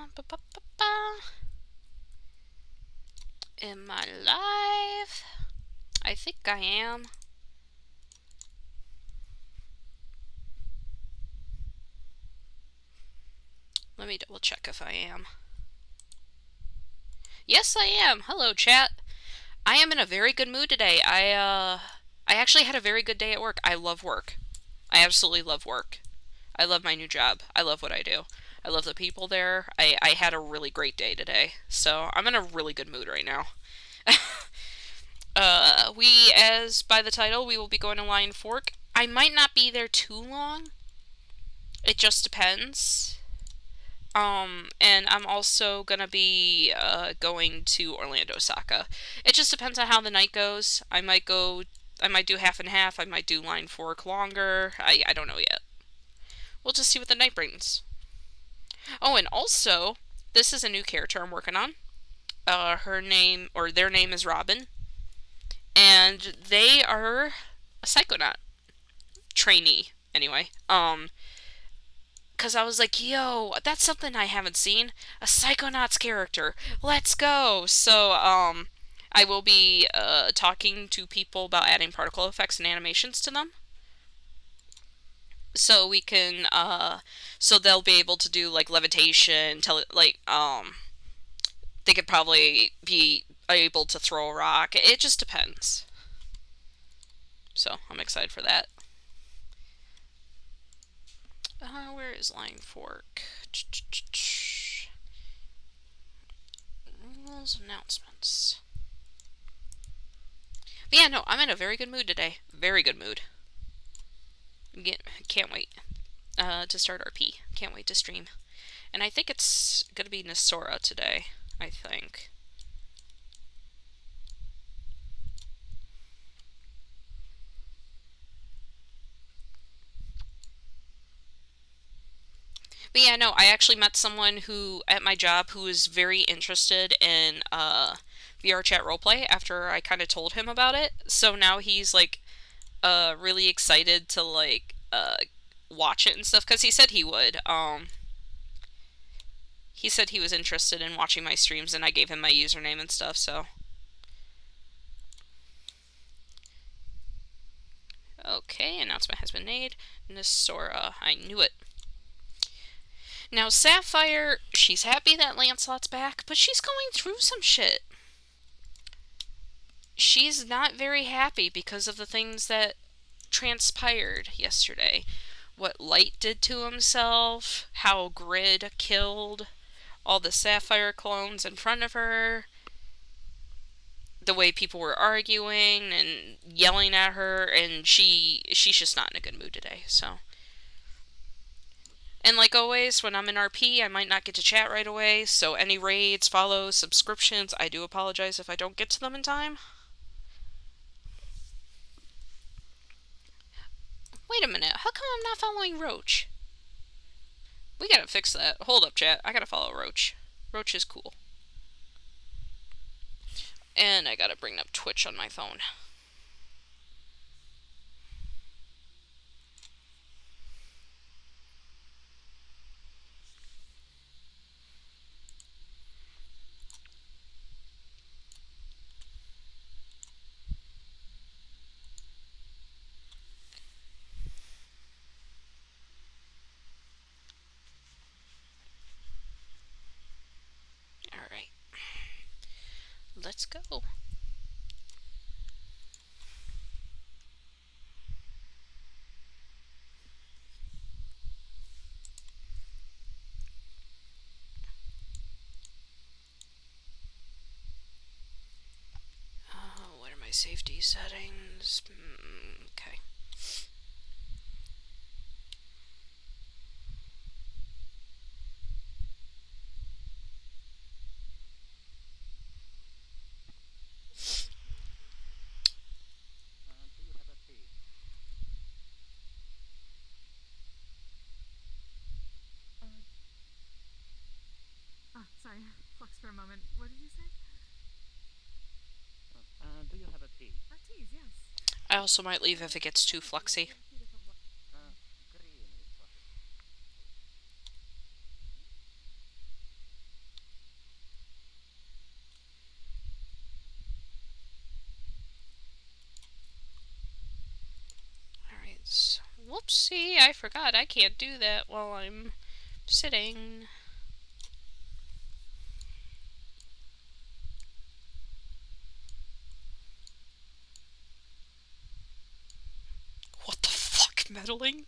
Ba, ba, ba, ba. Am I live? I think I am. Let me double check if I am. Yes, I am. Hello, chat. I am in a very good mood today. I actually had a very good day at work. I love work. I absolutely love work. I love my new job. I love what I do. I love the people there. I had a really great day today. So I'm in a really good mood right now. As by the title, we will be going to Lion Fork. I might not be there too long. It just depends. And I'm also gonna be, going to Orlandosaka. It just depends on how the night goes. I might do half and half. I might do Line Fork longer. I don't know yet. We'll just see what the night brings. Oh, and also, this is a new character I'm working on. Their name is Robin. And they are a Psychonaut trainee, anyway. Because I was like, yo, that's something I haven't seen. A Psychonauts character. Let's go. So, I will be, talking to people about adding particle effects and animations to them. So we can, so they'll be able to do, like, levitation, they could probably be able to throw a rock. It just depends. So, I'm excited for that. Where is Line Fork? Rules, announcements. But yeah, no, I'm in a very good mood today. Very good mood. Can't wait to start RP. Can't wait to stream. And I think it's gonna be Nasora today. I think. But yeah, no, I actually met someone who, at my job, who was very interested in VRChat roleplay after I kind of told him about it. So now he's, like, really excited to, like, watch it and stuff, because he said he would. He said he was interested in watching my streams, and I gave him my username and stuff, so. Okay, announcement has been made. Nasora, I knew it. Now, Sapphire, she's happy that Lancelot's back, but she's going through some shit. She's not very happy because of the things that transpired yesterday. What Light did to himself, how Grid killed all the Sapphire clones in front of her, the way people were arguing and yelling at her, and she's just not in a good mood today, so. And like always, when I'm in RP, I might not get to chat right away, so any raids, follows, subscriptions, I do apologize if I don't get to them in time. Wait a minute, how come I'm not following Roach? We gotta fix that. Hold up, chat. I gotta follow Roach. Roach is cool. And I gotta bring up Twitch on my phone. Alright. Let's go. What are my safety settings? Okay. Sorry, flux for a moment. What did you say? Do you have a tea? Teas, yes. I also might leave if it gets too fluxy. Green is possible. Oopsie, I forgot I can't do that while I'm sitting. What the fuck, meddling?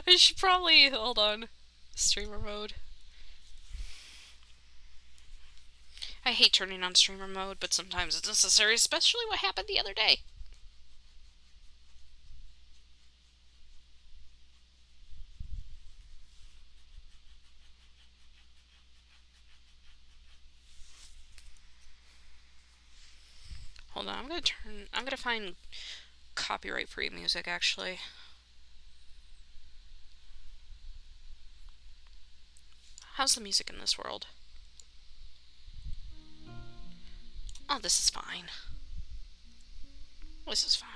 I should probably, hold on, streamer mode. I hate turning on streamer mode, but sometimes it's necessary, especially what happened the other day. Hold on, I'm gonna find copyright-free music, actually. How's the music in this world? Oh, this is fine. This is fine.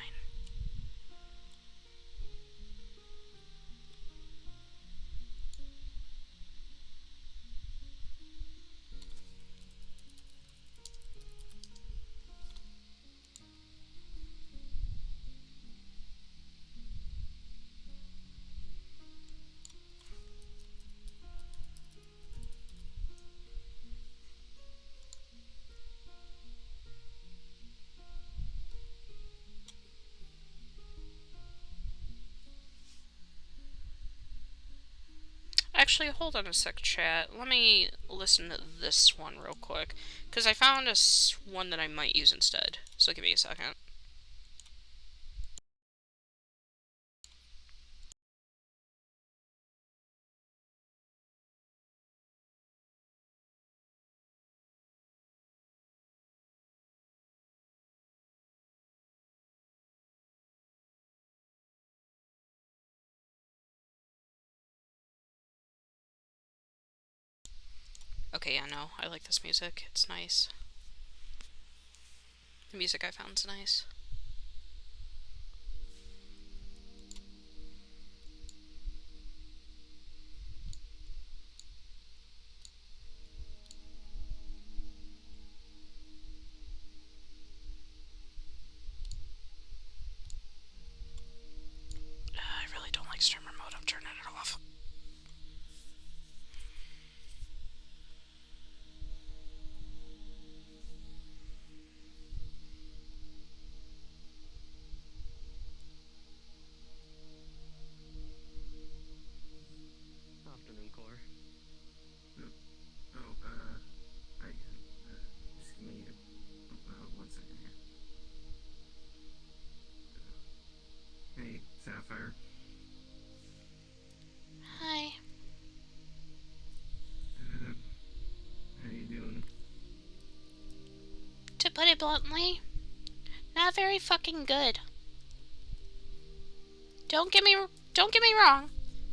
Actually, hold on a sec, chat. Let me listen to this one real quick, because I found one that I might use instead. So give me a second. Okay, yeah, no, I like this music. It's nice. The music I found's nice. I really don't like streamer mode. I'm turning it off. Afternoon, Core. Just give me one second here. Hey, Sapphire. Hi. How you doing? To put it bluntly, not very fucking good. Don't get me wrong.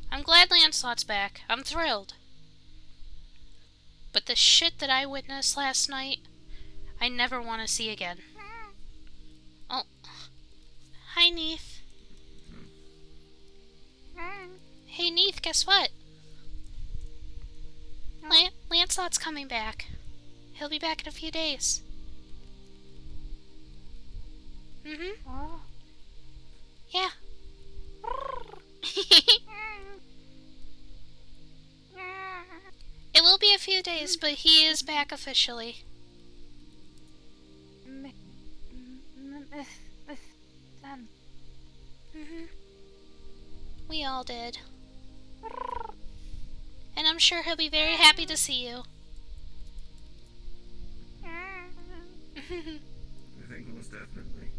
I'm glad Lancelot's back. I'm thrilled. But the shit that I witnessed last night, I never want to see again. Oh. Hi, Neith. Hey, Neith, guess what? Lancelot's coming back. He'll be back in a few days. Oh. Yeah. It will be a few days, but he is back officially. We all did. And I'm sure he'll be very happy to see you. I think most definitely.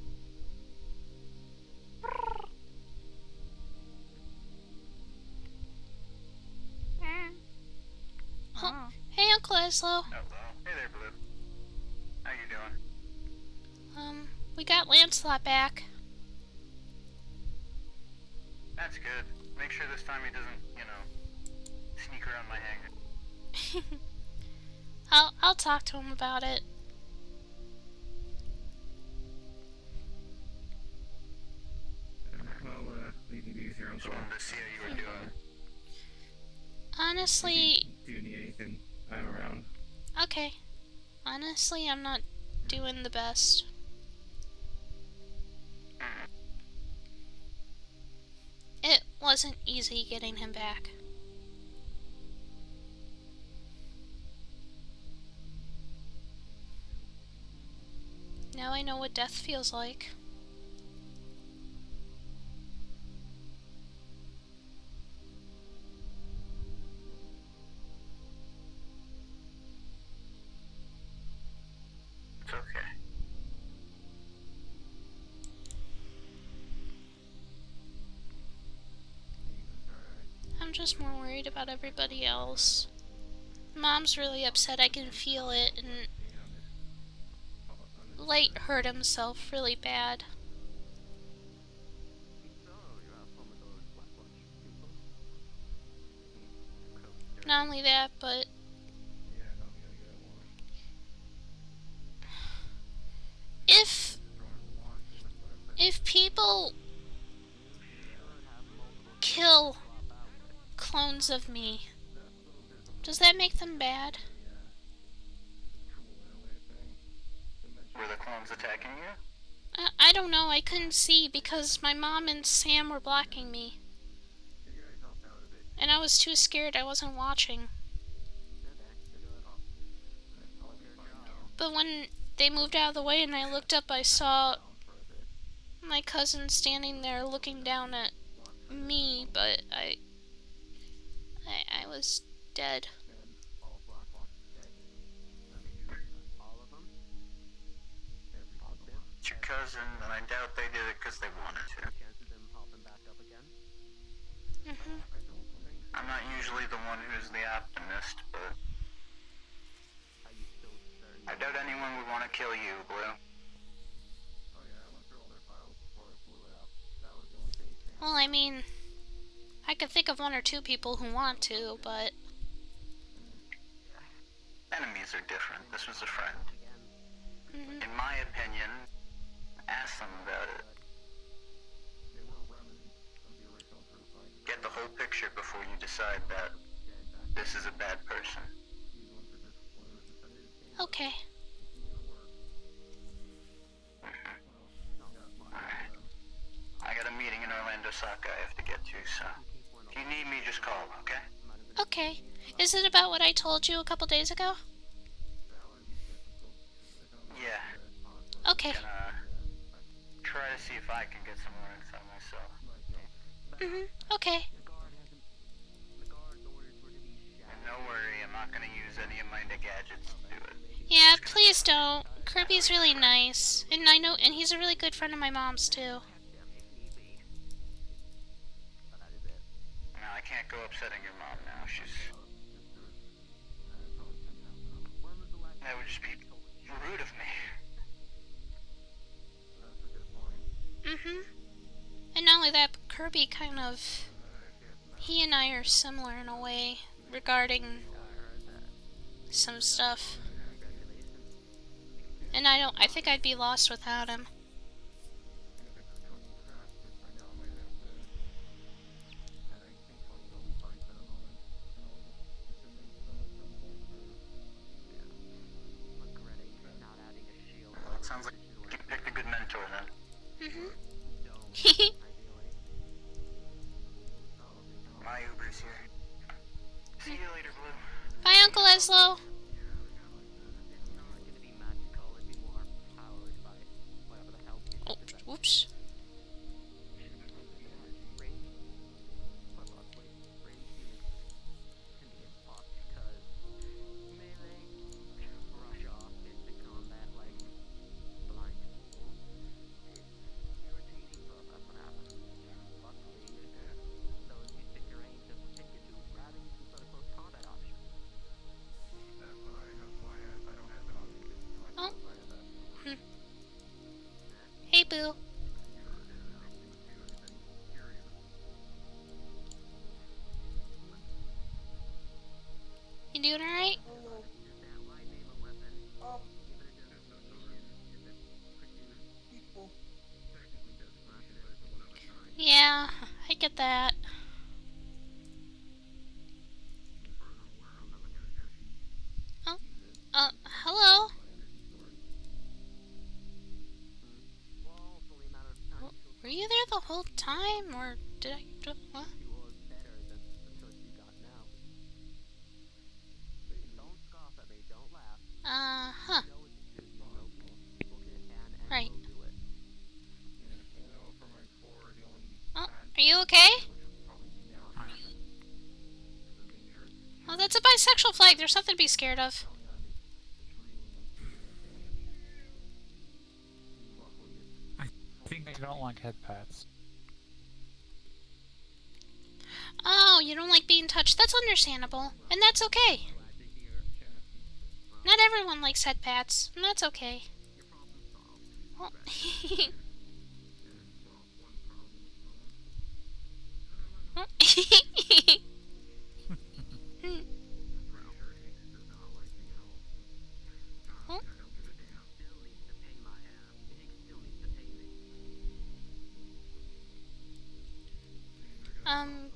Oh. Hey, Uncle Eslo. Hello. Hey there, Blue. How you doing? We got Lancelot back. That's good. Make sure this time he doesn't, sneak around my hangar. I'll talk to him about it. We can do with your Just uncle. wanted to see how you were doing. Honestly, Do you need anything? I'm around. okay. Honestly, I'm not doing the best. wasn't easy getting him back. Now I know what death feels like. It's okay. I'm just more worried about everybody else. Mom's really upset, I can feel it, and Light hurt himself really bad. Not only that, but if people kill clones of me, does that make them bad? Were the clones attacking you? I don't know, I couldn't see because my mom and Sam were blocking me. And I was too scared, I wasn't watching. But when they moved out of the way and I looked up, I saw my cousin standing there looking down at me, but I was dead. It's your cousin, and I doubt they did it because they wanted to. I'm not usually the one who's the optimist, but I doubt anyone would want to kill you, Blue. Well, I mean, I could think of one or two people who want to, but Enemies are different. This was a friend. In my opinion, ask them about it. Get the whole picture before you decide that this is a bad person. okay. Alright. I got a meeting in Orlandosaka I have to get to, so if you need me, just call, okay? Okay. Is it about what I told you a couple days ago? Yeah. Okay. Gonna try to see if I can get some more info myself. Okay. And no worry, I'm not gonna use any of my gadgets to do it. Yeah, please don't. Kirby's really nice. And he's a really good friend of my mom's too. No, I can't go upsetting your mom now. That would just be rude of me. And not only that, but Kirby he and I are similar in a way regarding some stuff. And I think I'd be lost without him. Well, it sounds like you picked a good mentor then. My Uber's here. See you later, Blue. Bye, Uncle Eslo. Oh, whoops. Oh. Hey, Boo. You doing alright? Yeah, I get that. Oh, hello? Were you there the whole time, or did I? What? Huh. Right. Oh, are you okay? Oh, that's a bisexual flag. There's nothing to be scared of. I think I don't like head pats. Oh, you don't like being touched. That's understandable. And that's okay. Not everyone likes head pats, and that's okay. Well,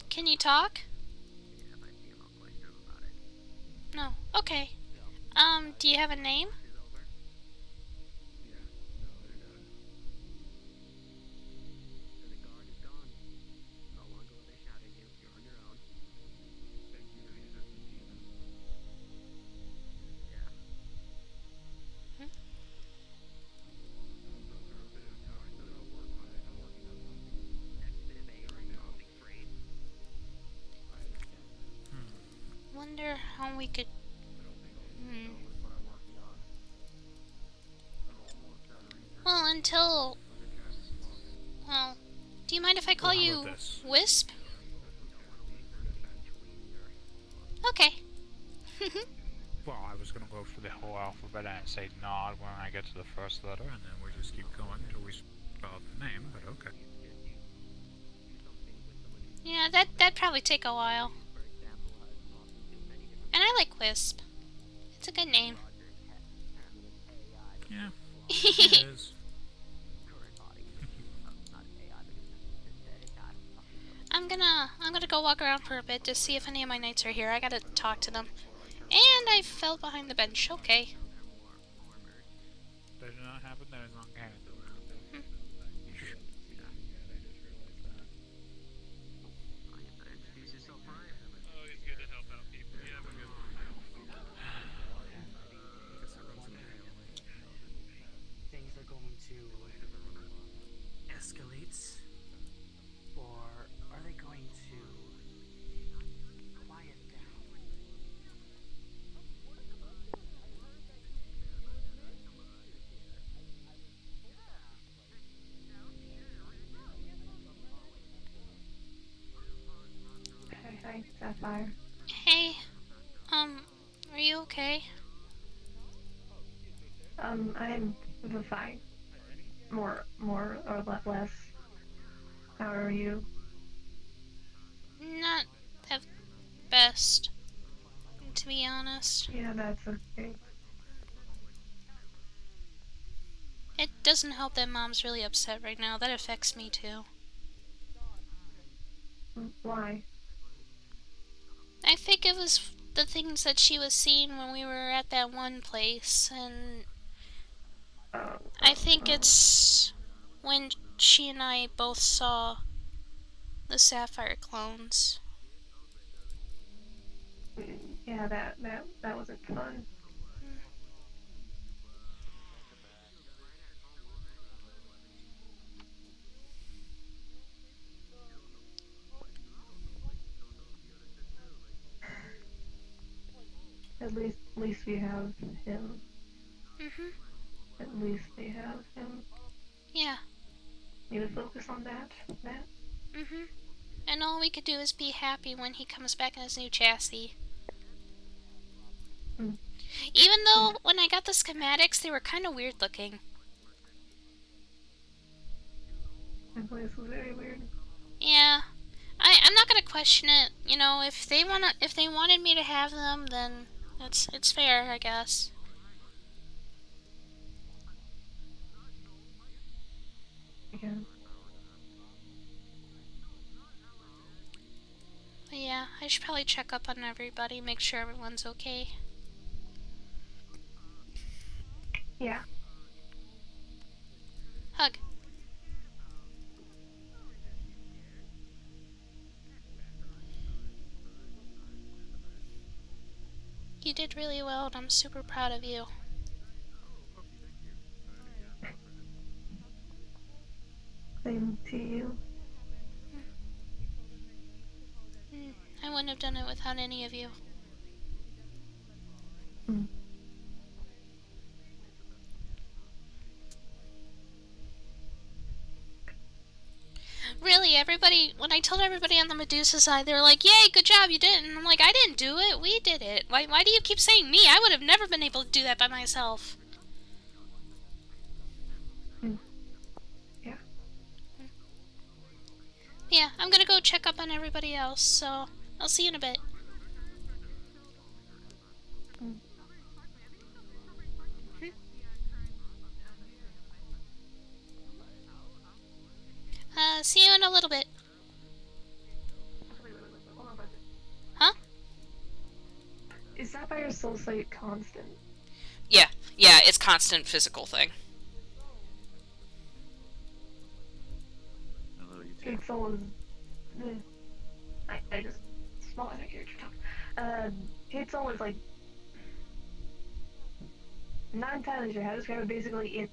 can you talk? No. Okay. Do you have a name? Wonder how we could. Well, until. Well, do you mind if I call you Wisp? Okay. Well, I was gonna go for the whole alphabet and say nod when I get to the first letter, and then we just keep going until we spell out the name, but okay. Yeah, that'd probably take a while. And I like Wisp. It's a good name. Yeah, it is. I'm gonna go walk around for a bit to see if any of my knights are here. I gotta talk to them. And I fell behind the bench. Okay. That did not happen. That is not canon. Oh, he's good to help out people. You have a good Things are going to escalate, or are they going to quiet down? Hi, Sapphire. Hey. Are you okay? I'm fine. More or less. How are you? Not the best, to be honest. Yeah, that's okay. It doesn't help that Mom's really upset right now. That affects me too. Why? I think it was the things that she was seeing when we were at that one place, and I think it's when she and I both saw the Sapphire clones. Yeah, that wasn't fun. At least we have him. At least they have him. Yeah. Need to focus on that. And all we could do is be happy when he comes back in his new chassis. Even though when I got the schematics, they were kind of weird looking. That place was very weird. Yeah. I'm not gonna question it. You know, if they wanted me to have them, then it's fair, I guess. Yeah. But yeah, I should probably check up on everybody, make sure everyone's okay. Yeah. Hug. You did really well, and I'm super proud of you. Same to you. I wouldn't have done it without any of you. Mm. Really, everybody, when I told everybody on the Medusa side, they were like, yay, good job, you did it. And I'm like, I didn't do it, we did it. Why do you keep saying me? I would have never been able to do that by myself. Yeah. Yeah, I'm gonna go check up on everybody else, so I'll see you in a bit. Mm. See you in a little bit. Huh? Is Sapphire's soul sight constant? Yeah, it's constant physical thing. Hello, you Kate soul is... I just... Small out of character talk. Kate soul is like... Not entirely sure how to describe it. Basically, it's...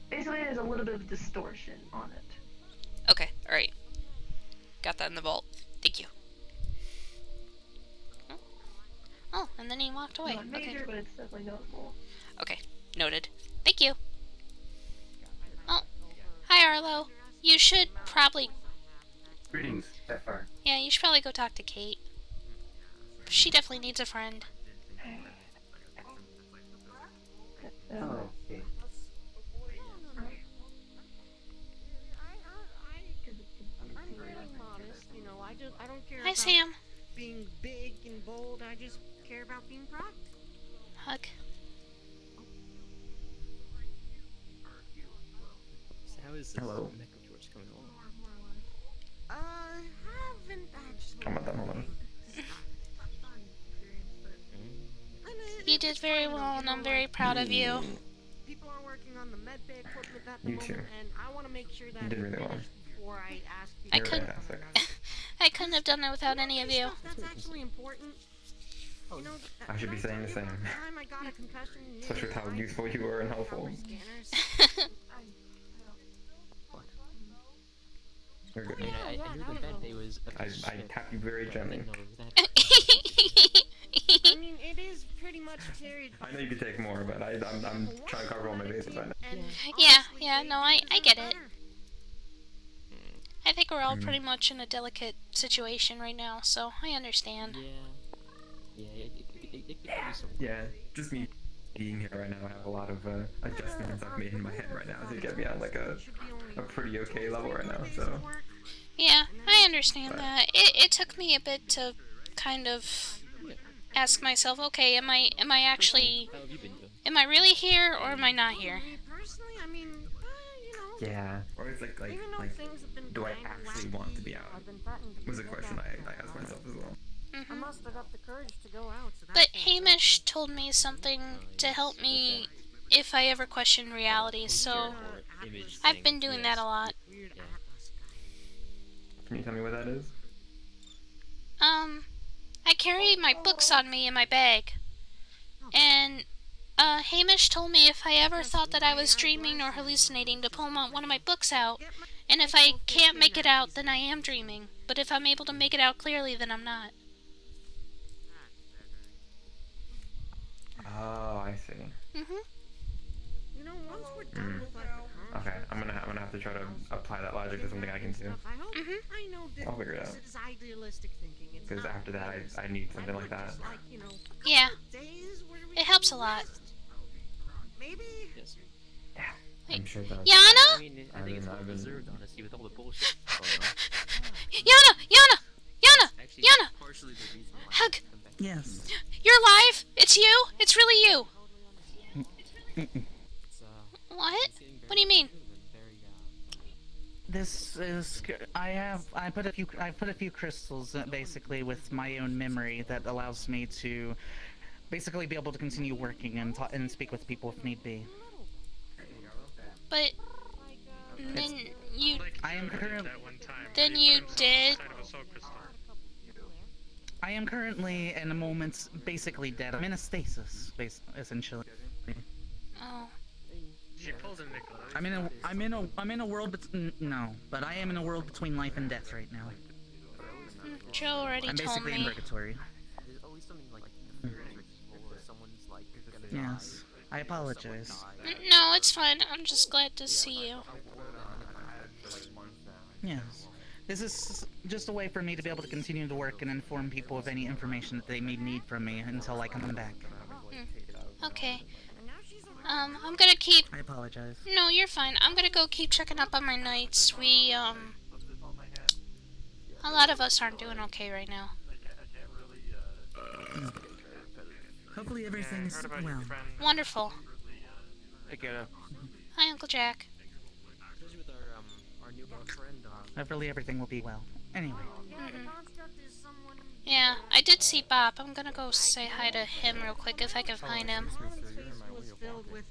Basically, there's a little bit of distortion on it. Okay, alright. Got that in the vault. Thank you. Oh, and then he walked away. Not major, Okay. but it's definitely noticeable. Okay, noted. Thank you. Oh, hi Arlo. You should probably... Greetings, Sapphire. Yeah, you should probably go talk to Kate. She definitely needs a friend. Oh, okay. I'm very modest, you know. I don't care Hi about Sam. being big and bold. I just care about being practical. Hug. So how is this Hello. Mecha George coming along? Haven't actually. I'm not done, hold on. You did very well, and I'm very proud of you. People are working on the medbay equipment at the You moment, too. and I want to make sure that You did it's really well. finished before I ask I people. couldn't- Fantastic. I couldn't have done it without any of you. That's actually important. You know, I should be did saying the tell you same. about the time I got a concussion in Especially with how the useful you were and eye? helpful. Scanners. You're good. I mean, I knew the med bay was a I shit, tapped you very but I gently. didn't know it was that. I mean, it is pretty much carried by... I know you could take more, but I'm trying to cover all my bases right now. And Yeah, honestly, no, I get it. better. I think we're all pretty much in a delicate situation right now, so I understand. Yeah, it could be some. Yeah, just me being here right now, I have a lot of adjustments I've made in my head right now to get me on like a pretty okay level right now, so... Yeah, I understand that. It took me a bit to kind of ask myself, okay, am I actually... How have you been doing? Am I really here, or am I not here? Me personally, I mean, you know, Yeah. Or it's like, even though things have been do I kinda actually wacky, want to be out? I've been threatened to Was a be question looked I at asked for a myself as well. I mustered up the courage to go out. So But that's been Hamish told me something to help me if I ever question reality, so I've been doing that a lot. weird Yeah. atlas guy. Can you tell me what that is? I carry my books on me in my bag. And, Hamish told me if I ever thought that I was dreaming or hallucinating to pull one of my books out. And if I can't make it out, then I am dreaming. But if I'm able to make it out clearly, then I'm not. Oh, I see. Mm-hmm. You know, once we're done with like the Okay, I'm gonna have to try to apply that logic to something I can do. stuff, I hope Mhm. I know that I'll figure it this out. is idealistic thinking. It's Because not after that, realistic. I need something like that. Just like, you know, Yeah, days where we it helps can a lot. rest. Maybe. Yes. I'm sure that. I Yana? mean, I think it's I've well been- deserved, honestly, with all the bullshit going on. Yana! Actually, Yana! partially the reason why Hug! I come back. Yes. You're alive! It's you! It's really you! It's, What? it's getting What do you mean? very, This is. I put a few crystals basically with my own memory that allows me to basically be able to continue working and speak with people if need be. But then you I am currently. then you did I am currently in a moment basically dead. I'm in a stasis, essentially. Oh. She pulled a Nicholas. I'm in a world no, but I am in a world between life and death right now. Joe already I'm told basically in me. purgatory. There's always something like or someone's like gonna Yes, I apologize. No, it's fine. I'm just glad to see you. Yes. This is just a way for me to be able to continue to work and inform people of any information that they may need from me until I come back. Okay. I'm gonna keep... I apologize. No, you're fine. I'm gonna go keep checking up on my knights. A lot of us aren't doing okay right now. Hopefully everything's well. Wonderful. I get it. Hi, Uncle Jack. especially with our newborn friend. Hopefully everything will be well. Anyway. Yeah, I did see Bob. I'm gonna go say hi to him real quick if I can find him. Was filled with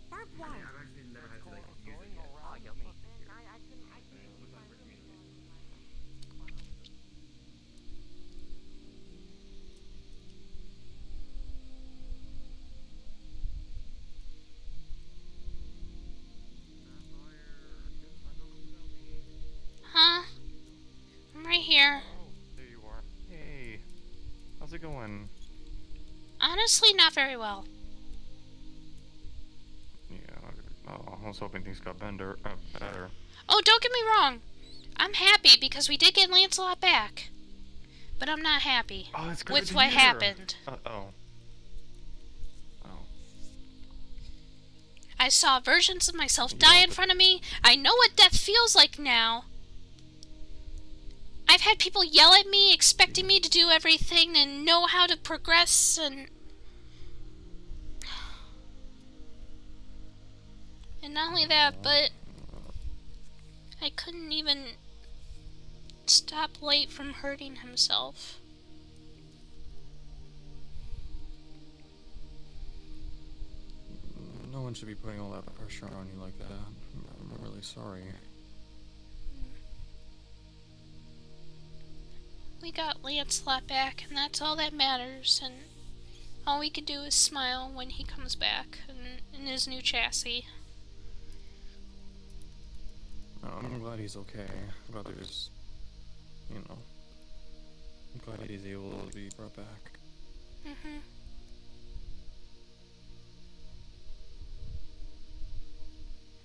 barbed wire. Huh? I'm right here. There you are. Hey, how's it going? Honestly, not very well. Yeah, I was hoping things got better. Oh, don't get me wrong. I'm happy because we did get Lancelot back. But I'm not happy Oh, it's good with to what hear. happened. Oh. I saw versions of myself die in front of me. I know what death feels like now. I've had people yell at me, expecting me to do everything and know how to progress, and not only that, but I couldn't even stop Light from hurting himself. No one should be putting all that pressure on you like that. I'm really sorry. We got Lancelot back, and that's all that matters, and all we can do is smile when he comes back in his new chassis. I'm glad he's okay. I'm glad there's, I'm glad he's able to be brought back. Mm-hmm.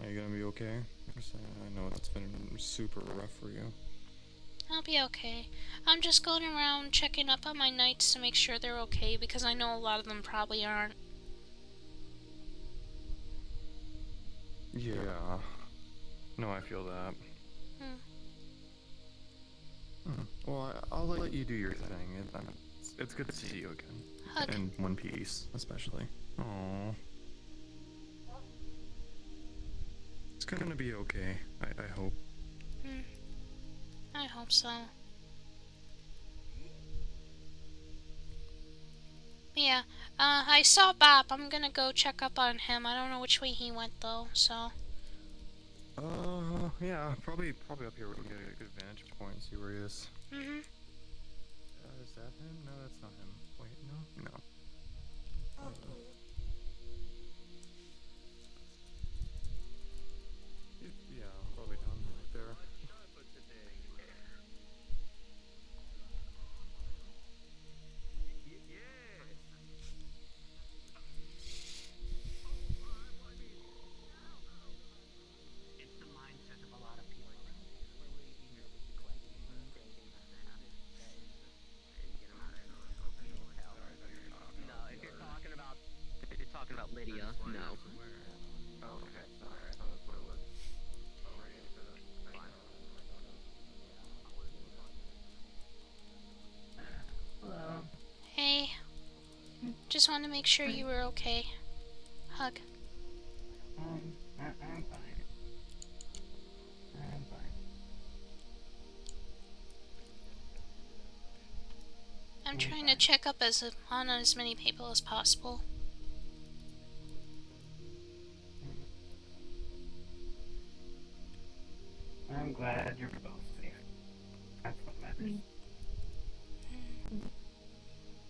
Are you gonna be okay? 'Cause I know it's been super rough for you. I'll be okay. I'm just going around checking up on my knights to make sure they're okay, because I know a lot of them probably aren't. Yeah. No, I feel that. Well, I'll let you do your thing. It's good to see you again. Hug. In one piece, especially. Aww. It's gonna be okay, I hope. I hope so. Yeah, I saw Bob. I'm gonna go check up on him. I don't know which way he went though, so. Yeah, probably up here we can get a good vantage point and see where he is. Mm-hmm. Is that him? No, that's not him. Wait, no? No. Yeah, probably down right there. It's the mindset of a lot of people. No, if you're talking about Lydia, no. Hello. Hey. Just wanted to make sure you were okay. Hug. I'm fine. I'm fine. I'm trying to check up on as many people as possible. I'm glad you're both safe. That's what matters.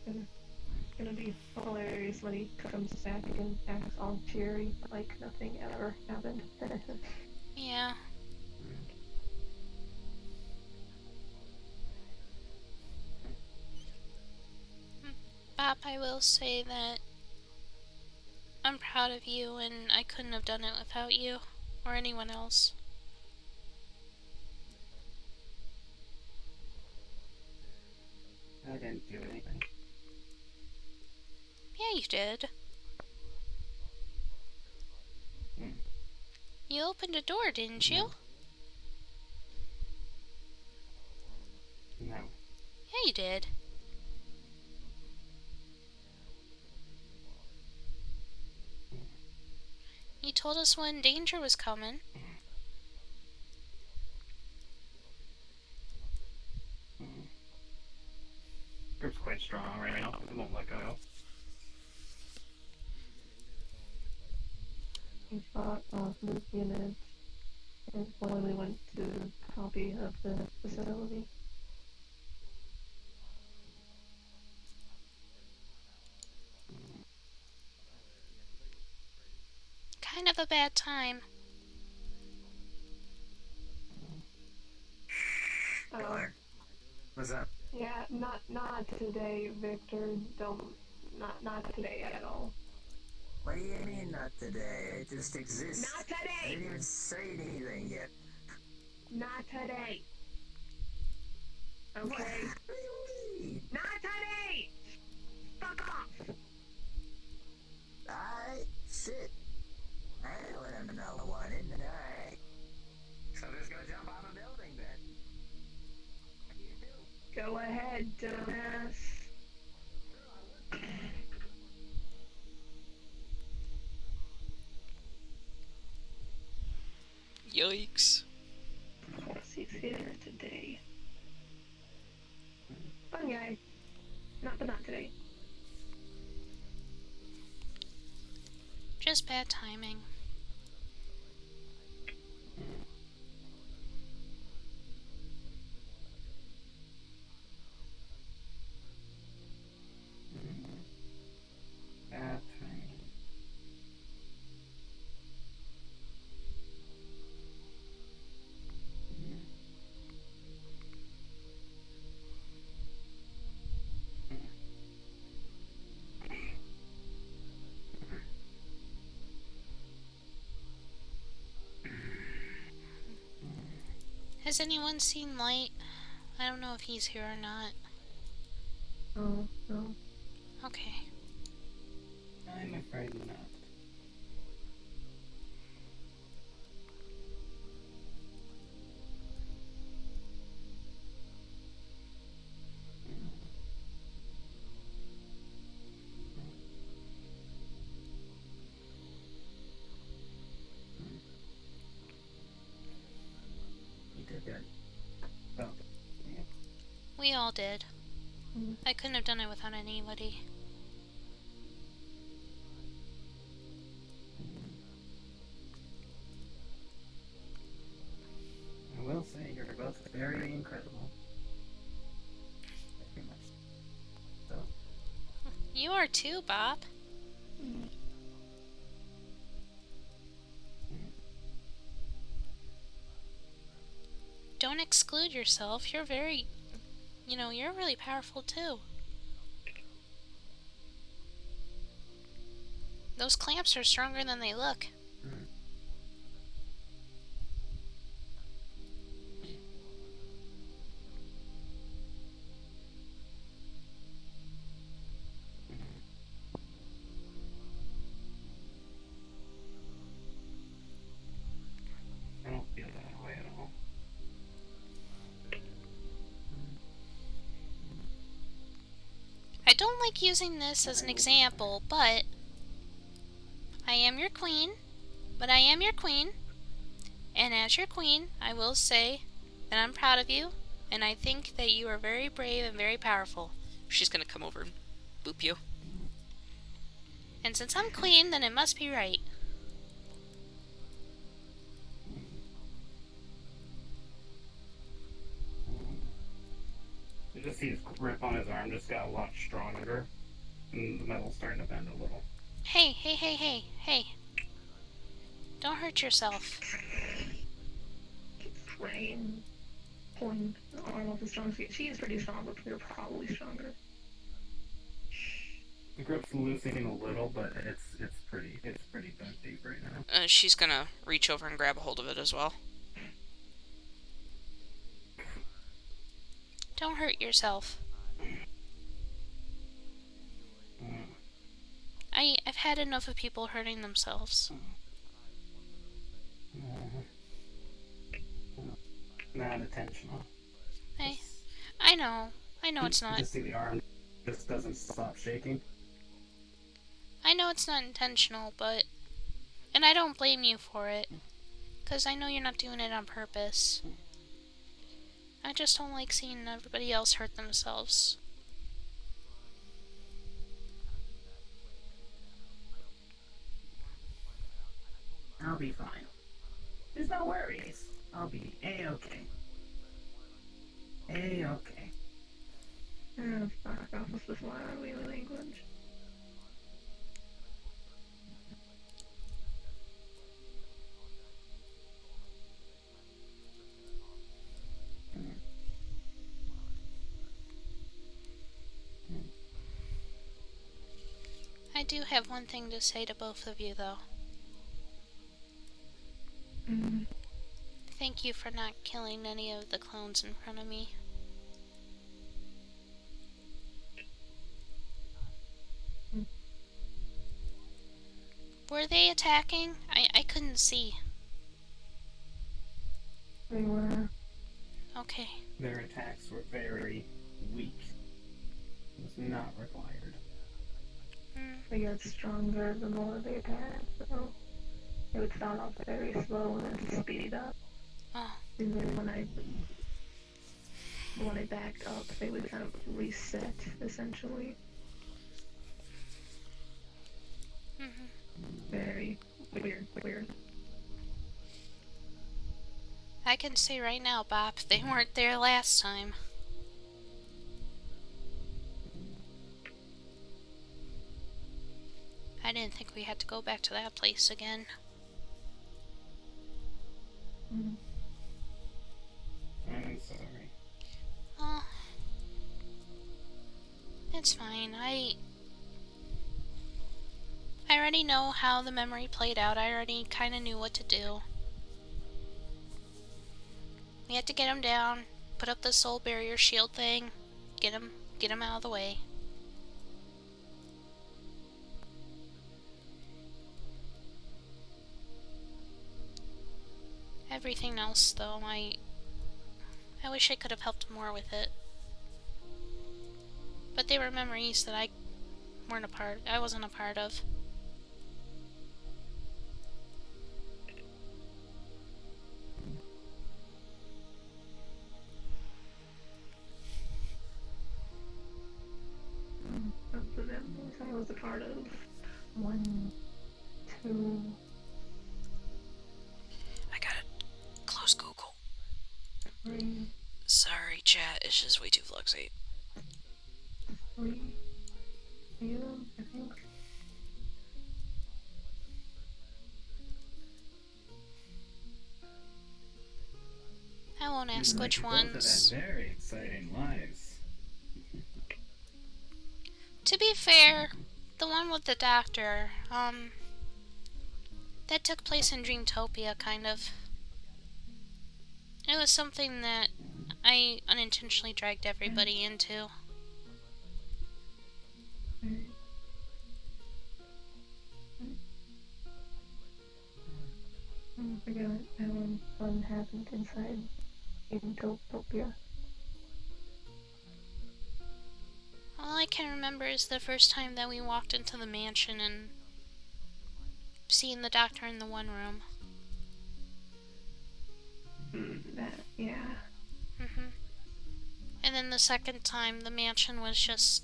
gonna be hilarious when he comes back and acts all cheery like nothing ever happened. Yeah. Bob, I will say that I'm proud of you, and I couldn't have done it without you or anyone else. I didn't do anything. Yeah, you did. You opened a door, didn't you? No. Yeah, you did. You told us when danger was coming. Group's quite strong right now. It won't let go. He fought off the units and finally went to copy of the facility. Kind of a bad time. What's up? Yeah, not today, Victor. Not today at all. What do you mean not today? I just exist. Not I today! didn't even say anything yet. Not today! Okay? What do you mean? Not today! Fuck off! Alright, shit. I ain't let him know I wanted. Alright. So just go jump off a building then. What do you do? Go ahead, dumbass. Yikes. Yes, he's here today. Fun guy. But not today. Just bad timing. Bad timing. Has anyone seen Light? I don't know if he's here or not. Oh, no. Okay. I'm afraid not. You did good. Oh. Yeah. We all did. I couldn't have done it without anybody. I will say you're both very incredible. Very much so. You are too, Bob. Don't exclude yourself. You're very, you're really powerful too. Those clamps are stronger than they look. I don't feel that way at all. I don't like using this as an example, but I am your queen. But I am your queen. And as your queen, I will say that I'm proud of you. And I think that you are very brave and very powerful. She's gonna come over and boop you. And since I'm queen, then it must be right. It just see his grip on his arm just got a lot stronger, and the metal's starting to bend a little. Hey, hey, hey, hey, hey. Don't hurt yourself. Keep praying. Pulling the arm off the strong. She is pretty strong, but you're probably stronger. The grip's loosening a little, but it's pretty bent deep right now. She's gonna reach over and grab a hold of it as well. Don't hurt yourself. I've had enough of people hurting themselves. Not intentional. I know it's not. Just see the arm just doesn't stop shaking. I know it's not intentional, but... And I don't blame you for it. Because I know you're not doing it on purpose. I just don't like seeing everybody else hurt themselves. I'll be fine. There's no worries. I'll be A-okay. A-okay. Fuck off with this wily language. I do have one thing to say to both of you, though. Thank you for not killing any of the clones in front of me. Were they attacking? I couldn't see. They were. Okay. Their attacks were very weak. It was not required. They got stronger the more they attacked, so it would start off very slow and then speed up. Oh. And then when I backed up, they would kind of reset, essentially. Very weird. I can say right now, Bob, they weren't there last time. I didn't think we had to go back to that place again. I'm sorry. Oh. It's fine. I already know how the memory played out. I already kind of knew what to do. We had to get him down, put up the soul barrier shield thing, get him out of the way. Everything else, though, I wish I could have helped more with it. But they were memories that I wasn't a part of. The memories I was a part of. 1, 2... I gotta close Google. 3... Sorry, chat, it's just way too fluxy. 3... You, I think. I won't ask which ones. Very exciting lives. To be fair, the one with the doctor, that took place in Dreamtopia, kind of. It was something that I unintentionally dragged everybody into. I forget what fun happened inside Dreamtopia. All I can remember is the first time that we walked into the mansion and seeing the doctor in the one room. Yeah. And then the second time, the mansion was just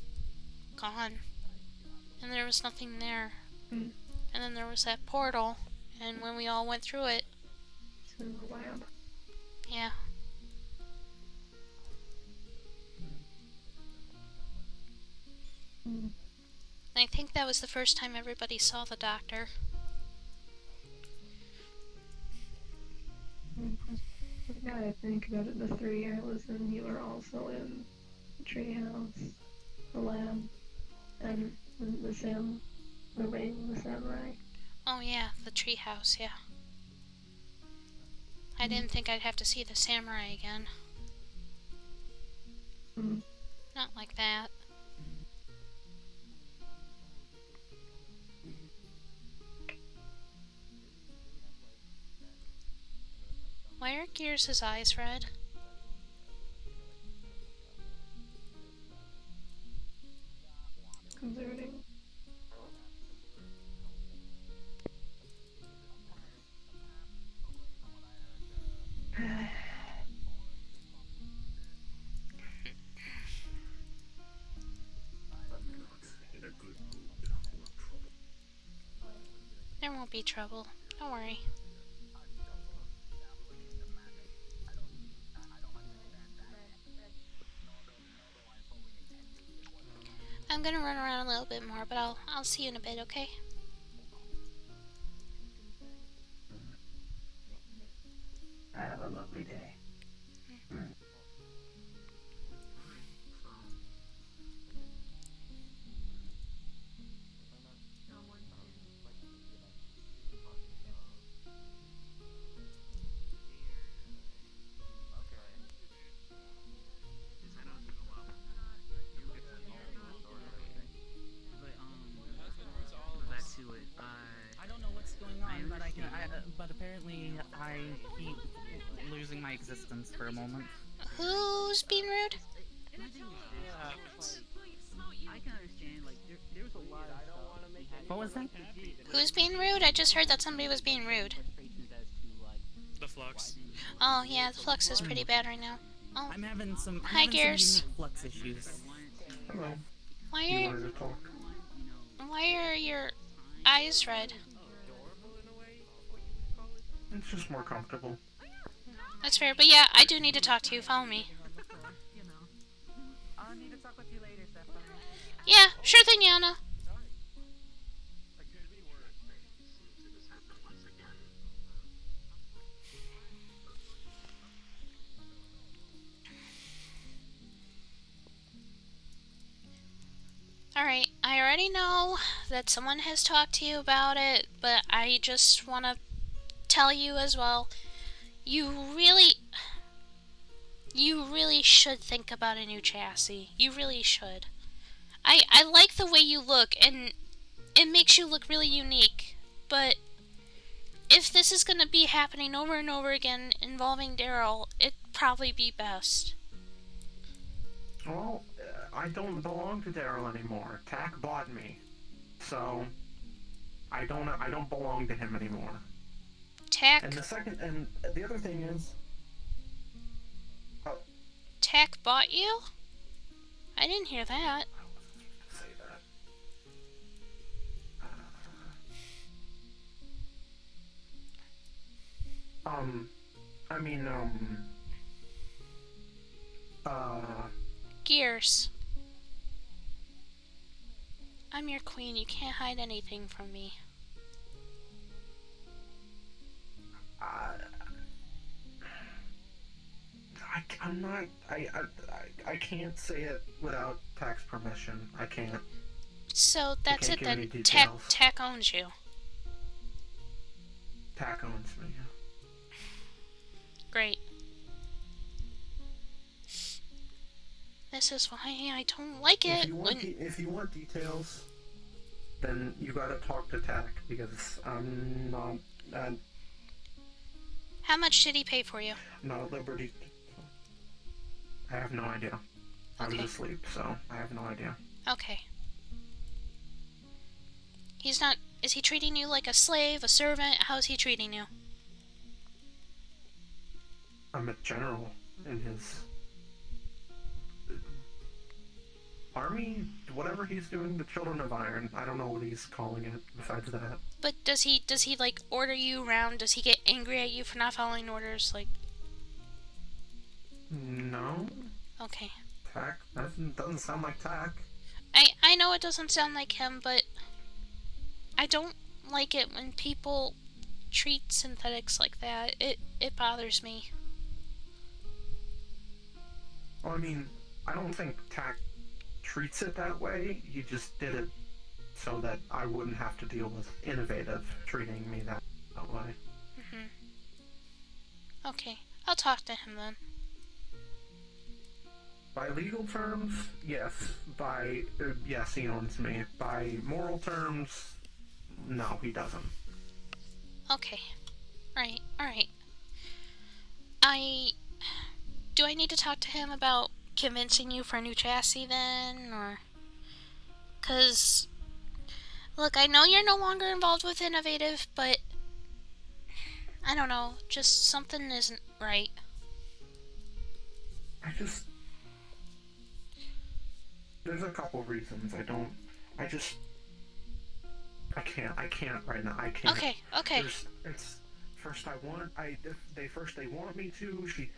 gone. And there was nothing there. And then there was that portal, and when we all went through it... Through the lab. Yeah. I think that was the first time everybody saw the doctor. Now I think about it, the 3 I was in, you were also in the treehouse, the lab, and the ring, the samurai. Oh yeah, the treehouse, yeah. I didn't think I'd have to see the samurai again. Not like that. Why are Gears' eyes red? Concerning. There won't be trouble. Don't worry. I'm gonna run around a little bit more, but I'll see you in a bit, okay? Have a lovely day. I don't know what's going on, but apparently I keep losing my existence for a moment. Who's being rude? I can understand, like, there's a lot of stuff. What was that? Who's being rude? I just heard that somebody was being rude. The flux. Oh yeah, the flux is pretty bad right now. Oh. I'm having some Hi, Gears. unique flux issues. Hello. Why are your eyes red? It's just more comfortable. That's fair, but yeah, I do need to talk to you. Follow me. I'll need to talk with you later, Sapphire. Yeah, sure thing, Yana. Alright, I already know that someone has talked to you about it, but I just want to tell you as well, you really should think about a new chassis. You really should. I like the way you look, and it makes you look really unique, but if this is going to be happening over and over again involving Daryl, it'd probably be best. Well, I don't belong to Daryl anymore. Tack bought me, so I don't belong to him anymore. Tack. And the other thing is, Tack bought you? I didn't hear that. say that. Gears. I'm your queen. You can't hide anything from me. I'm not. I can't say it without Tack's permission. I can't. So that's can't it give any then. details. Tack owns you. Tack owns me. Great. This is why I don't like it. If you want details, then you gotta talk to Tack, because I'm not. How much did he pay for you? Not at liberty. I have no idea. I was asleep, so I have no idea. Okay. He's not. Is he treating you like a slave, a servant? How is he treating you? I'm a general in his army, whatever he's doing, the Children of Iron. I don't know what he's calling it besides that. But does he like order you around? Does he get angry at you for not following orders? Like. No. Okay. Tack? That doesn't sound like Tack. I I know it doesn't sound like him, but I don't like it when people treat synthetics like that. It bothers me. Well, I mean, I don't think TAC treats it that way. He just did it so that I wouldn't have to deal with Innovative treating me that way. Okay, I'll talk to him then. By legal terms, yes. Yes, he owns me. By moral terms, no, he doesn't. Okay. Alright. Do I need to talk to him about convincing you for a new chassis then, or... 'Cause... Look, I know you're no longer involved with Innovative, but... I don't know, just something isn't right. There's a couple reasons I can't right now. I can't. Okay. They want me to. She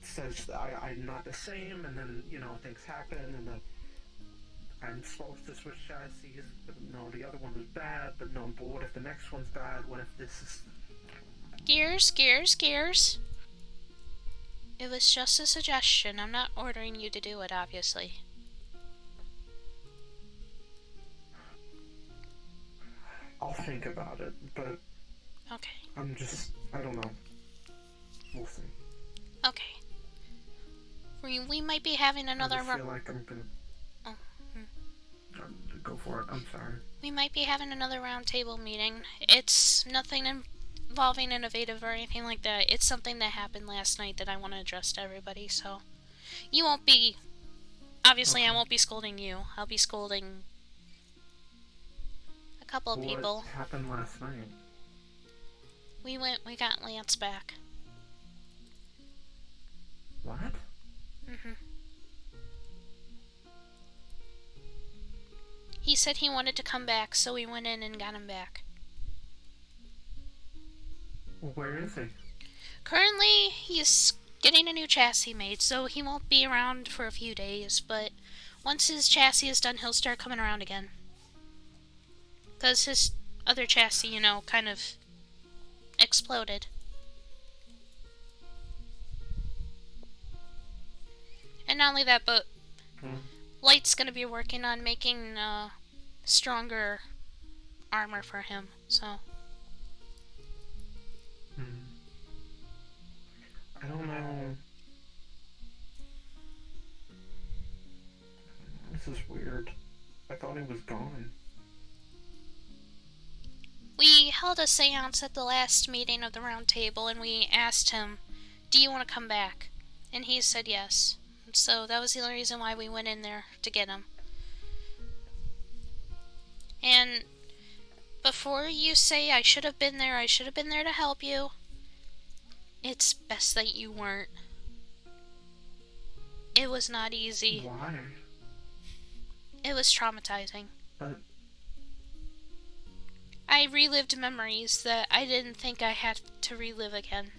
says that I'm not the same, and then, things happen, and then I'm supposed to switch chassis, but no, the other one was bad, but what if the next one's bad? What if this is... Gears. It was just a suggestion. I'm not ordering you to do it, obviously. I'll think about it, but... Okay. I don't know. We'll see. Okay. We might be having another... I feel like I'm gonna... Go for it, I'm sorry. We might be having another roundtable meeting. It's nothing involving Innovative or anything like that. It's something that happened last night that I want to address to everybody, so... You won't be... Obviously, I won't be scolding you. I'll be scolding... a couple of people. What happened last night? We got Lance back. What? He said he wanted to come back, so we went in and got him back. Where is he? Currently, he's getting a new chassis made, so he won't be around for a few days, but once his chassis is done, he'll start coming around again. Because his other chassis, kind of exploded. And not only that, but Light's gonna be working on making stronger armor for him, so... I don't know... This is weird. I thought he was gone. We held a seance at the last meeting of the round table, and we asked him, do you want to come back? And he said yes. So that was the only reason why we went in there to get him. And before you say I should have been there to help you, it's best that you weren't. It was not easy. Why? It was traumatizing. But... I relived memories that I didn't think I had to relive again.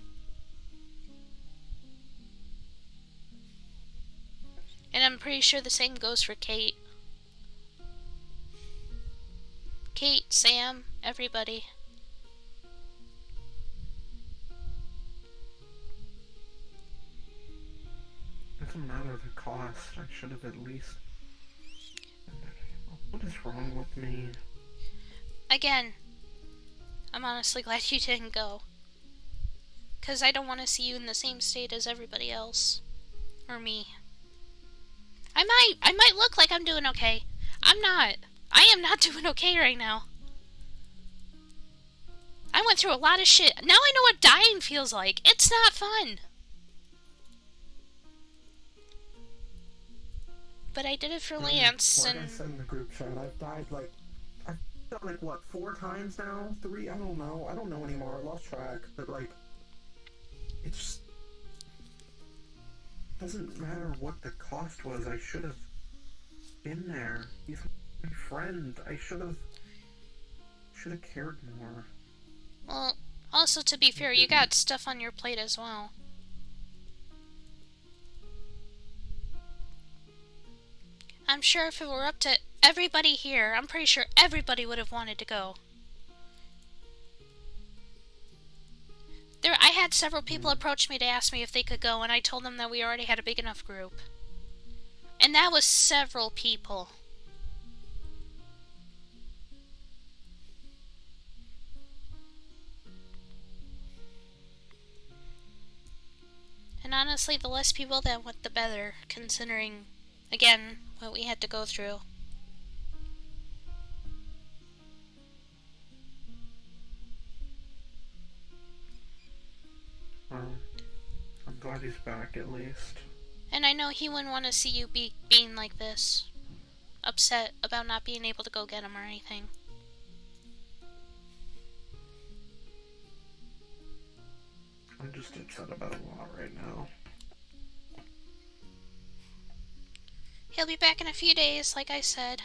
And I'm pretty sure the same goes for Kate. Kate, Sam, everybody. Doesn't matter the cost. I should have at least... What is wrong with me? Again, I'm honestly glad you didn't go. 'Cause I don't want to see you in the same state as everybody else. Or me. I might look like I'm doing okay. I'm not. I am not doing okay right now. I went through a lot of shit. Now I know what dying feels like. It's not fun. But I did it for Lance, like and... I said in the group chat, I've died what, 4 times now? 3? I don't know. I don't know anymore. I lost track. But it just doesn't matter what the cost was. I should have been there. He's my friend. I should have cared more. Well, also to be fair, you got stuff on your plate as well. I'm sure if it were up to everybody here, I'm pretty sure everybody would have wanted to go. I had several people approach me to ask me if they could go, and I told them that we already had a big enough group. And that was several people. And honestly, the less people that went, the better, considering, again, what we had to go through. I'm glad he's back, at least. And I know he wouldn't want to see you being like this. Upset about not being able to go get him or anything. I'm just upset about a lot right now. He'll be back in a few days, like I said.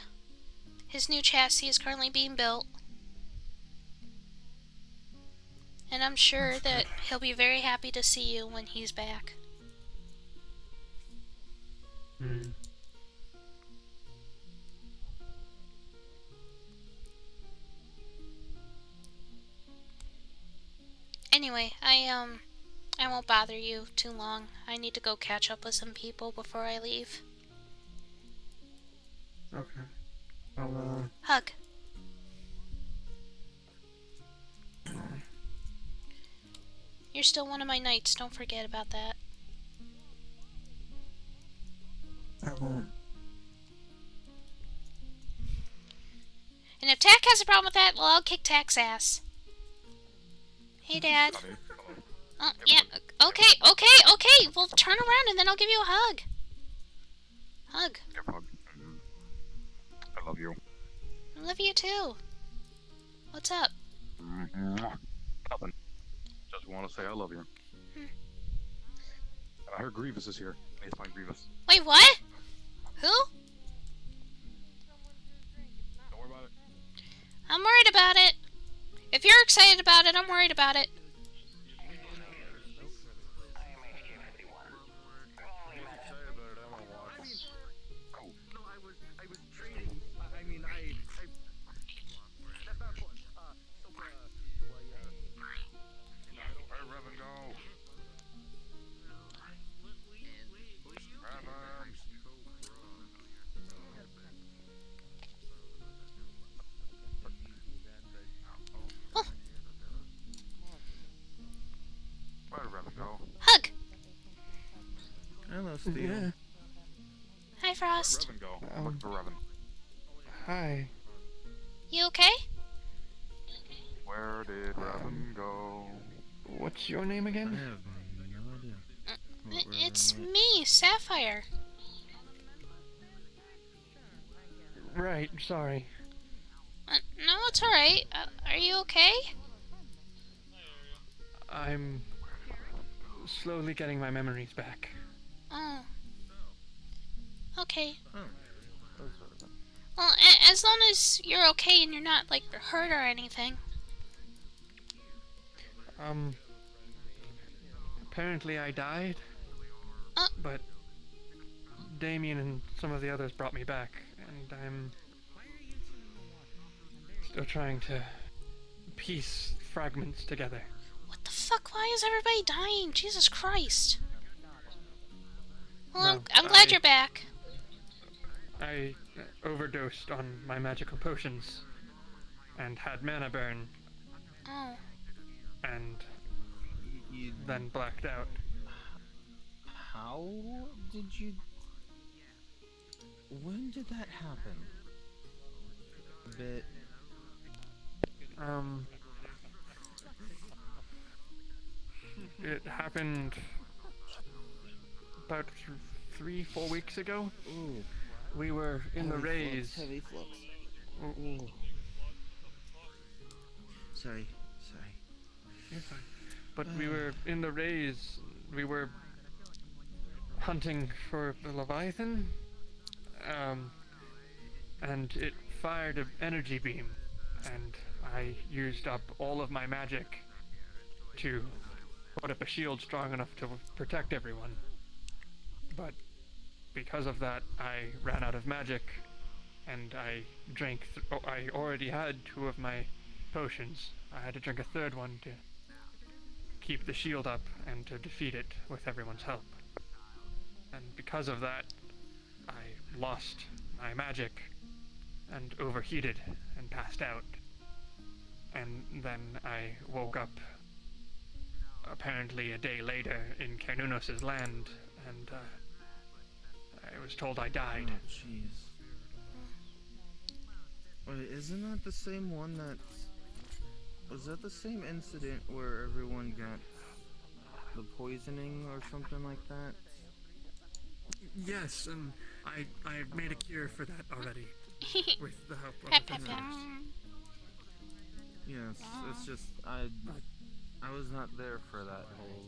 His new chassis is currently being built. And I'm sure that he'll be very happy to see you when he's back. Anyway, I won't bother you too long. I need to go catch up with some people before I leave. Okay. I'll, Hug. You're still one of my knights, don't forget about that. I won't. And if Tack has a problem with that, well, I'll kick Tack's ass. Hey, Dad. Oh, yeah, okay. Well, turn around and then I'll give you a hug. Hug. I love you. I love you too. What's up? Nothing. Just want to say I love you. I heard Grievous is here. I need to find Grievous. Wait, what? Who? Don't worry about it. I'm worried about it. If you're excited about it, I'm worried about it. Hug. Hello, Steve. Yeah. Hi, Frost. Revan go. Look for Revan. Hi. You okay? Where did Revan go? What's your name again? I have no idea. It's me, Sapphire. Right, sorry. No, it's alright. Are you okay? I'm slowly getting my memories back. Oh. Okay. Oh. Well, as long as you're okay and you're not, like, hurt or anything. Apparently I died. But Damien and some of the others brought me back, and I'm still trying to piece fragments together. What the fuck? Why is everybody dying? Jesus Christ. Well, No, I'm glad you're back. I overdosed on my magical potions and had mana burn. Oh. And then blacked out. How did you... When did that happen? A bit... It happened about 3-4 weeks ago. Ooh. We were in the rays. Heavy flux. Ooh. Sorry. You're fine. But we were in the rays. We were hunting for the Leviathan. And it fired an energy beam. And I used up all of my magic to put up a shield strong enough to protect everyone. But because of that, I ran out of magic, and I drank. I already had 2 of my potions. I had to drink a 3rd one to keep the shield up and to defeat it with everyone's help. And because of that, I lost my magic and overheated and passed out. And then I woke up apparently a day later in Carnunos' land, and I was told I died. Oh, jeez. Wait, isn't that the same one that... Was that the same incident where everyone got the poisoning or something like that? Yes, and I made a cure for that already. With the help of the visitors. Yes, it's just, I was not there for that whole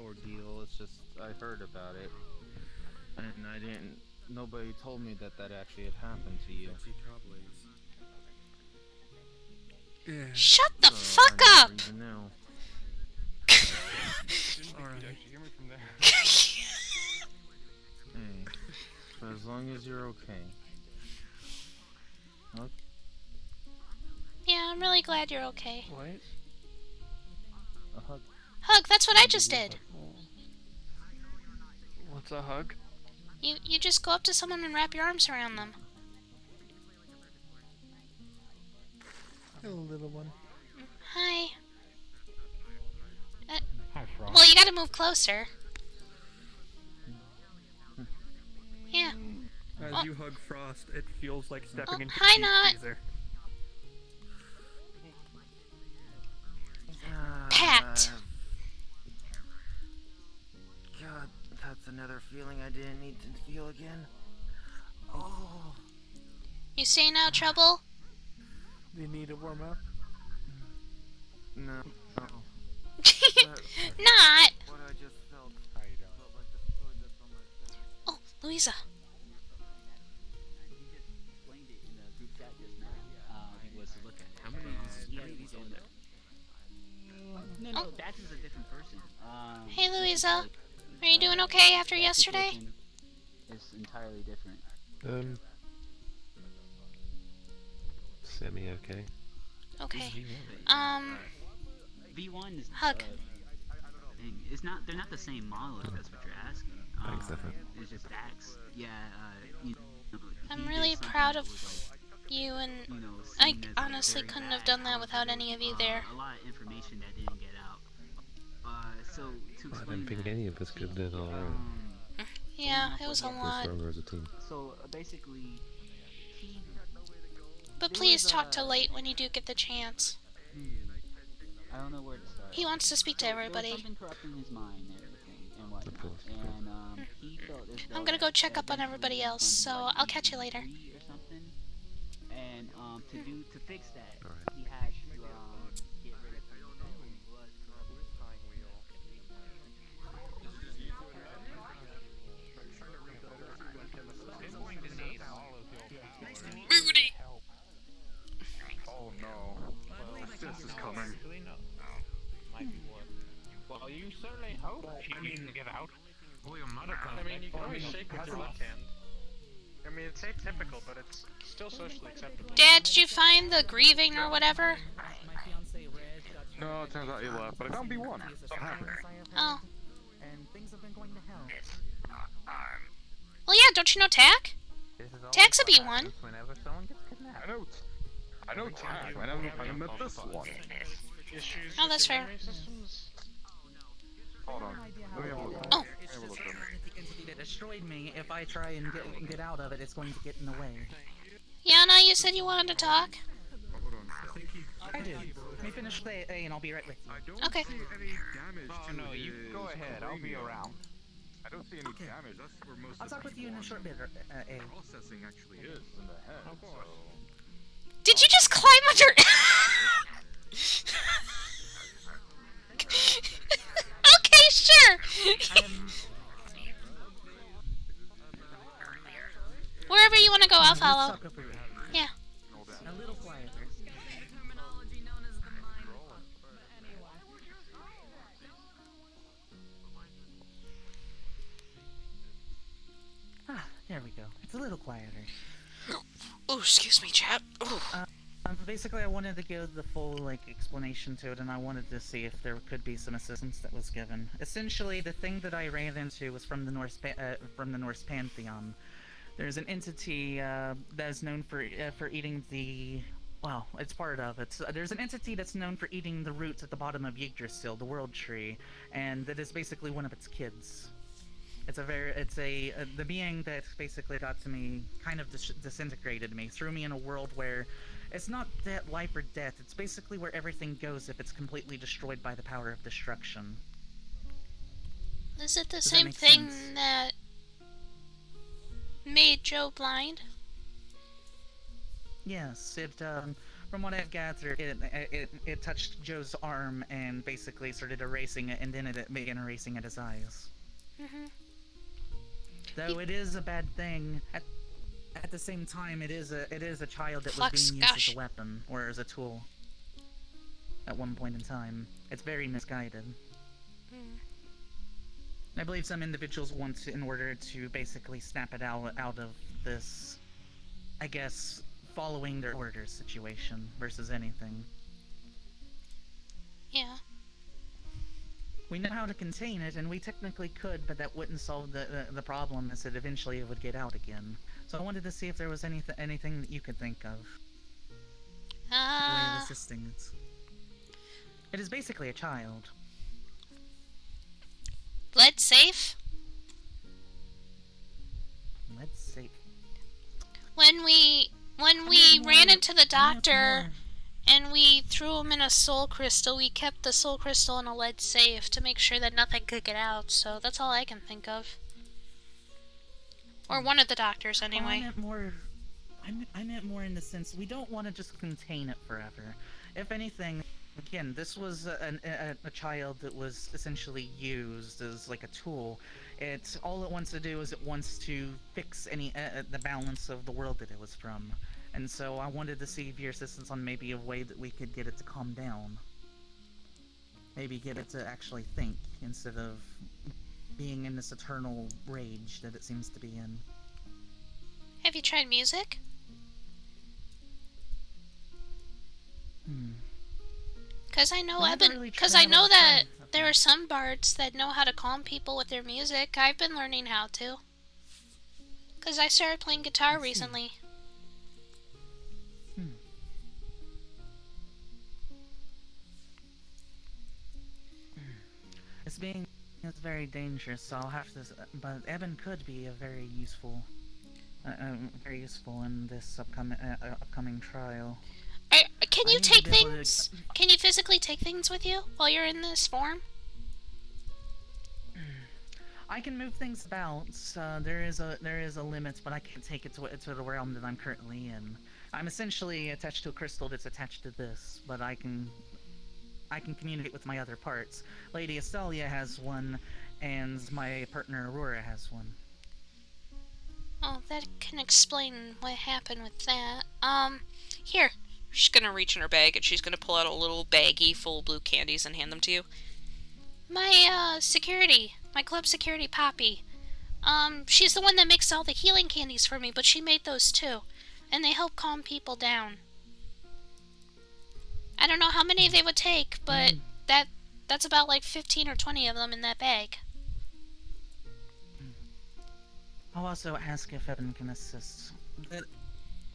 ordeal. It's just, I heard about it. And I didn't, nobody told me that that actually had happened to you. Yeah. Shut the fuck up! Alright. Hey, but as long as you're okay. Okay. Yeah, I'm really glad you're okay. What? A hug. Hug, that's what I just did. What's a hug? You just go up to someone and wrap your arms around them. Hello, little one. Hi. Hi, Frost. Well, you gotta move closer. Yeah. As you hug Frost, it feels like stepping into hi, the Not. freezer. Pat. God, that's another feeling I didn't need to feel again. Oh. You staying out of trouble? Do you need to warm up? No. Not. What I just felt. Oh, Louisa. How many ladies on there? No, Dax is a different person. Hey, Louisa. Are you doing okay after yesterday? It's entirely different. Semi-okay. Okay. V1 is hug. It's not. They're not the same model. If that's what you're asking. Thanks, different. It's just Dax. Yeah. You know, I'm really proud of you, and I honestly couldn't have done that without any of you there. A lot of information that didn't get out. So to I explain didn't think any of us could have done it all right. Yeah, it was a We're lot. stronger as a team. So basically, But please talk to Light when you do get the chance. I don't know where to start. He wants to speak to everybody. There was something corrupting his mind and everything and whatnot. And he felt as though I'm gonna go check up on everybody else, so I'll catch you later. or something. And to fix that, he had to get rid of who was Moody. Oh no. This is coming. Might be worth. Well, you certainly hope you can get out. Well, your mother comes. I mean, you can always shake with your left hand. I mean, it's atypical, but it's still socially acceptable. Dad, did you find the grieving or whatever? No, it turns out he left, but I found B1. So I'm happy. Oh. And things have been going to hell. Well, yeah, don't you know Tack? Tack's a B1. Whenever someone gets kidnapped. I know Tag. I met this one. Oh, that's fair. Hold on. Let me have a look. Oh. It's just the entity that destroyed me. If I try and get out of it, it's going to get in the way. Yana, you said you wanted to talk? I did. Let me finish the A and I'll be right with you. Okay. Oh no, you go ahead. I'll be around. I don't see any damage. That's where most I'll talk with you in a short bit, A. Processing actually is in the head. Of course. Did you just climb under? Okay, sure. Wherever you want to go, I'll follow. Yeah. A little quieter. It's a little quieter. Oh, excuse me, chap. Basically, I wanted to give the full, explanation to it, and I wanted to see if there could be some assistance that was given. Essentially, the thing that I ran into was from the Norse pantheon. There's an entity that is known for eating the... Well, it's part of it. There's an entity that's known for eating the roots at the bottom of Yggdrasil, the world tree, and that is basically one of its kids. The being that basically got to me kind of disintegrated me, threw me in a world where it's not that life or death, it's basically where everything goes if it's completely destroyed by the power of destruction. Is it the same thing that made Joe blind? Yes, from what I've gathered, it touched Joe's arm and basically started erasing it, and then it began erasing at his eyes. Though it is a bad thing, at the same time, it is a child that was being used as a weapon, or as a tool. At one point in time. It's very misguided. I believe some individuals want to, in order to basically snap it out of this, I guess, following their orders situation, versus anything. Yeah. We know how to contain it, and we technically could, but that wouldn't solve the problem, as it eventually would get out again. So I wanted to see if there was anything that you could think of. A way of assisting it. It is basically a child. Lead safe? Lead safe. When we ran into the doctor and we threw him in a soul crystal, we kept the soul crystal in a lead safe to make sure that nothing could get out, so that's all I can think of. Or one of the doctors, anyway. I meant more in the sense, we don't want to just contain it forever. If anything, again, this was a child that was essentially used as like a tool. All it wants to do is it wants to fix the balance of the world that it was from. And so I wanted to see your assistance on maybe a way that we could get it to calm down. Maybe get it to actually think, instead of being in this eternal rage that it seems to be in. Have you tried music? Because I know that there are some bards that know how to calm people with their music. I've been learning how to. Because I started playing guitar recently. It's very dangerous, so I'll have to. But Eben could be a very useful in this upcoming trial. Can you take things? Can you physically take things with you while you're in this form? I can move things about. There is a limit, but I can't take it to the realm that I'm currently in. I'm essentially attached to a crystal that's attached to this, but I can communicate with my other parts. Lady Estelia has one, and my partner Aurora has one. Oh, that can explain what happened with that. Here. She's gonna reach in her bag and she's gonna pull out a little baggie full of blue candies and hand them to you. My club security Poppy. She's the one that makes all the healing candies for me, but she made those too. And they help calm people down. I don't know how many they would take, but that's about like 15 or 20 of them in that bag. I'll also ask if Evan can assist.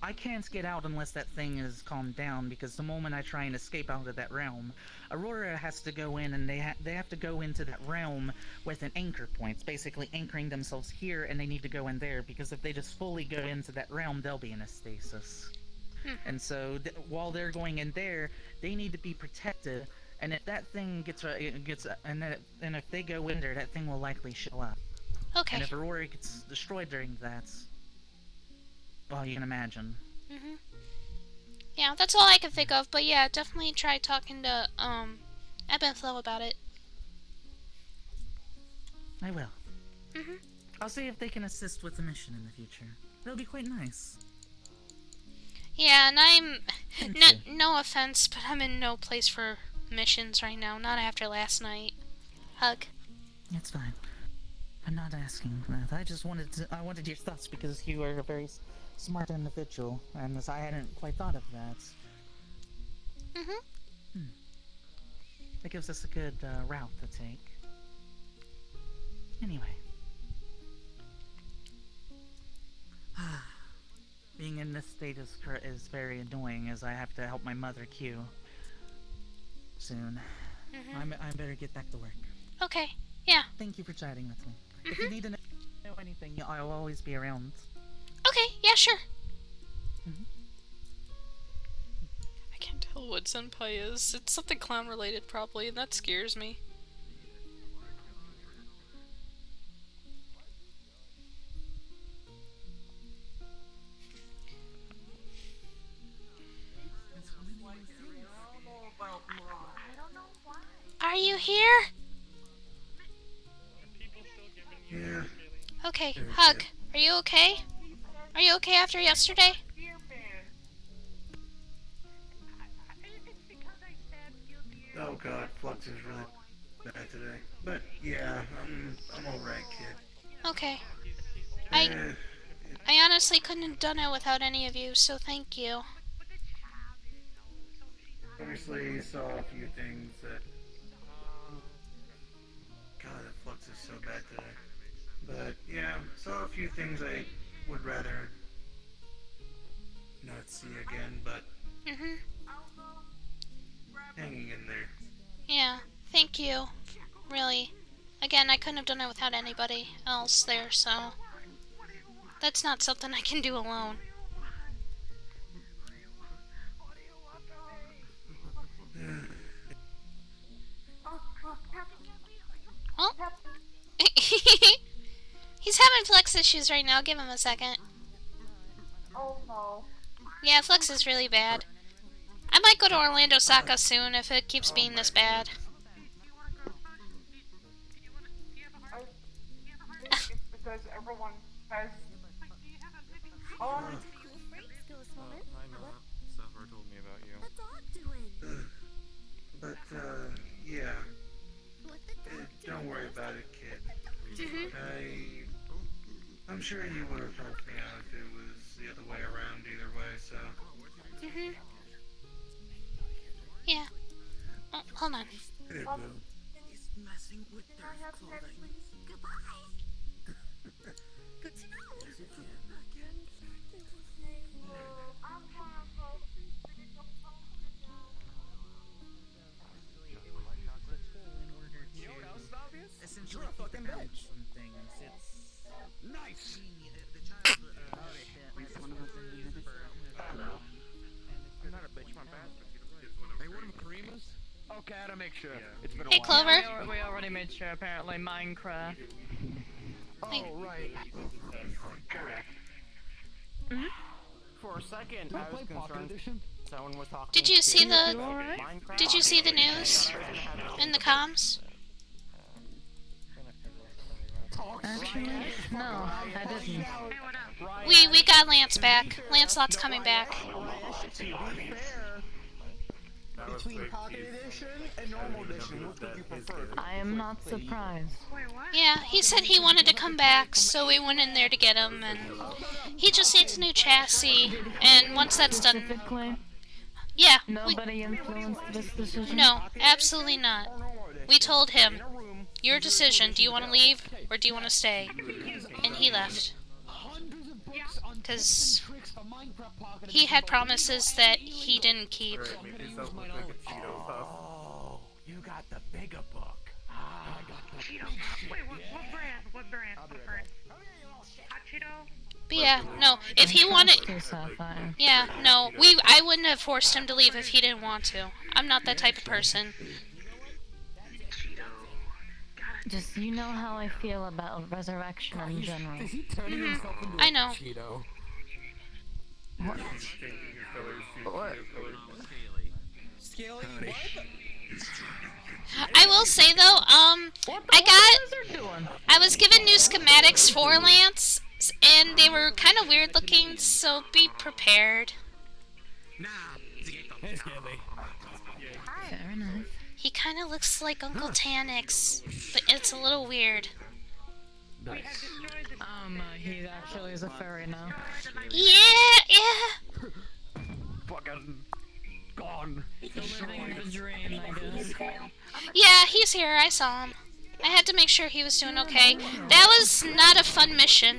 I can't get out unless that thing is calmed down, because the moment I try and escape out of that realm, Aurora has to go in, and they have to go into that realm with an anchor point, basically anchoring themselves here, and they need to go in there, because if they just fully go into that realm, they'll be in a stasis. And so, while they're going in there, they need to be protected, and if that thing and if they go in there, that thing will likely show up. Okay. And if Aurora gets destroyed during that, well, you can imagine. Yeah, that's all I can think of, but yeah, definitely try talking to, Ebb and Flow about it. I will. I'll see if they can assist with the mission in the future. That'll be quite nice. Yeah, and I'm... no offense, but I'm in no place for missions right now, not after last night. Hug. It's fine. I'm not asking that. I just I wanted your thoughts because you are a very smart individual, and as I hadn't quite thought of that. That gives us a good route to take. Anyway. Being in this state is very annoying as I have to help my mother queue soon. I better get back to work. Okay, yeah. Thank you for chatting with me. If you need to know anything, I'll always be around. Okay, yeah, sure. I can't tell what senpai is. It's something clown related probably, and that scares me. Are you here? Yeah. Okay, Hug. Are you okay? Are you okay after yesterday? Oh god, Flux is really bad today. But yeah, I'm alright, kid. Okay. I honestly couldn't have done it without any of you, so thank you. Obviously, saw a few things that... God, that Flux is so bad today. But yeah, saw a few things I would rather not see again, but hanging in there. Yeah, thank you. Really. Again, I couldn't have done it without anybody else there, so... That's not something I can do alone. Oh. He's having flex issues right now. Give him a second. Oh no. Yeah, flex is really bad. I might go to Orlandosaka soon if it keeps being this bad. It's because everyone has... Hi, Matt. Sapphire told me about you. But, yeah. Don't worry about it, kid. I'm sure you would have helped me out if it was the other way around either way, so... Yeah. Oh, hold on. Hey, Boo. He's messing with their clothing. Goodbye. Good to know. Again. Essentially, you're a fucking bitch. Some things. It's nice. You're not a bitch, my bastard. Hey, what are creamers? Okay, I had to make sure. It's been a Hey, while. Clover. We already made sure, apparently. Minecraft. Oh, right. Correct. For a second, I was concerned someone was talking. Did you see the... Minecraft? Did you see the news? In the comms? Actually, no, I didn't. We got Lance back. Lancelot's coming back. Between Pocket Edition and Normal Edition, which would you prefer? I am not surprised. Yeah, he said he wanted to come back, so we went in there to get him, and he just needs a new chassis, and once that's done... Specifically? Yeah. Nobody influenced this decision? No, absolutely not. We told him, your decision, do you want to leave, or do you want to stay? And he left. Because he had promises that he didn't keep. Oh, you got the bigger book. I got the Cheeto. Wait, what brand? What brand? What brand? Hot Cheeto? But yeah, no, if he wanted... Yeah, no, I wouldn't have forced him to leave if he didn't want to. I'm not that type of person. Just, you know how I feel about resurrection in general. I know. I will say though, I was given new schematics for Lance, and they were kind of weird looking, so be prepared. Fair enough. He kind of looks like Uncle Tanix, but it's a little weird. He actually is a fairy now. Yeah. Fucking gone. Living in the dream, I guess. Yeah, he's here. I saw him. I had to make sure he was doing okay. That was not a fun mission.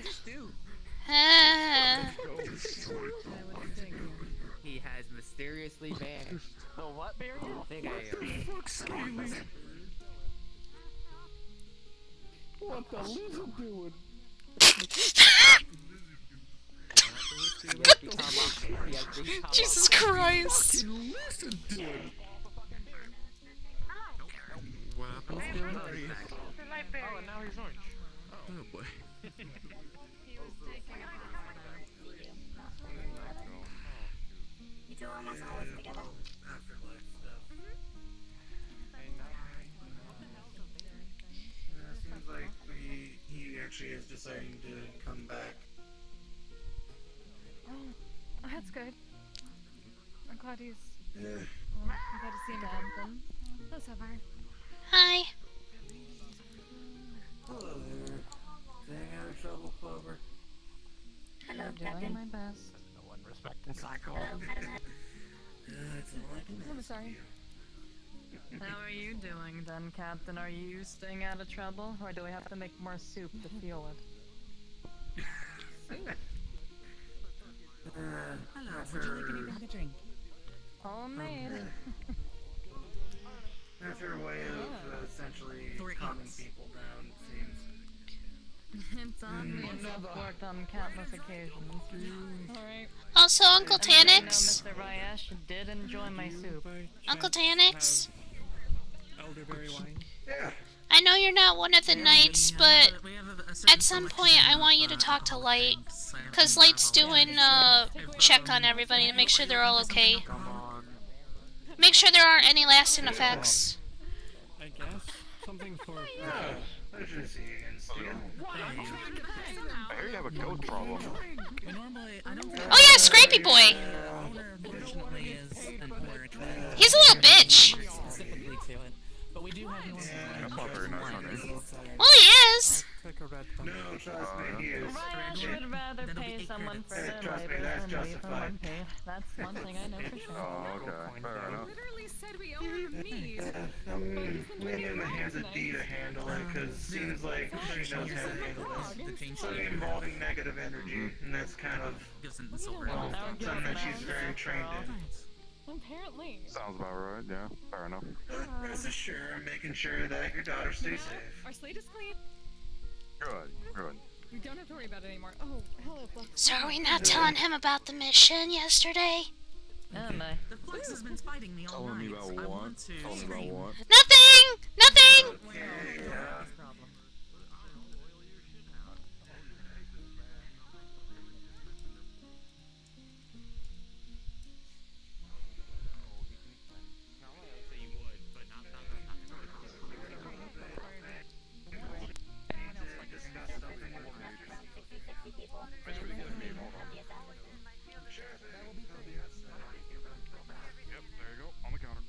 He has mysteriously vanished. The what, Barry? Big What the fuck, Scaly? What the lizard doing? Jesus Christ. What happened? Oh, and now he's orange. Oh boy. You two are almost always together. Afterlife stuff. Seems like he actually is deciding to come back. Oh, that's good. I'm glad he's. Yeah. Well, I'm glad to see him again. Hello, Sapphire. Hi. Hello there. Staying out of trouble, Clover. Hello, I'm Captain. doing my best. No one respecting Psycho. That's all I can do. I'm sorry. How are you doing then, Captain? Are you staying out of trouble, or do we have to make more soup to feel it? Hello, would you like anything to drink? Homemade. After a way of essentially calming people down, it seems. It's on me. I've worked on countless occasions. Alright. Also, Uncle Tanix. Mr. Ryesh did enjoy my soup. Uncle Tanix. Elderberry wine. Yeah. I know you're not one of the knights, but at some point I want you to talk to Light. Because Light's doing a check on everybody to make sure they're all okay. Make sure there aren't any lasting effects. I guess something for. I should see you again, Steve. I hear you have a goat problem. Normally, I don't think Oh yeah, Scrapey Boy! owner, unfortunately, is an orc. He's a little bitch! Specifically to it. But we do have one. That's not very nice, honey. Well, he is! Take a red thumb. No, trust me, he is. Ryesh would rather pay someone for their Trust me, labor that's than leave justified. them unpaid. That's one thing I know for sure. Oh, okay. Fair enough. Literally said we owe him a meat. I'm leaving in the hands of Dee to handle it, because seems like she knows how to handle this. Something involving negative energy, and that's kind of something that she's very trained in. Apparently. Sounds about right, yeah. Fair enough. Rest assured, I'm making sure that your daughter stays safe. Our slate is clean. Good, good. We don't have to worry about it anymore. Oh, hello, Flux. So are we not telling him about the mission yesterday? Am I? The Flux has been fighting me all Telling me night. about I what? want to Telling me about scream. what? Nothing! Nothing! Yep, there you go. On the counter.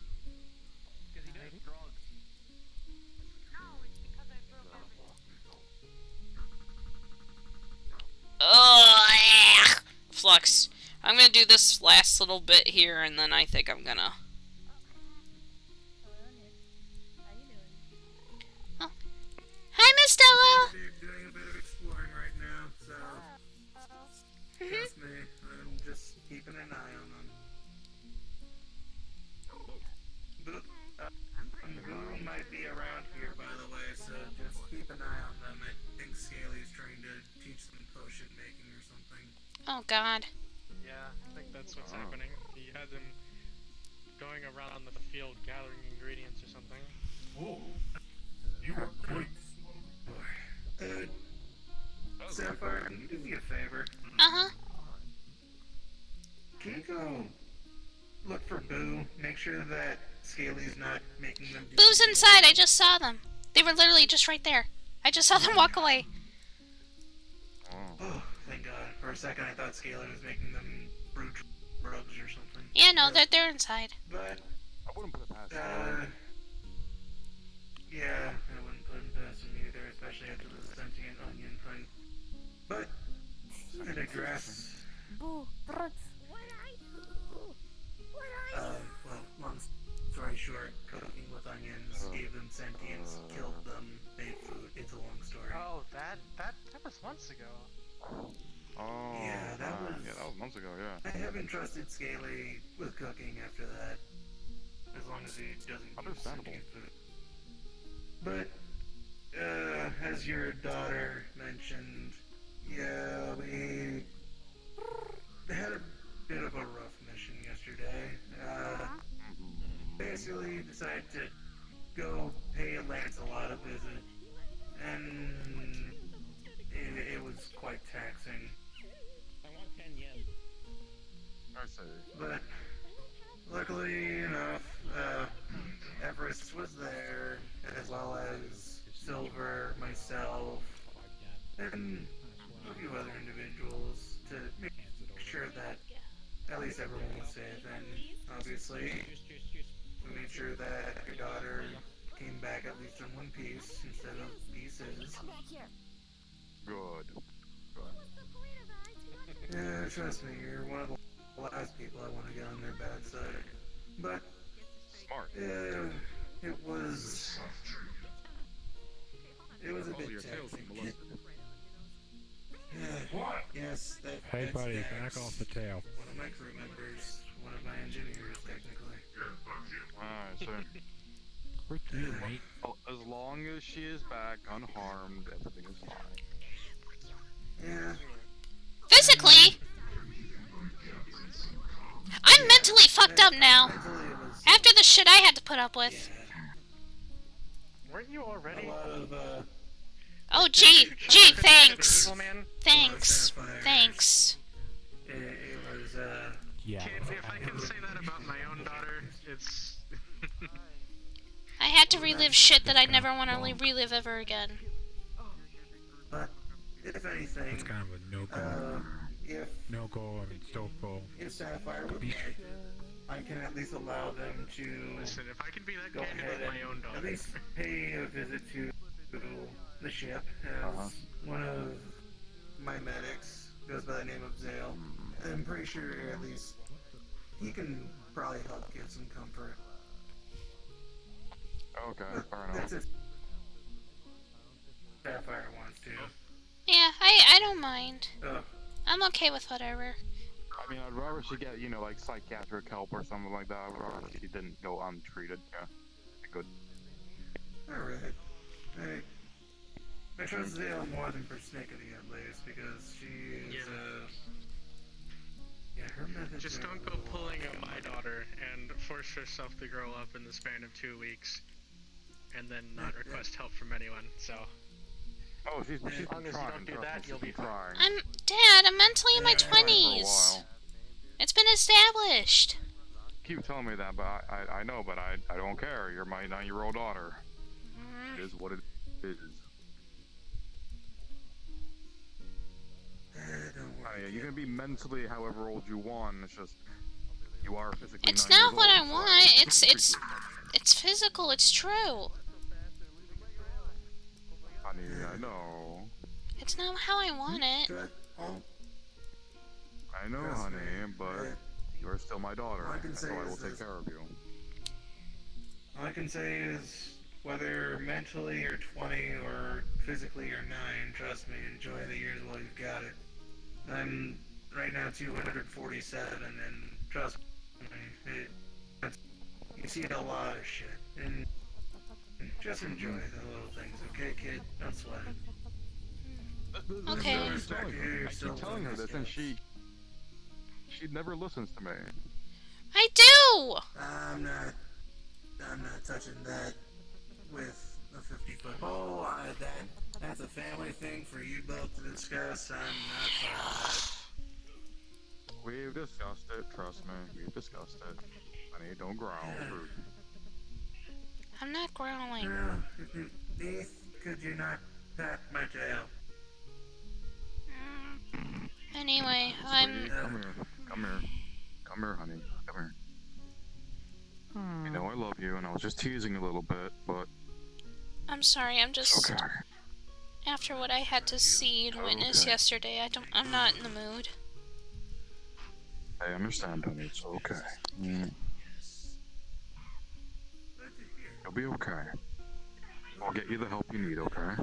Ugh. Flux. I'm gonna do this last little bit here, and then I think I'm gonna... Oh. Hi, Miss Stella! They're doing a bit of exploring right now, so trust me, I'm just keeping an eye on them. Boo might be around here, by the way, so just keep an eye on them. I think Scaly's trying to teach them potion making or something. Oh, God. Yeah, I think that's what's happening. He had them going around the field gathering ingredients or something. Whoa. You are quite smart. Sapphire, can you do me a favor? Uh-huh. Can you go look for Boo? Make sure that Scaly's not making them do Boo's inside. I just saw them. They were literally just right there. I just saw them walk away. Oh, thank God. For a second I thought Scaly was making them brew drugs or something. Yeah, no, they're inside. But, I wouldn't put it past yeah, I wouldn't put him past him either, especially after the sentient sentient onion hunt. But I digress. Well, long story short, cooking with onions gave them sentience, killed them, made food. It's a long story. Oh, that was months ago. Oh, Yeah, that was months ago, yeah. I haven't trusted Scaly with cooking after that. As long as he doesn't use sentient food. But, as your daughter mentioned, yeah, we had a bit of a rough mission yesterday. Basically decided to go pay Lancelot a visit, and it was quite taxing. I want 10 yen. I see. But luckily enough, Everest was there, as well as Silver, myself, and a few other individuals to make sure that at least everyone was safe. And obviously, we made sure that your daughter came back at least in one piece instead of pieces. Good. Yeah, trust me, you're one of the last people I want to get on their bad side. But smart. It was a bit taxing. What? Yes, Hey, that's buddy, Dax, back off the tail. one of my crew members, one of my engineers, technically. I see. Frick you, mate. Well, as long as she is back unharmed, everything is fine. Yeah. Physically? I'm mentally fucked up now. After the shit I had to put up with. Weren't you already? Oh, gee, thanks. Thanks. It was, yeah. If I can say that about my own daughter, it's... I had to relive shit that I never want to relive ever again. But, if anything... It's kind of a no-go. No-go, I mean, still-go. If Sapphire would like, I can at least allow them to... Listen, if I can be that go candid ahead with my and own daughter... at least pay a visit to the ship, as one of my medics goes by the name of Zale. I'm pretty sure at least he can probably help give some comfort. Okay, fair enough. That's if Sapphire wants to. Yeah, I don't mind. Oh. I'm okay with whatever. I mean, I'd rather she get, you know, like psychiatric help or something like that. I'd rather she didn't go untreated. Yeah, good. Alright. I trust Zale more than persnickety at least, because she is, yeah, her methods Just are don't go pulling at my daughter and force herself to grow up in the span of 2 weeks, and then not request help from anyone, so... Oh, she's as long as you don't do that, you'll be fine. Dad, I'm mentally in my 20s. It's been established. Keep telling me that, but I know, but I don't care. You're my 9-year-old daughter. It is what it is. You can be mentally however old you want. It's just you are physically. It's not what I want. It's physical. It's true. Honey, I know. It's not how I want it. I know, honey, but you are still my daughter, so I will take care of you. All I can say is, whether mentally you're 20 or physically you're 9, trust me, enjoy the years while you've got it. I'm right now 247, and trust me, you see a lot of shit, and just enjoy the little things, okay, kid? Don't sweat it. Okay. I keep telling her this, and she never listens to me. I do. I'm not touching that with a 50-foot pole. That's a family thing for you both to discuss. I'm not part of that. We've discussed it, trust me. We've discussed it. Honey, don't growl. Rude. I'm not growling. Could you not pat my tail? Anyway, Sweetie, come here, honey. Come here. You know I love you, and I was just teasing a little bit, but... I'm sorry, I'm just... Okay. After what I had to see and witness yesterday, I'm not in the mood. I understand, honey. It's okay. You'll be okay. I'll get you the help you need, okay?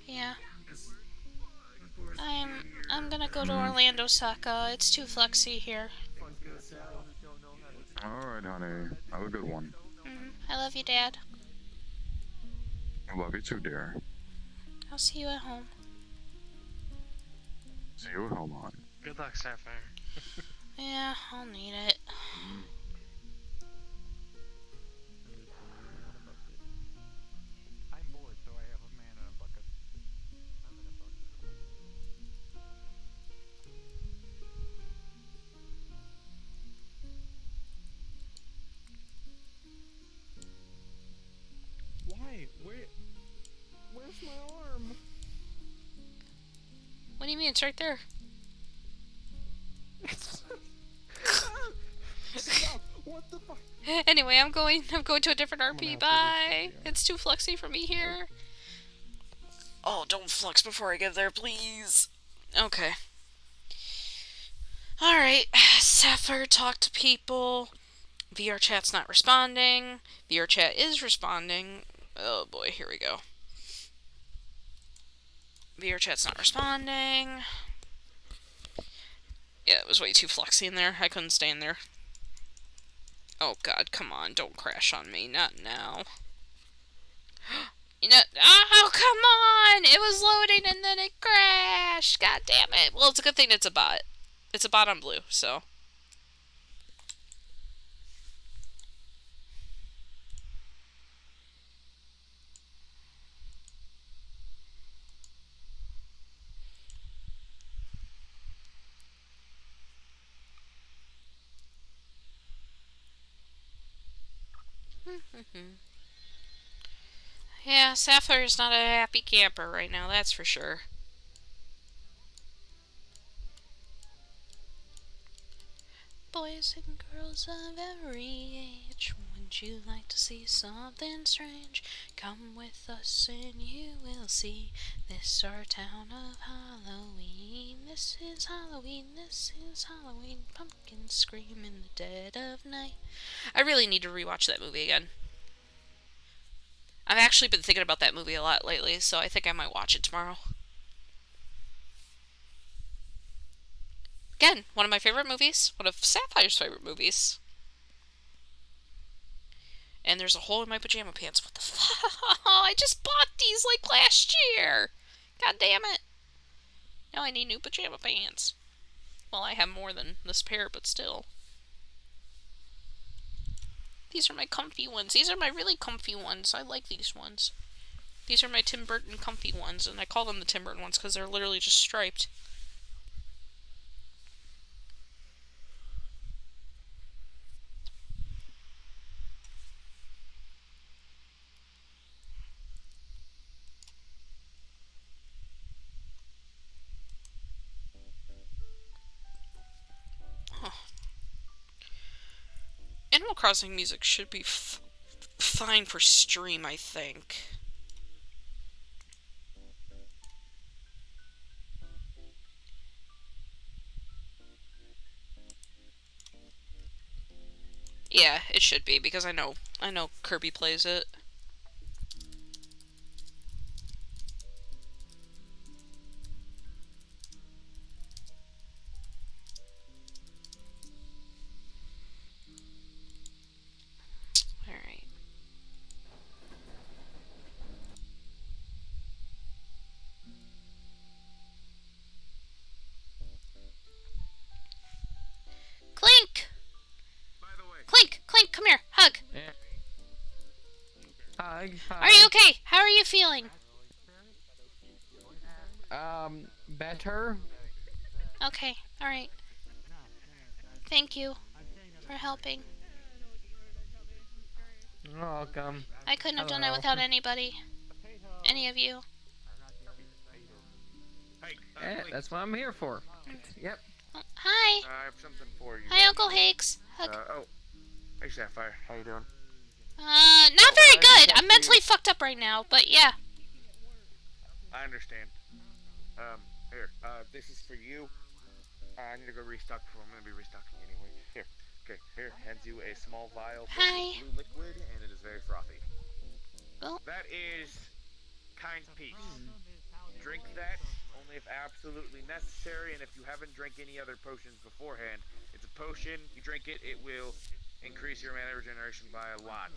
Yeah. I'm gonna go to Orlandosaka. It's too flexy here. Alright, honey. Have a good one. I love you, Dad. I love you too, dear. I'll see you at home. See you at home, hon. Good luck, Sapphire. Yeah, I'll need it. I'm bored, so I have a man in a bucket. I'm in a bucket. Why? Where's my arm? What do you mean? It's right there. Stop! What the fuck? Anyway, I'm going to a different RP. Bye. It's too flexy for me here. Oh, don't flex before I get there, please. Okay. Alright. Sapphire talked to people. VRChat's not responding. VRChat is responding. Oh boy, here we go. VRChat's not responding. Yeah, it was way too flexy in there. I couldn't stay in there. Oh god, come on. Don't crash on me. Not now. You know, oh, come on! It was loading and then it crashed! God damn it. Well, it's a good thing it's a bot. It's a bot on blue, so. Yeah, Sapphire's not a happy camper right now, that's for sure. Boys and girls of every age, wouldn't you like to see something strange? Come with us and you will see this our town of Halloween. This is Halloween, this is Halloween. Pumpkins scream in the dead of night. I really need to rewatch that movie again. I've actually been thinking about that movie a lot lately, so I think I might watch it tomorrow. Again, one of my favorite movies. One of Sapphire's favorite movies. And there's a hole in my pajama pants. What the fuck? I just bought these like last year. God damn it. Now I need new pajama pants. Well, I have more than this pair, but still. These are my comfy ones. These are my really comfy ones. I like these ones. These are my Tim Burton comfy ones, and I call them the Tim Burton ones because they're literally just striped. Animal Crossing music should be fine for stream, I think. Yeah, it should be, because I know Kirby plays it. Alright. Clink! Clink! Clink, come here! Hug! Yeah. Hi. Are you okay? How are you feeling? Better? Okay, alright. Thank you for helping. You're welcome. I couldn't have done it without anybody. Any of you. Yeah, that's what I'm here for. Yep. Oh, hi! I have something for you. Hi, Uncle Higgs. Hug. Oh. Hey, Sapphire. How you doing? Not very good. I'm mentally fucked up right now, but yeah. I understand. Here, this is for you. I need to go restock before I'm gonna be restocking anyway. Here, okay, here, hands you a small vial filled with blue liquid, and it is very frothy. Well. That is kind peace. Drink that only if absolutely necessary, and if you haven't drank any other potions beforehand, it's a potion. You drink it, it will increase your mana regeneration by a lot.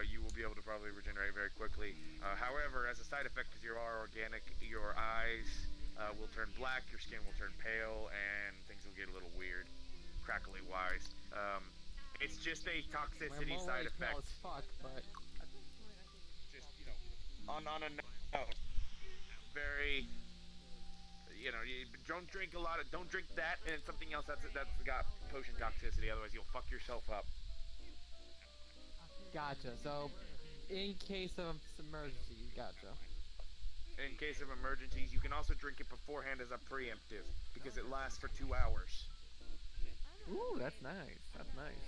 You will be able to probably regenerate very quickly. However, as a side effect, because you are organic, your eyes will turn black, your skin will turn pale, and things will get a little weird, crackly wise. It's just a toxicity side effect. As fuck, but just, you know, on a note, very, you know, you don't drink a lot of, don't drink that and something else that's got potion toxicity, otherwise you'll fuck yourself up. gotcha. So, in case of emergency, gotcha. In case of emergencies, you can also drink it beforehand as a preemptive, because it lasts for 2 hours. Ooh, that's nice. That's nice.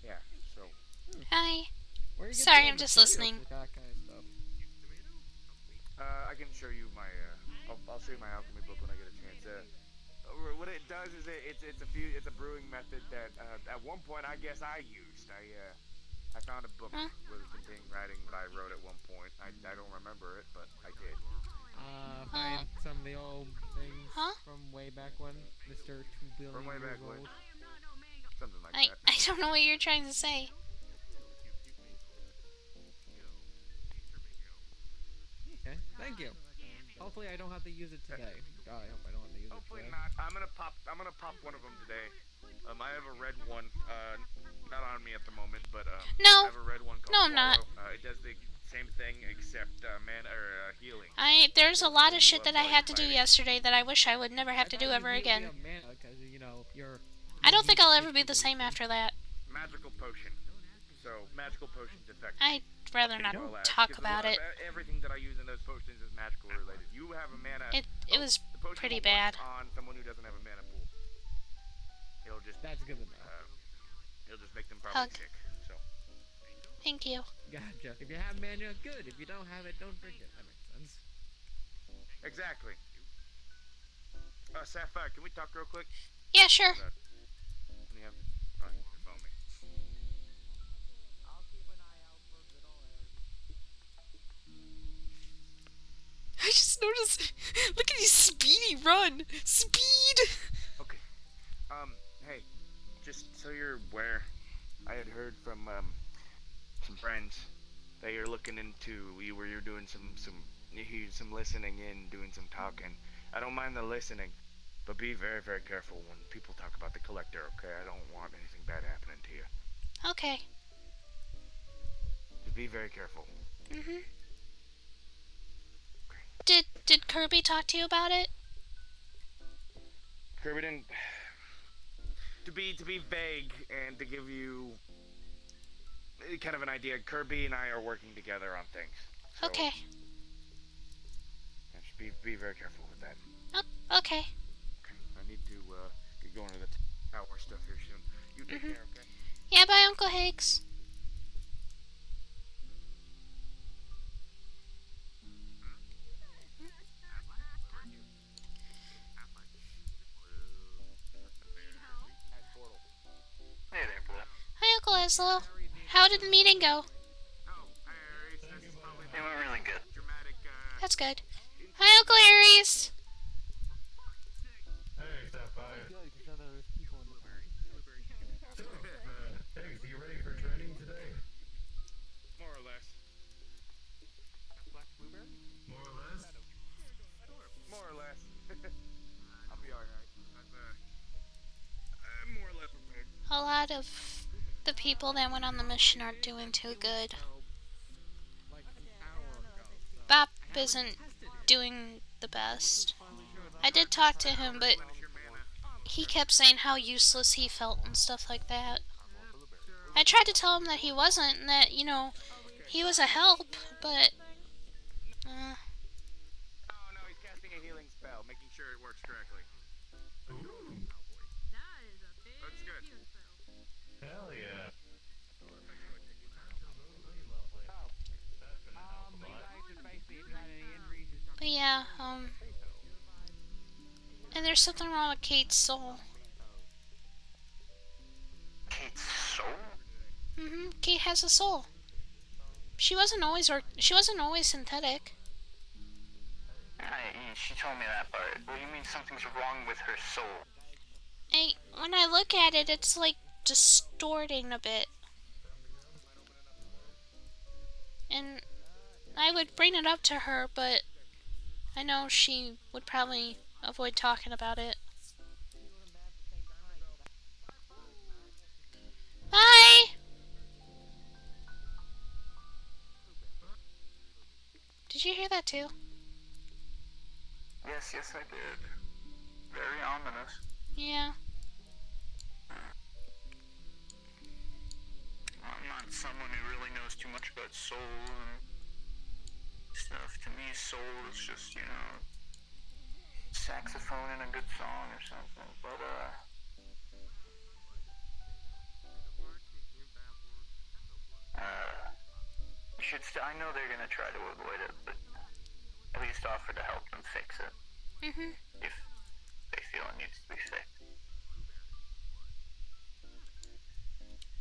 Yeah, so. Hi. Where you get Sorry, the I'm just materials listening. for that kind of stuff? I can show you my, I'll show you my alchemy book when I get a chance. What it does is it's a brewing method that, at one point I guess I used. I found a book with it containing writing that I wrote at one point. I don't remember it, but I did. Find some of the old things from way back when, Mr. 2 billion From way back years when. old. Something like that. I don't know what you're trying to say. Okay, thank you. Hopefully I don't have to use it today. God, I hope I don't have to use Hopefully it today. not. I'm gonna pop one of them today. I have a red one, not on me at the moment, but No. I have a red one called No, I'm not. Swallow. It does the same thing except healing. There's a lot of shit that I had to do yesterday that I wish I would never have to do ever again. I don't think I'll ever be the same after that. Magical potion. So magical potions effective. I'd rather not talk about it. Everything that I use in those potions is magical related. You have a mana. It was the potion pretty will work bad. on someone who doesn't have a mana pool. It'll just. That's good to know. It'll just make them probably Hug. sick. So. Thank you. Gotcha. If you have mana, good. If you don't have it, don't drink it. That makes sense. Exactly. Sapphire, can we talk real quick? Yeah, sure. Yeah. Alright, follow me. I just noticed. Look at his speedy run. Speed. Okay. Hey, just so you're aware, I had heard from some friends that you're looking into where you're doing some listening in, doing some talking. I don't mind the listening, but be very, very careful when people talk about the collector. Okay, I don't want anything bad happening to you. Okay. Just be very careful. Mhm. Did Kirby talk to you about it? Kirby didn't. To be vague and to give you kind of an idea, Kirby and I are working together on things. So, Okay. yeah, just be very careful with that. Oh, okay. Okay, I need to get going to the tower stuff here soon. You take care, okay? Yeah, bye, Uncle Higgs. Hey there, Paul. Hi, Uncle Islo. How did the meeting go? They went really good. That's good. Hi, Uncle Aries. Hey, Sapphire. Good, because then there's people in the party. Hey, are you ready for training today? More or less. Black blueberry? More or less? More or less. I'll be alright. I'm more or less prepared. A lot of the people that went on the mission aren't doing too good. Like an hour ago. Bop isn't doing the best. I did talk to him, but he kept saying how useless he felt and stuff like that. I tried to tell him that he wasn't, and that, you know, he was a help, but... Oh no, he's casting a healing spell, making sure it works correctly. Looks good. Hell yeah. You guys just basically, if you had any But yeah, and there's something wrong with Kate's soul. Kate's soul? Kate has a soul. She wasn't always synthetic. She told me that part. What do you mean something's wrong with her soul? When I look at it, it's like distorting a bit. And I would bring it up to her, but I know she would probably avoid talking about it. Bye! Did you hear that too? Yes, I did. Very ominous. Yeah. I'm not someone who really knows too much about soul and stuff. To me, soul is just, saxophone in a good song or something. But, I know they're gonna try to avoid it, but at least offer to help them fix it. If they feel it needs to be fixed.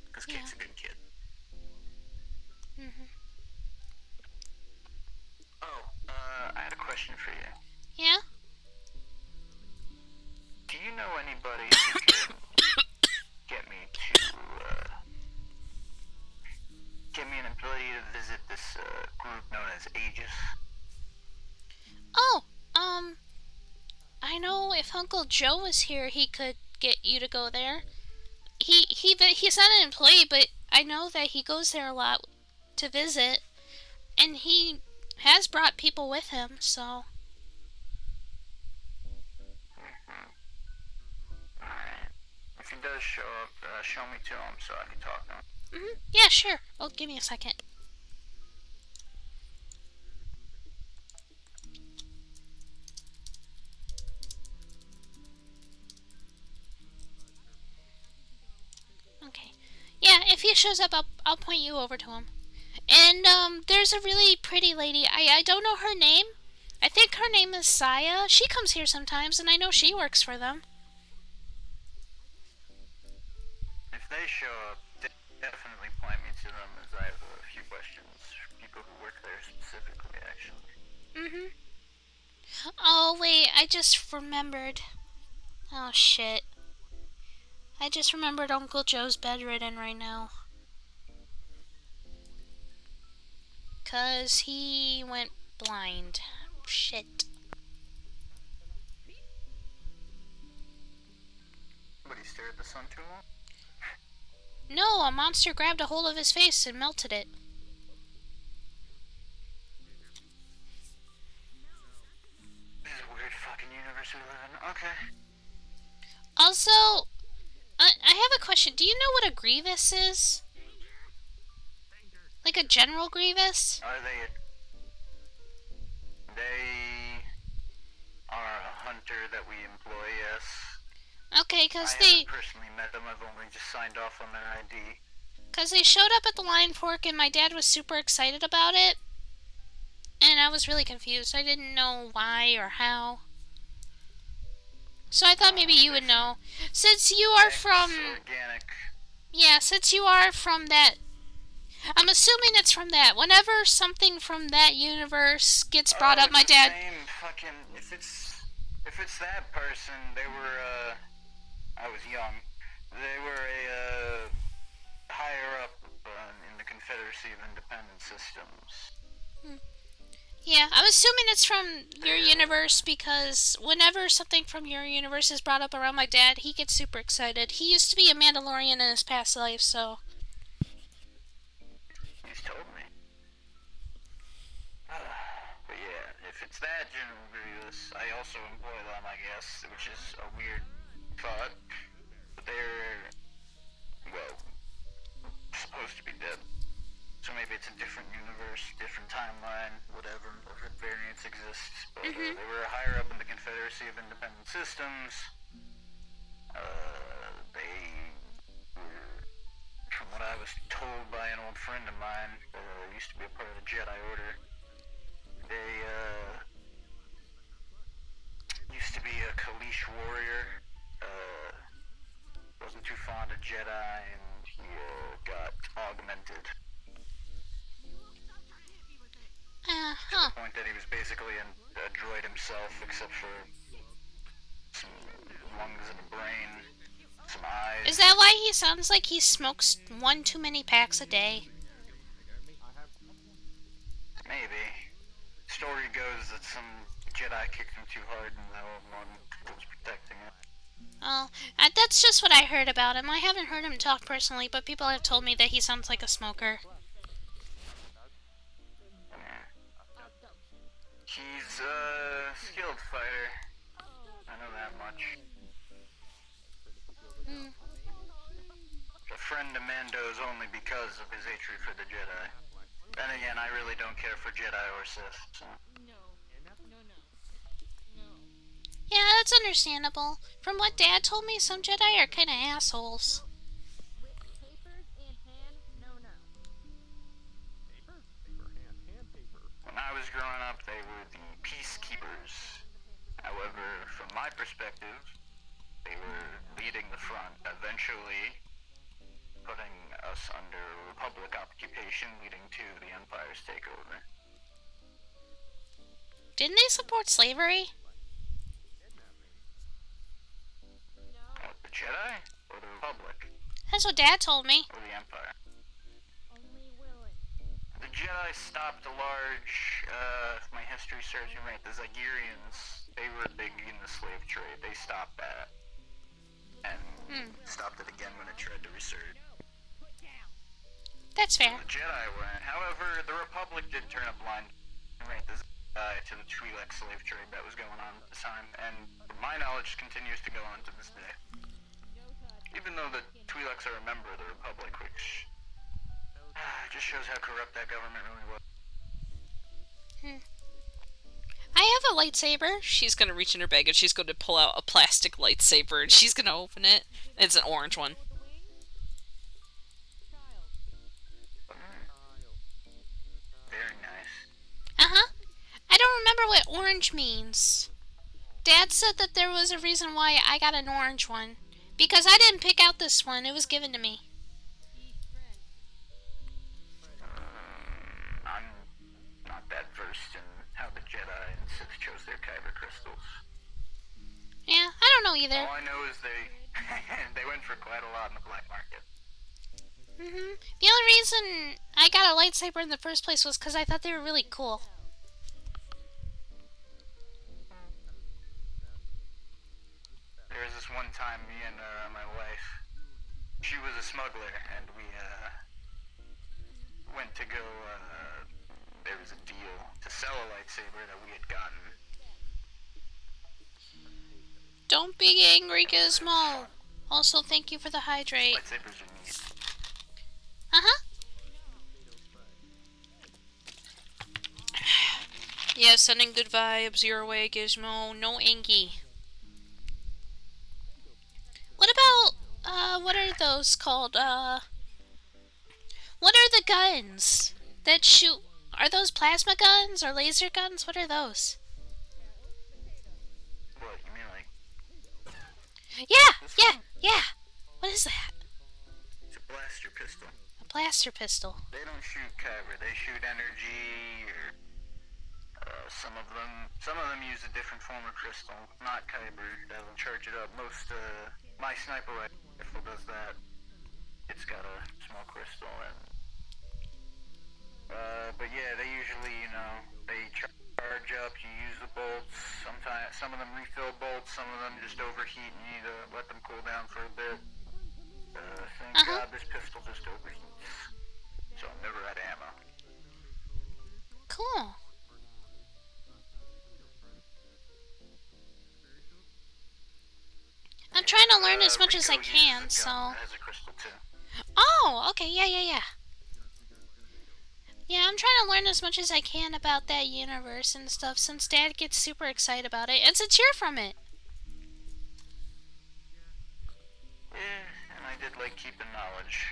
Because Kate's a good kid. I had a question for you. Yeah? Do you know anybody who can get me an ability to visit this group known as Aegis? Oh, I know if Uncle Joe was here, he could get you to go there. He's not an employee, but I know that he goes there a lot to visit, and he has brought people with him, so. Alright. If he does show up, show me to him so I can talk to him. Yeah, sure. Oh, give me a second. Okay. Yeah, if he shows up, I'll point you over to him. And, there's a really pretty lady. I don't know her name. I think her name is Saya. She comes here sometimes, and I know she works for them. If they show up, definitely point me to them, as I have a few questions for people who work there specifically, actually. Oh, wait, I just remembered. Oh, shit. I just remembered Uncle Joe's bedridden right now. 'Cause he went blind. Shit. But he stared at the sun too long? No, a monster grabbed a hold of his face and melted it. This is a weird fucking universe we live in. Okay. Also, I have a question. Do you know what a Grievous is? Like a General Grievous? Are they are a hunter that we employ, yes. Okay, cause I haven't personally met them, I've only just signed off on their ID. Cause they showed up at the Lion Fork and my dad was super excited about it. And I was really confused. I didn't know why or how. So I thought maybe you would know. Since you are from... Organic. Yeah, since you are from that... I'm assuming it's from that. Whenever something from that universe gets brought up, my dad... If it's that person, they were, I was young. They were a, higher up in the Confederacy of Independent Systems. Yeah, I'm assuming it's from your universe because whenever something from your universe is brought up around my dad, he gets super excited. He used to be a Mandalorian in his past life, so... He's told me. But yeah, if it's that General Grievous, I also employ them, I guess, which is a weird thought. But they're, well, supposed to be dead. So maybe it's a different universe, different timeline, whatever variance exists. But they were higher up in the Confederacy of Independent Systems. They were, from what I was told by an old friend of mine, used to be a part of the Jedi Order. They Jedi and he got augmented. To the point that he was basically a droid himself, except for some lungs and a brain, some eyes. Is that why he sounds like he smokes one too many packs a day? Maybe. Story goes that some Jedi kicked him too hard and that one was protecting him. Oh, that's just what I heard about him. I haven't heard him talk personally, but people have told me that he sounds like a smoker. He's a skilled fighter. I know that much. A friend of Mando's only because of his hatred for the Jedi. Then again, I really don't care for Jedi or Sith, so. Yeah, that's understandable. From what Dad told me, some Jedi are kind of assholes. When I was growing up, they were the peacekeepers. However, from my perspective, they were leading the front, eventually putting us under Republic occupation, leading to the Empire's takeover. Didn't they support slavery? What, the Jedi? Or the Republic? That's what Dad told me. Or the Empire? The Jedi stopped a large, if my history serves me right, the Zygerians, they were big in the slave trade. They stopped that. And stopped it again when it tried to resurge. That's fair. The Jedi weren't. However, the Republic did turn a blind to the Twi'lek slave trade that was going on at the time, and from my knowledge continues to go on to this day. Even though the Twi'leks are a member of the Republic, which just shows how corrupt that government really was. I have a lightsaber. She's gonna reach in her bag and she's going to pull out a plastic lightsaber and she's gonna open it. It's an orange one. Very nice. Uh-huh. I don't remember what orange means. Dad said that there was a reason why I got an orange one. Because I didn't pick out this one. It was given to me. I'm not that versed in how the Jedi and Sith chose their kyber crystals. Yeah, I don't know either. All I know is they went for quite a lot in the black market. The only reason I got a lightsaber in the first place was because I thought they were really cool. There was this one time me and my wife, she was a smuggler, and we went to go, there was a deal to sell a lightsaber that we had gotten. Don't be angry, Gizmo. Also, thank you for the hydrate. Lightsabers are neat. Uh-huh. Yeah, sending good vibes your way, Gizmo. No Angie. What about, what are those called? What are the guns that shoot? Are those plasma guns or laser guns? What are those? What, you mean like... Yeah! What is that? It's a blaster pistol. A blaster pistol. They don't shoot kyber, they shoot energy, or... some of them use a different form of crystal, not kyber, that'll charge it up. Most, my sniper rifle does that. It's got a small crystal, and... but yeah, they usually, they charge up, you use the bolts, sometimes, some of them refill bolts, some of them just overheat, and you need to let them cool down for a bit. Thank God this pistol just overheats, so I'm never out of ammo. Cool. I'm trying to learn as much as I can, so... Has a crystal too. Oh, okay, yeah. Yeah, I'm trying to learn as much as I can about that universe and stuff, since Dad gets super excited about it, and since you're from it. Yeah, and I did like keeping knowledge.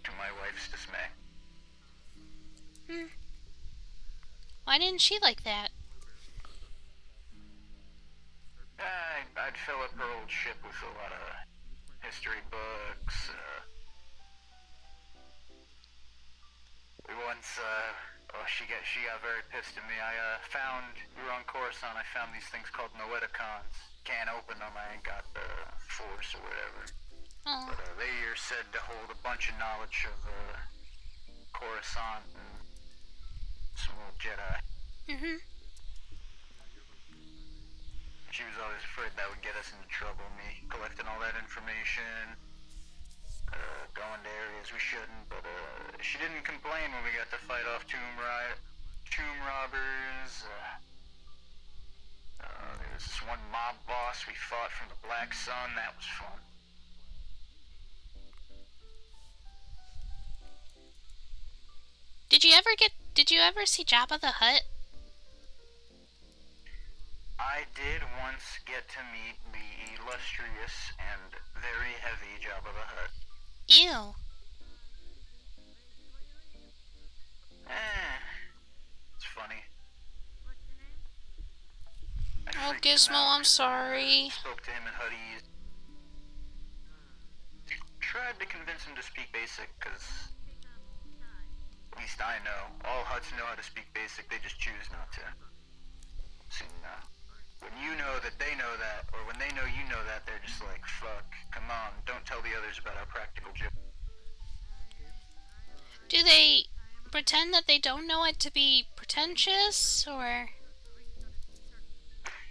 To my wife's dismay. Why didn't she like that? I I'd fill up her old ship with a lot of history books. We once, she got very pissed at me. We were on Coruscant, I found these things called Noeticons. Can't open them, I ain't got the force or whatever. Oh. But they are said to hold a bunch of knowledge of Coruscant and some old Jedi. She was always afraid that would get us into trouble, me collecting all that information, going to areas we shouldn't, but she didn't complain when we got to fight off tomb robbers. There was this one mob boss we fought from the Black Sun, that was fun. Did you ever see Jabba the Hutt? I did once get to meet the illustrious and very heavy Jabba the Hutt. Ew. It's funny. Oh, Gizmo, I'm sorry. Spoke to him in Huddies. Tried to convince him to speak basic, because at least I know. All Hutts know how to speak basic, they just choose not to. See, when you know that they know that, or when they know you know that, they're just like, fuck, come on, don't tell the others about our practical joke. Do they pretend that they don't know it to be pretentious, or?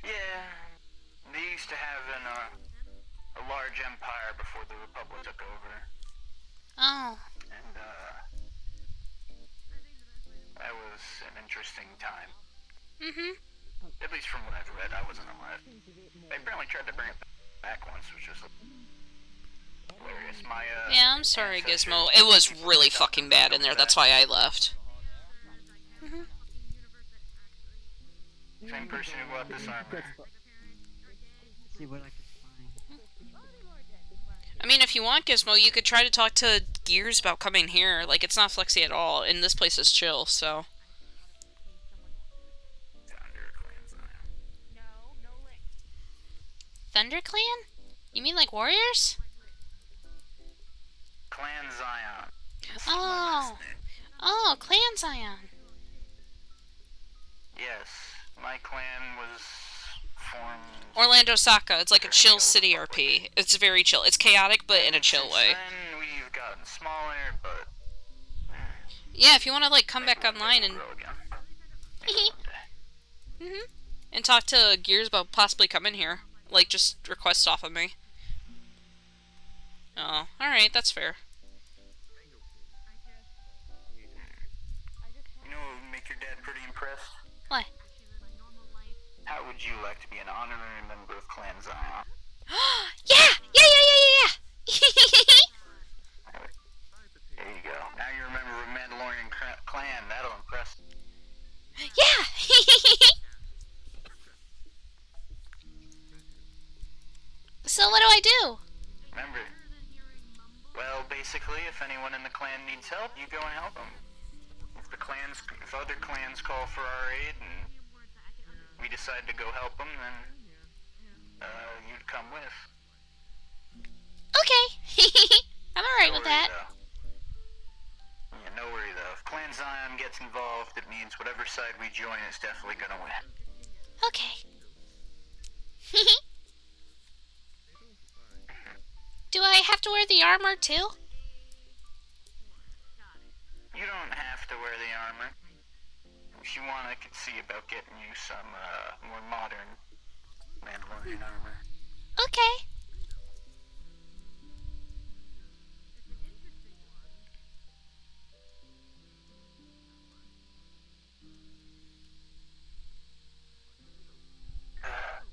Yeah, they used to have a large empire before the Republic took over. Oh. And, that was an interesting time. At least from what I've read, I wasn't alive. They apparently tried to bring it back once, which was hilarious. Yeah, I'm sorry, Gizmo. It was really fucking bad in there. That's why I left. Same person who bought this armor. See what I can find. I mean, if you want, Gizmo, you could try to talk to Gears about coming here. Like, it's not flexy at all, and this place is chill, so... ThunderClan? You mean like warriors? Clan Zion. Oh. Oh, Clan Zion. Yes, my clan was formed... Orlandosaka. It's like a chill city RP. It's very chill. It's chaotic, but in a chill way. Then we've gotten smaller, but... Yeah, if you want to, like, come back online and... and talk to Gears about possibly coming here. Like, just request off of me. Oh, alright, that's fair. You know what would make your dad pretty impressed? What? How would you like to be an honorary member of Clan Zion? Yeah! There you go. Now you remember a Mandalorian clan. That'll impress. Yeah! So what do I do? Remember. Well, basically, if anyone in the clan needs help, you go and help them. If other clans call for our aid and we decide to go help them, then you'd come with. Okay. I'm alright with that. Yeah, no worry though. If Clan Zion gets involved, it means whatever side we join is definitely gonna win. Okay. Do I have to wear the armor too? You don't have to wear the armor. If you want, I could see about getting you some more modern Mandalorian armor. Okay.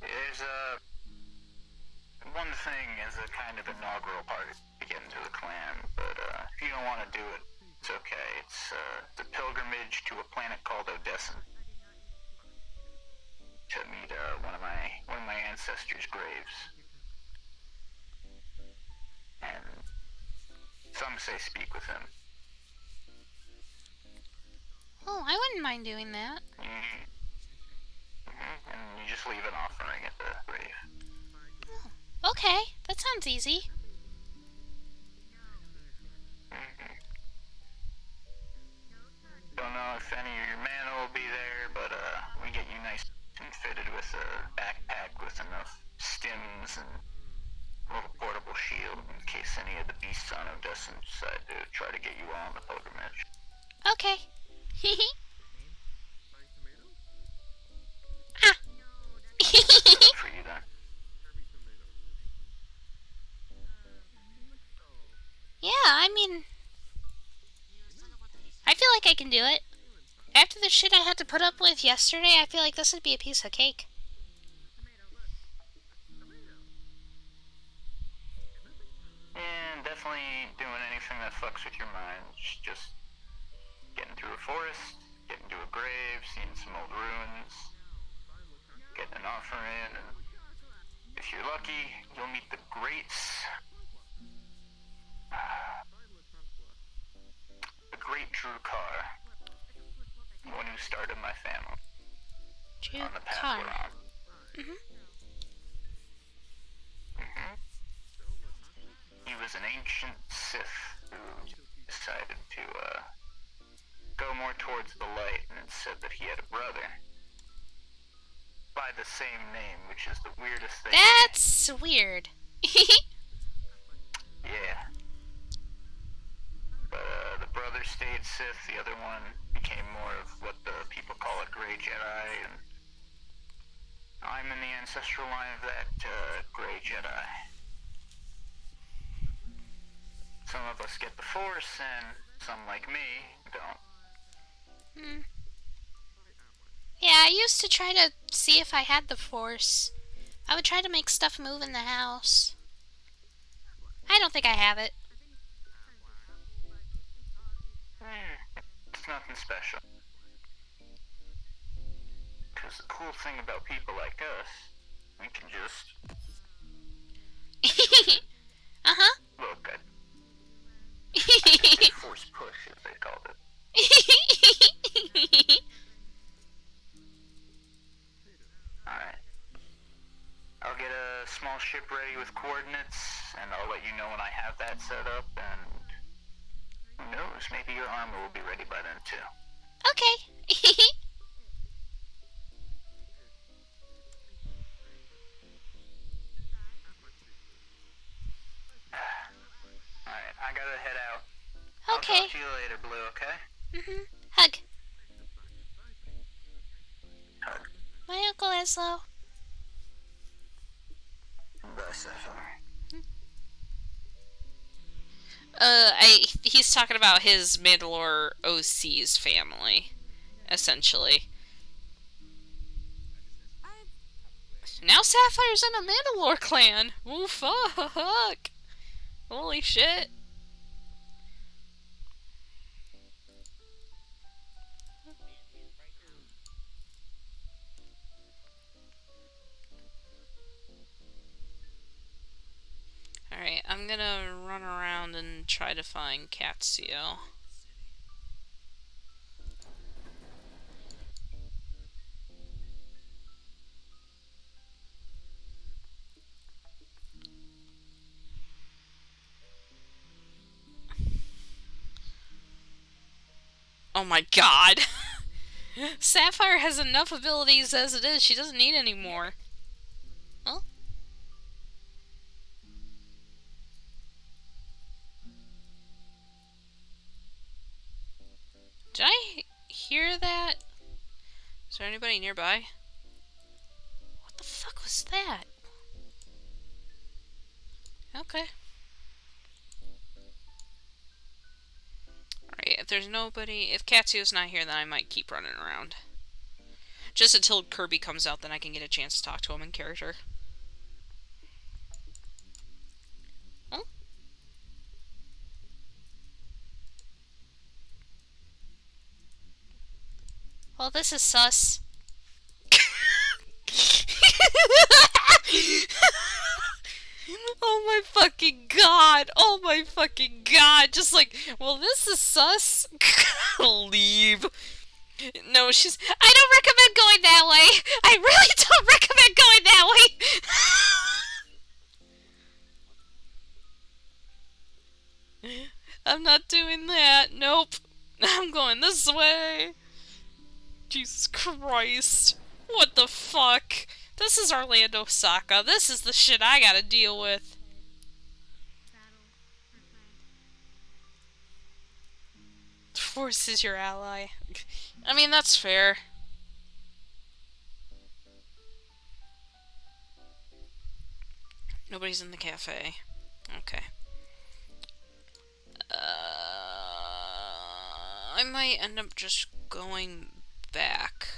There's one thing as a kind of inaugural part to get into the clan, but if you don't want to do it, it's okay. It's the pilgrimage to a planet called Odessin to meet one of my ancestors' graves, and some say speak with him. Oh, I wouldn't mind doing that. And you just leave an offering at the grave. Okay, that sounds easy. Don't know if any of your mana will be there, but we get you nice and fitted with a backpack with enough stims and a little portable shield in case any of the beasts on Odessa decide to try to get you all on the pilgrimage. Okay. For you then. Yeah, I mean, I feel like I can do it. After the shit I had to put up with yesterday, I feel like this would be a piece of cake. And definitely doing anything that fucks with your mind. Just getting through a forest, getting to a grave, seeing some old ruins, getting an offer in, and if you're lucky, you'll meet the greats. The great Drew Carr, one who started my family. Drew on the path Carr. we're on. He was an ancient Sith who decided to go more towards the light, and it said that he had a brother by the same name, which is the weirdest thing. That's weird. Yeah. But the brother stayed Sith, the other one became more of what the people call a Grey Jedi, and I'm in the ancestral line of that Grey Jedi. Some of us get the Force, and some, like me, don't. Yeah, I used to try to see if I had the Force. I would try to make stuff move in the house. I don't think I have it. It's nothing special. Because the cool thing about people like us, we can just... Uh-huh. Look, I force push, as they called it. Alright. I'll get a small ship ready with coordinates, and I'll let you know when I have that set up, and who knows, maybe your armor will be ready by then too. Okay. Alright, I gotta head out. Okay. I'll talk to you later, Blue, okay? Hug. Hug. My Uncle Eslo. Bye, Sapphire. He's talking about his Mandalore OC's family, essentially. Now Sapphire's in a Mandalore clan. Oh, fuck. Holy shit. Alright, I'm gonna run around and try to find Katsuo. Oh my god! Sapphire has enough abilities as it is, she doesn't need any more. Huh? Did I hear that? Is there anybody nearby? What the fuck was that? Okay. Alright, if there's nobody... If Katsuo's not here, then I might keep running around. Just until Kirby comes out, then I can get a chance to talk to him in character. Huh? Well, this is sus. Oh my fucking god! Oh my fucking god! Just like, well, this is sus. Leave. No, she's... I don't recommend going that way! I really don't recommend going that way! Christ. What the fuck? This is Orlandosaka. This is the shit I gotta deal with. Force is your ally. I mean, that's fair. Nobody's in the cafe. Okay. I might end up just going back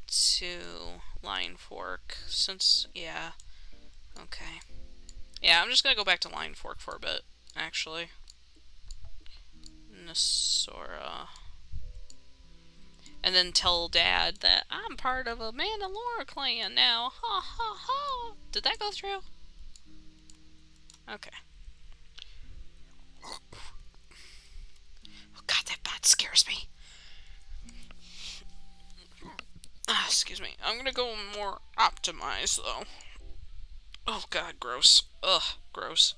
to Line Fork, since, yeah. Okay. Yeah, I'm just gonna go back to Line Fork for a bit, actually. Nasora. And then tell Dad that I'm part of a Mandalore clan now. Ha ha ha. Did that go through? Okay. Oh god, that bat scares me. Excuse me. I'm gonna go more optimized, though. Oh god, gross. Ugh, gross.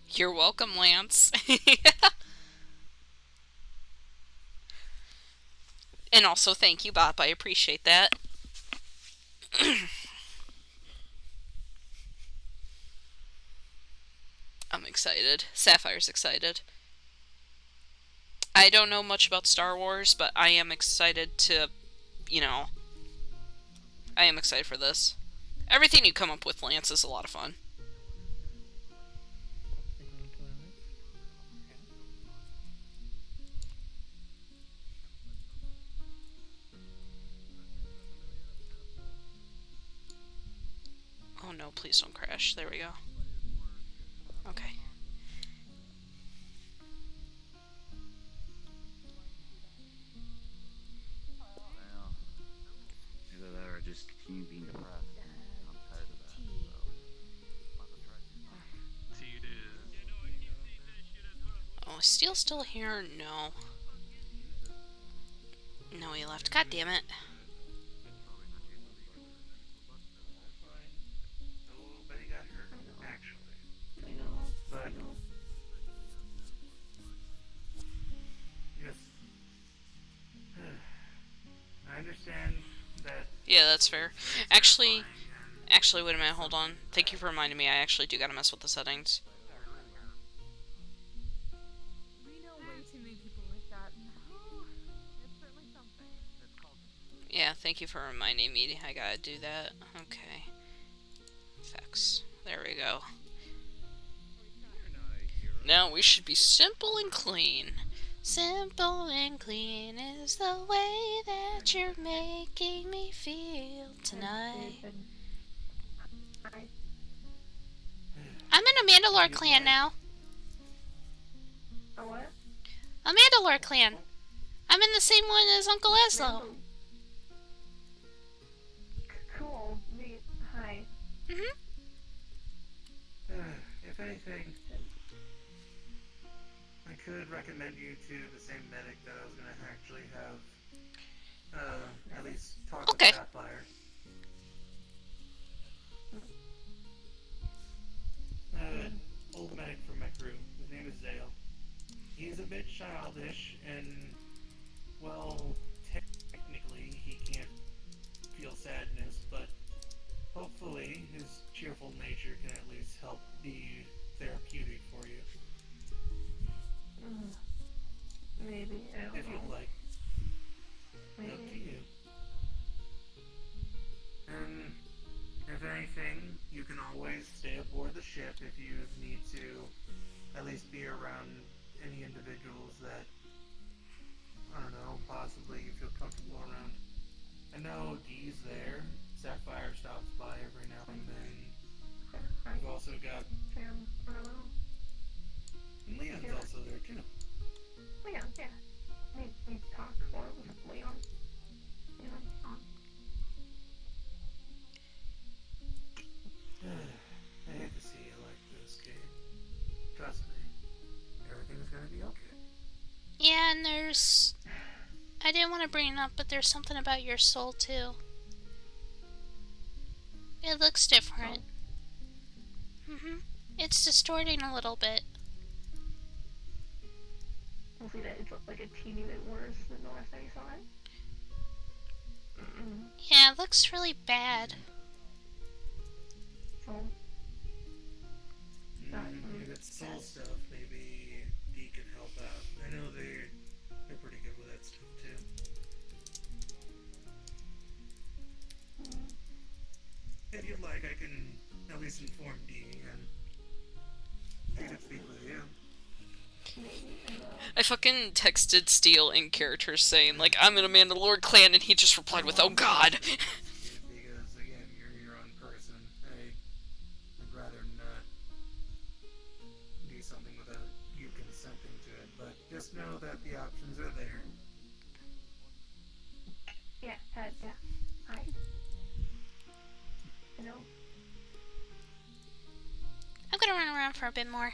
You're welcome, Lance. And also, thank you, Bop. I appreciate that. I'm excited. Sapphire's excited. I don't know much about Star Wars, but I am excited to, you know, I am excited for this. Everything you come up with, Lance, is a lot of fun. Oh no, please don't crash. There we go. Okay. Well, either that or just continue being depressed. I'm tired of that, so... Tea it is. Oh, is Steel still here? No. No, he left. God damn it. Nobody got hurt, actually. But yes, I understand that. Yeah, that's fair. Actually, wait a minute, hold on. Thank you for reminding me. I actually do gotta mess with the settings. We know way too many people like that. No, it's certainly something. Yeah, thank you for reminding me. I gotta do that. Okay. Effects. There we go. Now we should be simple and clean. Simple and clean is the way that you're making me feel tonight. I'm in a Mandalore clan now. A what? A Mandalore clan. I'm in the same one as Uncle Eslo. Cool. Neat. Hi. If anything, I could recommend you to the same medic that I was going to actually have, at least talk with Sapphire. Old medic from my crew. His name is Zale. He's a bit childish, and, well, technically he can't feel sadness, but hopefully his cheerful nature can at least help be therapeutic for you. Maybe. I don't know. If you'd like. Maybe. Up to you. And if anything, you can always stay aboard the ship if you need to at least be around any individuals that, I don't know, possibly you feel comfortable around. I know Dee's there. Sapphire stops by every now and then. We've also got... Sam, I don't know. And Leon's also there too. Leon, yeah. We talk more with Leon. You know, I hate to see you like this, Kate. Trust me. Yeah, and there's... I didn't want to bring it up, but there's something about your soul, too. It looks different. It's distorting a little bit. We'll see that it's like a teeny bit worse than the last time you saw it. Yeah, it looks really bad. So, If it's soul stuff, maybe D can help out. I know they're pretty good with that stuff too. If you'd like, I can at least inform D and he can speak with you. I fucking texted Steel in character saying, like, I'm in a Mandalore clan, and he just replied with, oh god. Because, again, you're your own person. I'd rather not do something without you consenting to it, but just know that the options are there. yeah, you know. I'm gonna run around for a bit more.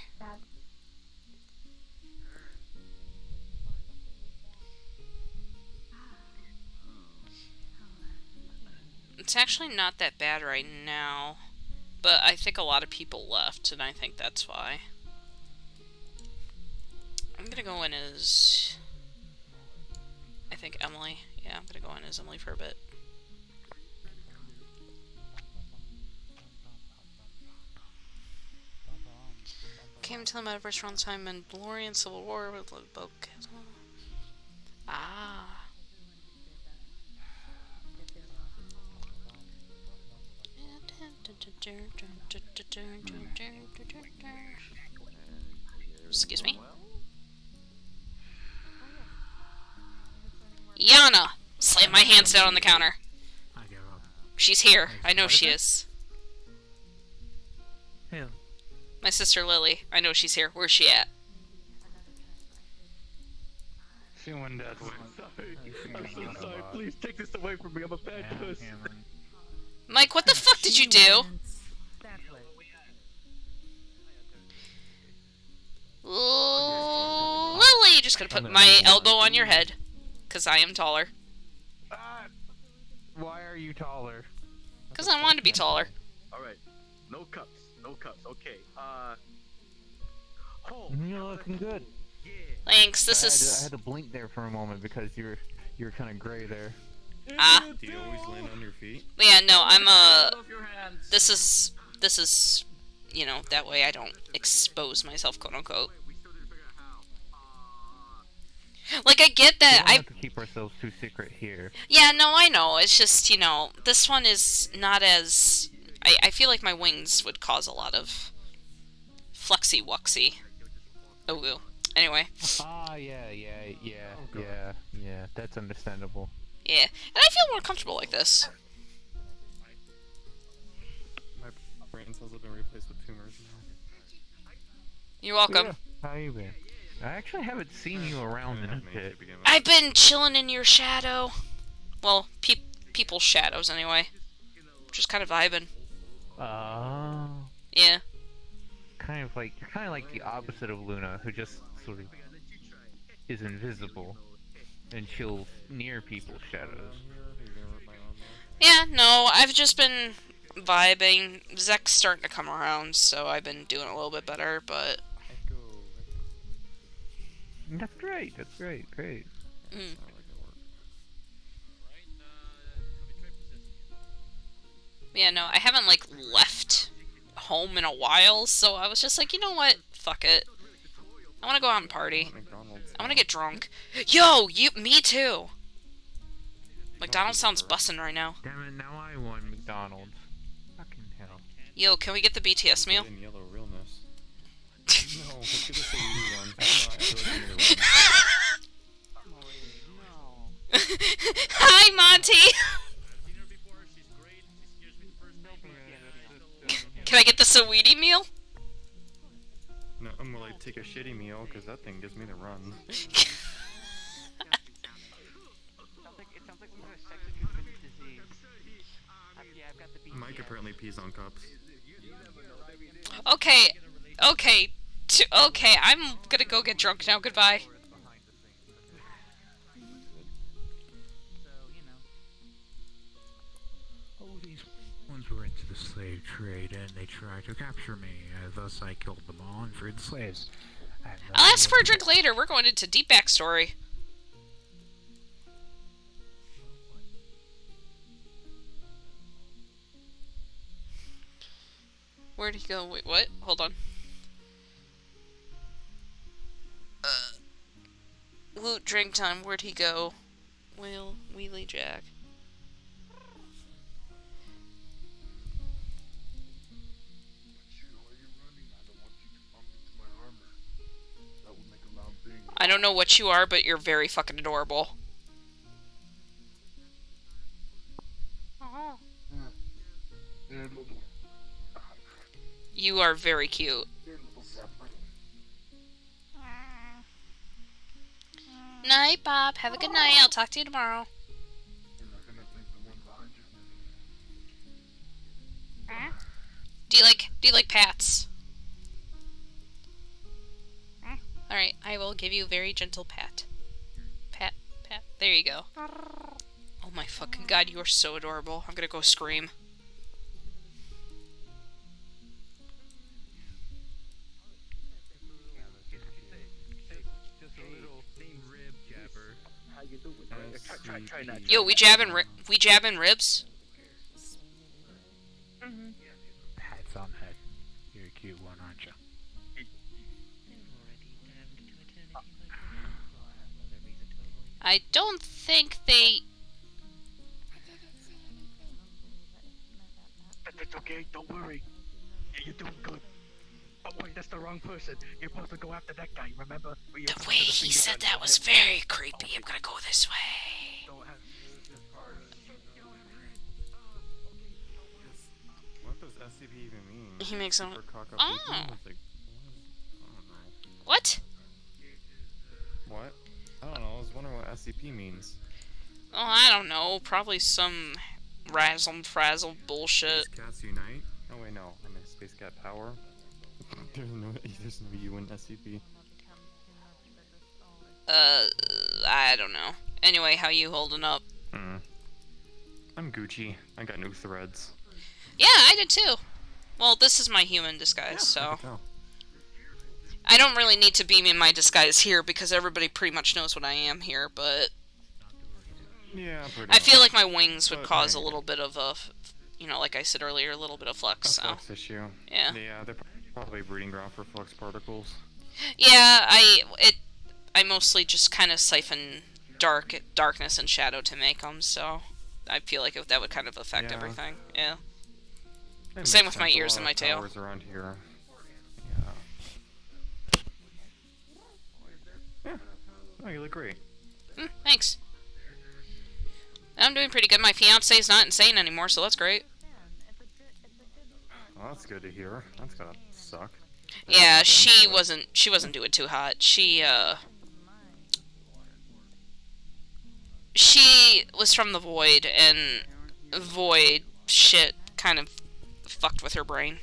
It's actually not that bad right now, but I think a lot of people left, and I think that's why. I'm gonna go in as... I think Emily. Yeah, I'm gonna go in as Emily for a bit. Came to the metaverse around time and Mandalorian Civil War with both. Ah. Excuse me. Yana! Slam my hands down on the counter. She's here. I know she is. Hell. My sister Lily. I know she's here. Where's she at? She went dead. I'm so sorry. Please take this away from me. I'm a bad person. Mike, what the fuck did you do? Lily, just gonna put my elbow on your head. Cause I am taller. Why are you taller? Cause I wanted to be taller. Alright. No cups. No cups. Okay. You're looking good. Thanks, this is... I had to blink there for a moment because you were kind of gray there. Ah. Do you always land on your feet? Yeah, no, I'm This is, you know, that way I don't expose myself, quote unquote. Like, I get that. We don't have to keep ourselves too secret here. Yeah, no, I know. It's just, you know, this one is not as... I feel like my wings would cause a lot of flexy-wuxy. Oh, ooh. Anyway. Yeah, that's understandable. Yeah, and I feel more comfortable like this. My brain cells have been replaced with tumors now. You're welcome. Yeah. How you been? I actually haven't seen you around in a bit. I've been chilling in your shadow. Well, people's shadows anyway. Just kind of vibing. Oh. Yeah. You're kind of like the opposite of Luna, who just sort of is invisible and chills near people's shadows. Yeah, no, I've just been vibing. Zek's starting to come around, so I've been doing a little bit better, but... That's great, great. Mm. Yeah, no, I haven't, like, left home in a while, so I was just like, you know what? Fuck it. I want to go out and party. I want to get drunk. Yo, me too. McDonald's sounds bussin' right now. Damn it, now I want McDonald's. Fucking hell. Yo, can we get the BTS meal? Yellow realness. No, let's get this AU one. Hi, Monty! Can I get the Saweetie meal? No, I'm gonna like take a shitty meal because that thing gives me the runs. Mike apparently pees on cups. Okay, I'm gonna go get drunk now, goodbye. to capture me. Thus I killed them all and freed the slaves. I'll ask for a drink later. We're going into deep backstory. Where'd he go? Wait, what? Hold on. Loot, drink time. Where'd he go? Wheelie Jack. I don't know what you are, but you're very fucking adorable. You are very cute. Night, Bob. Have a good night. I'll talk to you tomorrow. Do you like pats? Alright, I will give you a very gentle pat. Pat, pat. There you go. Oh my fucking god, you are so adorable. I'm gonna go scream. Yo, we jabbing ribs? Hats on head. You're a cute one, aren't you? I don't think they... That's okay, don't worry. You're doing good. Oh wait, that's the wrong person. You're supposed to go after that guy, remember? The way he said that was very creepy. I'm gonna go this way. What does SCP even mean? He makes some... Oh. What? What? I don't know, I was wondering what SCP means. Oh, I don't know. Probably some razzle-frazzle bullshit. Space Cats Unite? Oh wait, no. I meant Space Cat Power. there's no U in SCP. I don't know. Anyway, how you holding up? I'm Gucci. I got new threads. Yeah, I did too. Well, this is my human disguise, so... I don't really need to be in my disguise here because everybody pretty much knows what I am here, but... Yeah, I feel like my wings would cause a little bit of a... You know, like I said earlier, a little bit of flux, so... Flux issue. Yeah. Yeah, they're probably a breeding ground for flux particles. Yeah, I mostly just kind of siphon darkness and shadow to make them, so... I feel like that would kind of affect everything, yeah. Same with my ears and my tail. Around here. Yeah. Oh, you look great. Thanks. I'm doing pretty good. My fiance's not insane anymore, so that's great. Well, that's good to hear. That's gotta suck. Yeah, she wasn't doing too hot. She was from the Void, and Void shit kind of fucked with her brain.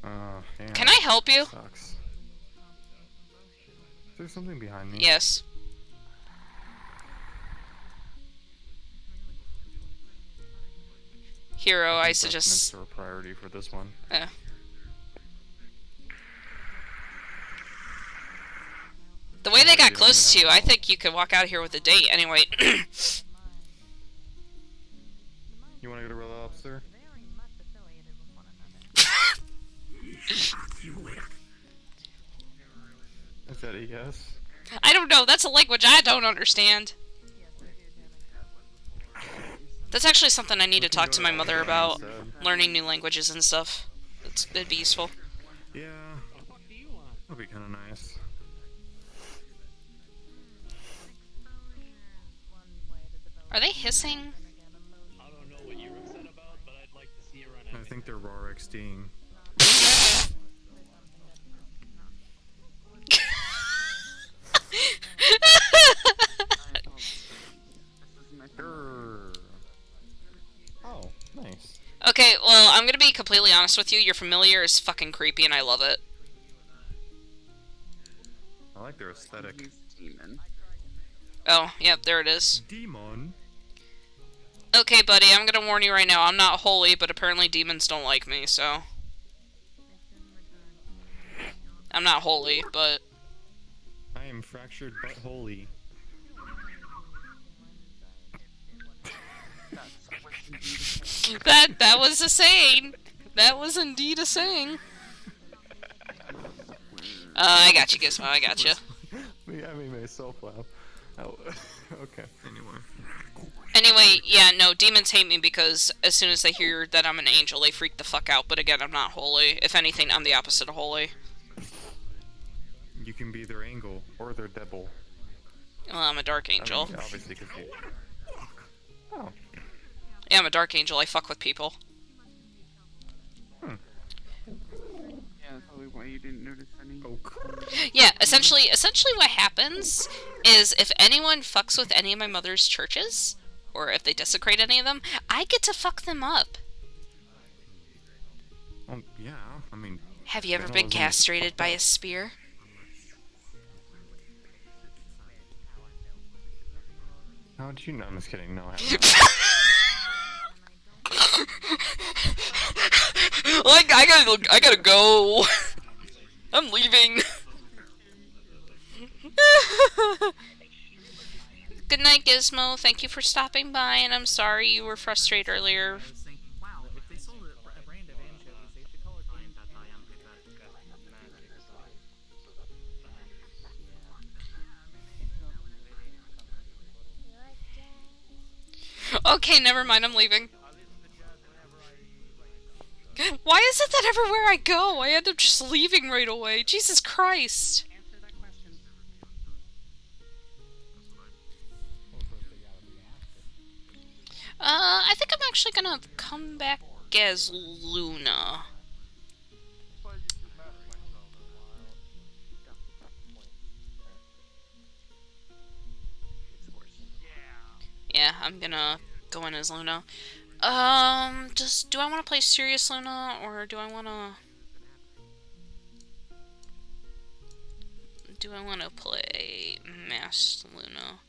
Yeah, can I help you? Sucks. Is there something behind me? Yes. Hero, I suggest... a priority for this one. Yeah. The way they got close to you, I think you could walk out of here with a date. Anyway. You want to go to Red Lobster? Is that a yes? I don't know. That's a language I don't understand. That's actually something I need to talk to my mother about. Learning new languages and stuff. It'd be useful. Yeah. That'd be kind of nice. Are they hissing? I don't know what you're upset about, but I'd like to see you run I think they're raw XDing. Oh, nice. Okay, well, I'm gonna be completely honest with you. Your familiar is fucking creepy, and I love it. I like their aesthetic. Demon. Oh, yep, there it is. Demon? Okay, buddy, I'm gonna warn you right now. I'm not holy, but apparently demons don't like me, so... I'm not holy, but... I am fractured but holy. That was a saying. That was indeed a saying. I got you, Gizmo. I got you. I made myself laugh. Oh, okay. Anyway, yeah, no, demons hate me because as soon as they hear that I'm an angel, they freak the fuck out. But again, I'm not holy. If anything, I'm the opposite of holy. You can be their angel or their devil. Well, I'm a dark angel. I mean, obviously, because you... Oh. Yeah, I'm a dark angel. I fuck with people. Hmm. Yeah, that's probably why you didn't notice any. Yeah, essentially what happens is if anyone fucks with any of my mother's churches, or if they desecrate any of them, I get to fuck them up. Yeah, I mean... Have you ever been castrated by a spear? How did you know? I'm just kidding. No, I haven't. Like, I gotta go. I'm leaving. Good night, Gizmo. Thank you for stopping by, and I'm sorry you were frustrated earlier. Okay, never mind, I'm leaving. Why is it that everywhere I go, I end up just leaving right away? Jesus Christ. I think I'm actually gonna come back as Luna. Yeah, I'm gonna go in as Luna. Do I want to play Serious Luna, or do I want to play Masked Luna?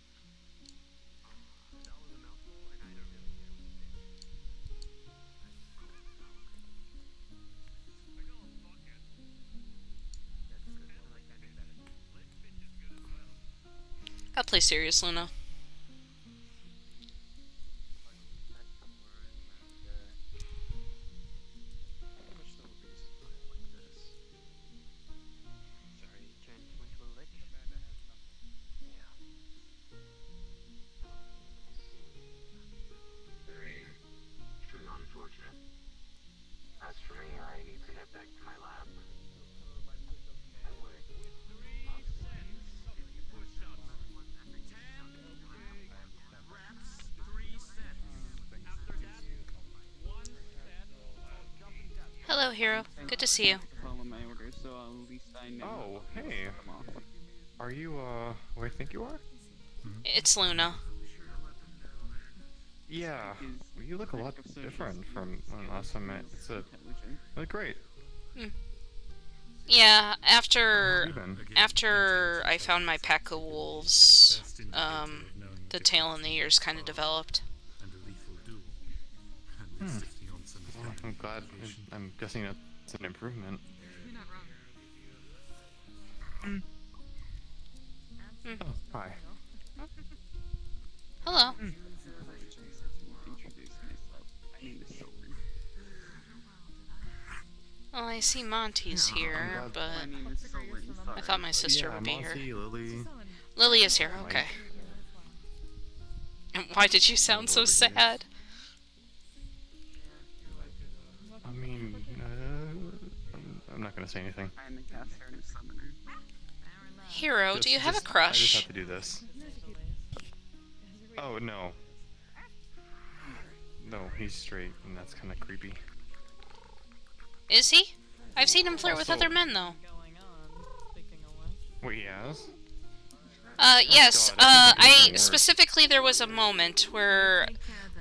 I'll play Serious Luna. As for me, I need to get back to my lab. Hello, Hero. Good to see you. Follow my orders, so at least I know. Oh, hey. Are you, where I think you are? It's Luna. Yeah, you look a lot different from when last time I met. It's you look great. Yeah, after I found my pack of wolves, the tail in the ears kind of developed. Well, I'm glad. I'm guessing it's an improvement. Oh, hi. Hello. Well, I see Monty's here, but I thought my sister would be Monty, here. Lily. Lily is here, okay. And why did you sound so sad? I mean, I'm not gonna say anything. Hero, do you have a crush? I just have to do this. Oh, no. No, he's straight, and that's kind of creepy. Is he? I've seen him flirt with other men, though. Wait, he has? Yes. Specifically, there was a moment where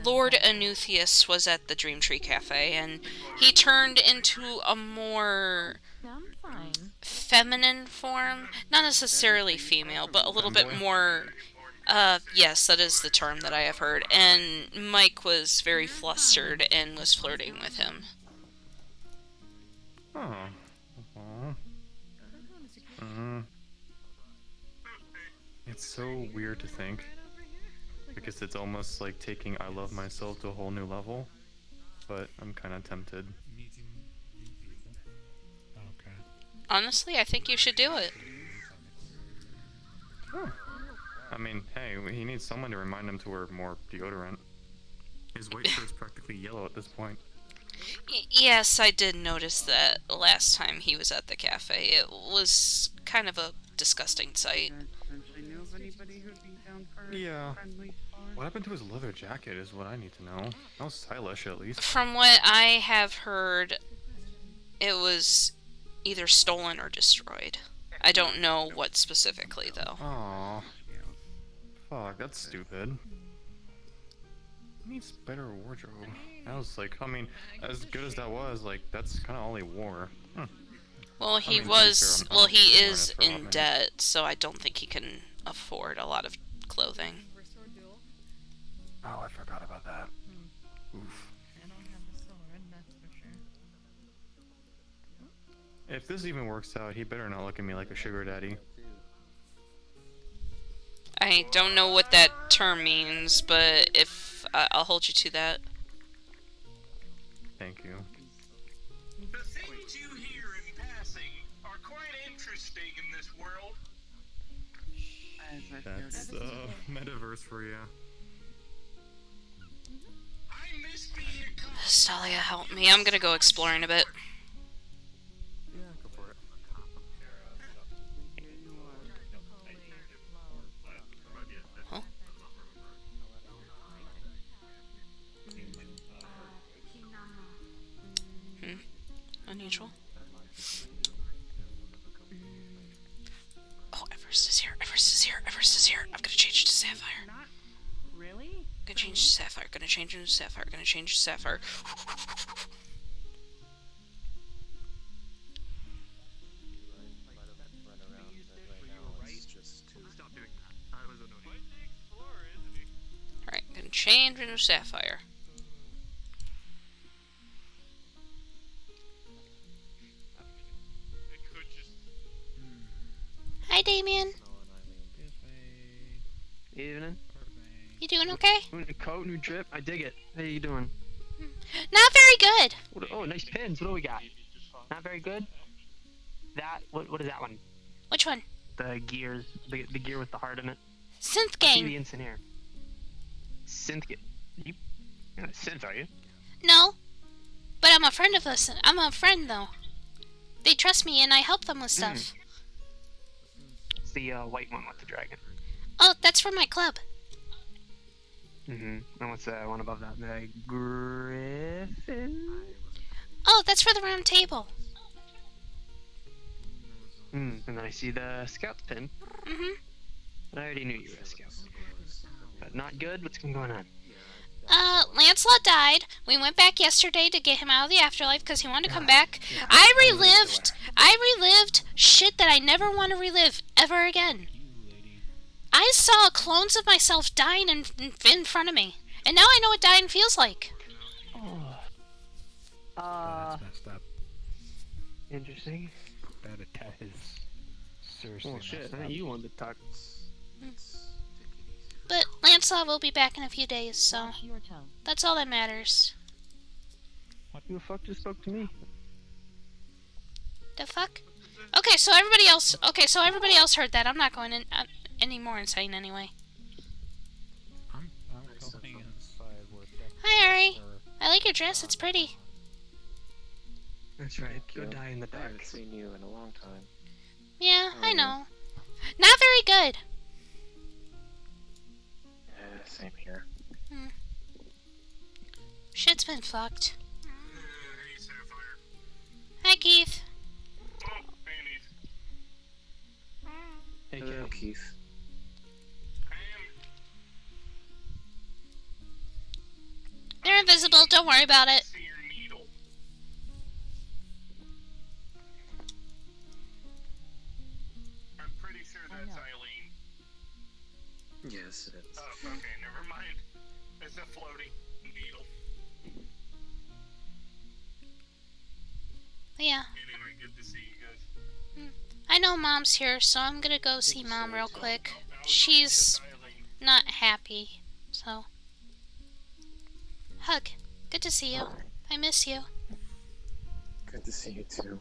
Lord Anutheus was at the Dream Tree Cafe, and he turned into a more feminine form. Not necessarily female, but a little bit more Yes, that is the term that I have heard. And Mike was very flustered and was flirting with him. Oh. It's so weird to think. Because it's almost like taking I love myself to a whole new level. But I'm kind of tempted. Okay. Honestly, I think you should do it. Huh. I mean, hey, he needs someone to remind him to wear more deodorant. His white shirt's practically yellow at this point. Yes, I did notice that last time he was at the cafe. It was kind of a disgusting sight. Yeah. What happened to his leather jacket is what I need to know. That was stylish, at least. From what I have heard, it was either stolen or destroyed. I don't know what specifically, though. Aww. Fuck, that's stupid. He needs better wardrobe. That was like, I mean, as good as that was, like, that's kind of all he wore. Well, he is in debt, so I don't think he can afford a lot of clothing. Oh, I forgot about that. Oof. If this even works out, he better not look at me like a sugar daddy. I don't know what that term means, but if I'll hold you to that. Thank you. The things you hear in passing are quite interesting in this world. That's metaverse for you. Stalia, help me. I'm gonna go exploring a bit. Yeah, go for it. Huh? Unusual. Oh, Everest is here. Everest is here. Everest is here. I'm gonna change to Sapphire. Not really? Gonna change to Sapphire. Gonna change to Sapphire. Gonna change to Sapphire. Alright, gonna change into Sapphire. Hi, Damien. Evening. You doing okay? New coat, new drip. I dig it. How you doing? Not very good. Oh, nice pins. What do we got? Not very good. That. What is that one? Which one? The gears. The gear with the heart in it. Synth I see game. the instant here. Synth game. You're not a synth, are you? No. But I'm a friend of us. I'm a friend, though. They trust me, and I help them with stuff. It's the white one with the dragon. Oh, that's from my club. And what's the one above that? The griffin? Oh, that's for the round table. And then I see the scout pin. But I already knew you were a scout. But not good? What's been going on? Lancelot died. We went back yesterday to get him out of the afterlife because he wanted to come back. I relived shit that I never want to relive ever again. I saw clones of myself dying in front of me. And now I know what dying feels like. That's messed up. Interesting. That is seriously Oh shit, messed I up. think you wanted to talk. But Lancelot will be back in a few days, so that's all that matters. Who the fuck just spoke to me? The fuck? Okay, so everybody else heard that. I'm not going in any more insane anyway. I'm going inside with that. Hi, Ari. I like your dress. It's pretty. That's right. Go die in the dark. I haven't seen you in a long time. Yeah, I know. Not very good. Yeah, same here. Shit's been fucked. Hi, Keith. Hey, hello, Keith. They're invisible. Don't worry about it. I'm pretty sure that's Eileen. Yes, it is. Oh, okay, never mind. It's a floating needle. Yeah. Anyway, good to see you guys. I know Mom's here, so I'm gonna go see Mom real quick. She's not happy, so. Hug. Good to see you. I miss you. Good to see you too.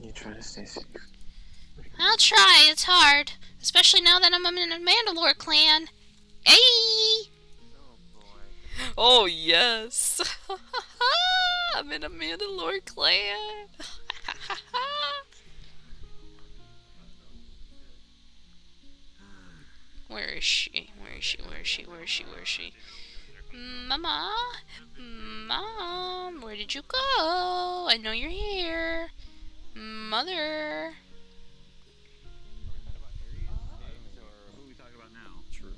You try to stay safe. I'll try. It's hard, especially now that I'm in a Mandalore clan. Hey! Oh yes. I'm in a Mandalore clan. Where is she? Where is she? Where is she? Where is she? Where is she? Mama? Mom, where did you go? I know you're here. Mother. Who are we talking about now? True.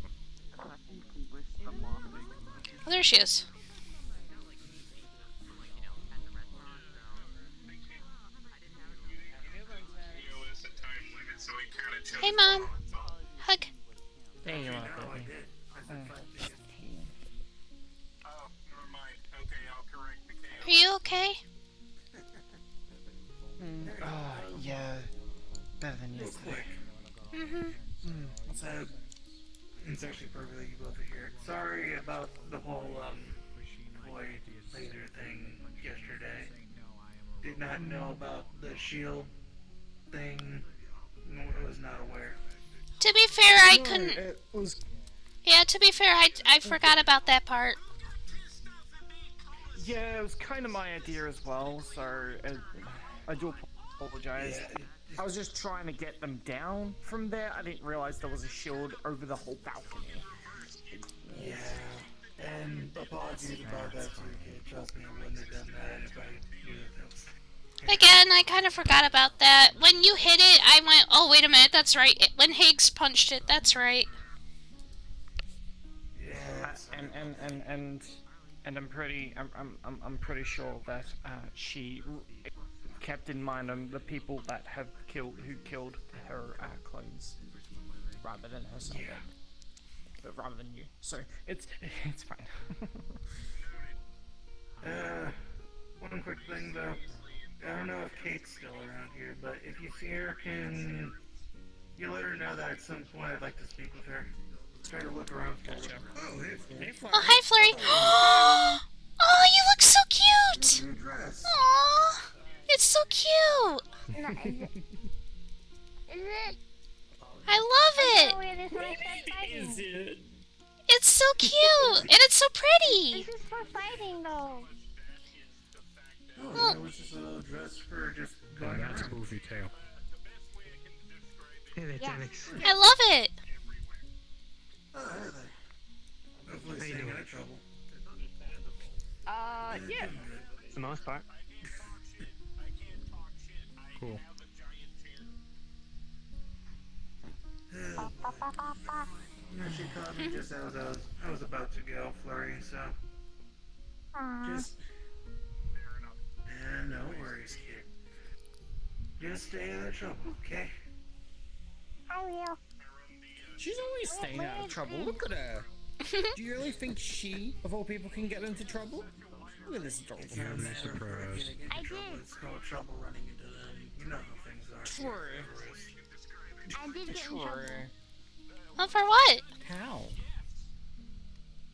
Oh, there she is. Hey, Mom. Hug. There you are, baby. Are you okay? Yeah. Better than yesterday. It's actually perfect that you both are here. Sorry about the whole, void laser thing yesterday. Did not know about the shield thing. I was not aware. To be fair, I couldn't. Yeah, to be fair, I forgot about that part. Yeah, it was kind of my idea as well, so I do apologize. I was just trying to get them down from there. I didn't realize there was a shield over the whole balcony. Yeah, and apologies about that too, kid. Trust me, I wouldn't have done that if I knew that was... Again, I kind of forgot about that. When you hit it, I went, oh, wait a minute, that's right. When Higgs punched it, that's right. And I'm pretty sure that she kept in mind the people that who killed her clones, rather than herself, but rather than you. So it's fine. One quick thing though. I don't know if Kate's still around here, but if you see her, can you let her know that at some point I'd like to speak with her? Try to look around for her. Oh, hey, Flurry. Oh, hi, Flurry. Oh, you look so cute. Aw, it's so cute. Is it? I love it. Is it? It's so cute, and it's so pretty. This is for fighting, though. Oh, that was just a little dress for just going around. That's a goofy tail. Hey there, Janix. I love it. Oh, hey there. Hopefully staying out of trouble. Yeah. For the most part. Cool. She called me just as I was about to go, Flurry, so... Just... Yeah, no worries, kid. Just stay out of trouble, okay? I will. She's always staying out of trouble. Look at her. Do you really think she, of all people, can get into trouble? Look at this adorable You'll be surprised. I did. It's called trouble running into them. You know how things are. True. I did get in trouble. Well, for what? How?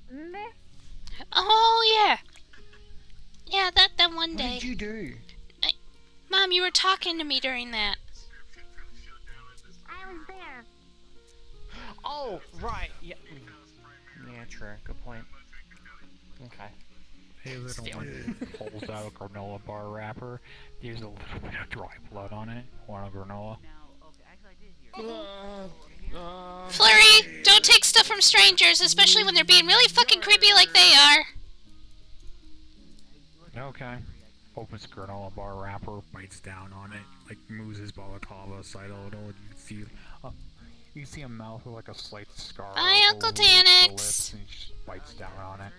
Remember? Oh, yeah. Yeah, that one day. What did you do? Mom, you were talking to me during that. I was there. Oh, right. Yeah. Yeah, true. Good point. Okay. Hey, little one pulls out a granola bar wrapper. There's a little bit of dry blood on it. Want a granola? Flurry, don't take stuff from strangers, especially when they're being really fucking creepy like they are. Okay. Opens the granola bar wrapper, bites down on it, like moves his balaclava aside a little, and you can see a mouth with like a slight scar. Bye, over Uncle the Danix. lips, and he just bites down on it.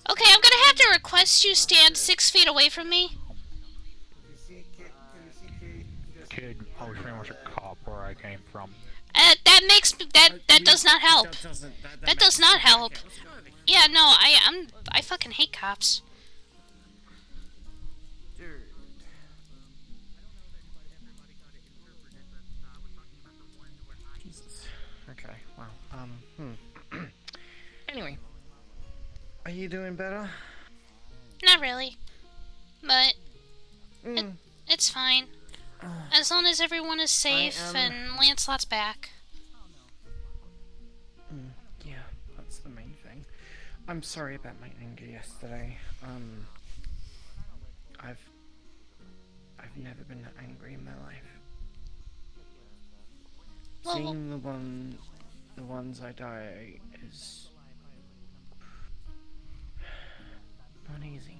Okay, I'm gonna have to request you stand 6 feet away from me. kid, I was pretty much a cop where I came from. That makes that does not help. That does not help. Yeah, no, I fucking hate cops. Jesus. Okay, well, Anyway. Are you doing better? Not really. But it's fine. As long as everyone is safe and Lancelot's back. Yeah, that's the main thing. I'm sorry about my anger yesterday. I've never been that angry in my life. Well, Seeing the ones I die is not easy.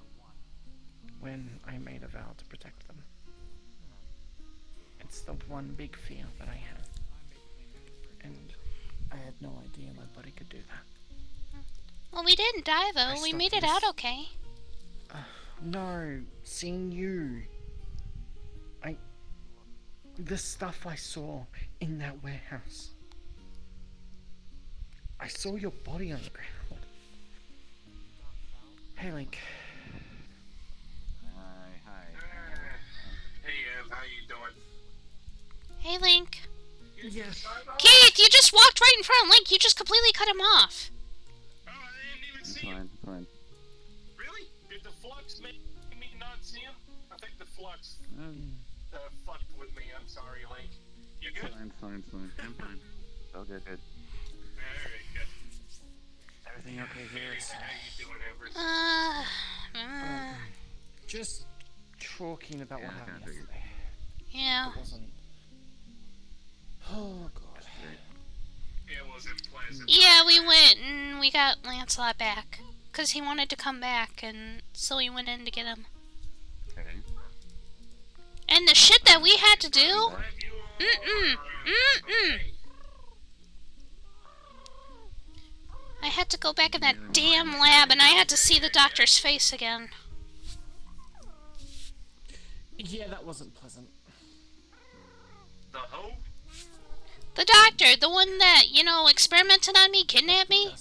When I made a vow to protect them. It's the one big fear that I have. And I had no idea my buddy could do that. well, we didn't die though. We made it out okay. No, seeing you. The stuff I saw in that warehouse. I saw your body on the ground. Hey, Link. Hi. Hey, Ev, how you doing? Hey, Link. Yes. Keith, you just walked right in front of Link. You just completely cut him off. Oh, I didn't even see him. Fine. Really? Did the flux make me not see him? I think the flux fucked with me. I'm sorry, Link. You good? Fine. I'm fine. Okay, good. Alright, good. Everything okay here? How you doing, Everest? Just talking about what happened yesterday. Yeah. It wasn't... Oh, God. It wasn't pleasant. Yeah, we went and we got Lancelot back. Because he wanted to come back, and so we went in to get him. Okay. And the shit that we had to do... I had to go back in that damn lab, and I had to see the doctor's face again. Yeah, that wasn't pleasant. The who? The doctor, the one that, you know, experimented on me, kidnapped me.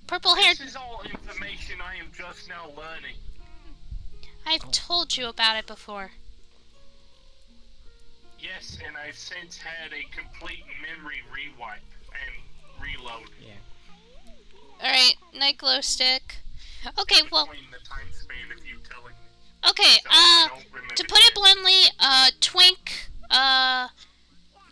Purple hair. This is all information I am just now learning. I've told you about it before. Yes, and I've since had a complete memory rewipe and reload. Yeah. Alright, night glow stick. Okay, well... Between the time span of you telling me. Okay, to put it bluntly, Twink,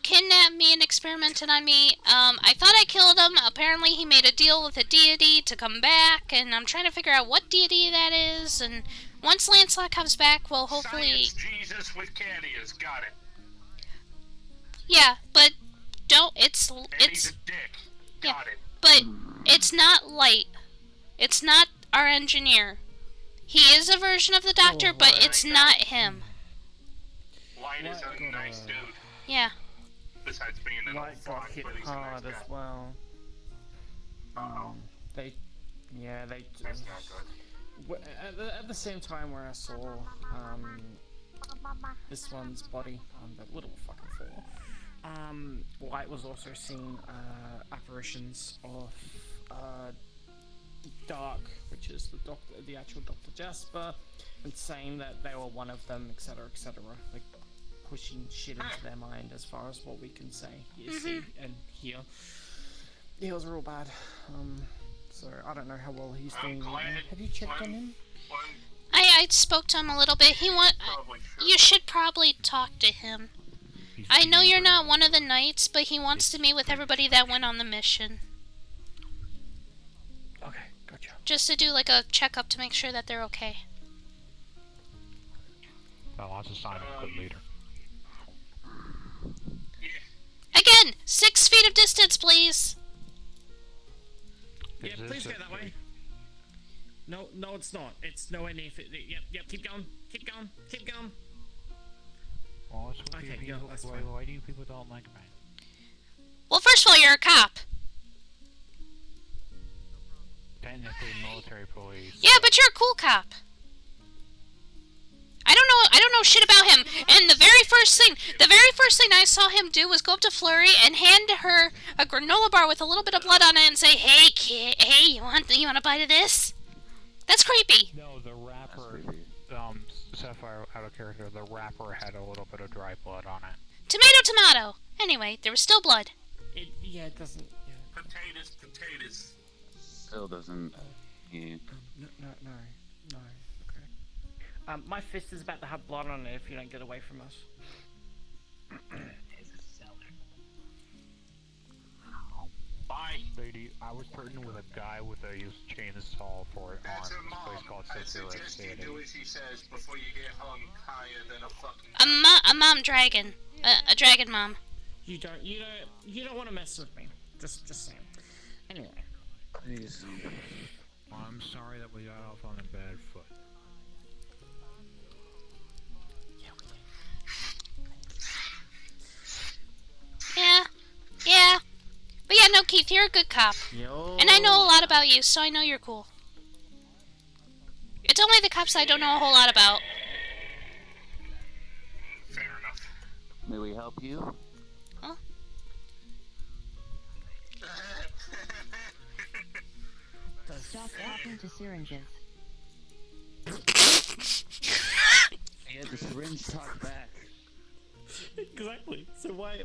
kidnapped me and experimented on me. I thought I killed him. Apparently he made a deal with a deity to come back, and I'm trying to figure out what deity that is, and once Lancelot comes back, well, hopefully... Science Jesus with Cadius, got it. Yeah, but don't, it's he's a dick. Got it. But it's not Light. It's not our engineer. He is a version of the Doctor, but it's not him. Light is a nice dude. Yeah. Besides being an old Light got fuck, hit but he's a nice hard guy. as well. They... That's not good. At the same time where I saw this one's body on the little fucking floor, Light was also seeing apparitions of Dark, which is the actual Dr. Jasper, and saying that they were one of them, etc., etc. Like pushing shit into their mind as far as what we can say, see and hear. Yeah, it was real bad. So I don't know how well he's doing. Have you checked on him? I spoke to him a little bit. You should probably talk to him. I know you're not one of the knights, but he wants to meet with everybody that went on the mission. Okay, gotcha. Just to do like a checkup to make sure that they're okay. Well, that's a sign of a good leader. Again, 6 feet of distance, please. Yeah, please go that way. No, it's not. It's nowhere near. Yep. Keep going. Well, that's what Okay, people, that's why, fine. why do you people don't like me? Well, first of all, you're a cop. Technically military police. Yeah, but you're a cool cop. I don't know shit about him. And the very first thing I saw him do was go up to Flurry and hand her a granola bar with a little bit of blood on it and say, "Hey kid, hey, you want a bite of this?" That's creepy. No, the rapper, Sapphire, out of character, the rapper had a little bit of dry blood on it. Tomato. Anyway, there was still blood. It doesn't. Yeah. Potatoes. Still doesn't. Yeah. No. Okay. My fist is about to have blood on it if you don't get away from us. Bye. Lady, I was flirting with a guy with a chainsaw for an arm. That's This place called I Sapphire suggest you City. do as he says before you get hung higher than a fucking... A mom dragon. A dragon mom. You don't want to mess with me. Just saying. Anyway. Please. I'm sorry that we got off on a bad foot. Yeah. But yeah, no, Keith, you're a good cop. And I know a lot about you, so I know you're cool. It's only the cops I don't know a whole lot about. Fair enough. May we help you? Huh? Stop talking to syringes. Yeah, the syringe talk back. Exactly. So why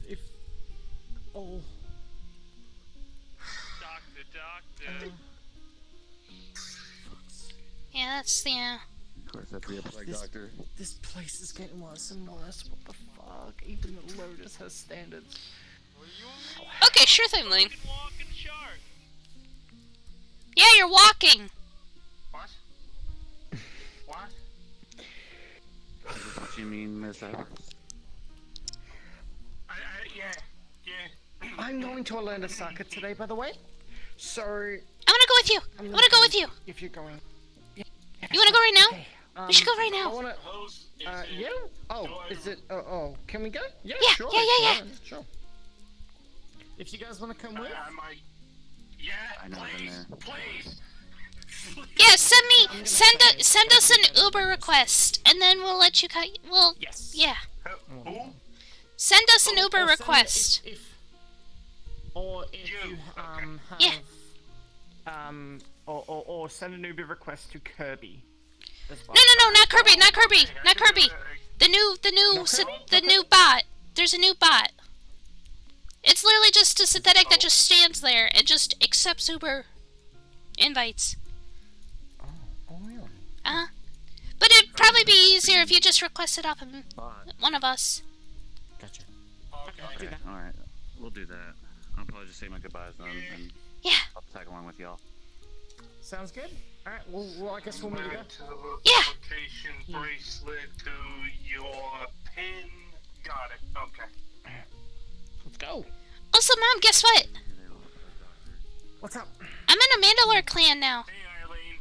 if oh. Doctor. Yeah, that's, yeah. Of course, that'd be a plague doctor. This place is getting worse and worse. What the fuck? Even the Lotus has standards. Okay, sure thing, Lane. Yeah, you're walking. What? What? Is this what you mean, Miss Evers? Yeah. I'm going to Orlandosaka today, by the way. So I wanna go with you. I wanna go with you. If you're going. You wanna go right now? Okay, We should go right now. I wanna. Yeah. Oh, is it? Oh, can we go? Yeah, Yeah, sure. yeah. Sure. If you guys want to come with. I might. Yeah. I know them there. Please. Yeah, send us an Uber request, and then we'll let you Yes. Yeah. Who? Send us an Uber Or send- request. If you have Yeah. or send an Uber request to Kirby. No, not Kirby. The new bot. There's a new bot. It's literally just a synthetic that just stands there and just accepts Uber invites. Oh really? But it'd probably be easier if you just requested off of one of us. Gotcha. Okay, alright. We'll do that. I'll probably just say my goodbyes then, and Yeah. I'll tag along with y'all. Sounds good. Alright, well, I guess we'll meet again. Yeah. Location bracelet to your pin. Got it. Okay. Let's go. Also, Mom, guess what? What's up? I'm in a Mandalore clan now. Hey, Eileen.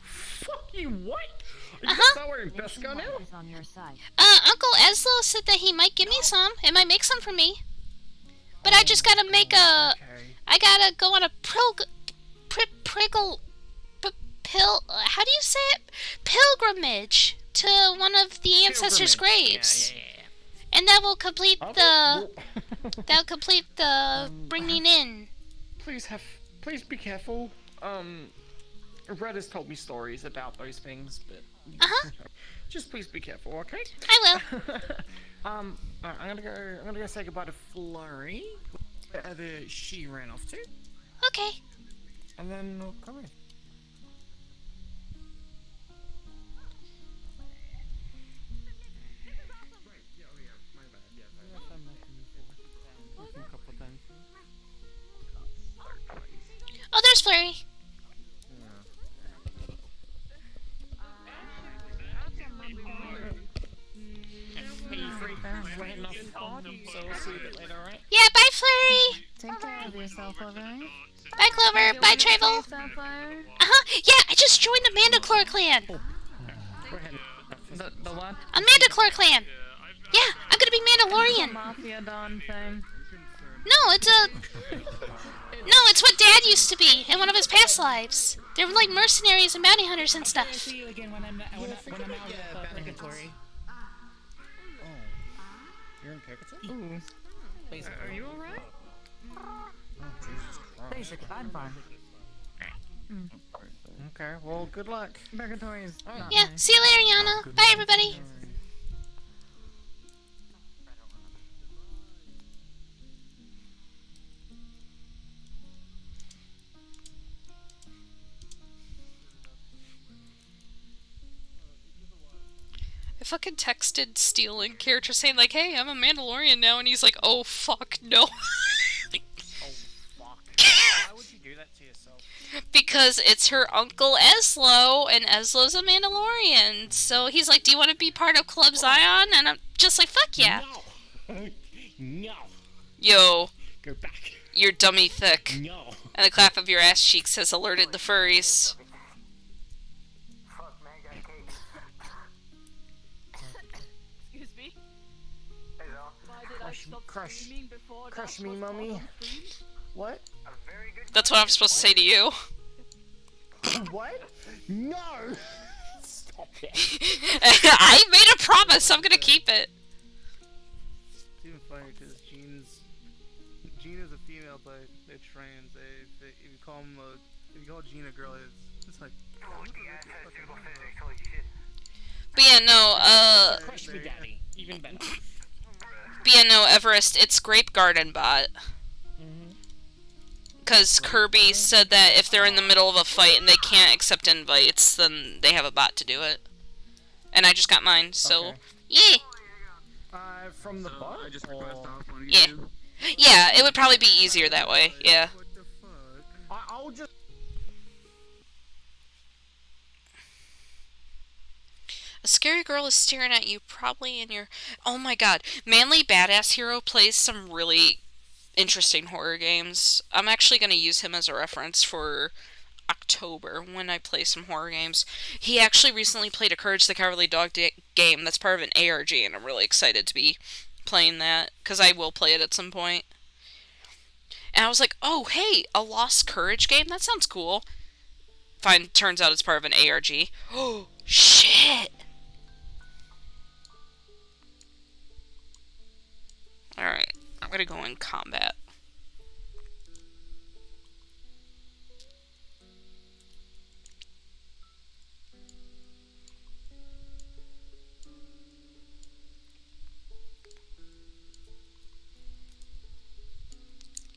Fuck you, what? Are you not wearing Besco now? On your side. Uncle Eslo said that he might give me some. It might make some for me. But I just gotta make a... I gotta go on a how do you say it? Pilgrimage to one of the ancestors' graves. Yeah. And that will complete the... that'll complete the bringing in. Please be careful. Red has told me stories about those things, but just please be careful, okay? I will. I'm gonna go say goodbye to Flurry. Wherever she ran off to. Okay. And then I'll come in. Oh, there's Flurry. Hey, free. We're heading off, so we'll see you a bit later, alright? Yeah, bye, Flurry. Take care of yourself, alright? Bye, Clover. Bye, Travel. Yeah, I just joined the Mandalore clan. The what? A Mandalore clan. Yeah, I'm gonna be Mandalorian. Mafia Don thing. No, it's a... No, it's what Dad used to be in one of his past lives. They were like mercenaries and bounty hunters and stuff. I'll see you again when I'm out of purgatory. Oh. You're in purgatory? Ooh. Are you alright? Oh, Jesus Christ. Basically, I'm fine. Okay, well, good luck. Purgatory is not Yeah, nice. see you later, Yana. Bye, everybody. I fucking texted stealing character saying like, hey, I'm a Mandalorian now, and he's like, oh fuck, no. Oh, fuck. Why would you do that to yourself? Because it's her uncle Eslo, and Eslo's a Mandalorian. So he's like, do you want to be part of Club Zion? And I'm just like, fuck yeah. No. No. Yo. Go back. You're dummy thick. No. And the clap of your ass cheeks has alerted the furries. Excuse me? Why did I stop Crush. screaming before Crush that me, was mummy. on screen? What? That's what I'm supposed to say to you. What? No! Stop it. I made a promise, I'm gonna keep it. It's even funny because Jean is a female, but they're trans. If you call Jean a girl, it's like. But yeah, no, Crush me, daddy. Even better. but yeah, no, Everest, it's Grape Garden Bot. Because Kirby said that if they're in the middle of a fight and they can't accept invites, then they have a bot to do it. And I just got mine, so, Okay. yeah. From the bot? I just request off on Yeah. YouTube. Yeah, it would probably be easier that way, yeah. I'll just... A scary girl is staring at you, probably in your... Oh my god. Manly Badass Hero plays some really interesting horror games. I'm actually going to use him as a reference for October when I play some horror games. He actually recently played a Courage the Cowardly Dog game that's part of an ARG, and I'm really excited to be playing that, because I will play it at some point. And I was like, oh, hey, a Lost Courage game? That sounds cool. Turns out it's part of an ARG. Oh, shit! Alright, I'm gonna go in combat.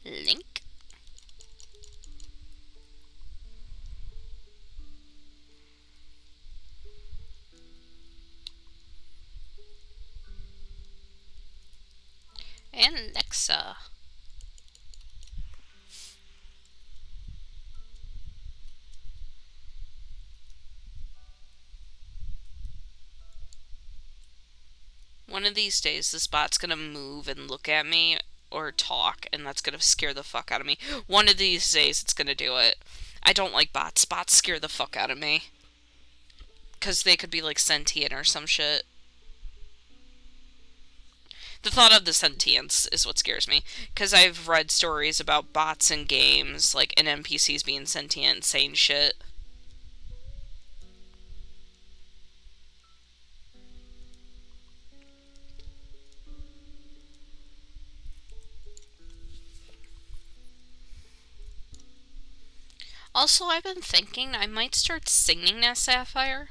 Link. And Lexa. One of these days, this bot's gonna move and look at me or talk, and that's gonna scare the fuck out of me. One of these days, it's gonna do it. I don't like bots. Bots scare the fuck out of me. Because they could be, like, sentient or some shit. The thought of the sentience is what scares me. Because I've read stories about bots in games, like, and NPCs being sentient and saying shit. Also, I've been thinking I might start singing as Sapphire.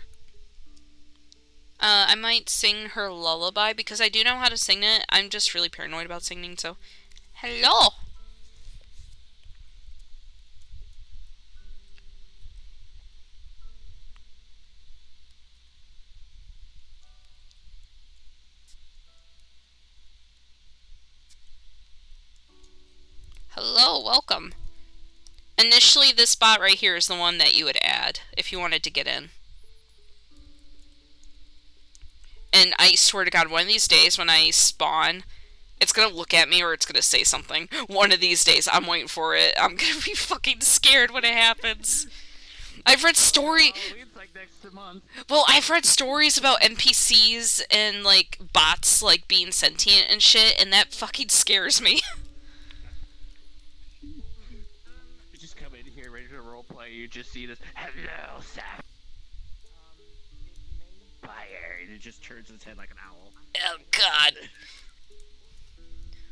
I might sing her lullaby, because I do know how to sing it. I'm just really paranoid about singing, so... Hello! Hello, welcome. Initially, this bot right here is the one that you would add, if you wanted to get in. And I swear to God, one of these days when I spawn, it's gonna look at me or it's gonna say something. One of these days, I'm waiting for it. I'm gonna be fucking scared when it happens. I've read Well, I've read stories about NPCs and, like, bots, like, being sentient and shit, and that fucking scares me. you just see this, hello, Sapphire, and it just turns its head like an owl. Oh God.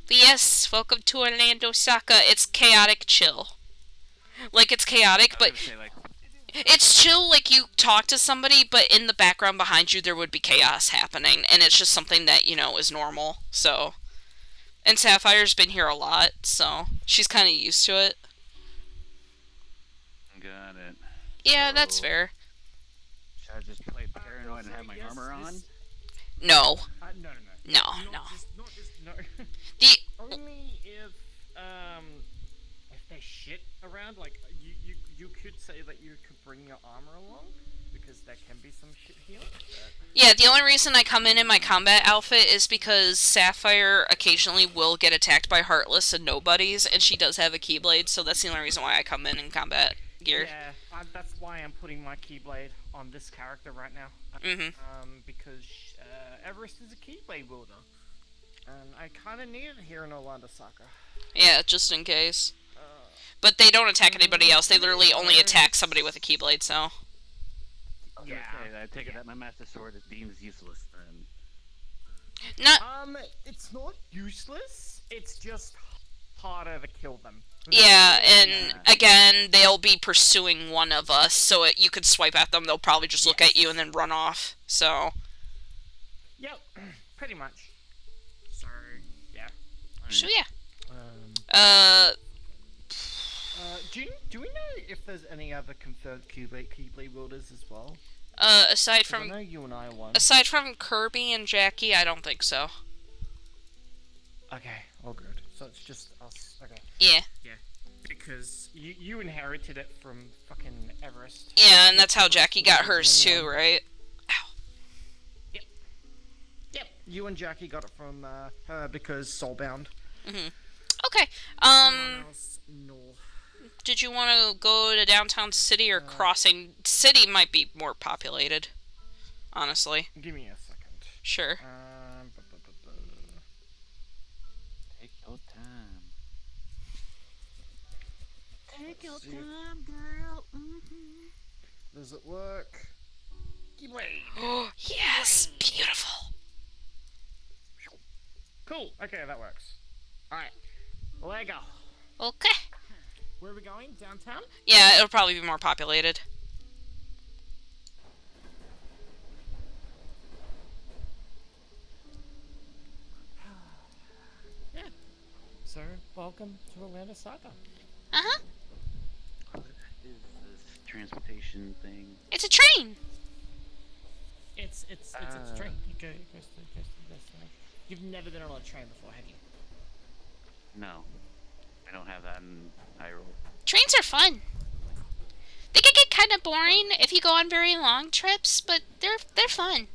But yes, welcome to Orlandosaka. It's chaotic chill. Like, it's chaotic, but it's chill, like you talk to somebody, but in the background behind you there would be chaos happening, and it's just something that, you know, is normal, so. And Sapphire's been here a lot, so she's kind of used to it. Got it. Yeah, that's fair. Should I just play paranoid and have my armor on? No. No. No. Not just no. The only if there's shit around, like you could say that you could bring your armor along because there can be some shit here. Yeah, the only reason I come in my combat outfit is because Sapphire occasionally will get attacked by Heartless and Nobodies, and she does have a Keyblade, so that's the only reason why I come in combat gear. Yeah, that's why I'm putting my Keyblade on this character right now. Because Everest is a Keyblade wielder. And I kind of need it here in Orlandosaka. Yeah, just in case. But they don't attack anybody else, they literally only attack somebody with a Keyblade, so. Yeah. I take it that my Master Sword is deemed useless then. Not. It's not useless. It's just harder to kill them. Yeah, and again, they'll be pursuing one of us, so you could swipe at them. They'll probably just look at you and then run off. So. Yep, pretty much. So yeah. So yeah. Do we know if there's any other confirmed Keyblade wielders as well? Aside from. I know you and I are one. Aside from Kirby and Jackie, I don't think so. Okay, all good. So it's just us. Okay. Yeah. Yeah. Because you inherited it from fucking Everest. Yeah, and that's how Jackie got hers too, right? Yep. Yep. You and Jackie got it from her because Soulbound. Okay. No. Did you want to go to downtown city or crossing? City might be more populated, honestly. Give me a second. Sure. Take your time. Take your time, girl. Does it work? Keyblade. Oh, yes! Beautiful. Cool. Okay, that works. Alright. Lego. Okay. Where are we going? Downtown? Yeah, it'll probably be more populated. Yeah. So, welcome to Orlandosaka. Uh-huh. What is this transportation thing? It's a train! It's a train. It goes to the destination. You've never been on a train before, have you? No. I don't have that in Hyrule. Trains are fun. They can get kind of boring if you go on very long trips, but they're fun.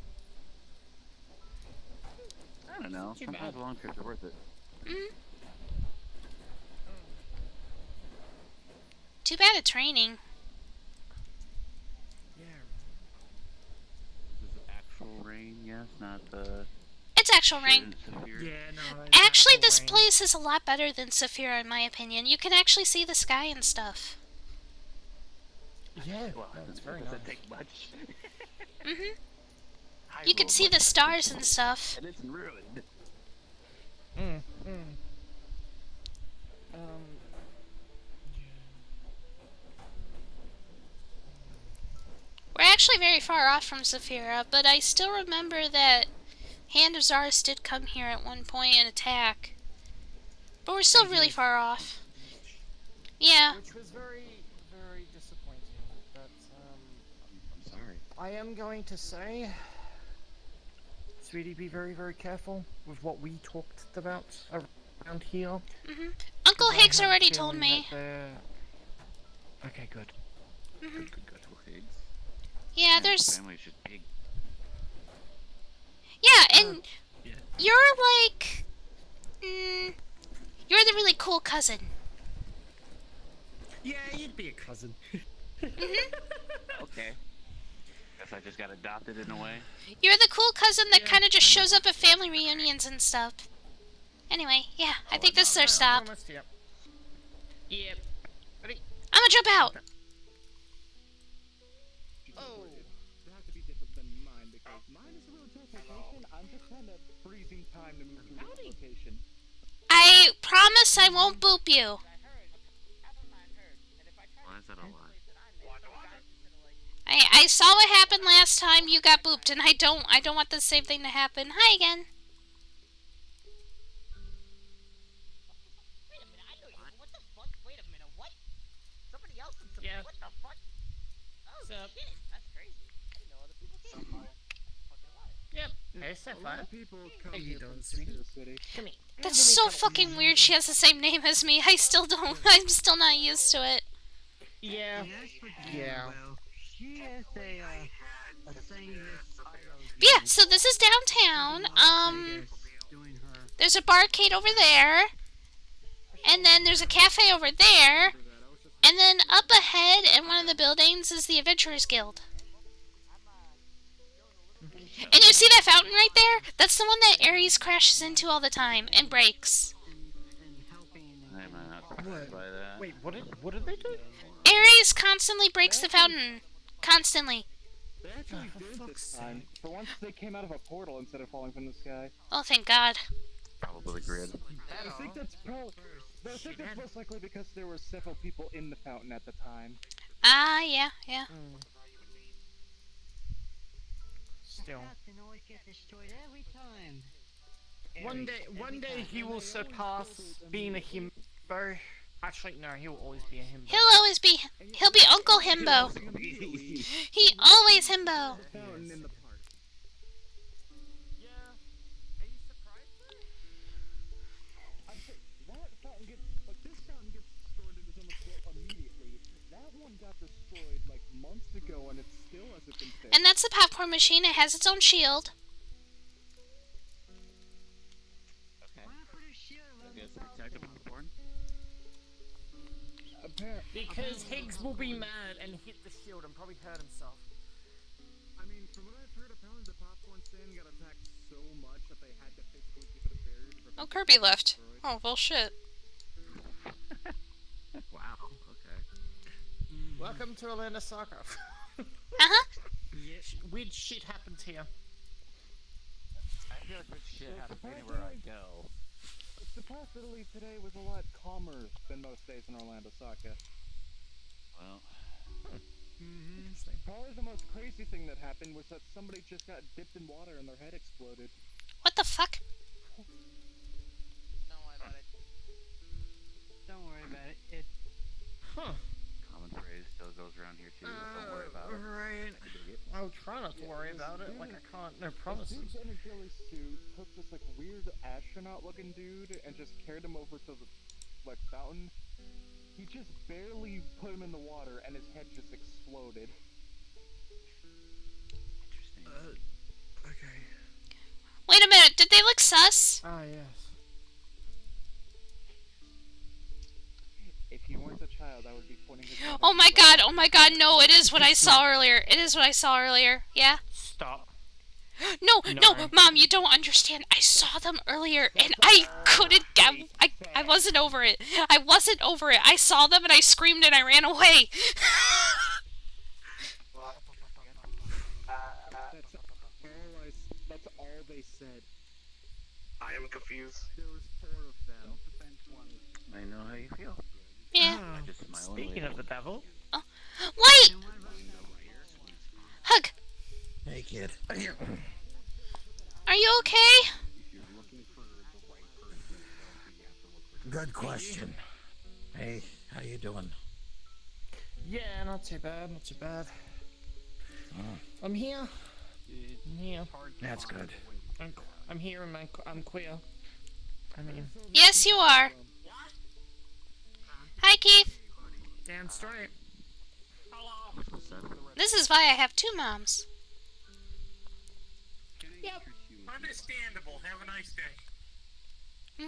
I don't know. Sometimes long trips are worth it. Too bad at training. Yeah. This is actual rain, yes, not the... It's actual rain. Yeah, no. Actually, this place is a lot better than Sapphire, in my opinion. You can actually see the sky and stuff. Yeah, well, that's very nice. Doesn't take much. You can see the stars and stuff. And it's ruined. We're actually very far off from Sapphire, but I still remember that Hand of Zaris did come here at one point and attack. But we're still really far off. Yeah. Which was very, very disappointing. But, I'm sorry. I am going to say, sweetie, be very, very careful with what we talked about around here. Uncle Higgs already told me. Okay, good. Good. Yeah, there's... Family should be... Yeah, and you're like... you're the really cool cousin. Yeah, you'd be a cousin. Okay. Guess I just got adopted in a way. You're the cool cousin that kind of just shows up at family reunions and stuff. Anyway, yeah, I think this is our stop. Almost, yep. Yep. Ready? I'm gonna jump out. Oh! It has to be different than mine because mine is a really tough location. I'm just kind of freezing time to move through this location. I promise I won't boop you. Why is that a lie? I saw what happened last time you got booped, and I don't want the same thing to happen. Hi again. Yeah. What the fuck? Oh, shit. That's crazy. I didn't know other people came. Yep. Hey, Sapphire. People come come here, to sweetie. the city. Come here. That's so fucking weird. She has the same name as me. I still don't. I'm still not used to it. Yeah. Yeah. She has a thing Yeah, so this is downtown. There's a barcade over there. And then there's a cafe over there. And then up ahead in one of the buildings is the Adventurers Guild. And you see that fountain right there? That's the one that Ares crashes into all the time and breaks. I'm not surprised by that. Wait, what did they do? Ares constantly breaks the fountain. Constantly. They actually did this time. For once, they came out of a portal instead of falling from the sky. Oh, thank God. Probably the grid. I think that's most likely because there were several people in the fountain at the time. Ah, yeah. Still. always get destroyed every time. One day he will surpass being a himbo. Actually, no, he will always be a himbo. He'll be Uncle Himbo. He always Himbo. And that's the popcorn machine. It has its own shield. Okay. I guess protect the popcorn. Because Higgs will be mad and hit the shield and probably hurt himself. I mean, from what I've heard, apparently the popcorn stand got attacked so much that they had to physically keep it a barrier to prevent. Oh, Kirby left. Oh, well, shit. Wow, okay. Welcome to Orlandosaka. Yes. Weird shit happens here. I feel like weird shit happens anywhere I go. The past Italy today was a lot calmer than most days in Orlandosaka. Well. Probably the most crazy thing that happened was that somebody just got dipped in water and their head exploded. What the fuck? Don't worry about it. Don't worry about it. Common phrase still goes around here too. Don't worry about it. Right. I'll try not to worry about it. Like, I can't. No promises. Dude in a ghillie suit took this like weird astronaut-looking dude and just carried him over to the fountain. He just barely put him in the water and his head just exploded. Interesting. Okay. Wait a minute. Did they look sus? Ah, yes. If you weren't a child, I would be pointing his head Oh my god, no, it is what I saw earlier. Yeah? Stop. No, Mom, you don't understand. I saw them earlier, and I couldn't get... I wasn't over it. I saw them, and I screamed, and I ran away. That's all they said. I am confused. There was 4 of them. I know how you feel. Yeah. I just smile and Speaking wave. of the devil. Wait! Hug. Hey, kid. Are you okay? Good question. Hey, how you doing? Yeah, not too bad, not too bad. I'm here. I'm here. That's good. I'm here and I'm queer. I mean... Yes, you are. Hi, Keith. Damn straight. This is why I have 2 moms. Yep. Understandable. Have a nice day.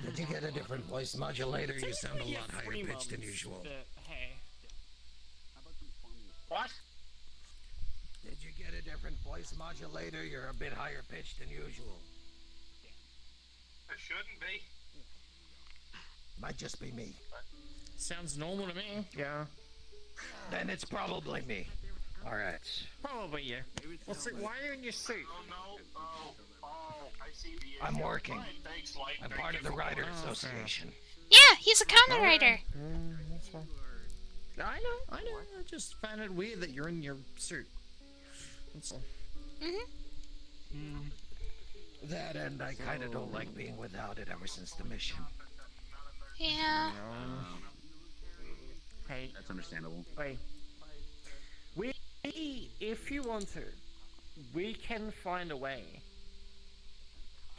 Did you get a different voice modulator? You sound a lot higher pitched than usual. Hey. What? Did you get a different voice modulator? You're a bit higher pitched than usual. It shouldn't be. Might just be me. Sounds normal to me. Yeah. Then it's probably me. Alright. Probably you. Why are you in your suit? I see the I'm issue. working. Fine, thanks, Light. I'm Thank part you of the for Rider calling. Association. Yeah, he's a common writer. That's fine. I know. I just found it weird that you're in your suit. That's all. That and I kinda don't like being without it ever since the mission. Yeah. Hey. That's understandable. Wait. We, if you want to, we can find a way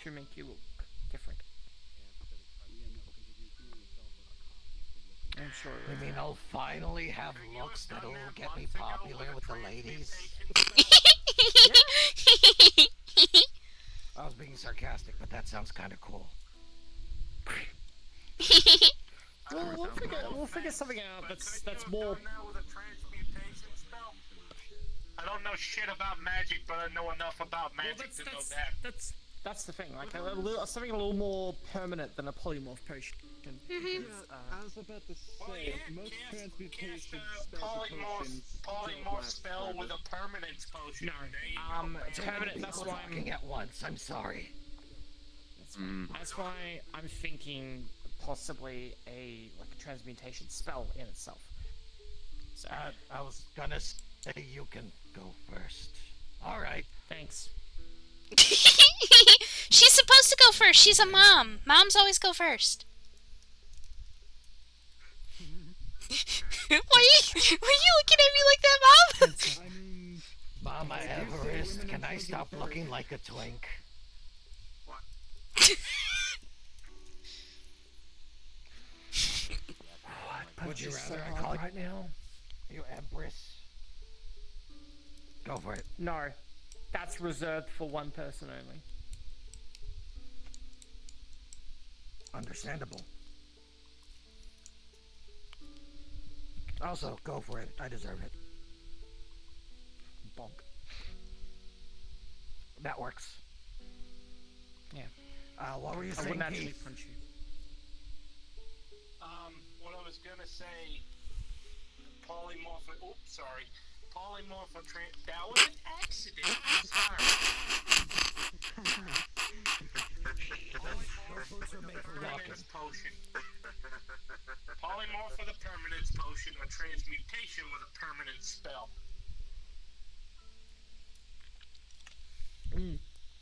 to make you look different. I'm sure. You mean I'll finally have looks that'll get me popular with the ladies? I was being sarcastic, but that sounds kind of cool. We'll figure something out that's more. I don't know shit about magic, but I know enough about magic to know that. That's the thing. Like something a little more permanent than a polymorph potion. I was about to say, most transmutation polymorph spell with a permanence potion. No, permanent. That's why I'm talking at once. I'm sorry. That's why I'm thinking possibly a transmutation spell in itself. So I was gonna say you can go first. All right. Thanks. She's supposed to go first. She's a mom. Moms always go first. why are you looking at me like that, Mom? Mama Everest, can I stop looking like a twink? Would you rather I call right now? You Empress? Go for it. No, that's reserved for one person only. Understandable. Also, go for it. I deserve it. Bonk. That works. Yeah. What were you saying, I wouldn't actually Keith? punch you. What I was gonna say, polymorph. Oops, sorry. Polymorph. That was an accident. I'm sorry. Permanence potion. Polymorph with a permanence potion, or transmutation with a permanent spell.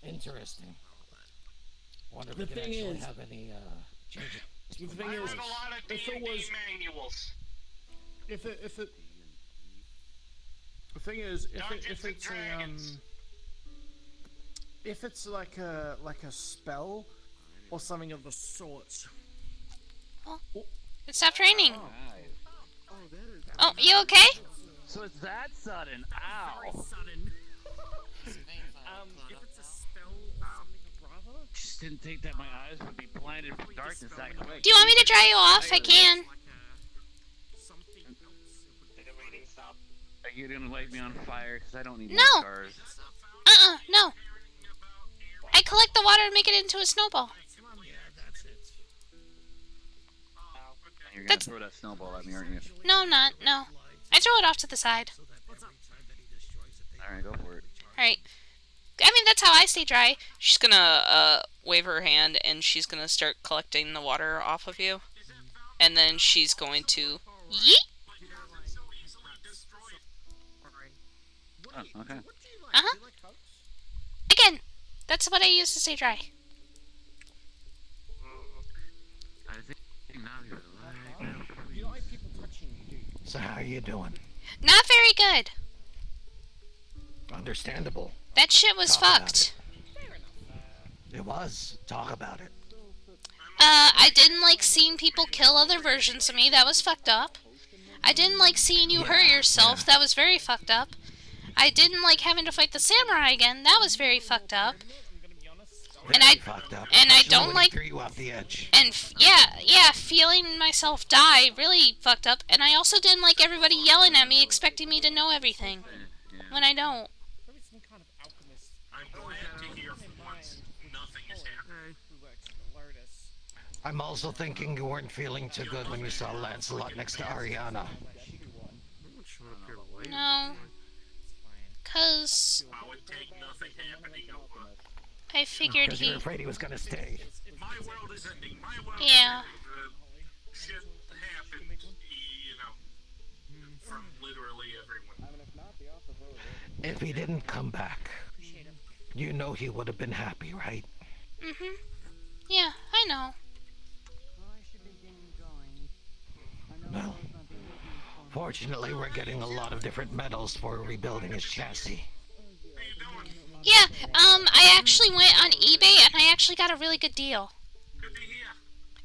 Interesting. Wonder if The we can thing actually is- have any changes. The thing I is, read a lot of if D&D it was, manuals. if it, the thing is, if it's like a spell or something of the sort. It stopped raining. Oh, you okay? So it's that sudden. Ow. Very sudden. If it's a spell or something rather. Just didn't think that my eyes would be blinded from darkness that quick. Do you want me to dry you off? I can. Are you gonna light me on fire? Because I don't need No. more scars. No. I collect the water and make it into a snowball. And you're gonna throw that snowball at me, aren't you? No, I'm not. No. I throw it off to the side. Alright, go for it. Alright. I mean, that's how I stay dry. She's gonna wave her hand and she's gonna start collecting the water off of you. And then she's going to yeet. Oh, okay. Uh-huh. Again, that's what I use to stay dry. I think now you're alive. You don't like people touching you, do you? So how are you doing? Not very good. Understandable. That shit was Talk about fucked. It was. Talk about it. I didn't like seeing people kill other versions of me. That was fucked up. I didn't like seeing you hurt yourself. That was very fucked up. I didn't like having to fight the samurai again. That was very fucked up. And I don't like. Threw you off the edge. And yeah, feeling myself die really fucked up. And I also didn't like everybody yelling at me, expecting me to know everything when I don't. I'm glad to hear for once nothing is happening. I'm also thinking you weren't feeling too good when you saw Lancelot next to Ariana. No. 'Cause I would take nothing happening over. I figured Because you're afraid he was gonna stay. My world is ending. My world Yeah. is ending. Shit happened, you know, from literally everyone. If he didn't come back, you know he would have been happy, right? Mhm. Yeah, I know. Well, fortunately, we're getting a lot of different metals for rebuilding his chassis. Yeah, I actually went on eBay and I actually got a really good deal.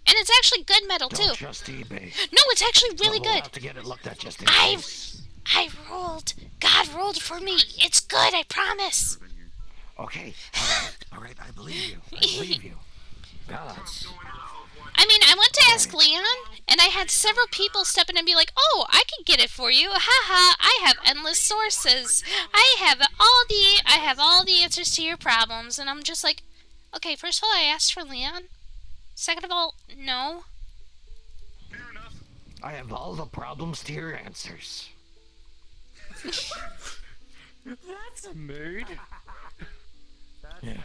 And it's actually good metal too. Don't trust eBay. No, it's actually really We'll good. have to get it looked at just in case. I rolled. God rolled for me. It's good, I promise. Okay, all right, I believe you. I believe you. Gods. I mean, I went to ask Leon, and I had several people step in and be like, "Oh, I can get it for you. Haha, I have endless sources. I have all the answers to your problems." And I'm just like, "Okay, first of all, I asked for Leon. Second of all, no." I have all the problems to your answers. That's a mood. Yeah.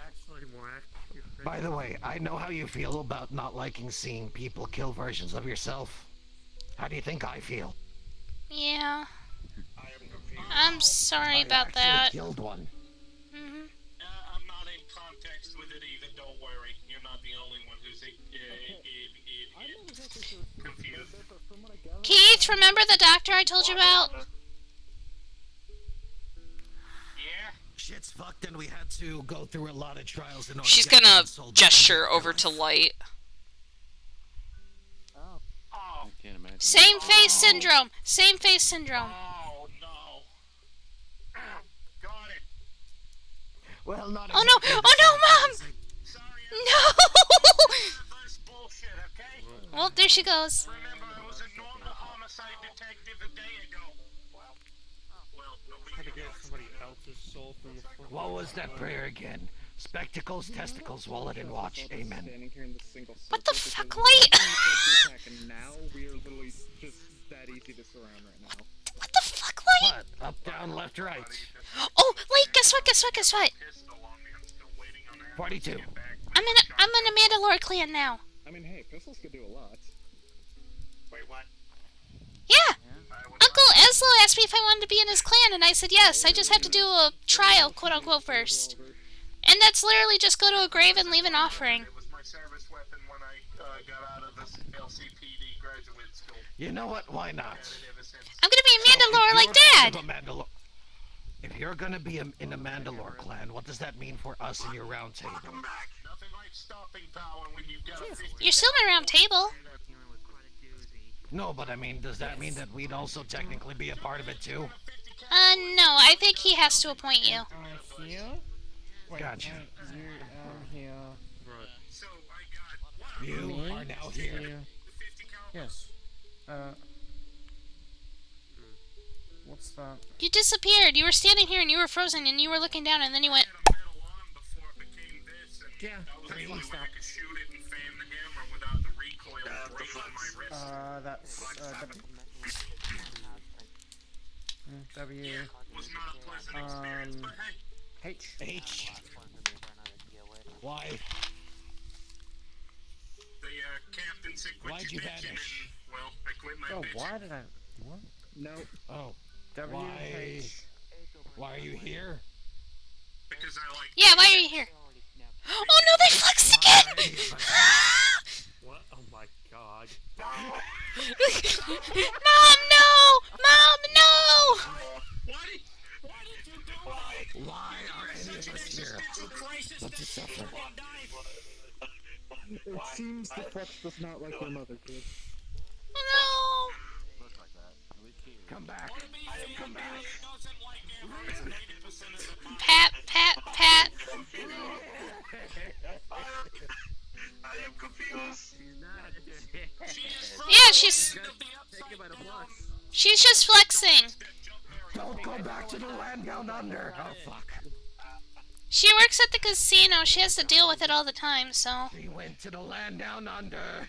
By the way, I know how you feel about not liking seeing people kill versions of yourself. How do you think I feel? Yeah. I'm sorry about I that. killed one. Mhm. I'm not in context with it either, don't worry. You're not the only one who's confused. Keith, remember the doctor I told you about? Yeah? Shit's fucked and we had to go through a lot of trials in order She's to get gonna consoled gesture over to Light. Oh. Can't imagine. Same face syndrome. Same face syndrome. Oh, no. Got it. Well, not Oh no! Oh no, Mom! No! Bullshit, okay? Well, there she goes. Remember, I was a normal homicide detective a day ago. Had to get somebody else's soul from the floor. What was that prayer again? Spectacles, testicles, wallet, and watch. Amen. What the fuck, Light? And now we are literally just that easy to surround right now. What the fuck, Light? What? Up, down, left, right. Oh, Light, guess what, guess what, guess what? 42. I'm in a Mandalore clan now. I mean, hey, pistols could do a lot. Wait, what? Yeah. Uncle Eslo asked me if I wanted to be in his clan, and I said yes. I just have to do a trial, quote unquote, first. And that's literally just go to a grave and leave an offering. It was my service weapon when I got out of this LCPD graduate school. You know what? Why not? I'm gonna be a Mandalore like Dad. If you're gonna be in a Mandalore clan, what does that mean for us in your round table? Nothing like stopping power when you've got a 50 You're still in a round table. No, but I mean, does that mean that we'd also technically be a part of it too? No, I think he has to appoint you. Here? Wait, Gotcha. you here. You are now here. Yes. What's that? You disappeared. You were standing here and you were frozen and you were looking down and then you went. Yeah. That's W. H. H. Why? The captain said quit Why'd your you bitching vanish? and, well, I quit my Oh, bitching. why did I? What? No. Oh. W. Why? H. Why are you here? Because I like. Yeah, why are you here? Oh no, they flexed again! What? Oh my god. Mom, no! Mom, no! Why are any of us here but to suffer? It seems the Flex does not like your mother, kid. No! Come back. Come back. Pat, pat, pat. I am confused. Yeah, she's just flexing. Don't go back to the land down under. Oh fuck. She works at the casino. She has to deal with it all the time, so. She went to the land down under.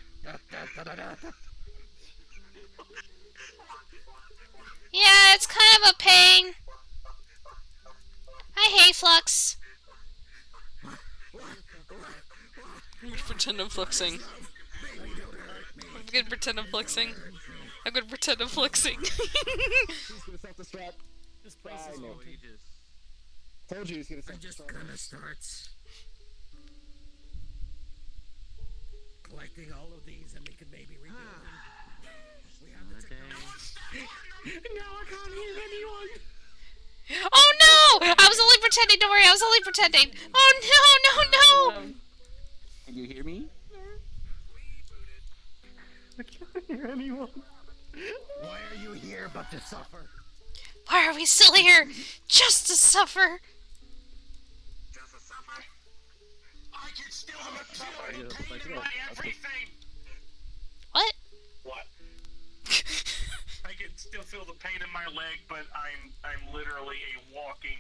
Yeah, it's kind of a pain. Hi, hey, Flux. I'm gonna pretend I'm fluxing. I'm gonna pretend I'm fluxing. I'm gonna pretend I'm fluxing. He's gonna self-destruct. This place I is know. outrageous. Told you he's gonna I'm just self-destruct. gonna start collecting all of these, and we could maybe rebuild them. We have the technology. Now I can't hear anyone. Oh no! I was only pretending. Don't worry, I was only pretending. Oh no, no, no! Can you hear me? I can't hear anyone. Why are you here but to suffer? Why are we still here? Just to suffer. Just to suffer. I can still feel the pain in my everything. What? What? I can still feel the pain in my leg, but I'm literally a walking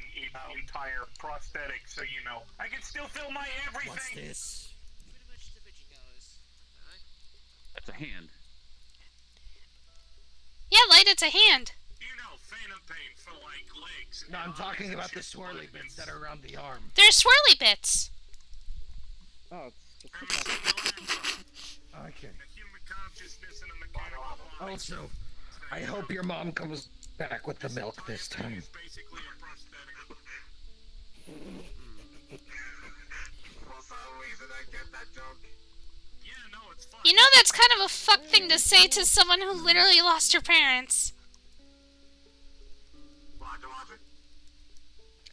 entire prosthetic, so you know. I can still feel my everything. What's this? That's a hand. Yeah, Light, it's a hand. You know, phantom pain for like legs. No, I'm talking about the swirly bits that are around the arm. They're swirly bits. Oh, Okay. The human consciousness and a mechanical body. Also, I hope your mom comes back with the milk this time. It's basically a prosthetic. For some reason I get that joke. Yeah, no, it's fine. You know that's kind of a fuck thing to say to someone who literally lost her parents.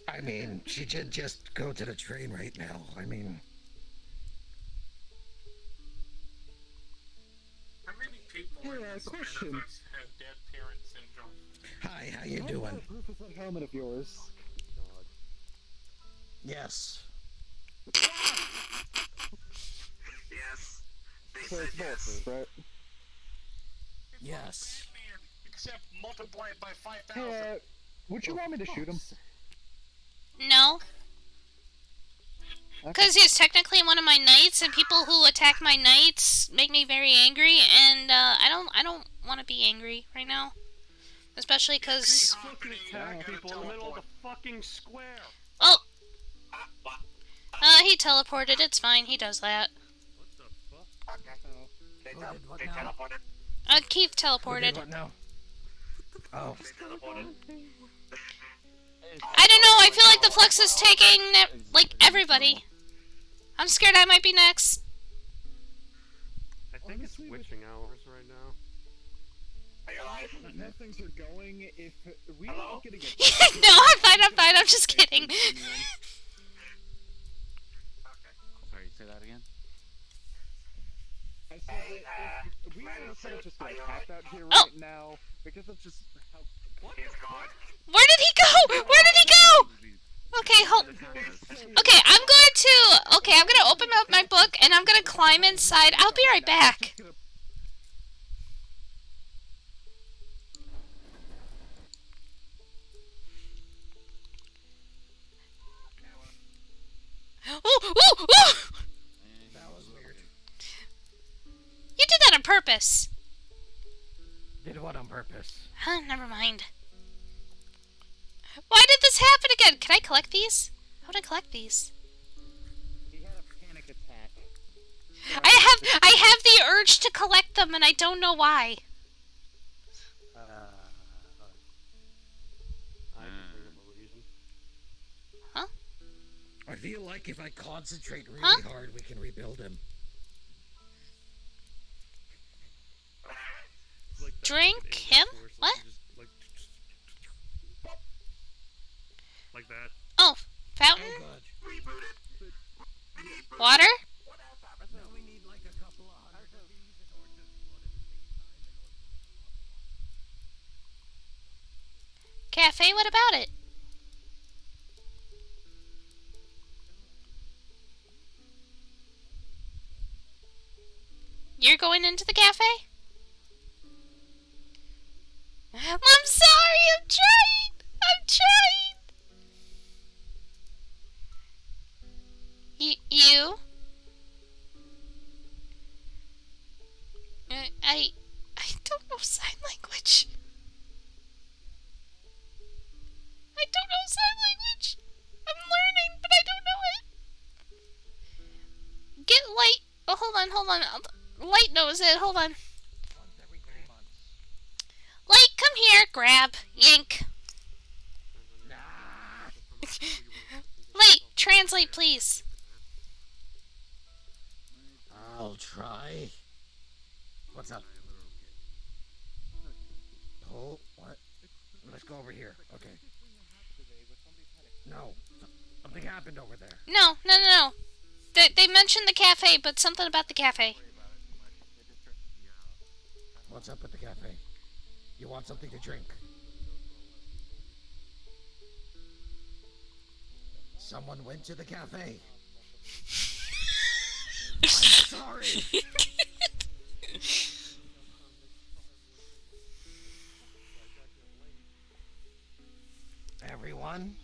I mean, she did just go to the train right now. I mean, How many people in this question. universe have dead parent syndrome? hi, how you doing? Rufus, that helmet of yours. Yes. Yes. So it's both, right? Yes. Except multiply it by 5,000. Hey, would you want me to shoot him? No. Because he's technically one of my knights, and people who attack my knights make me very angry, and I don't want to be angry right now. Especially because... Attack people in the middle of the fucking square. Oh! He teleported, it's fine, he does that. They teleported. Keith teleported. What now? Oh. I don't know, I feel like the Flux is taking, like, everybody. I'm scared I might be next. I think it's witching hours right now. How things are going, if we don't get to No, I'm fine, I'm just kidding. Sorry, say that again? I said that if we are just get attacked out here right now, because that's just how... What? Where did he go? Where did he go? Okay, hold. Okay, I'm gonna open up my book and I'm gonna climb inside. I'll be right back. Ooh! That was weird. You did that on purpose. Did what on purpose? Huh, never mind. Why did this happen again? Can I collect these? How would I collect these? He had a panic attack. I have the urge to collect them and I don't know why. Huh? I feel like if I concentrate really hard, we can rebuild him. Drink him? What? Like that. Oh, fountain? Water? Cafe, what about it? You're going into the cafe? I'm sorry, I'm trying! I'm trying! You? I don't know sign language. I don't know sign language. hold on. Light knows it. Hold on. Light, come here. Grab. Yank. Light, translate, please. I'll try. What's up? Oh, what? Let's go over here. Okay. No. Something happened over there. No. They mentioned the cafe, but something about the cafe. What's up with the cafe? You want something to drink? Someone went to the cafe. I'm sorry. Everyone?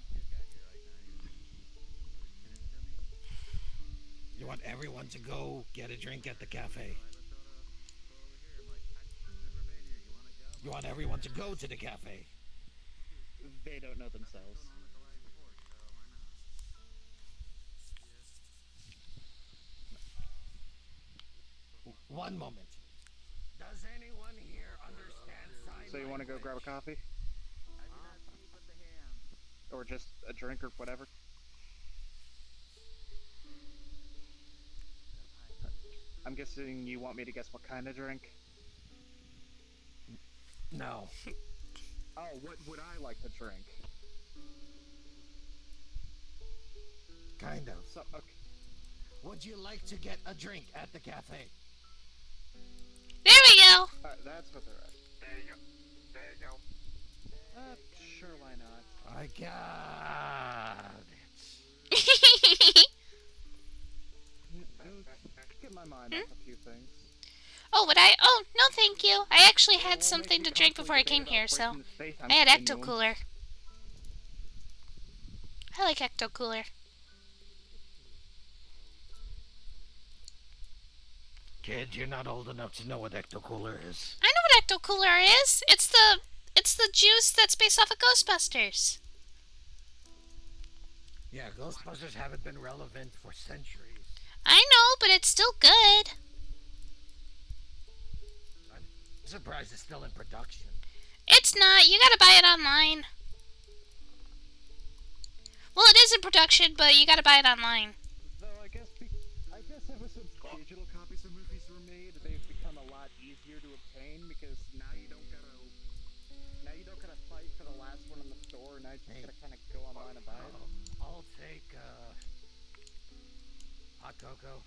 You want everyone to go get a drink at the cafe? You want everyone to go to the cafe? They don't know themselves. One moment. Does anyone here understand sign So you want to go grab a coffee? Or just a drink or whatever? I'm guessing you want me to guess what kind of drink? No. Oh, what would I like to drink? Kind of. So, okay. Would you like to get a drink at the cafe? There we go. That's what they're at. There you go. There you go. Sure, why not? I got it. Get my mind off a few things. Oh, would I? Oh, no thank you. I actually had something to drink before I came here, so I had Ecto Cooler. I like Ecto Cooler. Kid, you're not old enough to know what Ecto Cooler is. I know what Ecto Cooler is. It's the juice that's based off of Ghostbusters. Yeah, Ghostbusters haven't been relevant for centuries. I know, but it's still good. I'm surprised it's still in production. It's not. You gotta buy it online. Well, it is in production, but you gotta buy it online. Though I guess ever since digital copies of movies were made, they've become a lot easier to obtain because now you don't gotta fight for the last one in the store. Now you just gotta kind of go online and buy it. I'll take hot cocoa.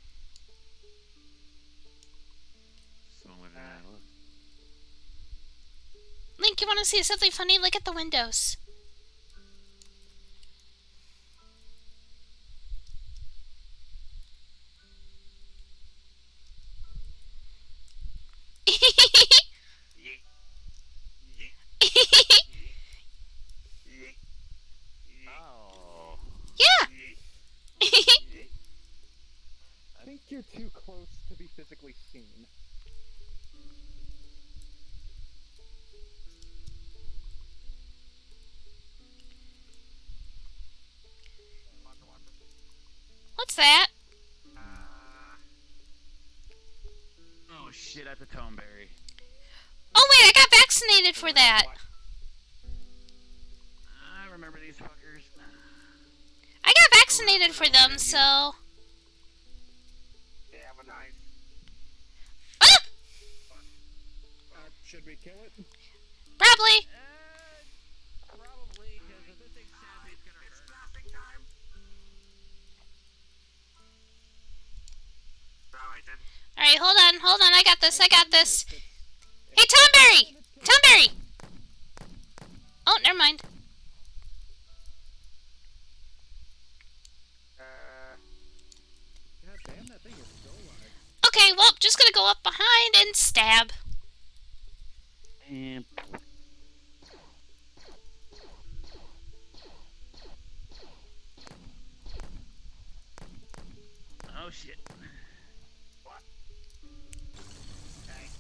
Link, you want to see something funny? Look at the windows. Oh. Yeah. I think you're too close to be physically seen. What's that? Oh shit, that's a toneberry. Oh wait, I got vaccinated for that. I remember these fuckers. I got vaccinated for them, so. They have a knife. Ah! Should we kill it? Probably. Probably, because if this thing's sassy, it's gonna hurt. Snapping time. Alright then. Alright, hold on, I got this. Hey, Tomberry! Oh, never mind. God damn, that thing is so large. Okay, well, just gonna go up behind and stab. And oh shit.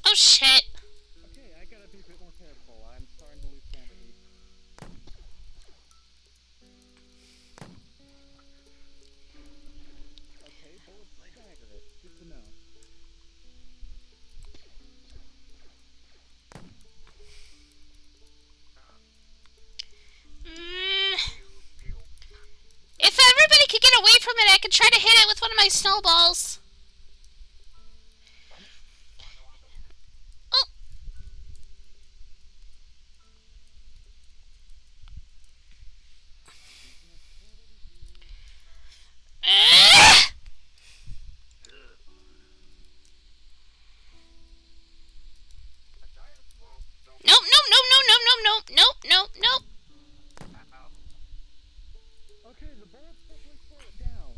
Oh shit. Okay, I gotta be a bit more careful. I'm starting to lose sanity. Okay, bullets stagger it. Good to know. from it, I could try to hit it with one of my snowballs. Oh. Nope, nope, nope, nope, nope, nope, nope, nope, nope. Okay, the bullets definitely slow it down.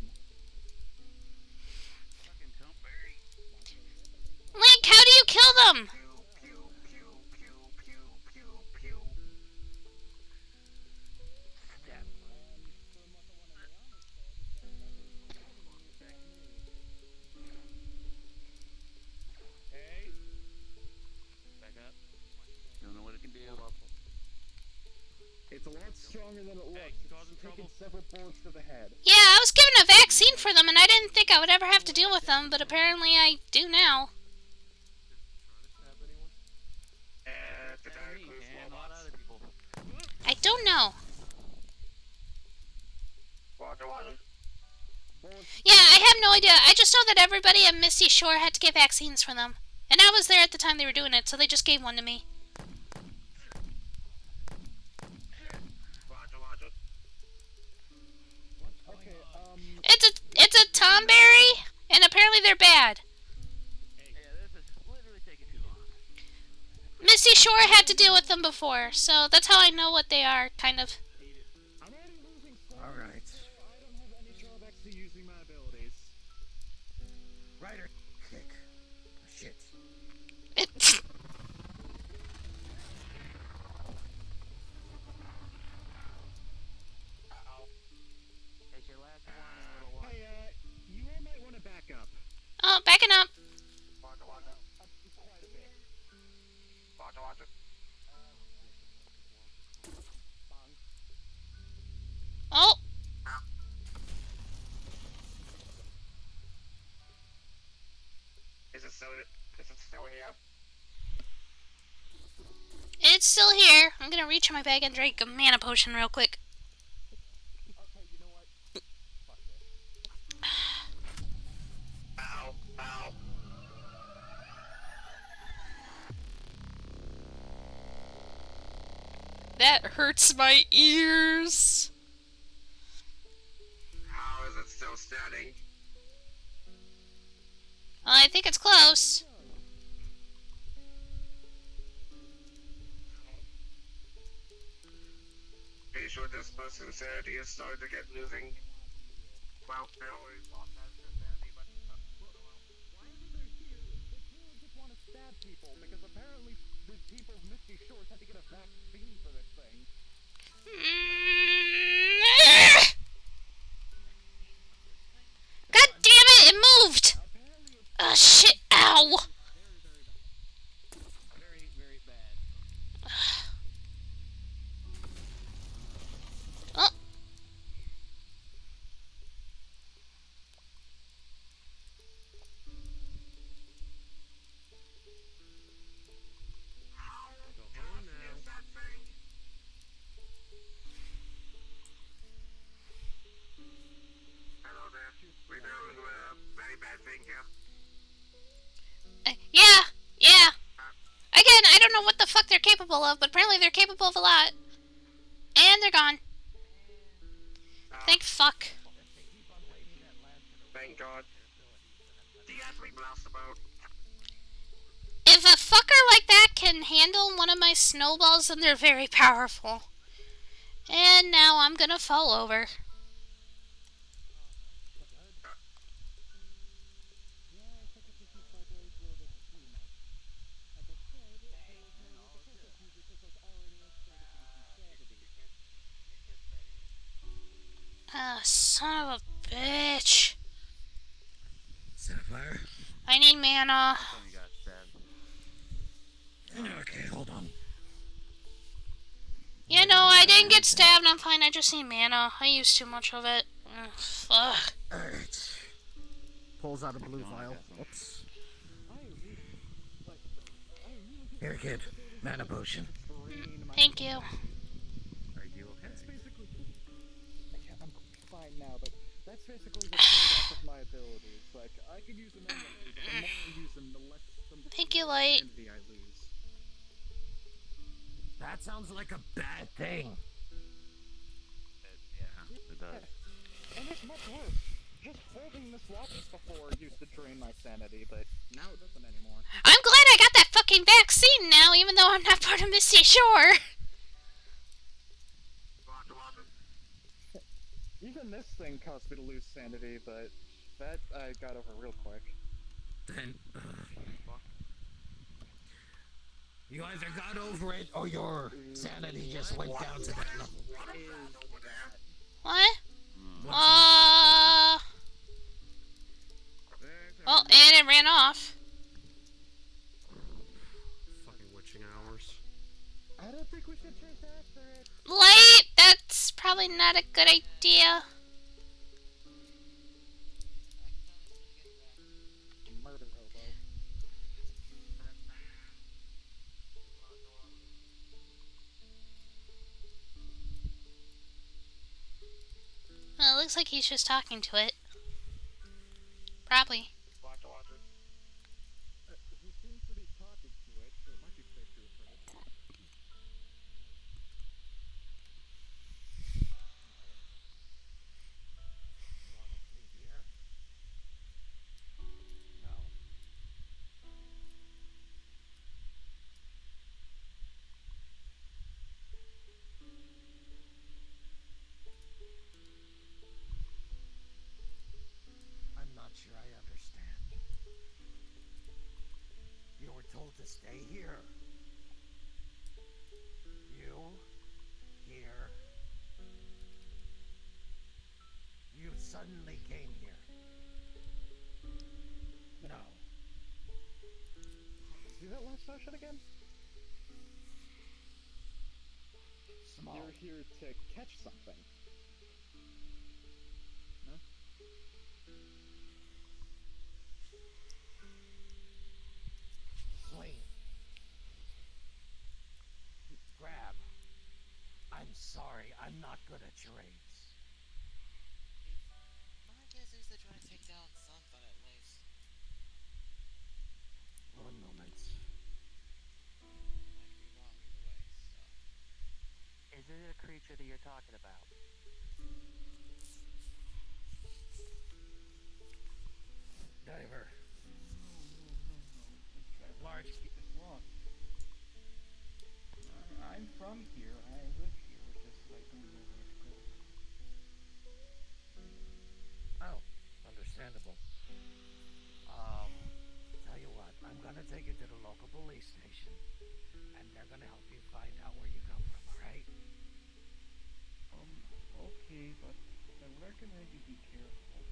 Link, how do you kill them? Hey. Back up. Don't know what it can do. It's a lot stronger than it looks. It's taken several bullets to the head. Yeah, I was given a vaccine for them, and I didn't think I would ever have to deal with them, but apparently I do now. I don't know. Yeah, I have no idea. I just know that everybody at Misty Shore had to get vaccines for them. And I was there at the time they were doing it, so they just gave one to me. It's a Tomberry, and apparently they're bad. Misty Shore had to deal with them before, so that's how I know what they are, kind of. Alright. I don't have any drawbacks to using my abilities. Rider kick. Shit. Hey, you all might want to back up. Oh, backing up. Quite a bit. Oh. Is it still here? It's still here. I'm gonna reach in my bag and drink a mana potion real quick. Okay, you know what? Fuck this. Ow, ow. That hurts my ears. How is it still standing? Well, I think it's close. Pretty sure this person's sanity is starting to get losing. Well, I always thought that sanity, but Whenever they're here, they clearly just want to stab people, because apparently the people of Misty Shores had to get a vaccine for this thing. God damn it, it moved! Oh shit, ow! Very, very bad. Oh. hello there. We're doing a very bad thing here. Yeah. Again, I don't know what the fuck they're capable of, but apparently they're capable of a lot. And they're gone. Thank fuck. Thank God. Do you have to be blast about? If a fucker like that can handle one of my snowballs, then they're very powerful. And now I'm gonna fall over. Ah, son of a bitch. Sapphire? I need mana. Okay, hold on. Yeah, no, I didn't get stabbed. I'm fine. I just need mana. I used too much of it. Ugh, fuck. Alright. Pulls out a blue vial. Oops. Here, kid. Mana potion. Thank you. Are you okay? That's basically... I'm fine now, but That's basically the trade-off of my abilities. Like, I can use them endlessly, but the more I use them, the less Thank you, Light. sanity I lose. That sounds like a bad thing. Yeah, it does. And it's much worse. Just holding this watch before used to drain my sanity, but now it doesn't anymore. I'm glad I got that fucking vaccine now, even though I'm not part of Misty Shore. Even this thing caused me to lose sanity, but that I got over real quick. Then, you either got over it or your sanity just went down to that level. What? Well, and it ran off. Fucking witching hours. I don't think we should chase after it. Light, that's probably not a good idea. Murder hobo. Well, it looks like he's just talking to it. Probably. He seems to be talking to it, so it might be safe to refer it. I'm not sure I understand. You were told to stay here. You? Here? You suddenly came here. No. See that last motion again? Small. You're here to catch something. Huh? Swing. Grab. I'm sorry, I'm not good at charades. My guess is they're trying to take down something at least. 1 moment. Might be wrong either way, so. Is it a creature that you're talking about? Diver. Large. I'm from here. I live here. Just I don't know where to go. Oh, understandable. Tell you what, I'm gonna take you to the local police station, and they're gonna help you find out where you come from, alright? Okay, but I recommend you be careful.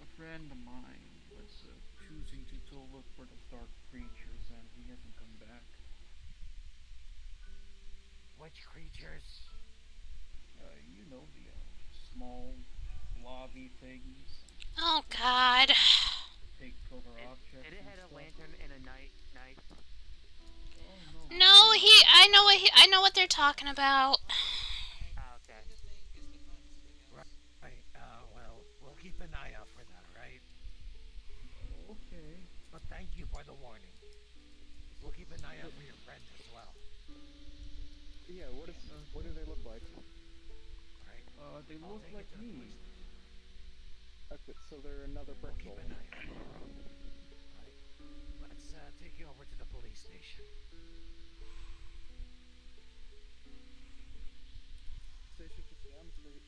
A friend of mine was choosing to look for the dark creatures, and he hasn't come back. Which creatures? You know, the small, blobby things. Oh, God. Take over objects. Did it have a lantern and a knife? No, I know what they're talking about. Oh, okay. Right, well, we'll keep an eye out for that, alright? Okay. But thank you for the warning. We'll keep an eye out for your friend as well. Yeah, what do they look like? Right. They look like me. Okay, so they're another We'll brick keep an eye out. Right. Let's take you over to the police station. Station just down the street.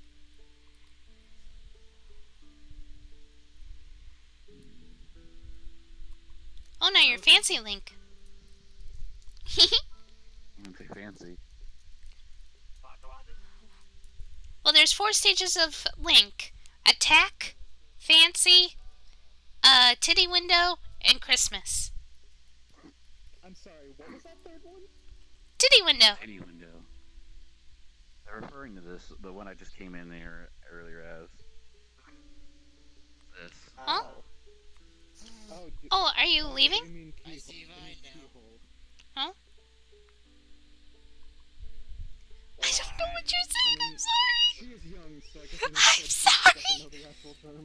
Oh, now you're fancy, Link. I don't say fancy. Well, there's 4 stages of Link. Attack, Fancy, Titty Window, and Christmas. I'm sorry, what was that third one? Titty Window. Titty window. They're referring to this, the one I just came in there earlier as. This. Huh? Oh, Oh, are you leaving? I mean I see mine now. Huh? I don't know what you're saying. I'm sorry. She is young, so I guess I'm sorry. know the actual term.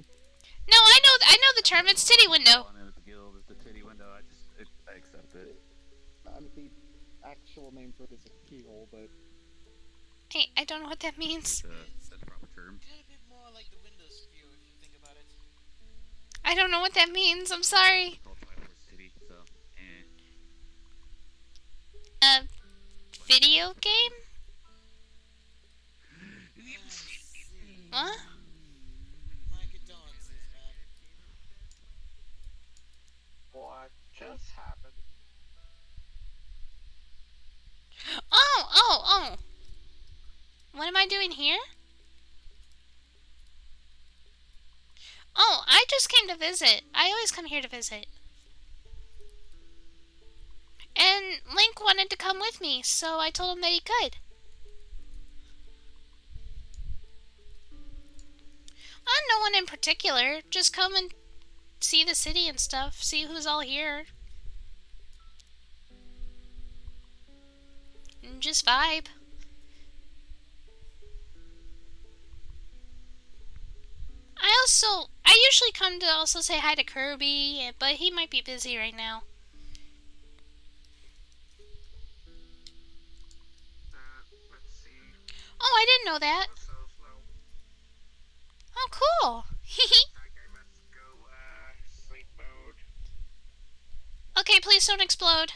No, I know the term. It's titty window. It's guild. It's the titty window. I accept it. The actual name for it is a keyhole, but Hey, I don't know what that means. That's the proper term. I don't know what that means. I'm sorry. Video game? What? what just happened? Oh. What am I doing here? Oh, I just came to visit. I always come here to visit. And Link wanted to come with me, so I told him that he could. No one in particular. Just come and see the city and stuff. See who's all here. And just vibe. I usually come to also say hi to Kirby, but he might be busy right now. Let's see. Oh, I didn't know that. Oh, cool. Sleep mode. Okay, please don't explode.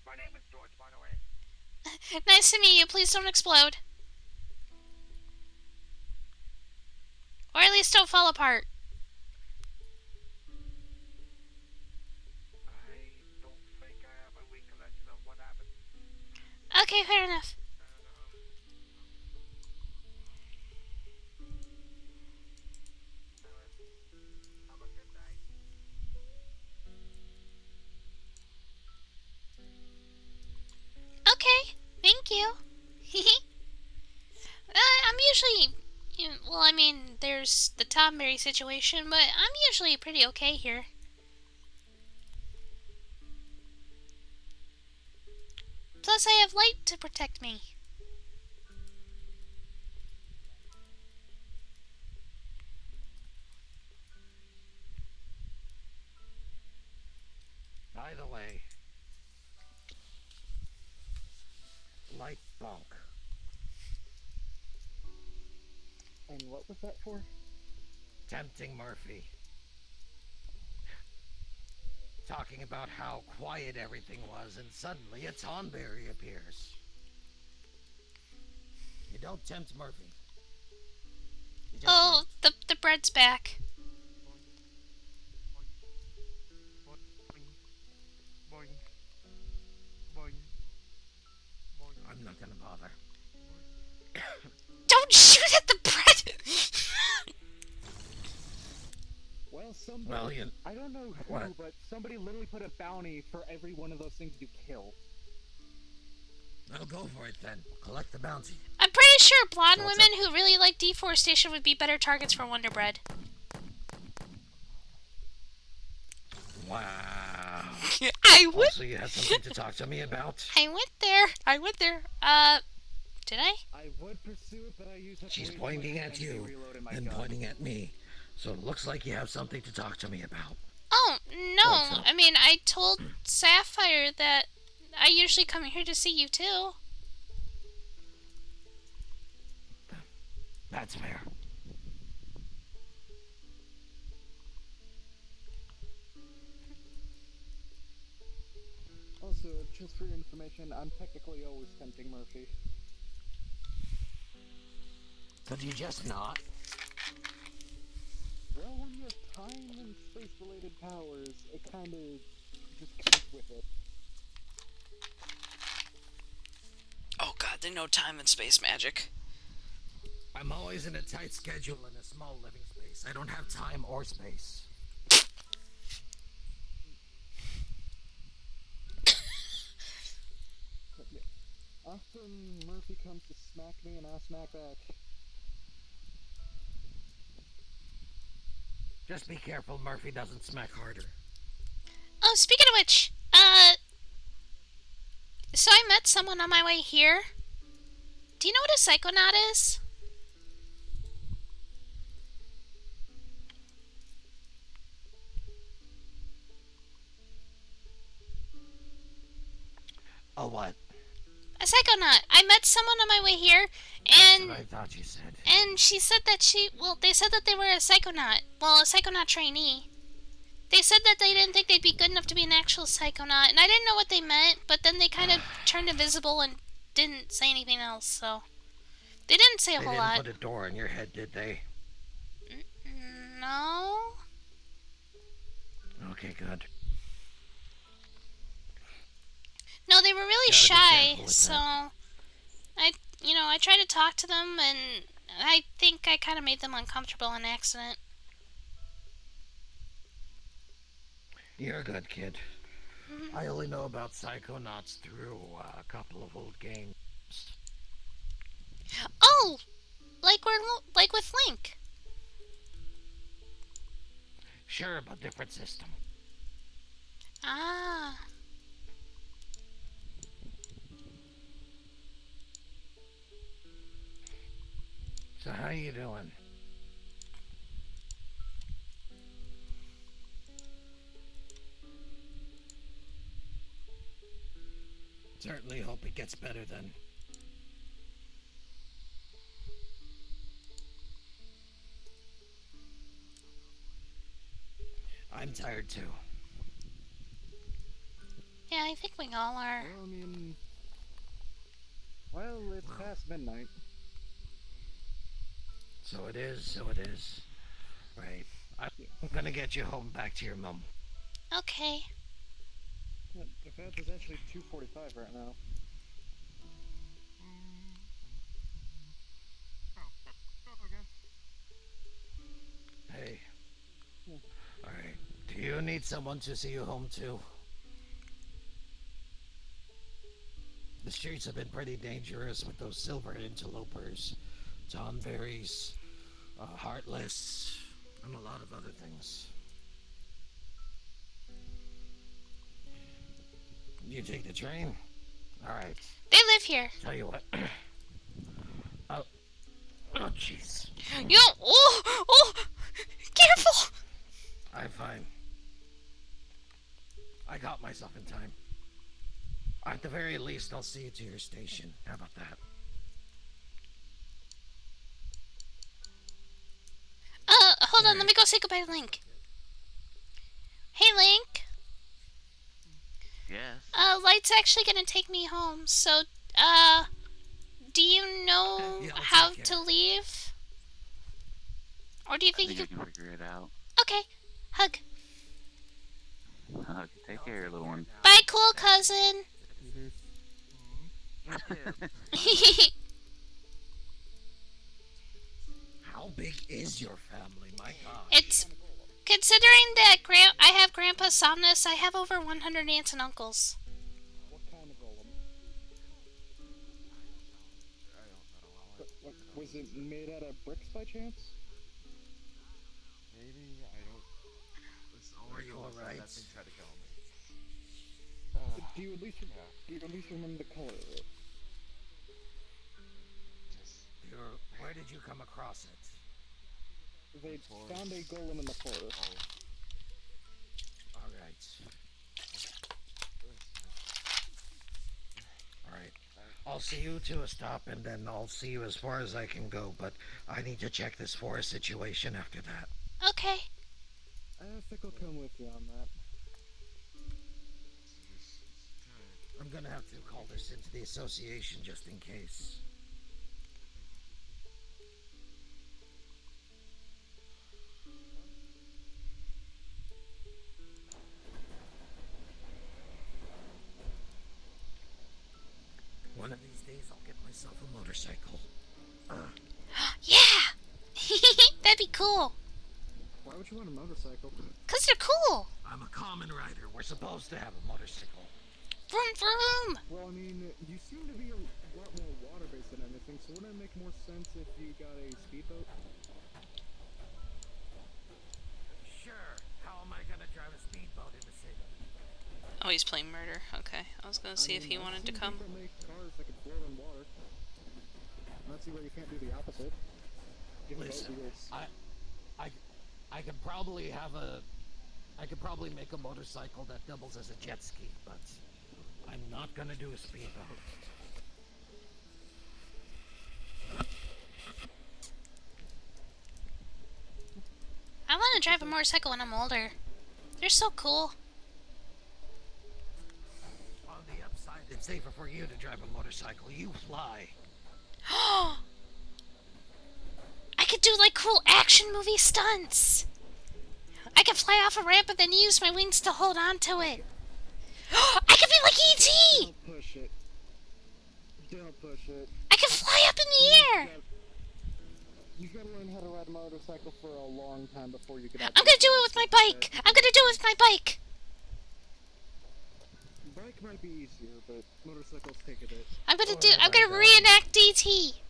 My name is George, by the way. Nice to meet you. Please don't explode. Or at least don't fall apart. I don't think I have a recollection of what happened. Okay, fair enough. Have a good night. Okay, thank you. I'm usually... well, I mean, there's the Tomberry situation, but I'm usually pretty okay here. Plus, I have light to protect me. By the way, light bunk. And what was that for? Tempting Murphy. Talking about how quiet everything was, and suddenly a Tonberry appears. You don't tempt Murphy. You just Oh, the bread's back. I'm not gonna bother. Don't shoot at the bread! Well, somebody... Well, you... I don't know who, What? but somebody literally put a bounty for every one of those things you kill. I'll go for it then. Collect the bounty. I'm pretty sure blonde What's women who really like deforestation would be better targets for Wonder Bread. Wow. I went... Also, you had something to talk to me about? I went there. Did I? I would pursue it, but I use... She's pointing at you, and pointing at me. So it looks like you have something to talk to me about. Oh, What's no. up? I mean, I told Sapphire that I usually come here to see you, too. That's fair. Also, just for your information, I'm technically always tempting Murphy. Could you just not? Well, when you have time and space-related powers, it kind of just comes with it. Oh god, they know time and space magic. I'm always in a tight schedule in a small living space. I don't have time or space. But yeah, often Murphy comes to smack me and I smack back. Just be careful Murphy doesn't smack harder. Oh, speaking of which, So I met someone on my way here. Do you know what a psychonaut is? Oh, what? A psychonaut. I met someone on my way here, and That's what I thought you said. and she said that they said that they were a psychonaut. Well, a psychonaut trainee. They said that they didn't think they'd be good enough to be an actual psychonaut, and I didn't know what they meant, but then they kind of turned invisible and didn't say anything else, so... They didn't say a whole lot. They didn't put a door in your head, did they? No? Okay, good. No, they were really Gotta be shy, careful with so... that. I tried to talk to them, and I think I kind of made them uncomfortable on accident. You're a good kid. I only know about psychonauts through a couple of old games. Oh! Like with Link. Sure, but different system. Ah. So how you doing? Certainly hope it gets better then. I'm tired too. Yeah, I think we all are. Well, I mean... Well, it's past midnight. So it is. Right. I'm gonna get you home back to your mom. Okay. The fact is actually 2:45 right now. Hey. Alright. Do you need someone to see you home too? The streets have been pretty dangerous with those silver interlopers, Tonberries, Heartless, and a lot of other things. You take the train? Alright. They live here. Tell you what. Oh, jeez. Yo! Oh! Careful! I'm fine. I got myself in time. At the very least, I'll see you to your station. How about that? Hold on, let me go say goodbye to Link. Hey, Link. Yes. Light's actually gonna take me home, so, do you know how to leave? Or do you think I you think could... I can figure it out. Okay. Hug. Take care, little one. Bye, cool cousin. How big is your family? My God. It's... Considering that I have Grandpa Somnus, I have over 100 aunts and uncles. What kind of golem? Was it made out of bricks by chance? Maybe, I don't... Are you alright? That thing tried to kill me. Do you at least remember the color of it? Where did you come across it? They found a golem in the forest. Alright. Alright. I'll see you to a stop and then I'll see you as far as I can go, but I need to check this forest situation after that. Okay. I think I'll come with you on that. I'm gonna have to call this into the association just in case. One of these days I'll get myself a motorcycle. Yeah! That'd be cool. Why would you want a motorcycle? 'Cause they're cool. I'm a common rider. We're supposed to have a motorcycle. Vroom vroom! Well, I mean, you seem to be a lot more water-based than anything, so wouldn't it make more sense if you got a speedboat? Sure. How am I gonna drive a speedboat in the city? Oh, he's playing murder. Okay. I was gonna see if he wanted to come. People make cars that can float on water. I don't see why you can't do the opposite. Give them Listen, boat wheels. I could probably I could probably make a motorcycle that doubles as a jet ski, but I'm not gonna do a speedboat. I want to drive a motorcycle when I'm older. They're so cool. On the upside, it's safer for you to drive a motorcycle. You fly. I could do like cool action movie stunts. I could fly off a ramp and then use my wings to hold on to it. I could be like E.T. Don't push it. Don't push it. I can fly up in the air. You've got to learn how to ride a motorcycle for a long time before you can. I'm gonna do it with my bike. I'm gonna do it with my bike. Bike might be easier, but motorcycles take a bit. I'm gonna reenact DT.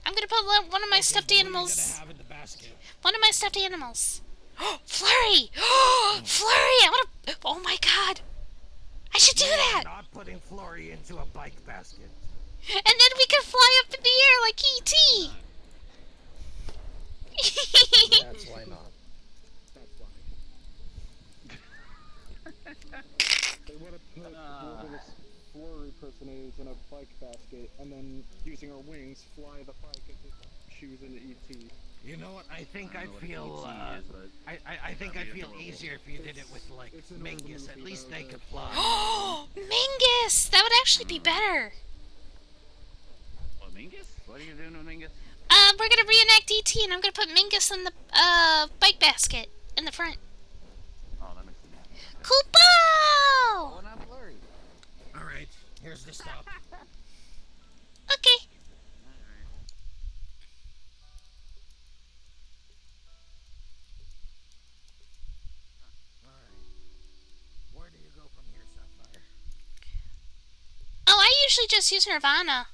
I'm gonna put one of my stuffed animals. One of my stuffed animals. Flurry! Flurry! I wanna. Oh my god! I should do that. Not putting Flurry into a bike basket. And then we can fly up in the air like E.T. That's why not. That's why. They would have put Gorgo's Flurry personage in a bike basket, and then using her wings, fly the bike into shoes into E.T. You know what? I think I'd feel. I think I'd feel easier if you did it with like Mingus. At least they could fly. Mingus! That would actually be better. What, Mingus? What are you doing with Mingus? We're gonna reenact DT, and I'm gonna put Mingus in the bike basket in the front. Oh, that makes sense. Koopo! Oh, not blurry. All right, here's the stop. Okay. Where do you go from here, Sapphire? Oh, I usually just use Nirvana.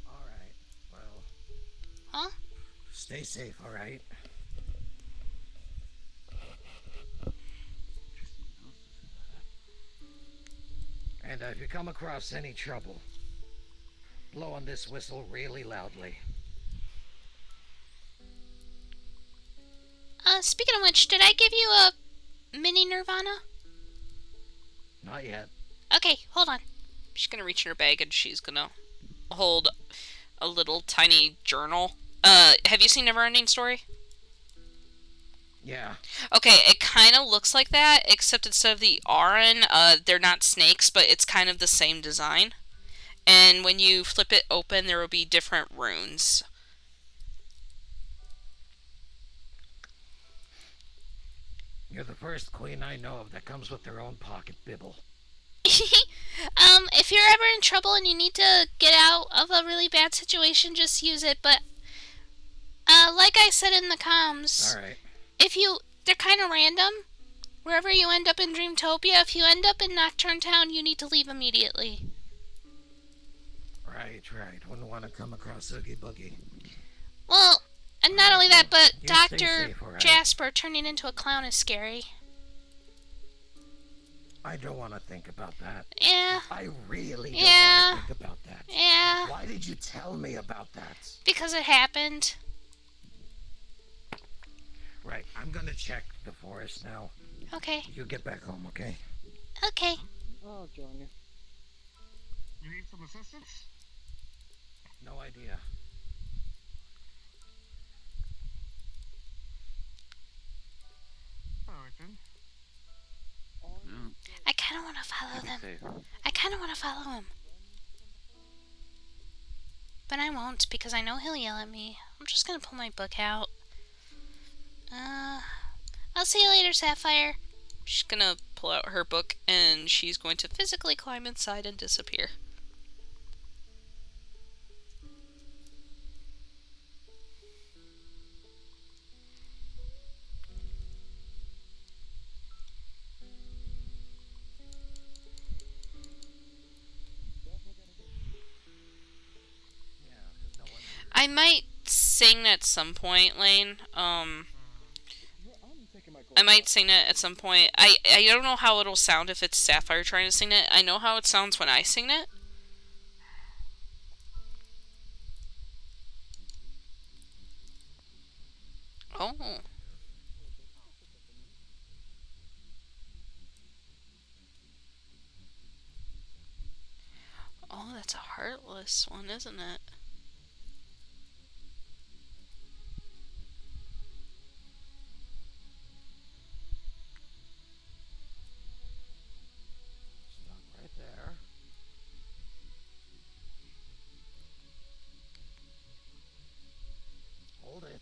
Alright, well. Huh? Stay safe, alright? And if you come across any trouble, blow on this whistle really loudly. Speaking of which, did I give you a mini Nirvana? Not yet. Okay, hold on. She's gonna reach in her bag and she's gonna hold a little tiny journal. Have you seen Neverending Story? Yeah. Okay, it kind of looks like that, except instead of the Aran, they're not snakes, but it's kind of the same design. And when you flip it open, there will be different runes. You're the first queen I know of that comes with their own pocket bibble. If you're ever in trouble and you need to get out of a really bad situation, just use it, but, like I said in the comms, Alright. They're kind of random. Wherever you end up in Dreamtopia, if you end up in Nocturne Town, you need to leave immediately. Right. Wouldn't want to come across Oogie Boogie. Well, and not only that, but You stay Dr. safe, alright? Jasper turning into a clown is scary. I don't want to think about that. Yeah. I really don't Yeah. want to think about that. Yeah. Why did you tell me about that? Because it happened. Right, I'm gonna check the forest now. Okay. You get back home, okay? Okay. I'll join you. You need some assistance? No idea. Alright then. I kind of want to follow them. I kind of want to follow him. But I won't, because I know he'll yell at me. I'm just gonna pull my book out. I'll see you later, Sapphire. She's gonna pull out her book, and she's going to physically climb inside and disappear. I might sing at some point, Lane. I'm taking my I might sing it at some point. I don't know how it'll sound if it's Sapphire trying to sing it. I know how it sounds when I sing it. Oh. Oh, that's a heartless one, isn't it? Stop right there. Hold it.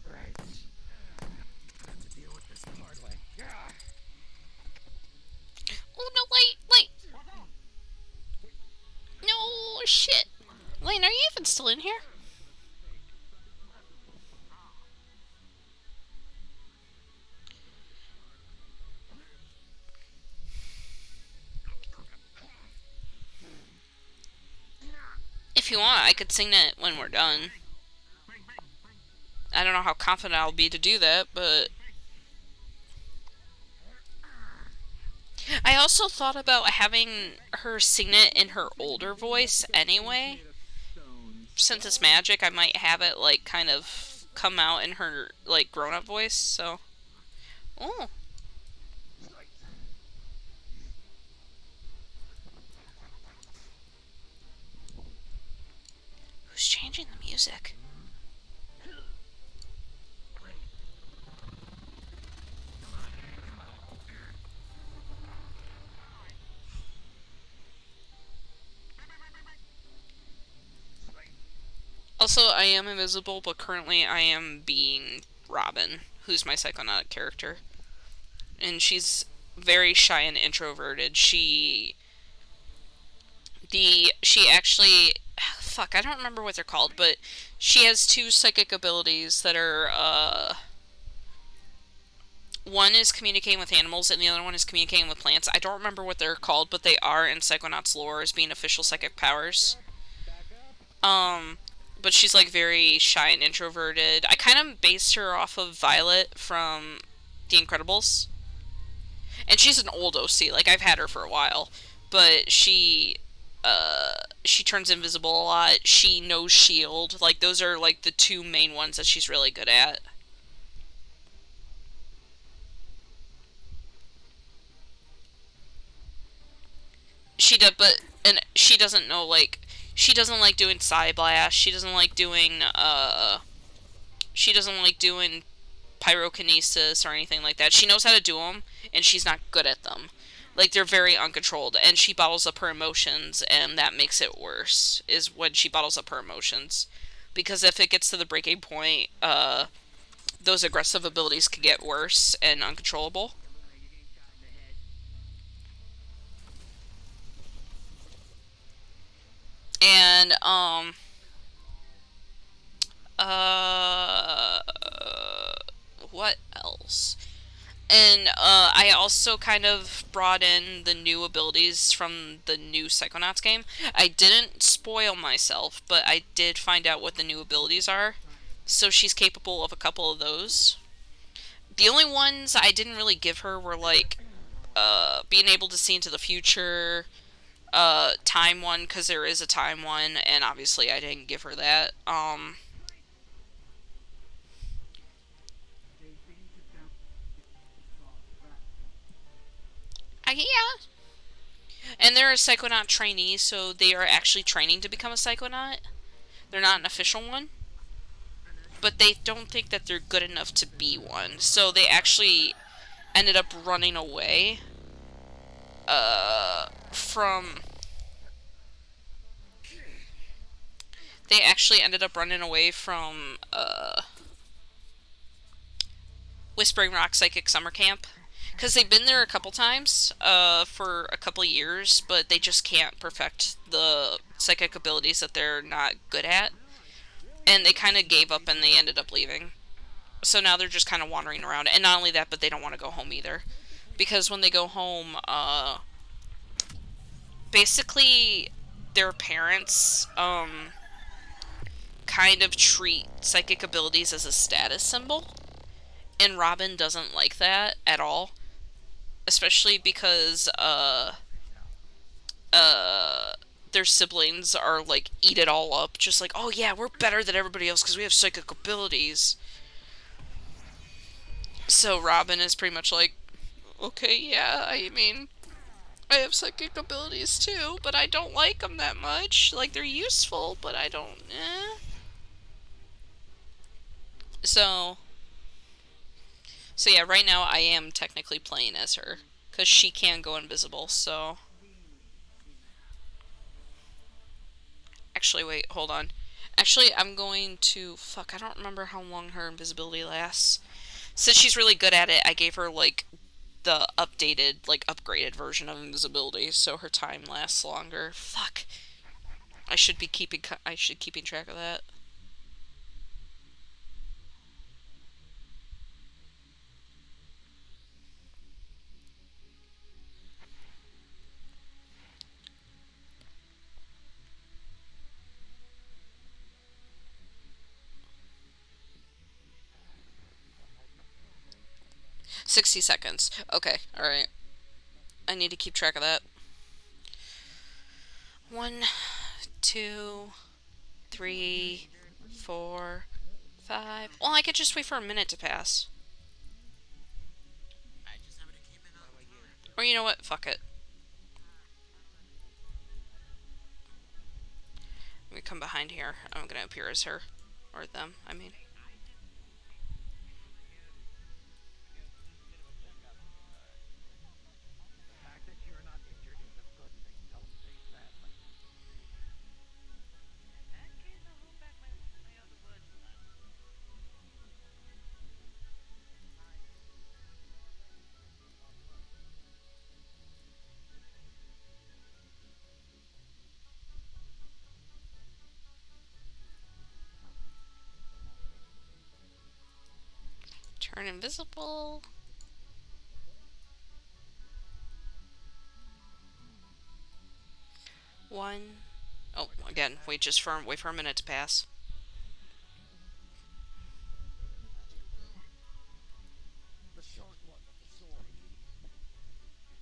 Right. I have to deal with this the hard way. Yeah. Oh no, wait! No, shit! Lane, are you even still in here? If you want, I could sing it when we're done. I don't know how confident I'll be to do that, but... I also thought about having her sing it in her older voice anyway. Since it's magic, I might have it, like, kind of come out in her, like, grown-up voice, so... Oh. Who's changing the music? Also, I am invisible, but currently I am being Robin, who's my psychonautic character. And she's very shy and introverted. She actually... Fuck, I don't remember what they're called, but she has two psychic abilities that are, one is communicating with animals, and the other one is communicating with plants. I don't remember what they're called, but they are in Psychonauts lore as being official psychic powers. But she's, like, very shy and introverted. I kind of based her off of Violet from The Incredibles. And she's an old OC, like, I've had her for a while. But she turns invisible a lot. She knows shield. Like, those are, like, the two main ones that she's really good at. She does, but, and she doesn't know, like, she doesn't like doing Psy Blast. She doesn't like doing, pyrokinesis or anything like that. She knows how to do them, and she's not good at them. Like, they're very uncontrolled, and she bottles up her emotions, and that makes it worse, is when she bottles up her emotions. Because if it gets to the breaking point, those aggressive abilities can get worse and uncontrollable. And, what else? And, I also kind of brought in the new abilities from the new Psychonauts game. I didn't spoil myself, but I did find out what the new abilities are. So she's capable of a couple of those. The only ones I didn't really give her were, like, being able to see into the future, time one, because there is a time one, and obviously I didn't give her that. Yeah. And they're a Psychonaut trainee, so they are actually training to become a Psychonaut. They're not an official one. But they don't think that they're good enough to be one. So they actually ended up running away from... They actually ended up running away from Whispering Rock Psychic Summer Camp. Because they've been there a couple times for a couple years, but they just can't perfect the psychic abilities that they're not good at. And they kind of gave up and they ended up leaving. So now they're just kind of wandering around. And not only that, but they don't want to go home either. Because when they go home, basically, their parents, kind of treat psychic abilities as a status symbol. And Robin doesn't like that at all. Especially because, their siblings are, like, eat it all up. Just like, oh yeah, we're better than everybody else because we have psychic abilities. So Robin is pretty much like, okay, yeah, I mean, I have psychic abilities too, but I don't like them that much. Like, they're useful, but I don't, So yeah, right now I am technically playing as her. Because she can go invisible, so... Actually, wait, hold on. Actually, I'm going to... Fuck, I don't remember how long her invisibility lasts. Since she's really good at it, I gave her, like, the updated, like, upgraded version of invisibility, so her time lasts longer. Fuck. I should keeping track of that. $60. Okay, alright. I need to keep track of that. 1, 2, 3, 4, 5. Well, I could just wait for a minute to pass. Or you know what? Fuck it. Let me come behind here. I'm gonna appear as her. Or them, I mean. Turn invisible. One. Oh, again, wait for a minute to pass. The short one with the sword.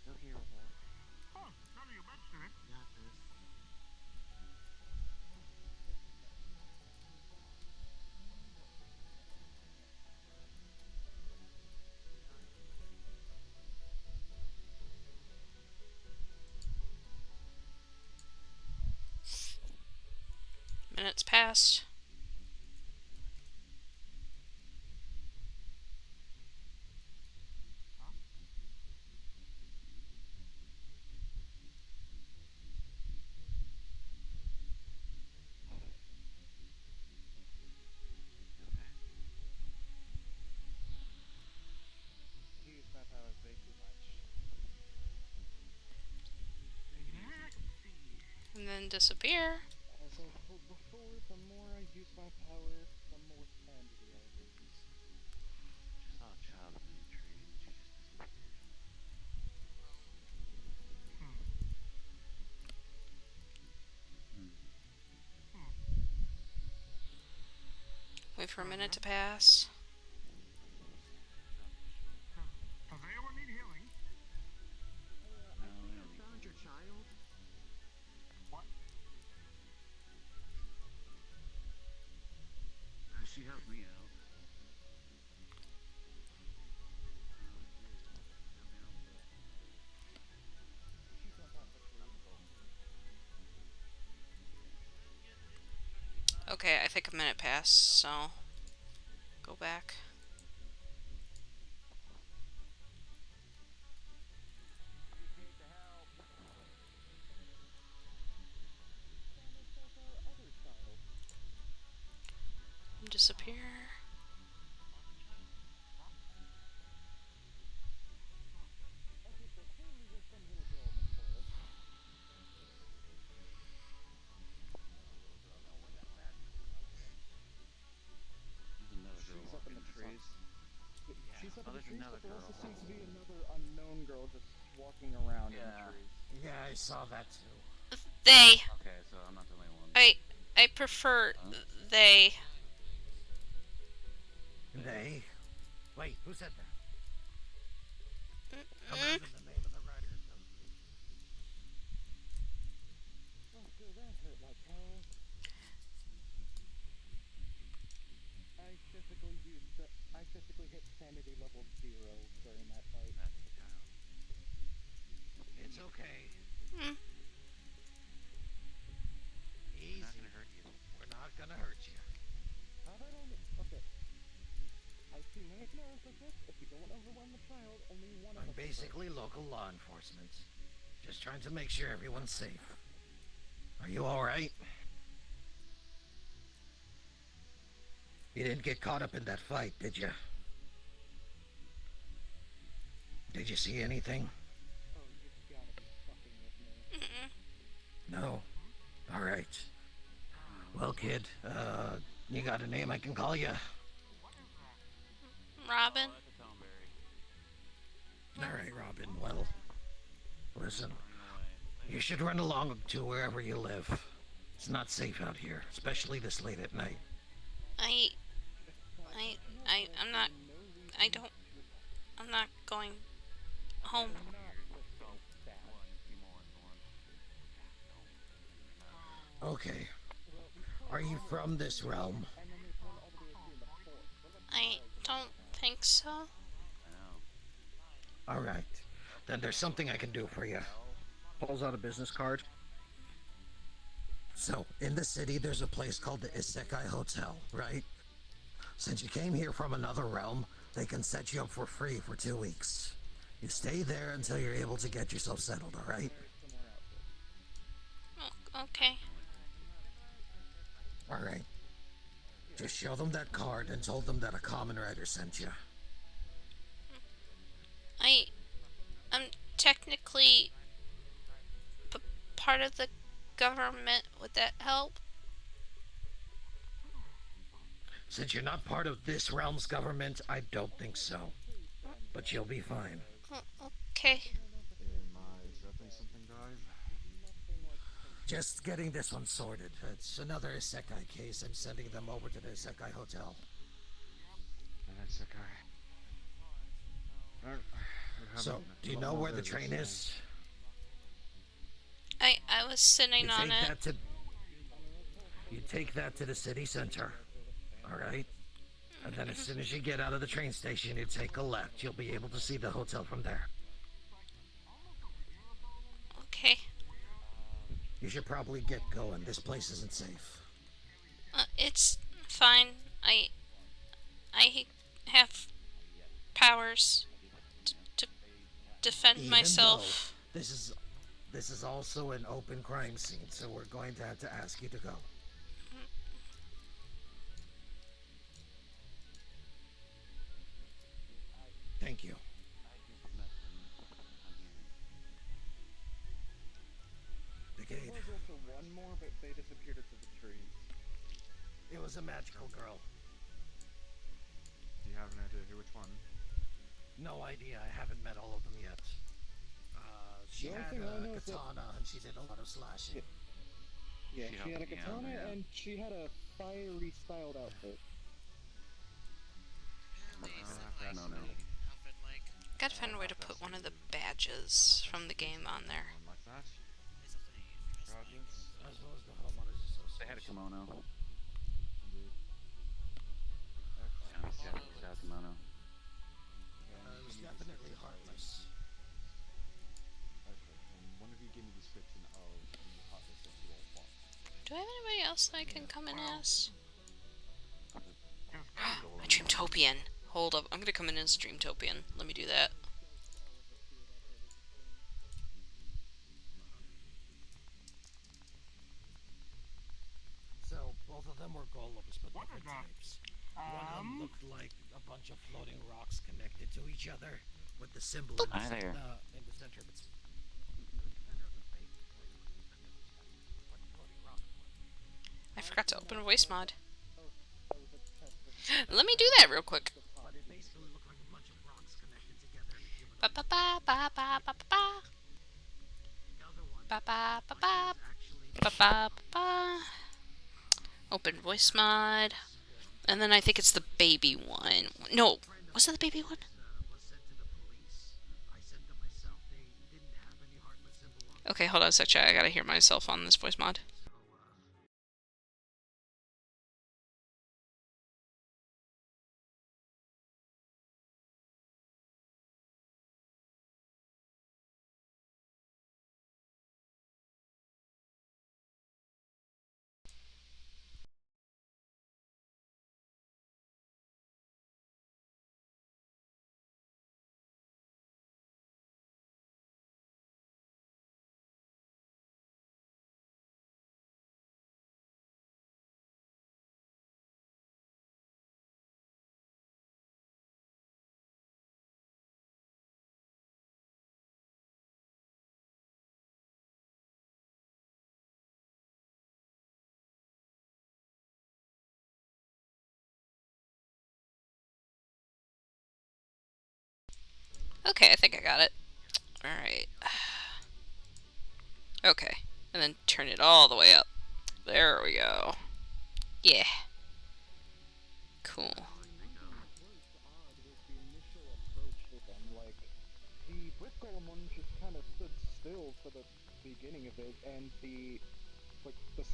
Still here with her. Oh, none of you mentioned it. Got this. Minutes passed. He used my powers way too much. And then disappear. As I told before, the more I use my power, the more sanity I lose. Just saw a child in the tree and she just disappeared. Wait for a minute to pass. Does anyone need healing? No, we don't need Found your child? What? She helped me out. She's on top of the tree. Okay, I think a minute passed, so... Go back. Disappear. Okay, so clearly there's some little girl in the forest. There's another girl She's up in walking the the trees. She's up in Oh, the there's trees, another but there also girl. seems to be another unknown girl just walking around in the trees. Yeah, I saw that too. They. Okay, so I'm not the only one. I prefer they. They? Wait, who said that? Command in the name of the writer of those pages. Oh, good, that hurt like hell. I physically hit sanity level 0 during that fight. It's okay. Mm. Easy. We're not gonna hurt you. We're not gonna hurt you. How about only... Okay. I've seen many scenarios like this. If you don't overwhelm the child, only one of I'm us will basically local law enforcement. Just trying to make sure everyone's safe. Are you alright? You didn't get caught up in that fight, did you? Did you see anything? Oh, you've gotta be fucking with me. No? Alright. Well, kid, you got a name I can call you? Robin. Alright, Robin, well, listen. You should run along to wherever you live. It's not safe out here, especially this late at night. I'm not going home. Okay. Are you from this realm? I don't think so. Alright. Then there's something I can do for you. Pulls out a business card. So, in the city, there's a place called the Isekai Hotel, right? Since you came here from another realm, they can set you up for free for 2 weeks. You stay there until you're able to get yourself settled, alright? Okay. Alright. Just show them that card and told them that a common writer sent you. I'm technically part of the government. Would that help? Since you're not part of this realm's government, I don't think so. But you'll be fine. Okay. Am I interrupting something, guys? Just getting this one sorted. It's another Isekai case. I'm sending them over to the Isekai Hotel. An Isekai. So, do you know where the train is? I was sitting on it. You take that to the city center. Alright? And then as soon as you get out of the train station, you take a left. You'll be able to see the hotel from there. Okay. You should probably get going. This place isn't safe. It's fine. I have powers to defend Even myself. though this is also an open crime scene, so we're going to have to ask you to go. Thank you. The gate. There was also one more, but they disappeared into the trees. It was a magical girl. Do you have an idea which one? No idea. I haven't met all of them yet. She The only had thing I know a is that- katana and she did a lot of slashing. Yeah, she had a katana and she had a fiery styled outfit. Gotta find a way to put one of the badges from the game on there. Like that? As well as the homeowners association. They had a kimono. Indeed. Yeah, kimono. It was definitely heartless. Okay, and one of you give me a description of the heartless that you all fought. Do I have anybody else I can come in as? A Dreamtopian. Hold up, I'm gonna come in as a Dreamtopian. Let me do that. So, both of them were golems, but different types. One of them looked like a bunch of floating rocks connected to each other, with the symbol in Hi there. in the center of its... I forgot to open voice mod. Let me do that real quick. But it basically looked like a bunch of rocks connected together. Ba ba ba ba ba ba ba ba. Ba ba ba ba. Ba ba ba. Open voice mod. And then I think it's the baby one. No, was it the baby one? Okay, hold on a sec, chat. I gotta hear myself on this voice mod. Okay, I think I got it. Alright. Okay. And then turn it all the way up. There we go. Yeah. Cool. The brick golem one just kind of stood still for the beginning of it, and the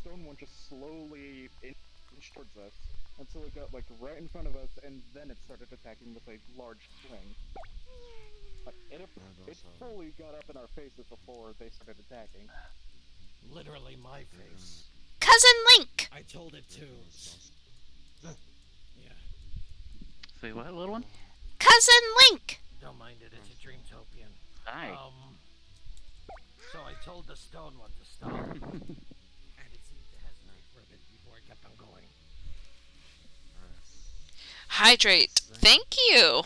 stone one just slowly inched towards us until it got right in front of us, and then it started attacking with a large swing. It fully got up in our faces before they started attacking. Literally my face. Cousin Link! I told it to. Yeah. Say what, little one? Cousin Link! Don't mind it, it's a Dreamtopian. Hi. So I told the stone one to stop. And it seemed to hesitate for a bit before it kept on going. Hydrate. Thank you!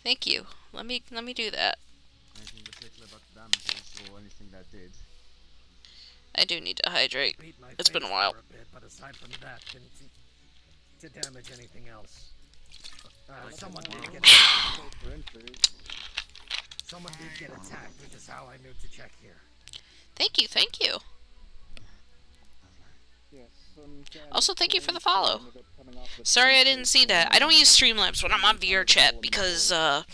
Thank you. Let me do that. Anything particular about the damages or anything that did? I do need to hydrate. It's been a while. But aside from that, didn't to damage anything else. Someone did get attacked. Someone did get attacked, which is how I knew to check here. Thank you, thank you. Also, thank you for the follow. Sorry I didn't see that. I don't use Streamlabs when I'm on VRChat because, it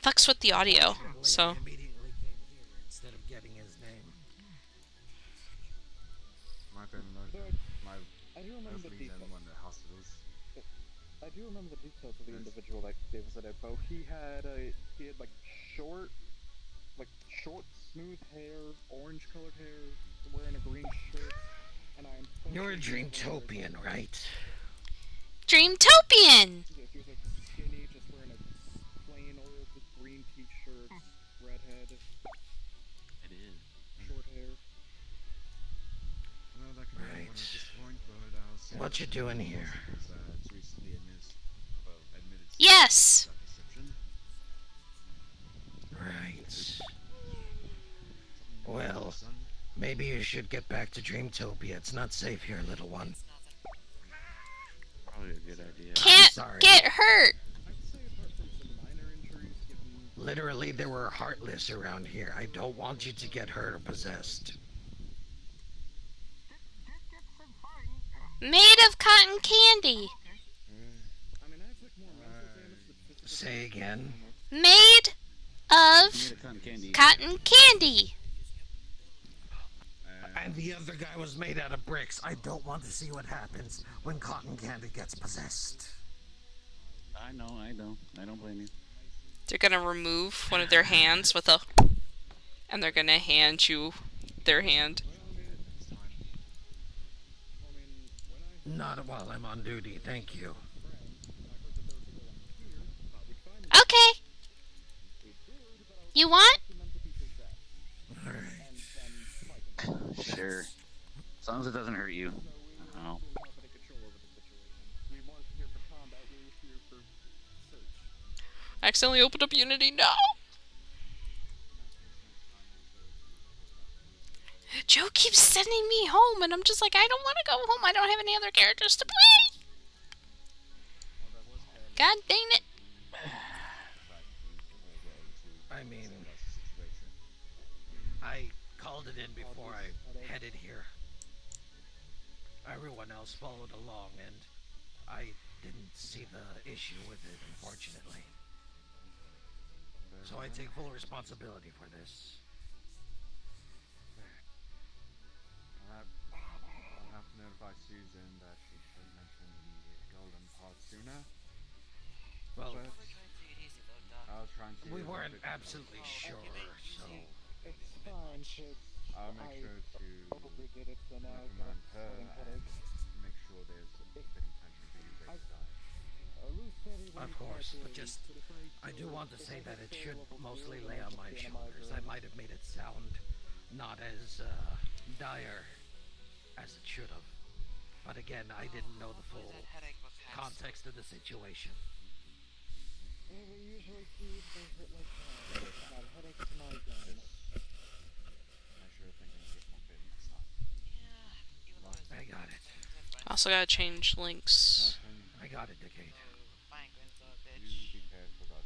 fucks with the audio, so... Instead of getting his name. I do remember the details. I do remember the details of the individual that gave us that info. He had short, smooth hair, orange-colored hair, wearing a green shirt, and You're a Dreamtopian, right? Dreamtopian! Yeah, he was skinny, just wearing a plain old green t-shirt, redhead. It is. Short hair. Right. What you doing here? Yes! Right. Well, maybe you should get back to Dreamtopia. It's not safe here, little one. Probably a good idea. Can't get hurt! Literally, there were heartless around here. I don't want you to get hurt or possessed. Made of cotton candy! Say again? Made of cotton candy! And the other guy was made out of bricks. I don't want to see what happens when cotton candy gets possessed. I know. I don't blame you. They're gonna remove one of their hands with a... And they're gonna hand you their hand. Not while I'm on duty, thank you. Okay. You want? Sure. As long as it doesn't hurt you. Oh. I accidentally opened up Unity. No! Joe keeps sending me home, and I'm just like, I don't want to go home. I don't have any other characters to play. God dang it. I mean, I called it in before I headed here. Everyone else followed along, and I didn't see the issue with it, unfortunately. So I take full responsibility for this. I'll have to notify Susan that she should mention the golden part sooner. Well, but I was trying to. we weren't absolutely sure, so It's fine, kids. I'll make sure to overdid it, so now I've got recommend her a and headache. make sure there's a fitting pension for you guys to die. of course, but just I do want to say that it should mostly lay on my shoulders. I might have made it sound not as dire as it should have. But again, I didn't know the full context of the situation. We usually see things that like about headaches and migraine. I should have thinking a bit more fit next time. I got it. Also gotta change links. I got it, Decade. You be careful about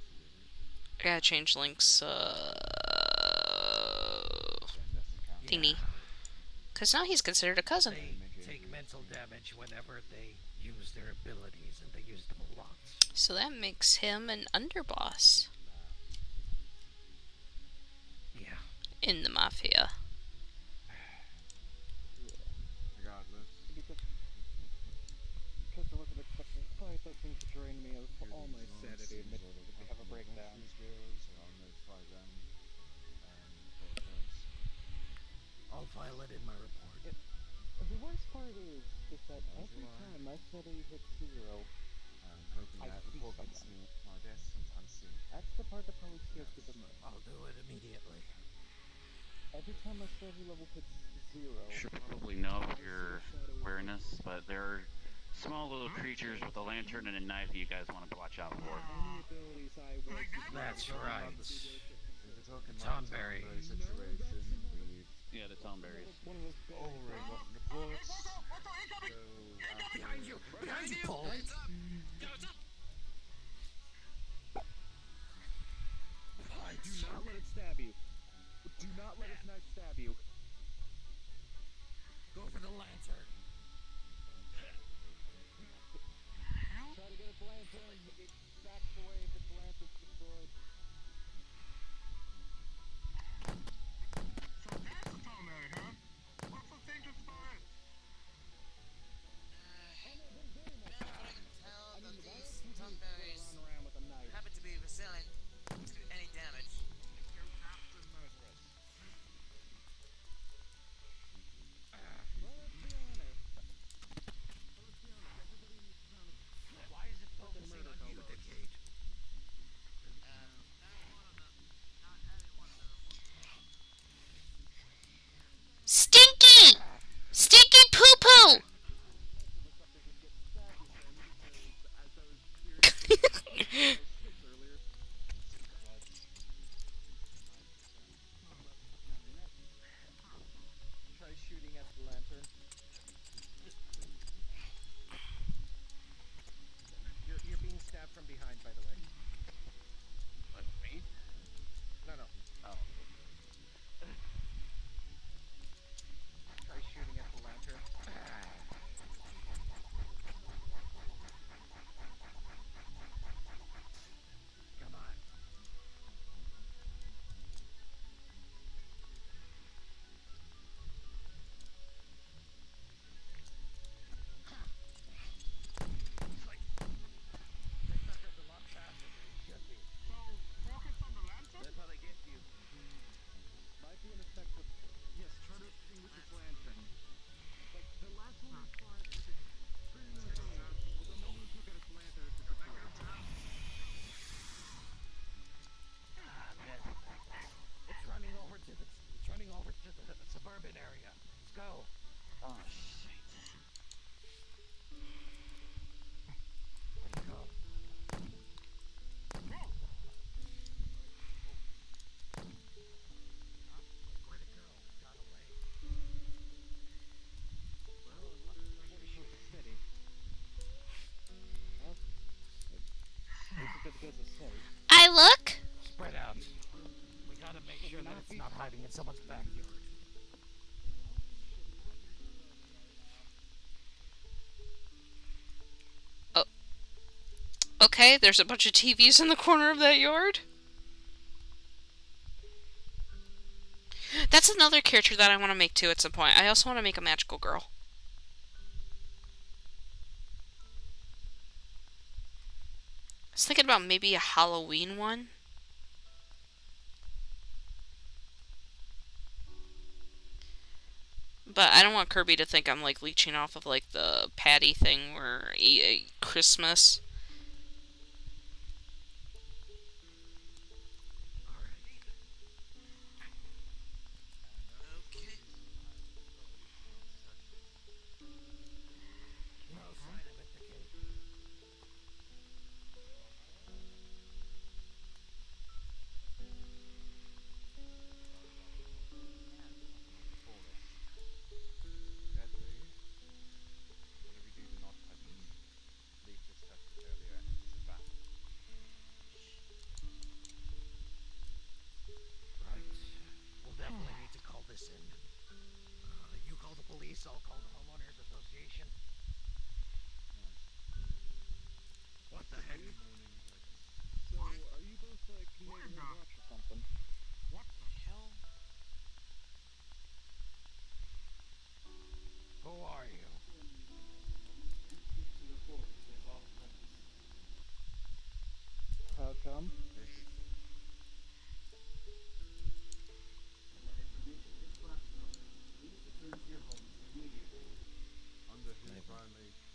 I gotta change links, thingy. Cause now he's considered a cousin. They take mental damage whenever they use their abilities, and they use them a lot. So that makes him an underboss. Yeah. In the Mafia. Regardless. Because I wasn't expecting a fight, that seemed to drain me of all my sanity and make me have a breakdown. I'll file it in my report. The worst part is that every time my sanity hits zero, I'm hoping I that see report gets someone. to my desk sometime soon. That's the part that probably scares me the most. I'll do it immediately. Every time my sanity level hits zero, You should probably know your awareness, but there are small little creatures with a lantern and a knife that you guys want to watch out for. any abilities I was That's right. Talking Tonberry. situation, we've Yeah, the Tomberries. already gotten reports. Behind you, Paul. Do not let it stab you. Do not let his knife stab you. Go for the lantern. Try to get its lantern. It backs away if its lantern's destroyed. So that's the Tomberry, huh? What's the thing to store it? Tell that these Tomberries happen to be resilient to any damage. Why is it focusing on you, Decade? Stinky! Stinky poo poo! Try shooting at the lantern. You're being stabbed from behind, by the way. What, me? No. Oh. Try shooting at the lantern. Come on. Focus on the lantern? That's how they get you. Might be an effect of... Yes, try to extinguish its lantern. Like, the last one we fought with the... The moment you look at its lantern, it's destroyed. It's running over to the suburban area. Let's go. Oh, shit. Let's go. Where'd it go? Got away. Steady. Well, at least it goes as steady. I look? Spread out. We gotta make sure that it's not hiding in someone's backyard. Okay, there's a bunch of TVs in the corner of that yard. That's another character that I want to make too at some point. I also want to make a magical girl. I was thinking about maybe a Halloween one. But I don't want Kirby to think I'm like leeching off of like the Patty thing where Christmas. Okay. No sign of it, the kid. Deadly. Whatever you do, do not touch it. Leaf just touched it earlier and it is a bat. Right. We'll definitely need to call this in. You call the police, I'll call the homeowners association. What the heck? So, are you both like neighborhood watch or something? What the hell? Who are you? How come? Under whose violation,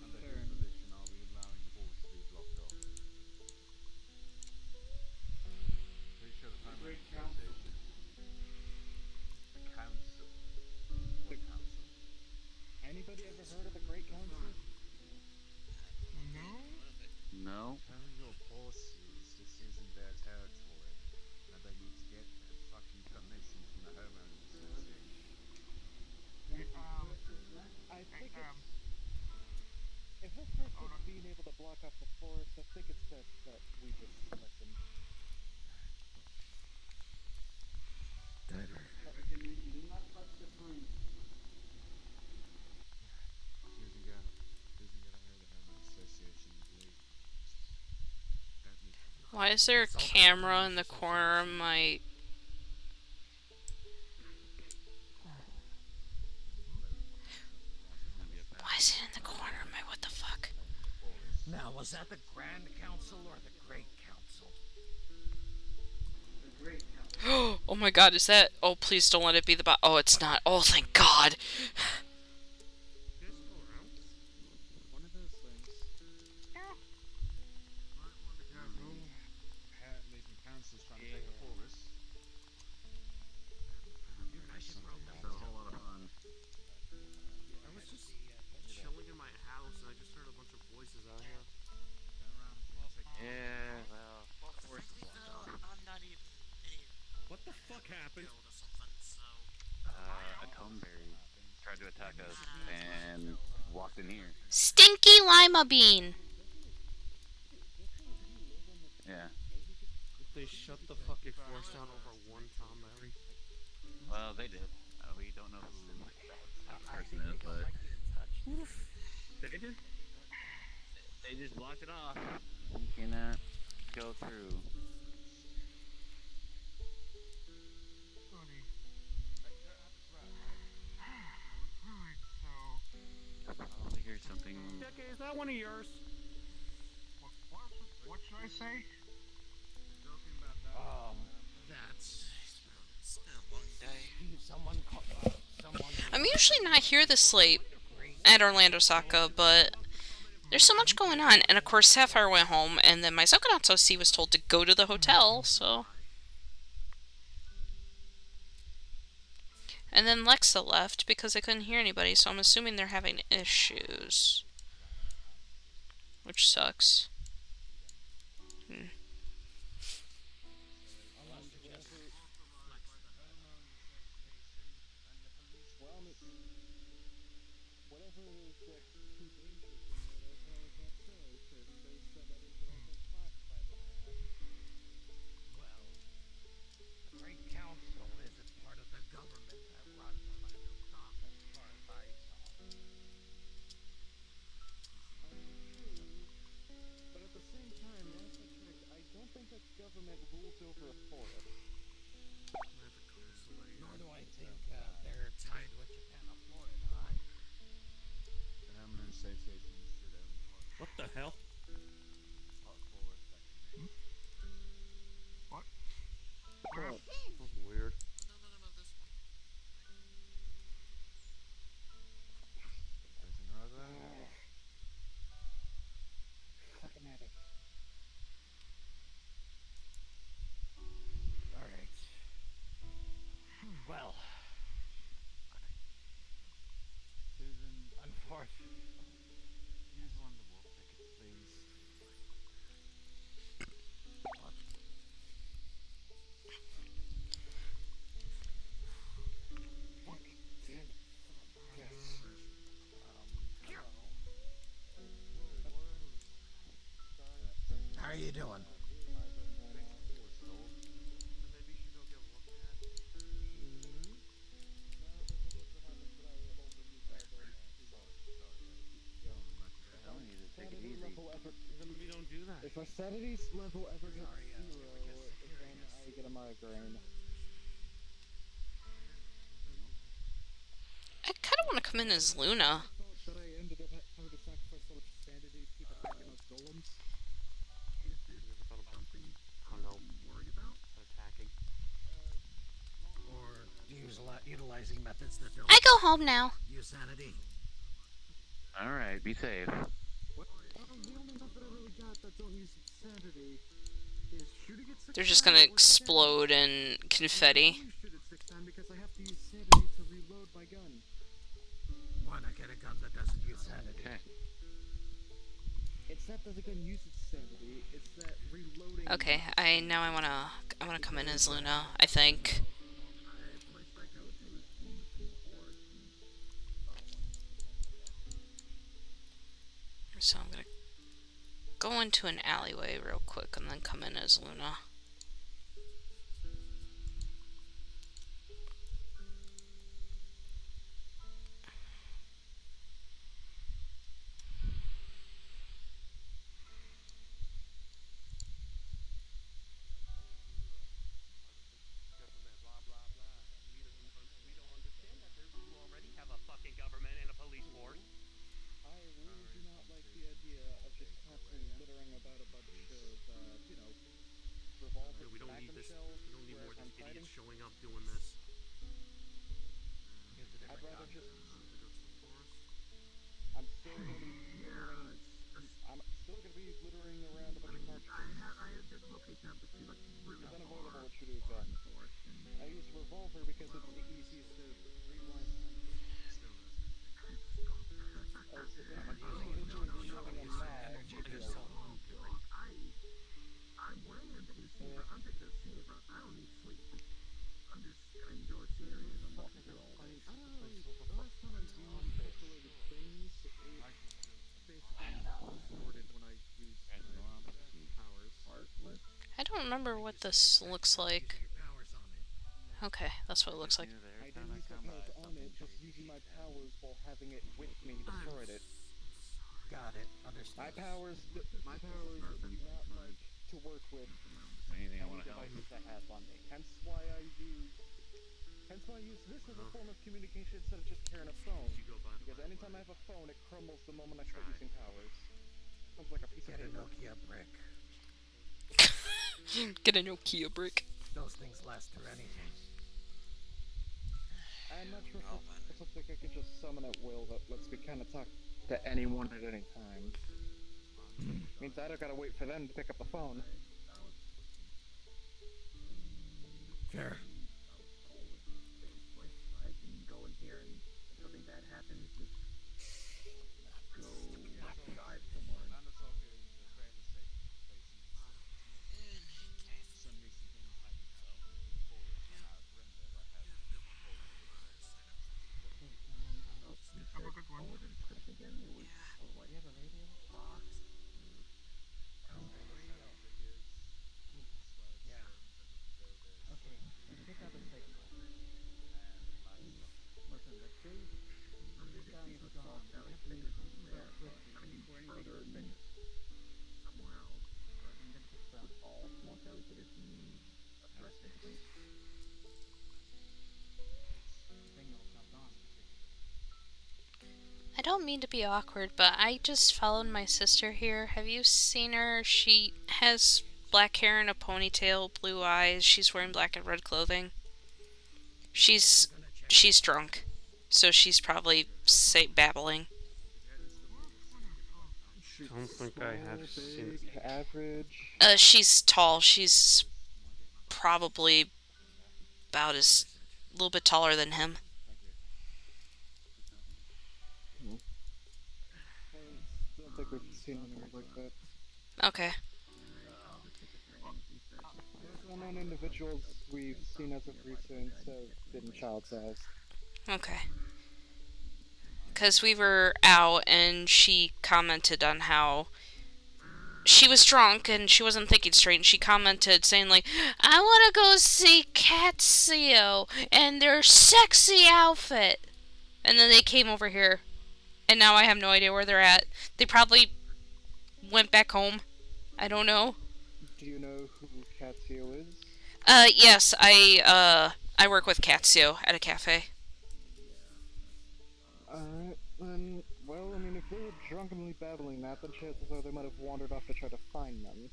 under whose permission are we allowing the force to be blocked off? Pretty sure the homeowners association. The council. What council? Anybody ever heard of the Great Council? No. No. Tell your bosses this isn't their territory, and they need to get their fucking permission from the homeowners association. I think if this person's being able to block off the forest, I think it's best that we just listen. Diver. Susan got her the homeowners association leave. Don't need to. Why is there a camera in the corner of my... Why is it in the corner of my... What the fuck? Now, was that the Grand Council or the Great Council? The Great Council. Oh my god, is that... Oh, please don't let it be the Oh, it's not. Oh, thank god. One of those things. Apparently some council's trying to take the forest. I should roll It's a whole lot of fun. I was just chilling in my house and I just heard a bunch of voices out here. Yeah, well, force is blocked off. I'm not even any What the fuck happened? or something, so. A coneberry tried to attack us and walked in here. Stinky lima bean. Yeah. They shut the fucking force down over one Tom Mary. Well, they did. We don't know who that person is, but They did? they just blocked it off. You cannot go through. I'll probably hear something. Okay, is that one of yours? What should I say? That's... It's been a long day. Someone call... someone... I'm usually not here this late at Orlandosaka, but there's so much going on. And of course, Sapphire went home, and then my Zokanatsu was told to go to the hotel, so... And then Lexa left because I couldn't hear anybody, so I'm assuming they're having issues. Which sucks. Well, whatever it is that's too dangerous in there, I probably can't say, because they said that information's classified when I asked. Well, the Great Council isn't part of the government that runs Orlandosaka, as far as I saw. government rules over a forest. Nor do I think they're tied with Japan or Florida. The Homeland Association should own part. What the hell? Part forest, actually. What? What? That's weird. Anything wrong there? Fucking attic. Alright. Well. Susan, unfortunately. Here's one of the wolf tickets, please. How are you doing? We don't do that. If our sanity's level ever gets zero, then I get a migraine. I kind of want to come in as Luna. That I ended up having to sacrifice so much sanity to keep attacking those golems. You ever thought about something? I don't know. Attacking. Or utilizing methods that don't I go home now. use sanity? Alright, be safe. The only method I really got that don't use sanity is shooting at 6 They're just gonna explode in confetti. Shoot at 6 times because I have to use sanity to reload my gun. Why not get a gun that doesn't use sanity? Okay. It's not that the gun uses sanity, it's that reloading. Okay, I wanna come in as Luna, I think. So I'm gonna go into an alleyway real quick and then come in as Luna. I really do not like the idea of just constantly littering about a bunch of, revolver We don't need magnum this. shells We don't need more whereas of I'm these fighting. idiots showing up doing this. I'd rather just. I'm still gonna be littering. I'm still gonna be littering around a bunch of cartridges. It's unavoidable with shooting a gun. I use a revolver because it's the easiest to rewind. I don't remember what this looks like. Okay, that's what it looks like. I didn't use my powers on it, just using my powers while having it with me destroyed it. Got it. Understood. My powers do not like to work with Anything I any want to help. devices I have on me. Hence why I use this as a form of communication instead of just carrying a phone. Because anytime I have a phone, it crumbles the moment I start using powers. Sounds like a piece Get a of paper. Nokia brick. Get a Nokia brick. Those things last through anything. I'm not sure if it's something I could just summon at will that lets me kind of talk to anyone at any time. Means I don't gotta wait for them to pick up the phone. Sure. I can go in here and if something bad happens, just go dive somewhere. Orlandosaka is a fairly safe place in the city. Some recent things have before when I render that have Have a good one. Again, it was, oh, what, you have a radio? Box? I don't mean to be awkward, but I just followed my sister here. Have you seen her? She has black hair and a ponytail, blue eyes. She's wearing black and red clothing. She's drunk, so she's probably babbling. Don't think I have seen. Big, average. She's tall. She's probably about as a little bit taller than him. I don't think we've seen anyone like that. Okay. Those unknown individuals we've seen as of recent have been child-sized. Okay. Because we were out and she commented on how she was drunk and she wasn't thinking straight, and she commented saying like, I want to go see Catsio and their sexy outfit. And then they came over here, and now I have no idea where they're at. They probably went back home. I don't know. Do you know who Catsio is? Yes, I work with Catsio at a cafe. Alright, then, well, I mean, if they were drunkenly babbling that, then chances are they might have wandered off to try to find them.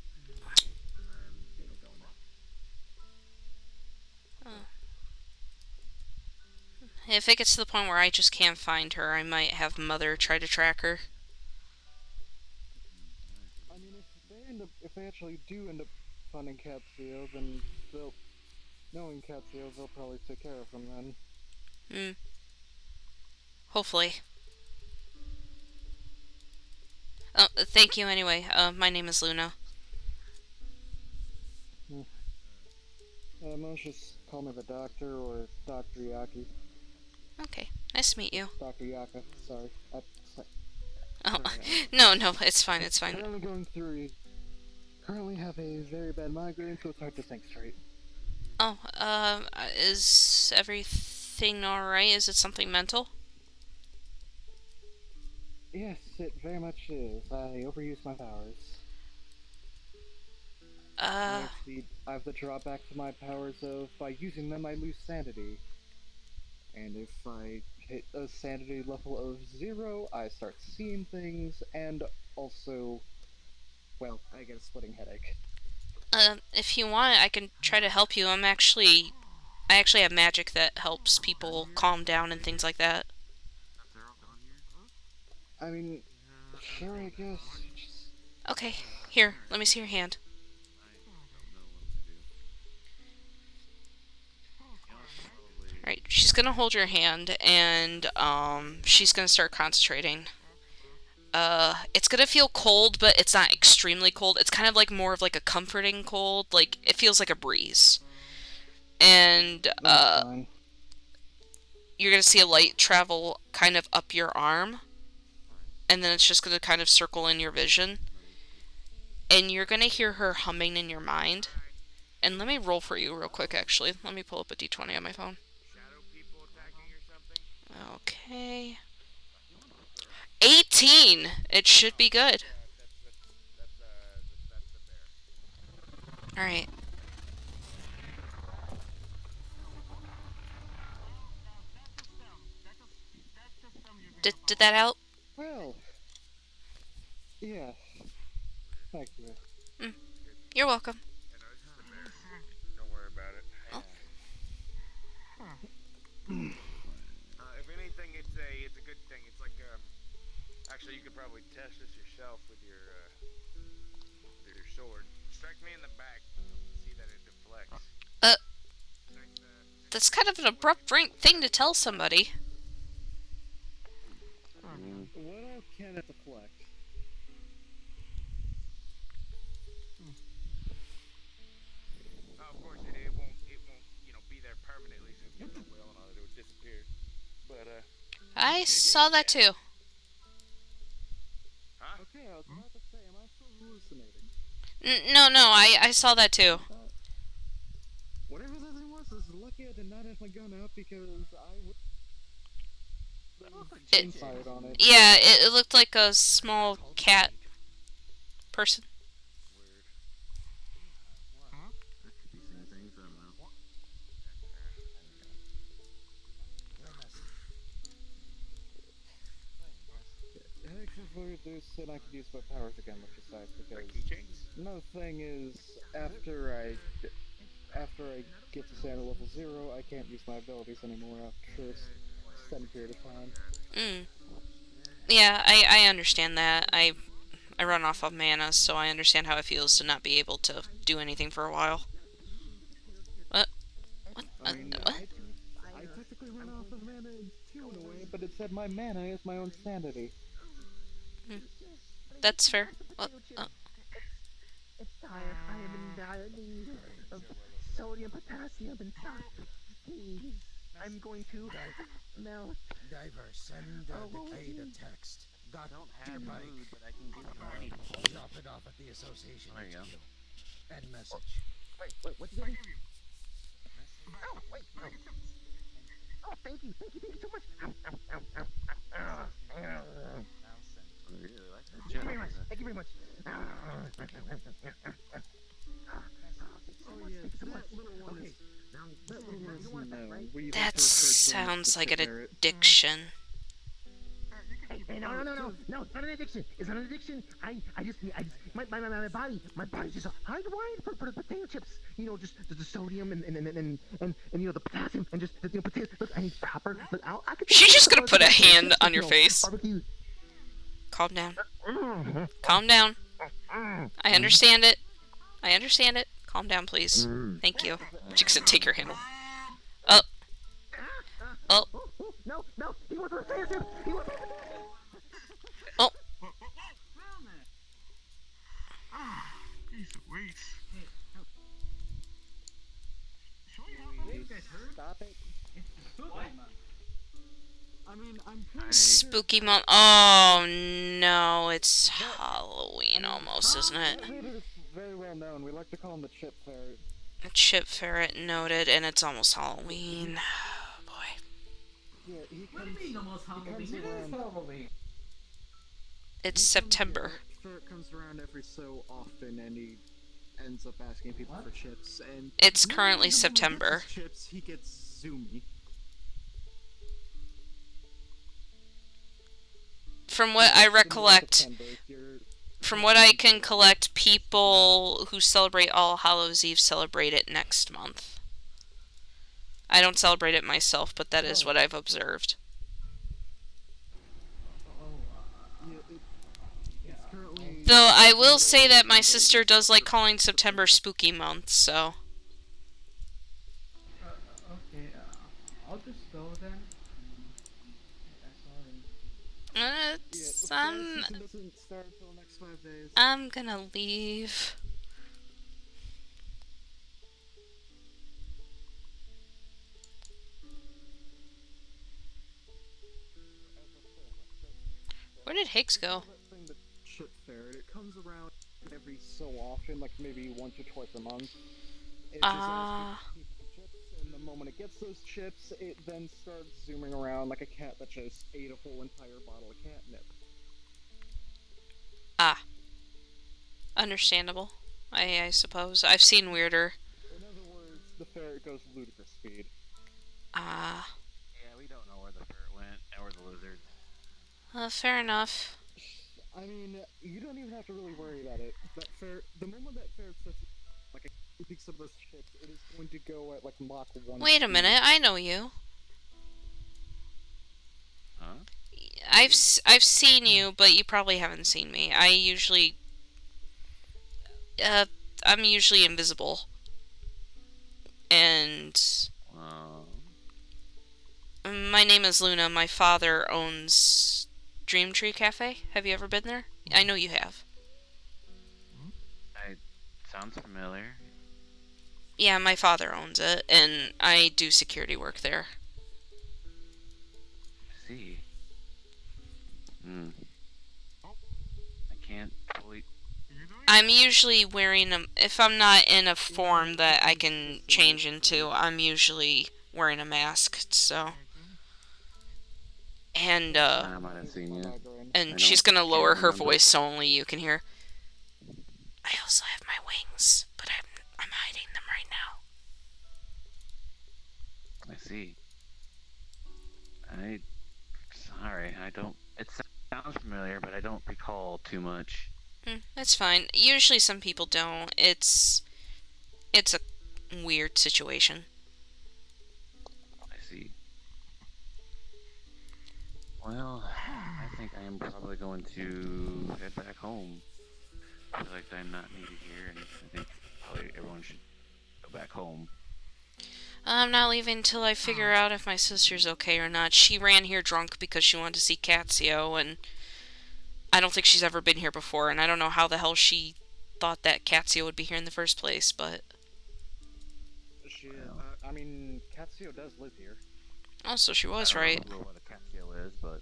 If it gets to the point where I just can't find her, I might have Mother try to track her. I mean, if they actually do end up finding Catsio, then knowing Catsio, they'll probably take care of him then. Hopefully. Oh, thank you anyway. My name is Luna. Most just call me the Doctor or Dr. Yaki. Okay, nice to meet you. Dr. Yaka, sorry. Oh, no, it's fine, it's fine. Currently have a very bad migraine, so it's hard to think straight. Oh, is everything alright? Is it something mental? Yes, it very much is. I overuse my powers. I have the drawback to my powers of, by using them, I lose sanity. And if I hit a sanity level of 0, I start seeing things, and also, well, I get a splitting headache. If you want, I can try to help you. I actually have magic that helps people calm down and things like that. I mean, sure, I guess. Okay, here, let me see your hand. Alright, she's gonna hold your hand, and, she's gonna start concentrating. It's gonna feel cold, but it's not extremely cold. It's kind of like more of like a comforting cold, like, it feels like a breeze. And, you're gonna see a light travel kind of up your arm, and then it's just gonna kind of circle in your vision. And you're gonna hear her humming in your mind. And let me roll for you real quick, actually. Let me pull up a d20 on my phone. Okay. 18! It should be good. Alright. Did that help? Well, yeah. Thank you. You're welcome. Don't worry about it. Oh. If anything, it's a good thing. It's like, actually, you could probably test this yourself with your sword. Strike me in the back. See that it deflects. That's kind of an abrupt thing to tell somebody. What else can it deflect? Of course, it won't, be there permanently since you know well and all that, it would disappear. But, I saw that too. Huh? Okay, I was about to say, am I still hallucinating? No, I saw that too. Whatever that thing was, it's lucky I did not have my gun out because I would fired on it. Yeah, it looked like a small cat person. Zeus, and I could use my powers again, which is nice because another thing is after I get to standard level 0, I can't use my abilities anymore after a extended period of time. Mm. Yeah, I understand that. I run off of mana, so I understand how it feels to not be able to do anything for a while. What? What? I mean, What? I technically run off of mana too in a way, but it said my mana is my own sanity. That's fair. What? It's tired. I am in dire need of sodium, potassium, and salt. Please, I'm going to melt. Diver, send Decade a text. Got don't have your bike. food, but I can give you Drop it off at the association. There you go. HQ. End message. Wait, what's it doing? Oh, wait, oh. Oh, thank you so much. Ow, ow, ow, ow, ow. I really like that. Thank you very much. Thank you very much. Oh yeah, that little one is... That little one is no. That sounds like an addiction. Hey, no, it's not an addiction. It's not an addiction. My body's just hardwired for the potato chips. You know, just the sodium and you know the potassium and just the potato. Look, I need proper. Look, She's just gonna put a hand on your face. Calm down. Calm down. I understand it. Calm down, please. Thank you. She's gonna take her hand. Oh. Oh. No, he wants to potato chips. Oh. Stop it. I mean, I'm Spooky month. Oh no, it's Halloween almost, isn't it? It is very well known. We like to call him the Chip Ferret. Chip Ferret noted, and it's almost Halloween. Oh, boy. Yeah, he comes around. It's September. Ferret comes around every so often, and he ends up asking people for chips. And It's currently September. Chips, he gets zoomy. From what I recollect, from what I can collect, people who celebrate All Hallows Eve celebrate it next month. I don't celebrate it myself, but that is what I've observed. Though I will say that my sister does like calling September Spooky Month, so... Okay, I'll just go then. I'm gonna leave. Where did Higgs go? Chip Ferret. It comes around every so often, like maybe once or twice a month. It just asks people for chips, and the moment it gets those chips, it then starts zooming around like a cat that just ate a whole entire bottle of catnip. Ah. Understandable. I suppose. I've seen weirder. In other words, the ferret goes ludicrous speed. Ah. Yeah, we don't know where the ferret went, or the lizard. Fair enough. I mean, you don't even have to really worry about it. That ferret, the moment that ferret starts, like, picks up those chips, it is going to go at, like, Mach 1. Wait a minute, I know you. Huh? I've seen you, but you probably haven't seen me. I'm usually invisible. And my name is Luna. My father owns Dream Tree Cafe. Have you ever been there? I know you have. Sounds familiar. Yeah, my father owns it, and I do security work there. I see. I can't fully... I'm usually wearing a... If I'm not in a form that I can change into, I'm usually wearing a mask, so... And, I might have seen you. And she's gonna lower her voice so only you can hear. I also have my wings, but I'm hiding them right now. I see. Sorry, I don't... It sounds sounds familiar, but I don't recall too much. That's fine. Usually some people don't. It's a weird situation. I see. Well, I think I am probably going to head back home. I feel like I'm not needed here, and I think probably everyone should go back home. I'm not leaving until I figure out if my sister's okay or not. She ran here drunk because she wanted to see Catsio, and I don't think she's ever been here before, and I don't know how the hell she thought that Catsio would be here in the first place, but... She, I mean, Catsio does live here. Oh, so she was I right. don't know what a Catsio is, but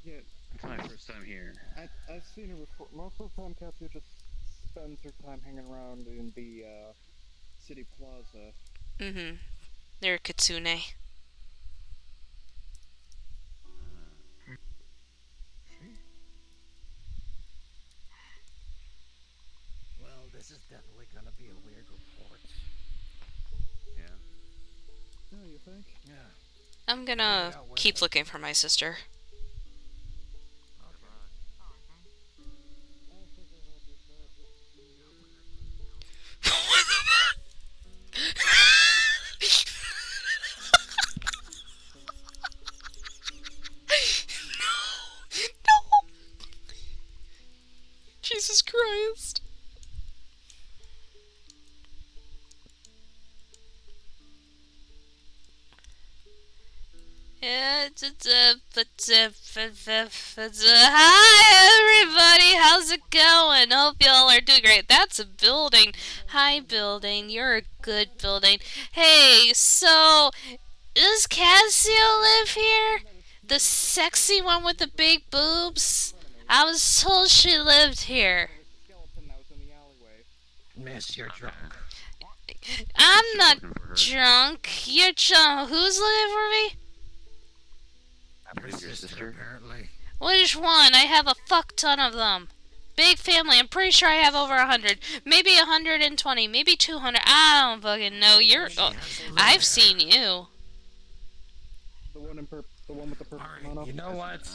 Yeah. It's my first time here. I've seen her before. Most of the time, Catsio just spends her time hanging around in the, city plaza. Mm-hmm. They're Kitsune. Well, this is definitely gonna be a weird report. Yeah. Oh, you think? Yeah. I'm gonna keep looking for my sister. No! Jesus Christ. Hi everybody, how's it going? Hope y'all are doing great. That's a building. Hi building, you're a good building. Hey, so does Casio live here? The sexy one with the big boobs? I was told she lived here. Miss, you're drunk. I'm not drunk. You're drunk. Who's looking for me? I believe your sister. Apparently. Which one? I have a fuck ton of them. Big family. I'm pretty sure I have over 100. Maybe 120. Maybe 200. I don't fucking know. You're... Oh, I've seen you. The one with the purple kimono? You know what?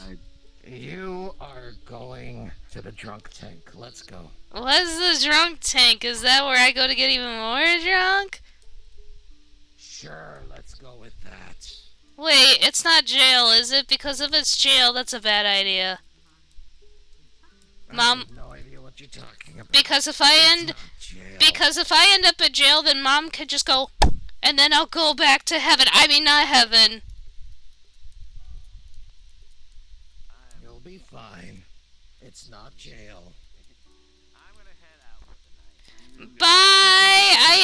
You are going to the drunk tank. Let's go. What's the drunk tank? Is that where I go to get even more drunk? Sure, let's go with that. Wait, it's not jail, is it? Because if it's jail, that's a bad idea. Mom, I have no idea what you're talking about. because if I end up at jail, then Mom could just go, and then I'll go back to heaven. I mean, not heaven. You'll be fine. It's not jail. Bye!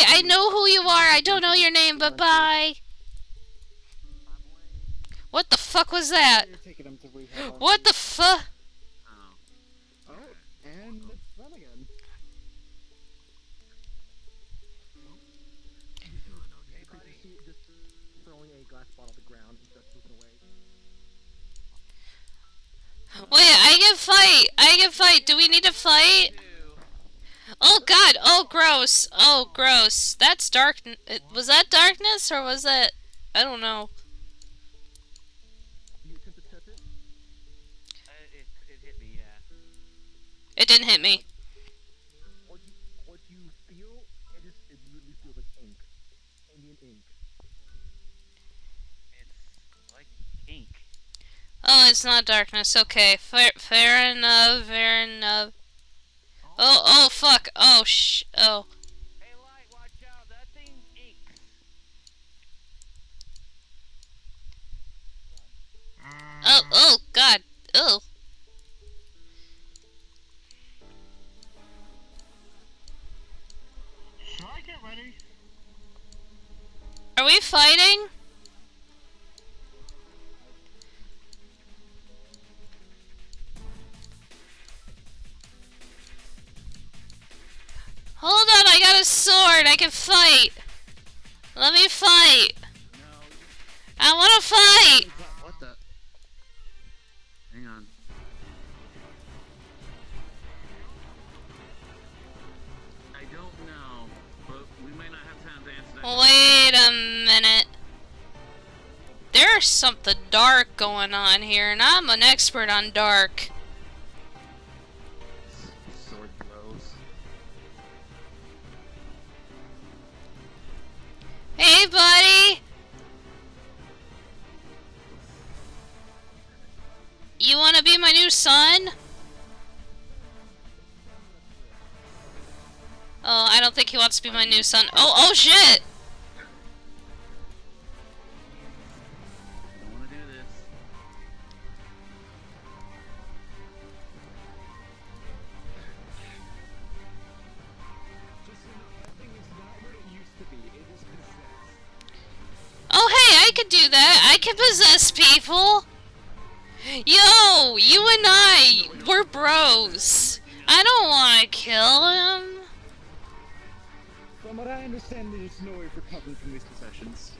I know who you are. I don't know your name, but bye. What the fuck was that? What the fuck? Oh, and it's done again. Just throwing a glass bottle to the ground and starts moving away. Wait, I can fight. I can fight. Do we need to fight? Oh god. Oh gross. Oh gross. That's dark. Was that darkness or was that? I don't know. It hit me, yeah. It didn't hit me. What you feel, it immediately feels like ink. Indian ink. It's like ink. Oh, it's not darkness. Okay, fair enough. Fair enough. Oh, fuck. Oh, oh. Hey, Light, watch out. That thing inks. Oh, god. Oh. Should I get ready? Are we fighting? Hold on, I got a sword. I can fight. Let me fight. I want to fight. What the? Hang on. I don't know, but we might not have time to answer that. Wait a minute. There there's something dark going on here, and I'm an expert on dark. Sword blows. Hey, buddy! You wanna be my new son? Oh, I don't think he wants to be my new son. Oh shit! I don't want to do this. Oh, hey, I can do that. I can possess people. Yo, you and I, we're bros. I don't want to kill him. From what I understand, there's no way of recovering from these possessions.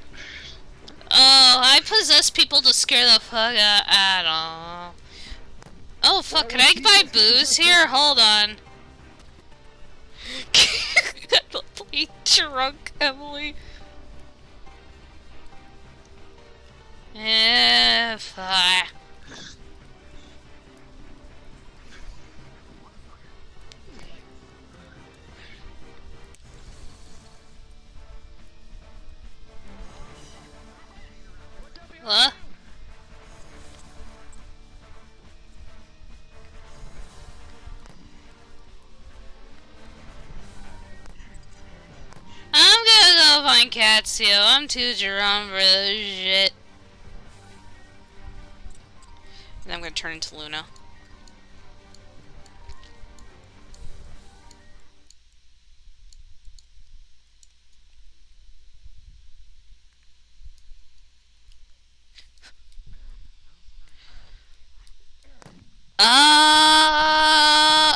Oh, I possess people to scare the fuck out of. Oh, fuck, can I buy booze here? Hold on. Play drunk, Emily. Fuck. What? I'm gonna go find Katsu. I'm too drunk for this shit. And I'm gonna turn into Luna.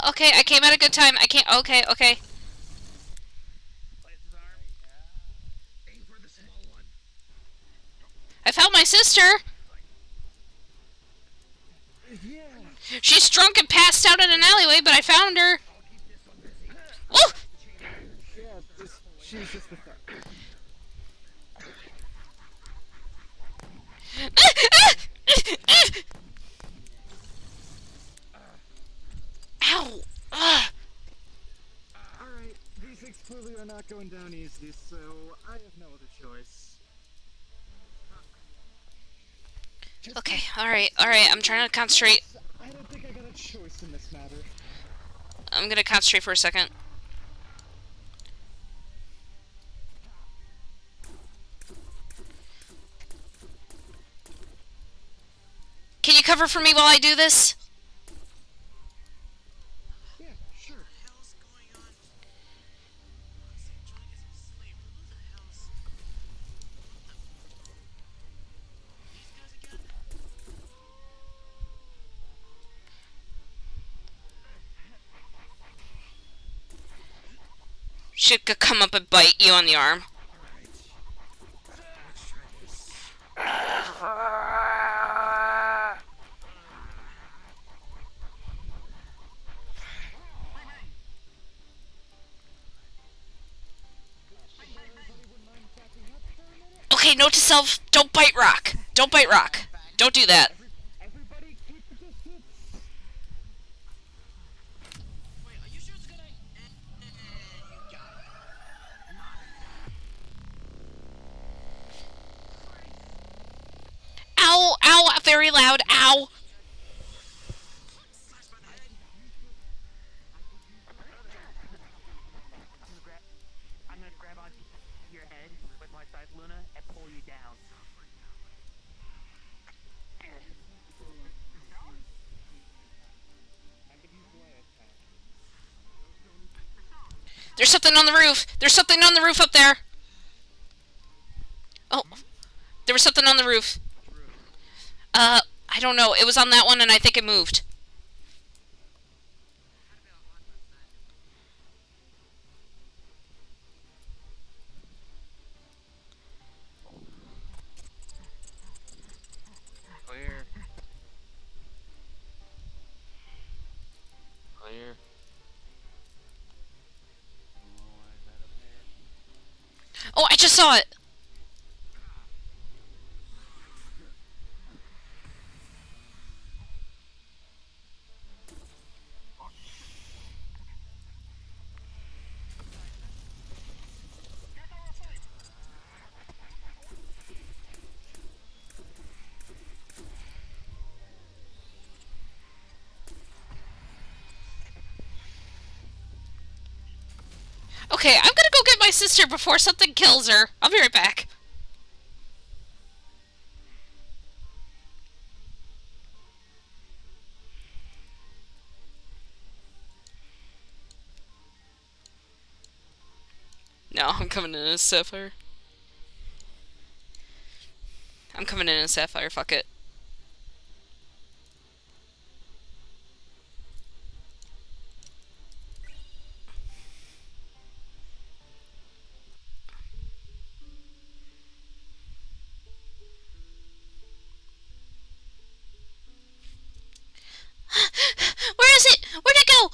Okay, I came at a good time. I can't. Okay, okay. I found my sister. Yeah. She's drunk and passed out in an alleyway, but I found her. Oh! Yeah, she's just with that. Ow! Alright, these things clearly are not going down easy, so I have no other choice. Okay, alright, I'm trying to concentrate. I don't think I got a choice in this matter. I'm gonna concentrate for a second. Can you cover for me while I do this? Yeah, sure. She could come up and bite you on the arm. Okay, note to self, don't bite rock. Don't bite rock. Don't do that. Everybody keep the distance. Ow, ow, very loud, ow. I'm gonna grab onto your head with my scythe, Luna, and pull you down. There's something on the roof. There's something on the roof up there. Oh, there was something on the roof. I don't know. It was on that one and I think it moved. Clear. Clear. Oh, I just saw it. Okay, I'm gonna go get my sister before something kills her. I'll be right back. No, I'm coming in as Sapphire. I'm coming in as Sapphire, fuck it. Where is it? Where'd it go?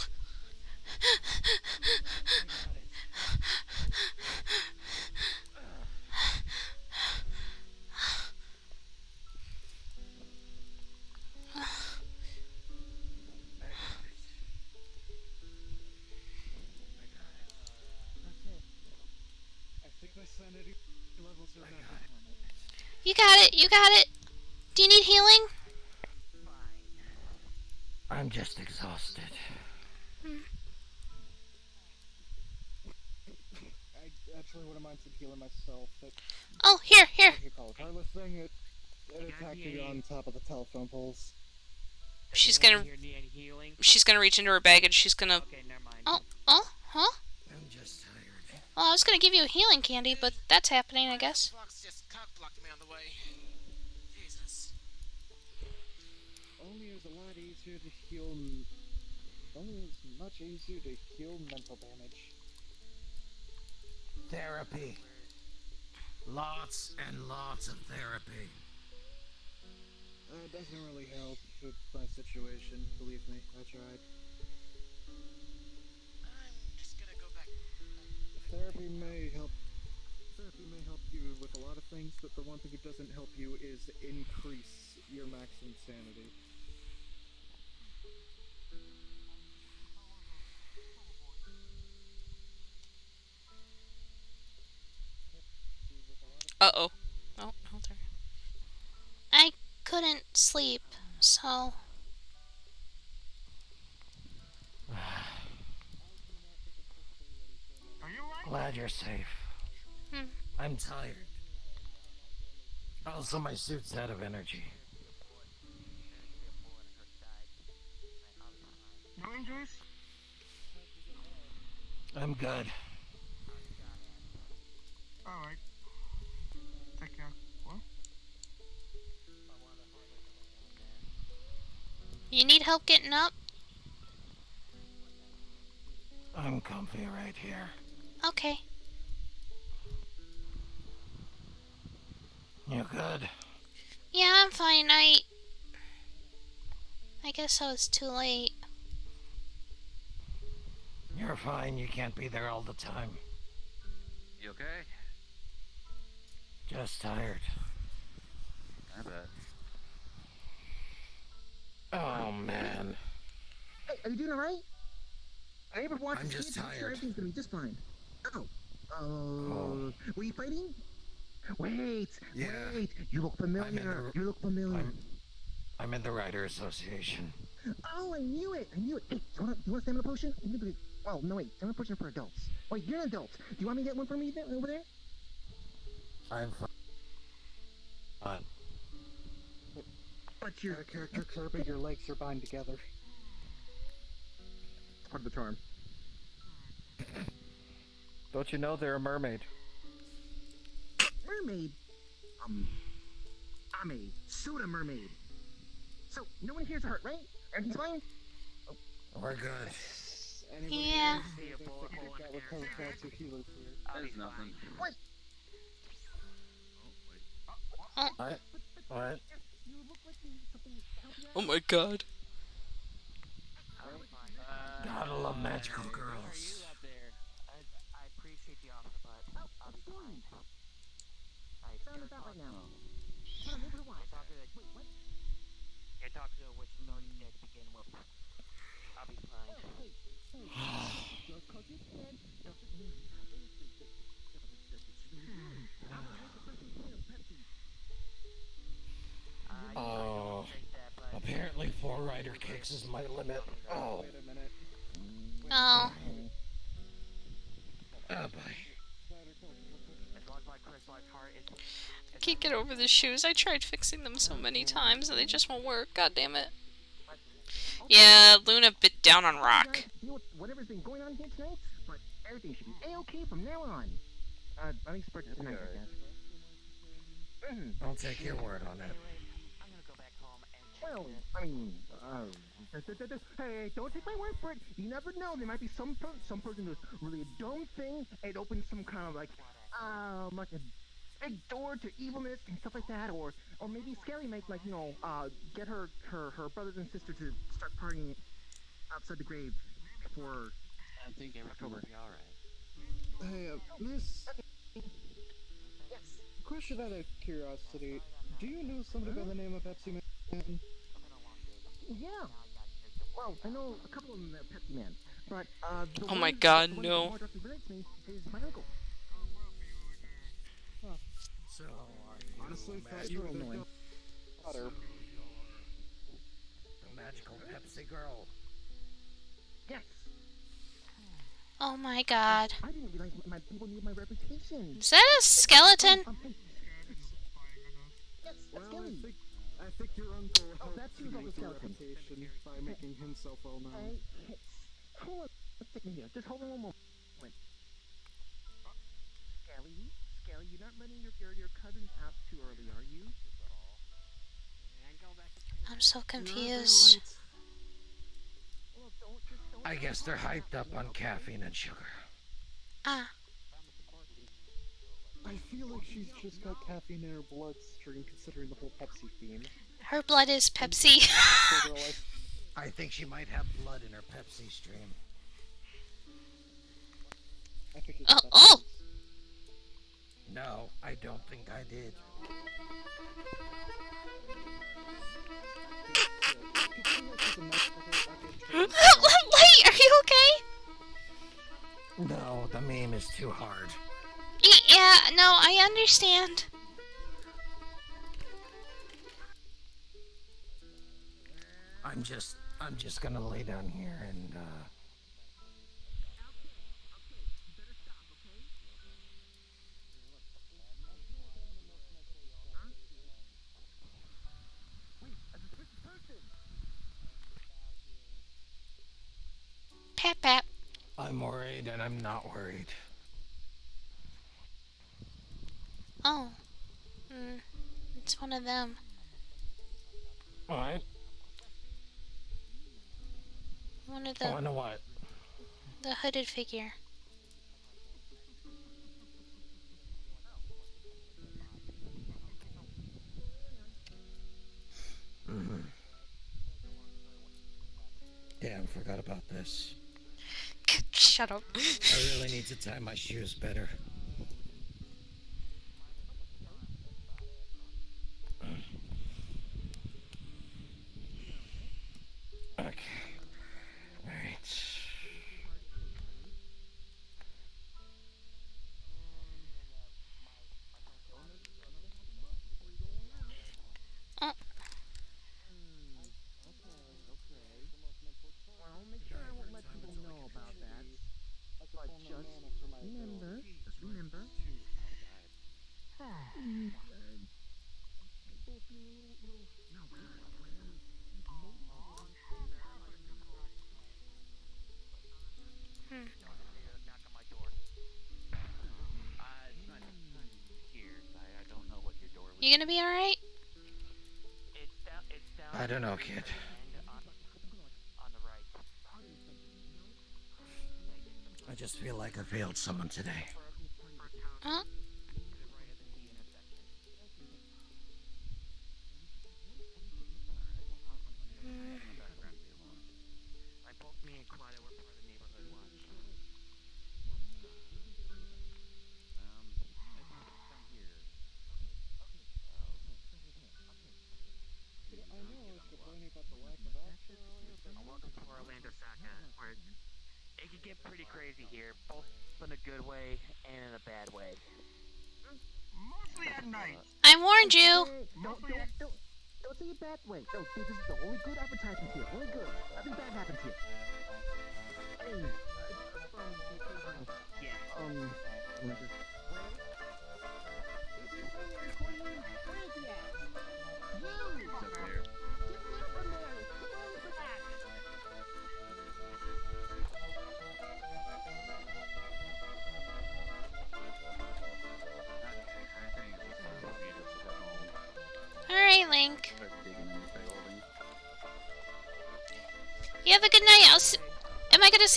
I think my sanity levels are back. You got it, you got it. Do you need healing? I'm just exhausted. I actually wouldn't mind some healing myself. Oh, here. What do you call it? Carlos thing, it attacked you on top of the telephone poles. She's gonna reach into her bag and she's gonna. Okay, never mind. Oh, huh? I'm just tired. Well, I was gonna give you a healing candy, but that's happening, I guess. Fox just cock-blocked me on the way. Jesus. Only is a lot easier to heal. Only is much easier to heal mental damage. Therapy. Lots and lots of therapy. It doesn't really help with my situation, believe me. I tried. I'm just gonna go back. Therapy may help you with a lot of things, but the one thing it doesn't help you is increase your maximum sanity. Uh-oh. Oh, hold on. I couldn't sleep, so... Glad you're safe. I'm tired. Also, my suit's out of energy. No injuries? I'm good. Alright. Take care. What? You need help getting up? I'm comfy right here. Okay. You good? Yeah, I'm fine. I guess I was too late. You're fine. You can't be there all the time. You okay? Just tired. I bet. Oh, man. Hey, are you doing alright? I able to watch I'm the just kids? I'm sure tired. everything's gonna be just fine. Oh. Oh. Were you fighting? Wait. Yeah. Wait. You look familiar. You look familiar. I'm in the Writer Association. Oh, I knew it. I knew it. Hey, do you want a stamina potion? Well, no, wait. Stamina potion for adults. Wait, you're an adult. Do you want me to get one for me over there? I'm fine. But your character Kirby, your legs are bind together. It's part of the charm. Don't you know they're a mermaid? Mermaid? I'm a soda mermaid. So, no one here's hurt, right? Everything's fine? We're good. Yeah. There's nothing. What? What? Oh my god. Gotta love magical girls. I appreciate the offer, but I'll be fine. Sorry about that right now. Come on, over to watch. Wait, what? I talked to a witch who's already dead to begin with. I'll be fine. Just 'cause you're dead doesn't mean Oh. Apparently 4 Rider Cakes is my limit. Oh. Oh. As long as my crystallized heart is. I can't get over the shoes. I tried fixing them so many times and they just won't work. God damn it. Yeah, Luna bit down on rock. Deal with whatever's been going on here tonight, but everything should be A-okay from now on. I think it's tonight, I guess. I'll take your word on it. I'm gonna go back home and. Well, I mean, hey, don't take my word for it. You never know. There might be some person who's really a dumb thing. It opens some kind of like a big door to evilness and stuff like that, or maybe Skelly might get her brothers and sisters to start partying outside the grave for. I think everything will be alright. Hey, Miss. Yes. Question out of curiosity. Do you know somebody by the name of Pepsi Man? Yeah. Well, I know a couple of them that are Pepsi Man, but Oh my god, the one no. who more directly relates to me is my uncle. So, Honestly, thought you were the daughter. The magical Pepsi girl. Yes. Oh my god. I didn't realize my people knew my reputation. Is that a skeleton? Hey. Yes, that's Skelly. I think your uncle helped that's you your make your skeleton. reputation by making himself well known. Hey, hold on a second here. Just hold on one moment. Skelly, you're not letting your cousins out too early, are you? I'm so confused. I guess they're hyped up on caffeine and sugar. Ah. I feel like she's just got caffeine in her bloodstream, considering the whole Pepsi theme. Her blood is Pepsi. I think she might have blood in her Pepsi stream. Oh! No, I don't think I did. Wait, are you okay? No, the meme is too hard. Yeah, no, I understand. I'm just gonna lay down here and Pap pap. I'm worried and I'm not worried. Oh. It's one of them. What? One of the... Oh, I know what? The hooded figure. Mm-hmm. Damn, forgot about this. Shut up. I really need to tie my shoes better. Okay. Alright. Oh. Well, make sure I won't let people know about that. But just remember. You gonna be alright? I don't know, kid. I just feel like I failed someone today. Huh? Welcome to Orlandosaka, where it can get pretty crazy here, both in a good way and in a bad way. Mostly at night. I warned you. Don't say it bad way. No, this is the only good advertisement here. Only good. Nothing bad happens here. Hey, Yeah. what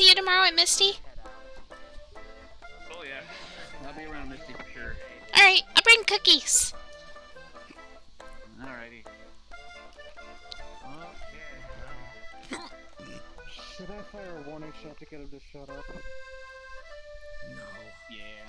see you tomorrow at Misty? Oh yeah, I'll be around Misty for sure. Alright, I'll bring cookies. Alrighty. Should I fire a warning shot to get him to shut up? No. Yeah.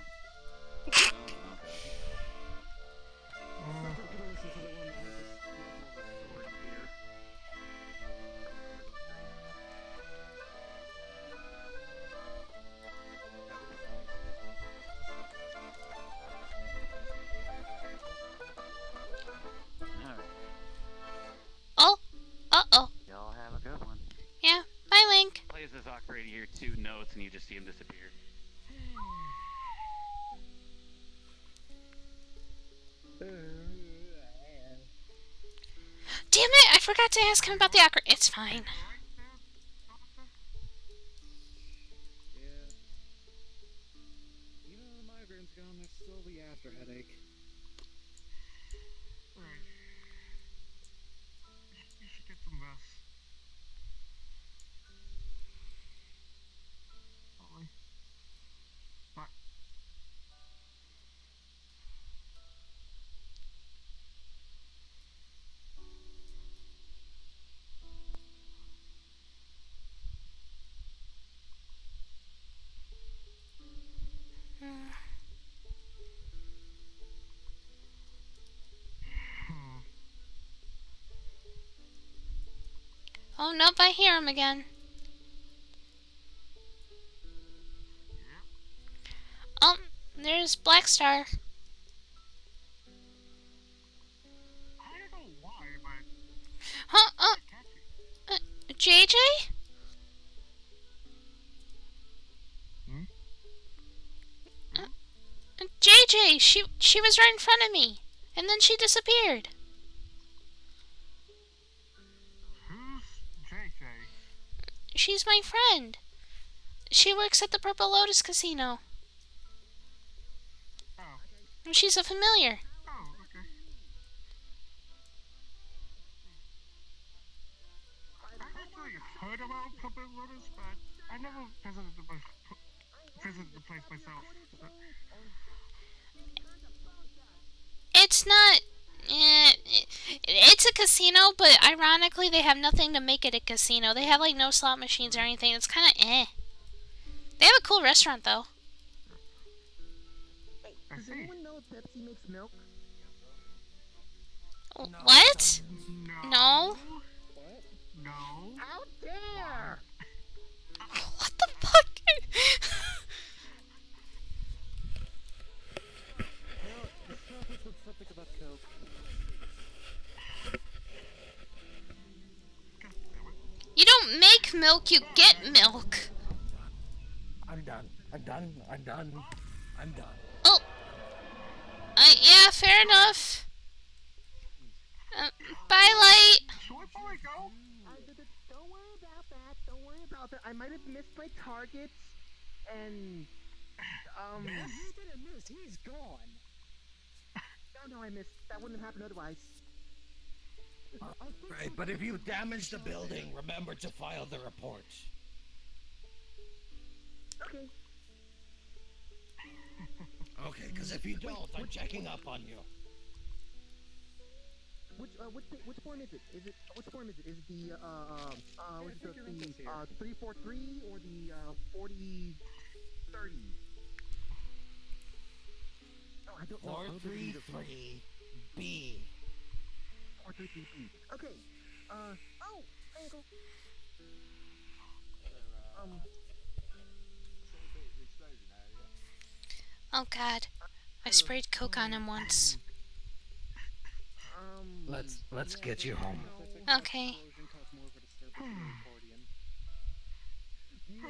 Oh, uh-oh. Y'all have a good one. Yeah, bye, Link. Plays this operator here 2 notes and you just see him disappear. Damn it, I forgot to ask him about the opera. It's fine. Even though the migraine's gone, there's still the after headache. Right. You should get some rest. Ollie. Bye. Oh, nope, I hear him again. Oh, there's Black Star. I don't know why, but Huh? JJ? JJ, she was right in front of me, and then she disappeared. who's JJ? She's my friend. She works at the Purple Lotus Casino. Oh. She's a familiar. Oh, okay. I actually heard about Puppet Lotus, but I never visited the place myself. So. It's not... it's a casino, but ironically they have nothing to make it a casino. They have like no slot machines or anything. It's kind of eh. They have a cool restaurant though. Does anyone know if Pepsi makes milk? What? No. What? No. Out there! What the fuck? Well, the prophet said something about Coke. You don't make milk, you get milk. I'm done. I'm done. I'm done. I'm done. Oh. Yeah, fair enough. Bye, Light. Sure, before I go? Don't worry about that. Don't worry about that. I might have missed my targets, and He didn't miss. He's gone. No, I missed. That wouldn't have happened otherwise. Right, but if you damage the building, remember to file the report. Okay. Okay, because if you don't, I'm checking up on you. Which form is it? Which form is it? Is it the what is it, the 343 or the 4030? Oh, I don't know. 433 B. 433 B. Okay. Oh, ankle. Oh god. I sprayed Coke on him once. Let's get you home. Okay.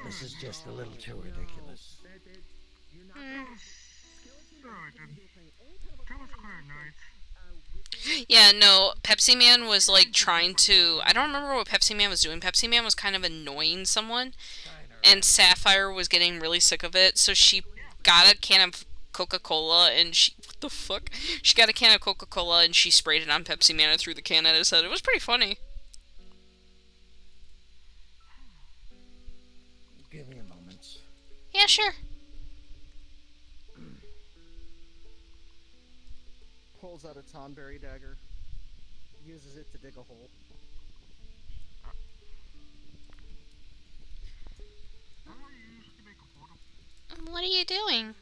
This is just a little too ridiculous. That was quite nice. Yeah, no, Pepsi Man was like trying to... I don't remember what Pepsi Man was doing. Pepsi Man was kind of annoying someone. And Sapphire was getting really sick of it, so she got a can of Coca-Cola and she... What the fuck? She got a can of Coca-Cola and she sprayed it on Pepsi Man and threw the can at his head. It was pretty funny. Give me Yeah, sure. Pulls out a Tonberry dagger. Uses it to dig a hole. What are you doing?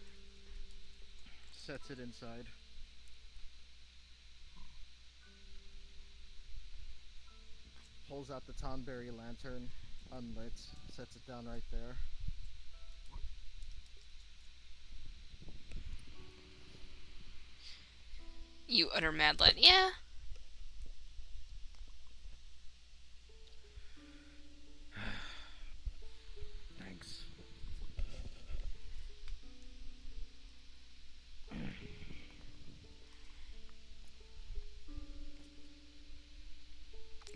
Sets it inside. Pulls out the Tonberry lantern, unlit, sets it down right there. You utter mad lad. Yeah. Thanks.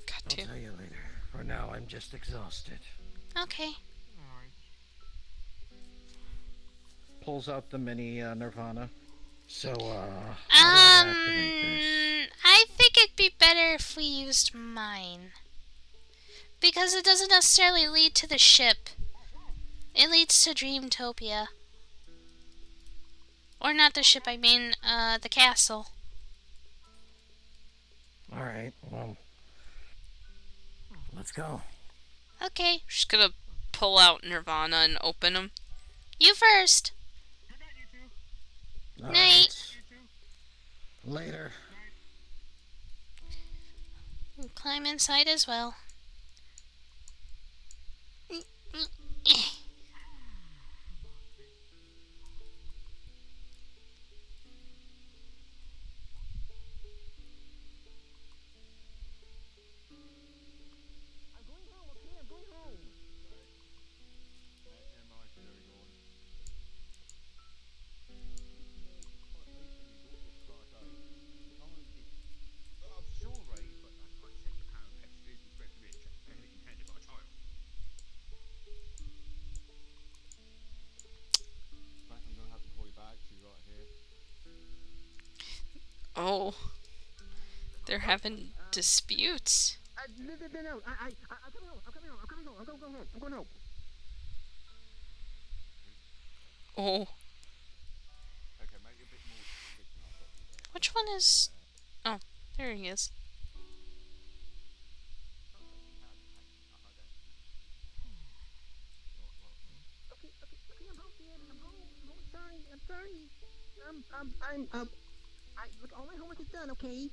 Got to. I'll tell you later. For now, I'm just exhausted. Okay. Pulls out the mini Nirvana. So, I think it'd be better if we used mine. Because it doesn't necessarily lead to the ship. It leads to Dreamtopia. Or not the ship, I mean, the castle. Alright, well, let's go. Okay, just gonna pull out Nirvana and open them. You first. All Night. right. Later. We'll climb inside as well. Oh. They're having disputes. No, I'm going home. Oh. Which one is... Oh, there he is. Okay, I'm home, Dad. I'm sorry. Look, all my homework is done, okay?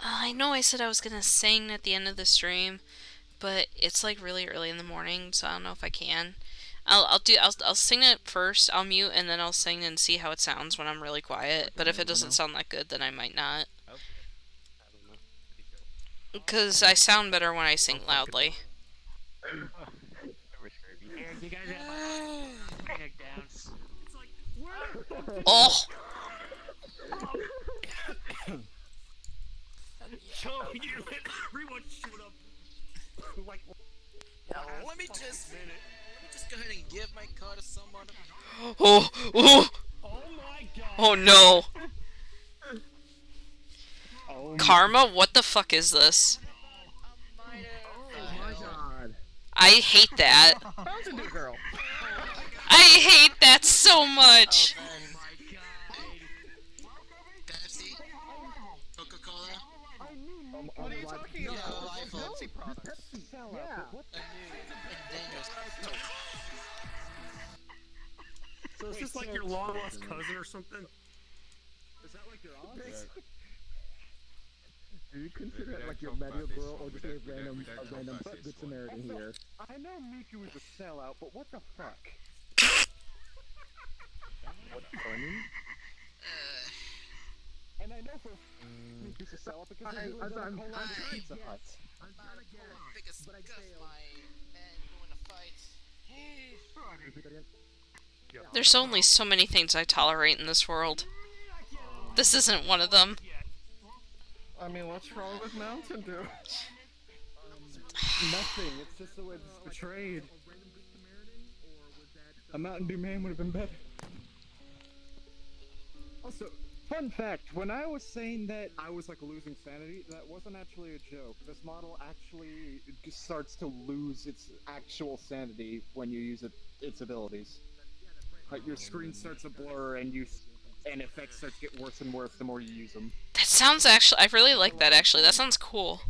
I know I said I was gonna sing at the end of the stream, but it's like really early in the morning, so I don't know if I can. I'll sing it first. I'll mute and then I'll sing and see how it sounds when I'm really quiet. But if it doesn't sound that good, then I might not. Because I sound better when I sing loudly. You guys have my neck down. Oh! Everyone shoot up. Let me just go ahead and give my car to someone. Oh! Oh! Oh my god. Oh no! Karma? What the fuck is this? Oh my god. I hate that. Mountain Dew girl. I hate that so much. Pepsi? Coca-Cola? What are you talking about? Pepsi products. Yeah. So is this like your long lost cousin or something? Is that like your aunt? Do you consider it like your medical girl or just a random good Samaritan here? I know Miku is a sellout, but what the fuck? What's funny? And I know for Miku's a sellout because he lives on a whole lot of Pizza Hut. I'm trying to get a big scuff and go in a fight. There's only so many things I tolerate in this world. This isn't one of them. I mean, what's wrong with Mountain Dew? Nothing. It's just the way it's portrayed. A Mountain Dew man would have been better. Also, fun fact, when I was saying that I was like losing sanity, that wasn't actually a joke. This model actually just starts to lose its actual sanity when you use its abilities. Like your screen starts to blur and effects start to get worse and worse the more you use them. That sounds actually... I really like that, actually. That sounds cool.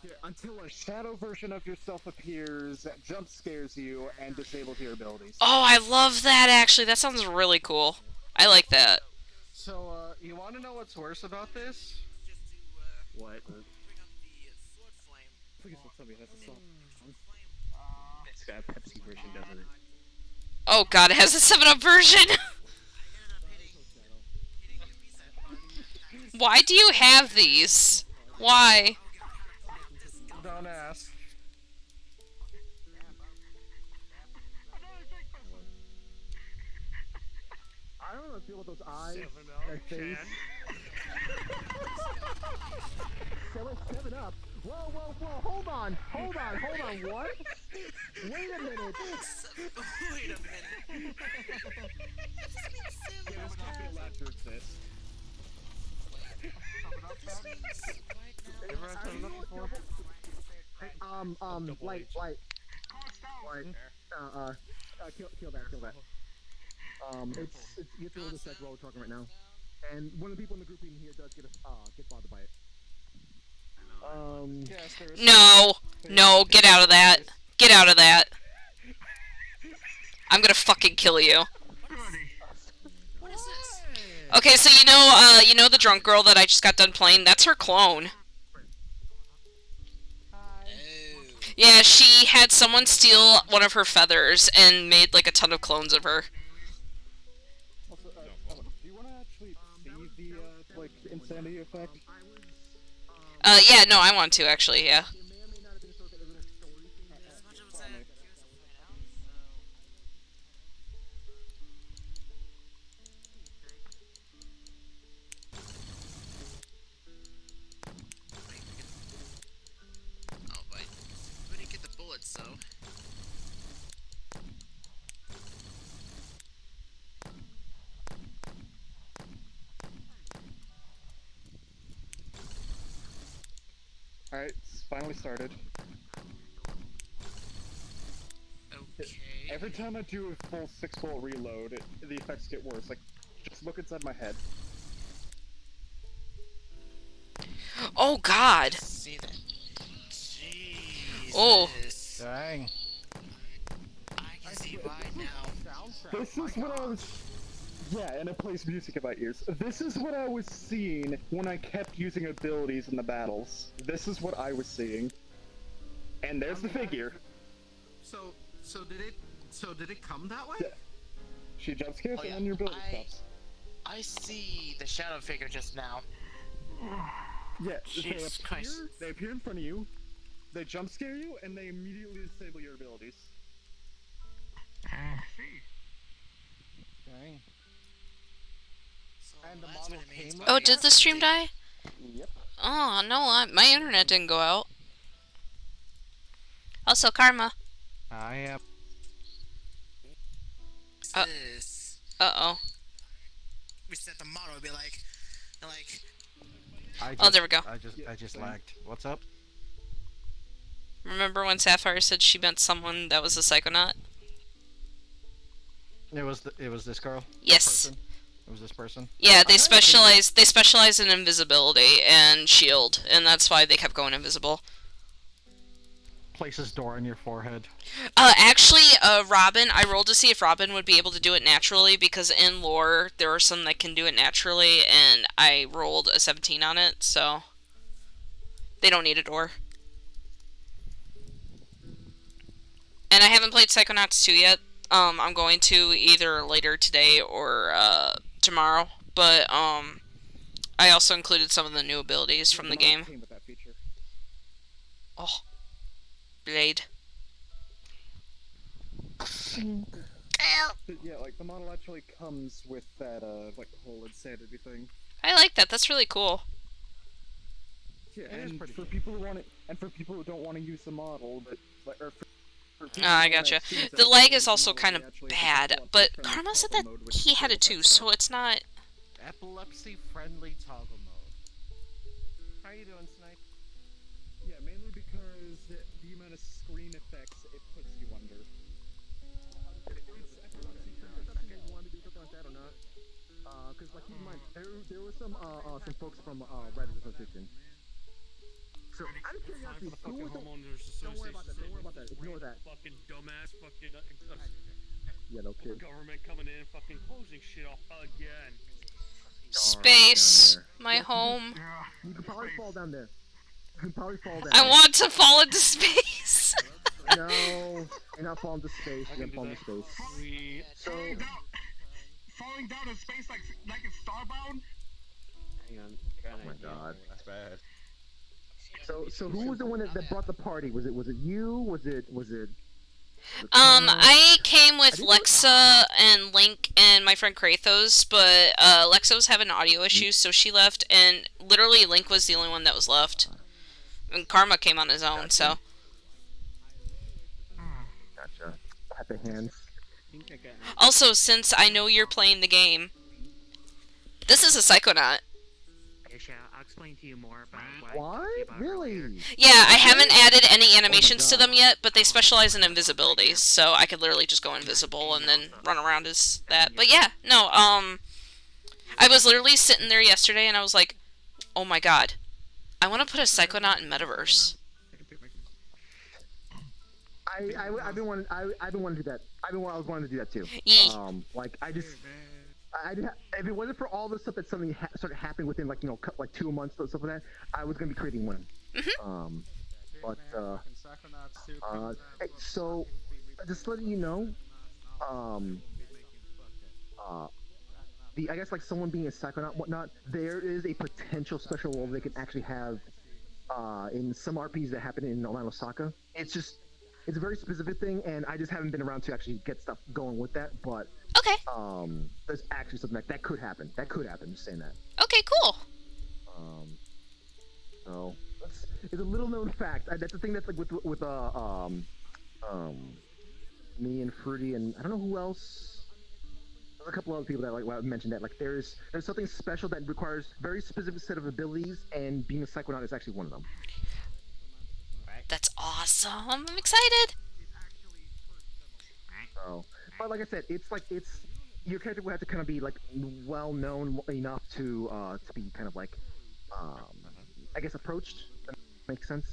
Yeah, until a shadow version of yourself appears that jump scares you and disables your abilities. Oh, I love that, actually. That sounds really cool. I like that. So, you want to know what's worse about this? What? Please don't tell me that's a song. It's got a Pepsi version, doesn't it? Oh god, it has a 7-Up version! Why do you have these? Why? Don't ask. I don't know what to feel with those eyes. That face. 7-Up. Whoa, hold on, what? Wait a minute. Wait a minute. Yeah, this can't be allowed to exist. Light. Kill that. It's you have to roll the sec while we're talking right now. And one of the people in the group in here does get bothered by it. No, get out of that. Get out of that. I'm gonna fucking kill you. What is this? Okay, so you know the drunk girl that I just got done playing? That's her clone. Yeah, she had someone steal one of her feathers and made like a ton of clones of her. Also, do you want to actually see the like insanity effect? Yeah, no, I want to actually, yeah. Oh, but we didn't get the bullets, so. Alright, it's finally started. Okay. Every time I do a full 6-volt reload, the effects get worse. Like, just look inside my head. Oh god. See that? Jesus. Oh. Dang. I can see why now. This is what I was... Yeah, and it plays music in my ears. This is what I was seeing when I kept using abilities in the battles. This is what I was seeing. And there's the figure. So did it come that way? Yeah. She jump scares and then your ability stops. I see the shadow figure just now. Yeah, Jesus Christ. They appear in front of you, they jump scare you, and they immediately disable your abilities. Dang. And the model came Oh, did the stream die? Yep. Oh, no, my internet didn't go out. Also, Karma. I am. Uh-oh. We set the model, be like... Oh, there we go. I just lagged. What's up? Remember when Sapphire said she meant someone that was a psychonaut? It was this girl? Yes. Person? It was this person? Yeah, they specialize in invisibility and shield, and that's why they kept going invisible. Place this door on your forehead. Actually, Robin, I rolled to see if Robin would be able to do it naturally, because in lore, there are some that can do it naturally, and I rolled a 17 on it, so they don't need a door. And I haven't played Psychonauts 2 yet. I'm going to either later today or tomorrow, but I also included some of the new abilities from the game. Came with that feature. Oh. Blade. Yeah, like the model actually comes with that like whole insanity thing. I like that. That's really cool. Yeah, It is and pretty for good. people who want to, and for people who don't want to use the model, but like, or for people I who wanna gotcha. experience The that lag full is also model, kind they of actually have bad, the but epilepsy-friendly Karma said toggle that mode, which he had it disables too, that so stuff. it's not. Epilepsy-friendly toggle mode. How you doing, Snipe? Yeah, mainly because the amount of screen effects it puts you under. It's epilepsy. It's up to you if you want to do something like that or not. Because like keep in mind, there were some folks from Writers Association. So out of curiosity, who was the homeowners Don't worry about that. Don't worry about that. Ignore that. Fucking dumbass fucking Yeah, no kidding. government coming in and fucking closing shit off again. Space, my home. You can probably fall down there. You can probably fall down. I want to fall into space. No, you're not falling to space. You're gonna fall into space. So, Falling down in space like it's starbound? Hang on. oh my god. That's bad. So who was the one that brought the party? Was it you? Was it? I came with Lexa and Link and my friend Kratos, but Lexa was having audio issues, so she left, and literally Link was the only one that was left. And Karma came on his own, so. Gotcha. Happy hands. Also, since I know you're playing the game, this is a Psychonaut. I'll explain to you more about What? Really? Yeah, I haven't added any animations to them yet, but they specialize in invisibility, so I could literally just go invisible and then run around as that. But yeah, no, I was literally sitting there yesterday and I was like, oh my god, I want to put a Psychonaut in Metaverse. I've been wanting to do that. I was wanting to do that too. Yee. Like if it wasn't for all the stuff that suddenly started happening within like like 2 months or stuff like that, I was gonna be creating one. But hey, so just letting you know, I guess like someone being a psychonaut and whatnot, there is a potential special role they can actually have in some RPs that happen in Orlandosaka. It's a very specific thing, and I just haven't been around to actually get stuff going with that. But okay, there's actually something that could happen. That could happen. Just saying that. Okay, cool. So it's a little known fact. That's the thing that's like with me and Fruity and I don't know who else. There's a couple other people that like mentioned that like there's something special that requires very specific set of abilities, and being a psychonaut is actually one of them. That's awesome. I'm excited. So, but like I said, it's your character will have to kind of be like well known enough to be kind of like I guess approached. That makes sense.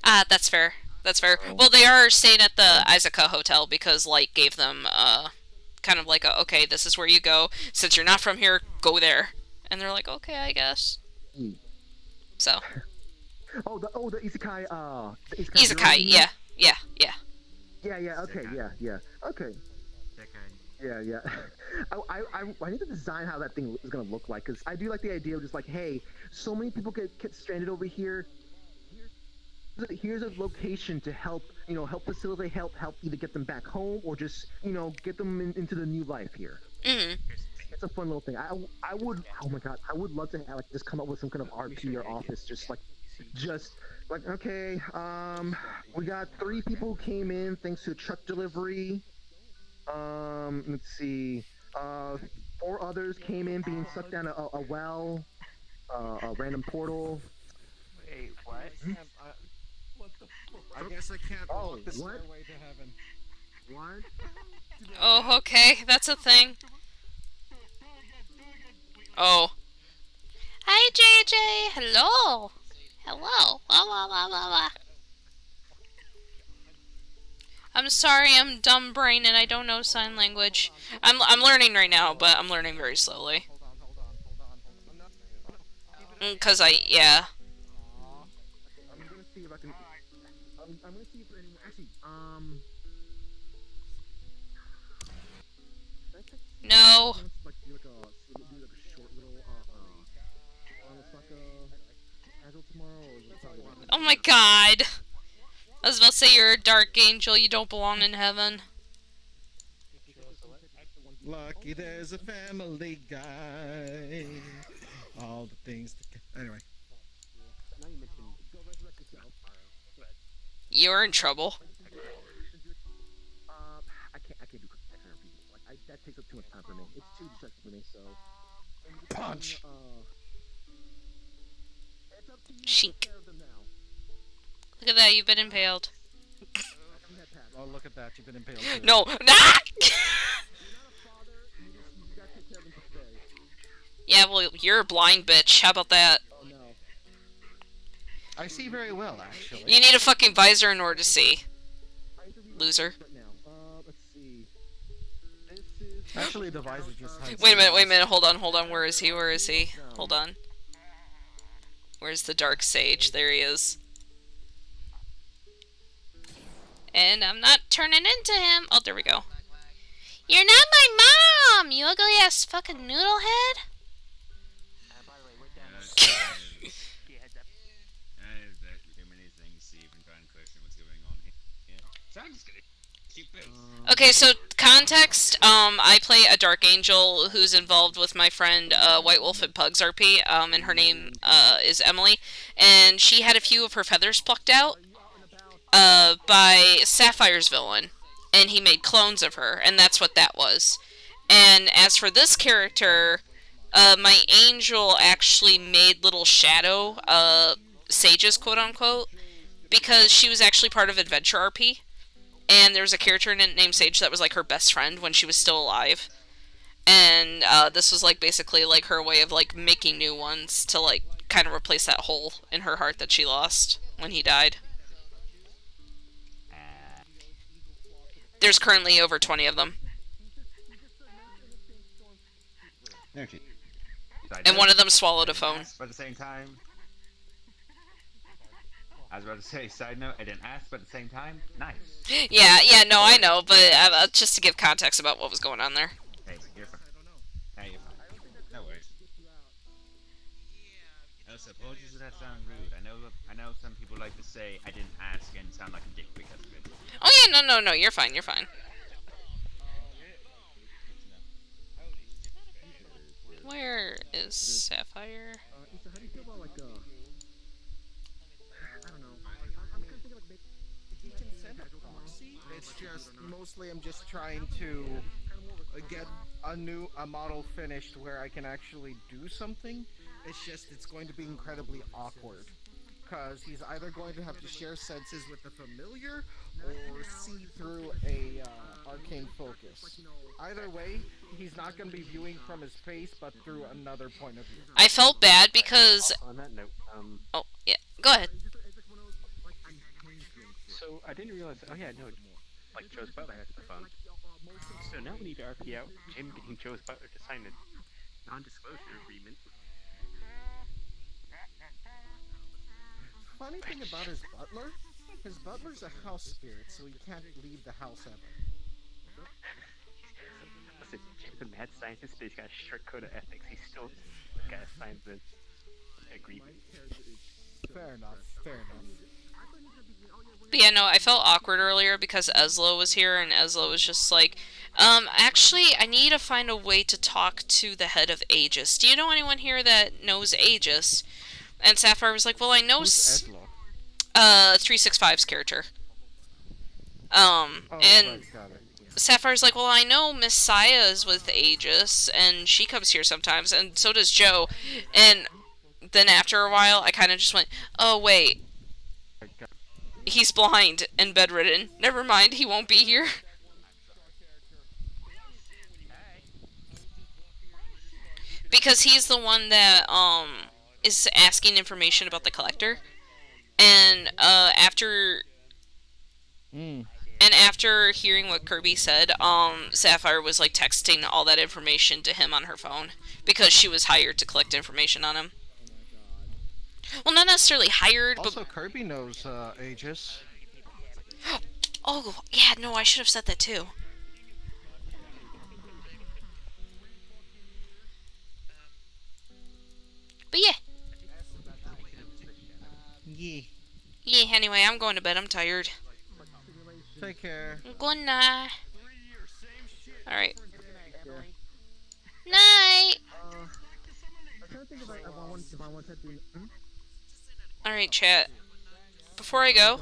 That's fair. That's fair. Well, they are staying at the Isaka Hotel because Light gave them kind of like a, okay, this is where you go. Since you're not from here, go there. And they're like, okay, I guess. So. The isekai, Isekai, yeah. Okay, okay. Yeah. I need to design how that thing is gonna look like, because I do like the idea of just like, hey, so many people get stranded over here. Here's a location to help facilitate, help either get them back home or just get them into the new life here. Mm-hmm. It's a fun little thing. I would, oh my god, I would love to have, like, just come up with some kind of RP or office, just like okay, we got 3 people who came in thanks to a truck delivery. Let's see, 4 others came in being sucked down a well, a random portal. Wait, what? I guess I can't walk the what? stairway to heaven. What? Oh, okay, that's a thing. Oh. Hi, JJ. Hello. Hello. I'm sorry, I'm dumb brain and I don't know sign language. I'm learning right now, but I'm learning very slowly. Cause yeah. I'm gonna see if I can. I'm gonna see if anyone actually. No. Like do like a short little Orlandosaka casual tomorrow, or is it probably like... Oh my god. I was about to say you're a dark angel. You don't belong in heaven. Lucky there's a family guy. All the things. Anyway. Now you mention you're in trouble. I can't do quick therapy. Like, that takes up too much time for me. It's too distracting for me, so... Punch! It's up to you to Shink. take care of them now. Look at that, you've been impaled. Oh, look at that, you've been impaled too. No! Nah! You're not a father, you gotta take care of them today. Yeah, well, you're a blind bitch. How about that? Oh no. I see very well, actually. You need a fucking visor in order to see. Loser. Right now. Let's see. This is... Actually, the visor just hides. Wait a minute, hold on. Where is he? Hold on. Where's the dark sage? There he is. And I'm not turning into him. Oh, there we go. You're not my mom, you ugly ass fucking noodle head. I have too many things to even try and question what's going on here. So I'm just gonna keep this. Okay, so context, I play a Dark Angel who's involved with my friend White Wolf and Pugs RP, and her name is Emily, and she had a few of her feathers plucked out by Sapphire's villain, and he made clones of her, and that's what that was. And as for this character, my angel actually made little shadow sages, quote-unquote, because she was actually part of Adventure RP. And there was a character in it named Sage that was like her best friend when she was still alive. And this was like basically like her way of like making new ones to like kind of replace that hole in her heart that she lost when he died. There's currently over 20 of them. And one of them swallowed a phone. But at the same time, I was about to say, side note, I didn't ask, but at the same time, nice. Yeah, no, I know, but just to give context about what was going on there. Hey, you're fine. Hey, you're fine. No worries. Also, apologies if that sounds rude. I know some people like to say I didn't ask and sound like a dick because of it. Oh yeah, no, you're fine. Where is Sapphire? Issa, how do you feel about, like, I don't know. I'm kind of thinking, like, He can send a proxy. It's just, mostly I'm just trying to get a model finished where I can actually do something. It's just, it's going to be incredibly awkward. Because he's either going to have to share senses with the familiar or see through a arcane focus. Either way, he's not going to be viewing from his face, but through another point of view. I felt bad because... On that note, Oh, yeah. Go ahead. So I didn't realize. Oh yeah, no. Like Joe's butler has the phone. So now we need to RP out Jim getting Joe's butler to sign a non-disclosure agreement. Funny thing about his butler's a house spirit, so he can't leave the house ever. Listen, Jim's a mad scientist, but he's got a strict code of ethics. He's still gotta sign the agreement. Fair enough. But yeah, no, I felt awkward earlier because Eslo was here, and Eslo was just like, actually, I need to find a way to talk to the head of Aegis. Do you know anyone here that knows Aegis? And Sapphire was like, well, I know... Who's Eslo? 365's character. And right, got it. Sapphire's like, well, I know Miss Saya's with Aegis, and she comes here sometimes, and so does Joe. And then after a while, I kind of just went, oh, wait. He's blind and bedridden. Never mind, he won't be here. Because he's the one that, is asking information about the collector. And, after hearing what Kirby said, Sapphire was, like, texting all that information to him on her phone. Because she was hired to collect information on him. Well, not necessarily hired, also, but... Kirby knows, Aegis. Oh, yeah, no, I should have said that, too. But yeah. Yeah, anyway, I'm going to bed. I'm tired. Take care. Good night. Alright. Night! Alright, chat. Before I go,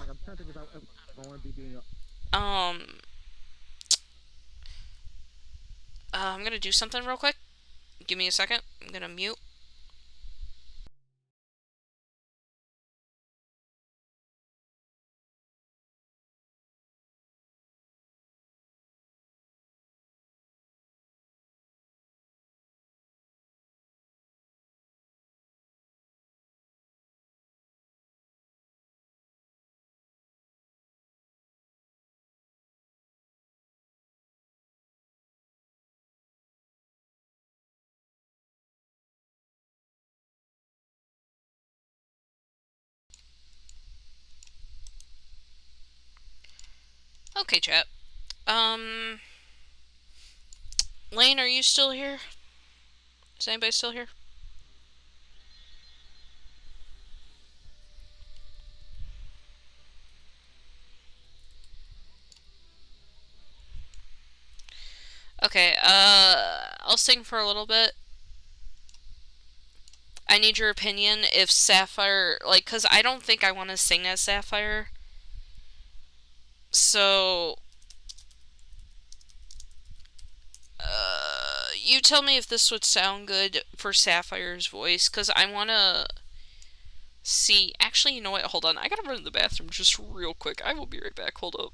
I want to be doing I'm gonna do something real quick. Give me a second. I'm gonna mute. Okay, chat. Lane, are you still here? Is anybody still here? Okay, I'll sing for a little bit. I need your opinion if Sapphire, like, cause I don't think I want to sing as Sapphire. So, you tell me if this would sound good for Sapphire's voice, cause I wanna see. Actually, you know what? Hold on, I gotta run to the bathroom just real quick. I will be right back. Hold up.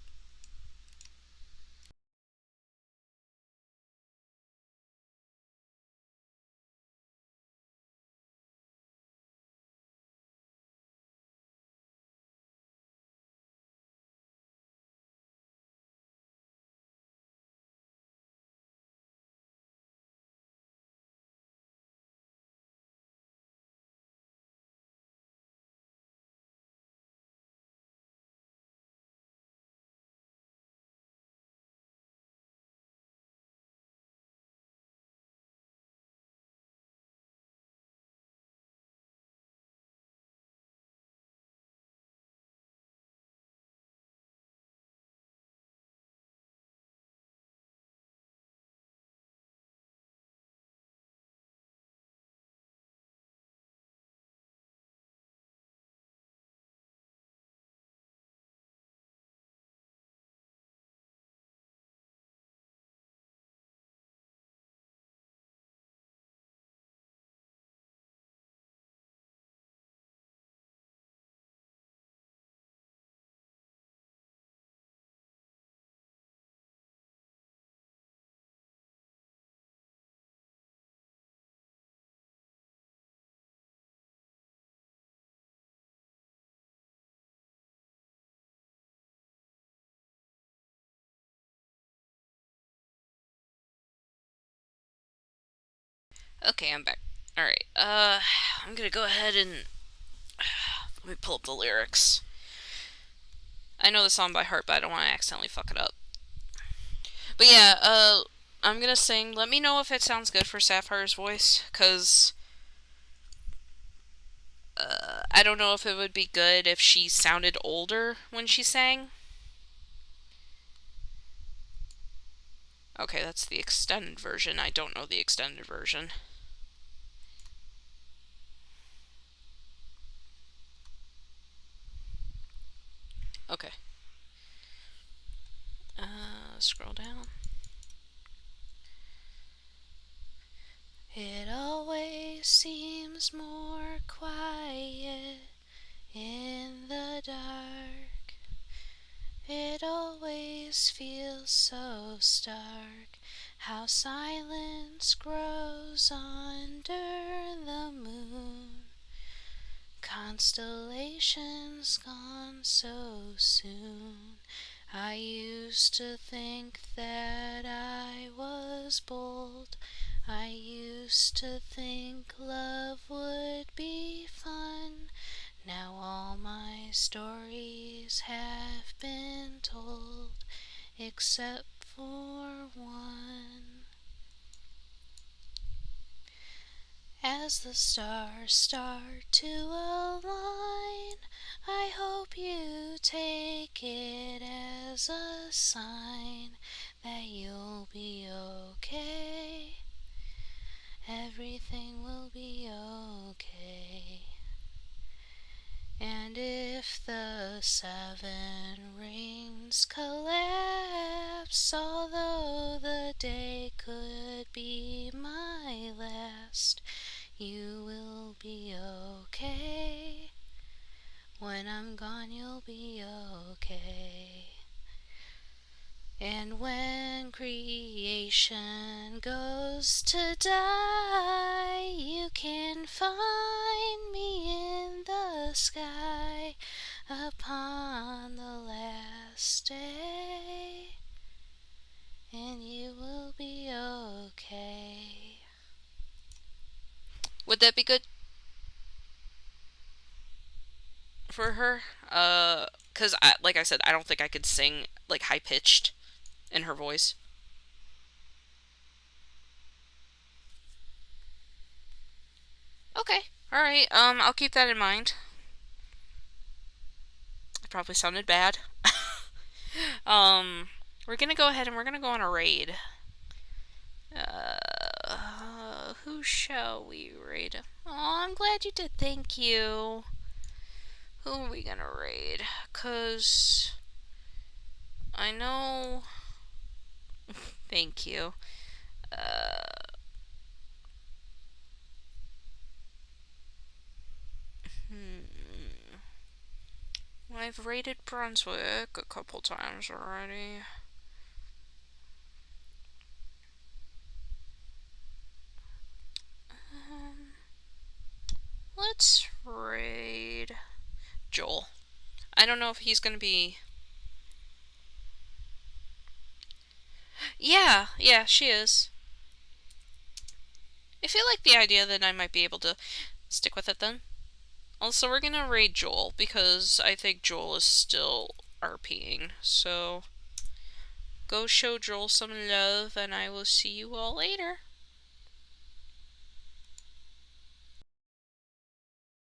Okay, I'm back. Alright, I'm gonna go ahead and let me pull up the lyrics. I know the song by heart, but I don't want to accidentally fuck it up. But yeah, I'm gonna sing. Let me know if it sounds good for Sapphire's voice, cause I don't know if it would be good if she sounded older when she sang. Okay, that's the extended version. I don't know the extended version. Okay. Scroll down. It always seems more quiet in the dark. It always feels so stark. How silence grows under the moon. Constellations gone so soon. I used to think that I was bold. I used to think love would be fun. Now all my stories have been told, except for one. As the stars start to align, I hope you take it as a sign that you'll be okay. Everything will be okay. And if the 7 rings collapse, although the day could be my last, you will be okay. When I'm gone, you'll be okay. And when creation goes to die, you can find me in the sky upon the last day, and you will be okay. Would that be good for her? Cause like I said, I don't think I could sing like high pitched in her voice. Okay, alright, I'll keep that in mind. It probably sounded bad. We're gonna go ahead and we're gonna go on a raid. Who shall we raid? Oh, I'm glad you did, thank you. Who are we gonna raid? 'Cause I know... Thank you. I've raided Brunswick a couple times already. Let's raid Joel. I don't know if he's gonna be... Yeah, she is. If you like the idea, then I might be able to stick with it then. Also, we're gonna raid Joel, because I think Joel is still RPing, so... Go show Joel some love, and I will see you all later.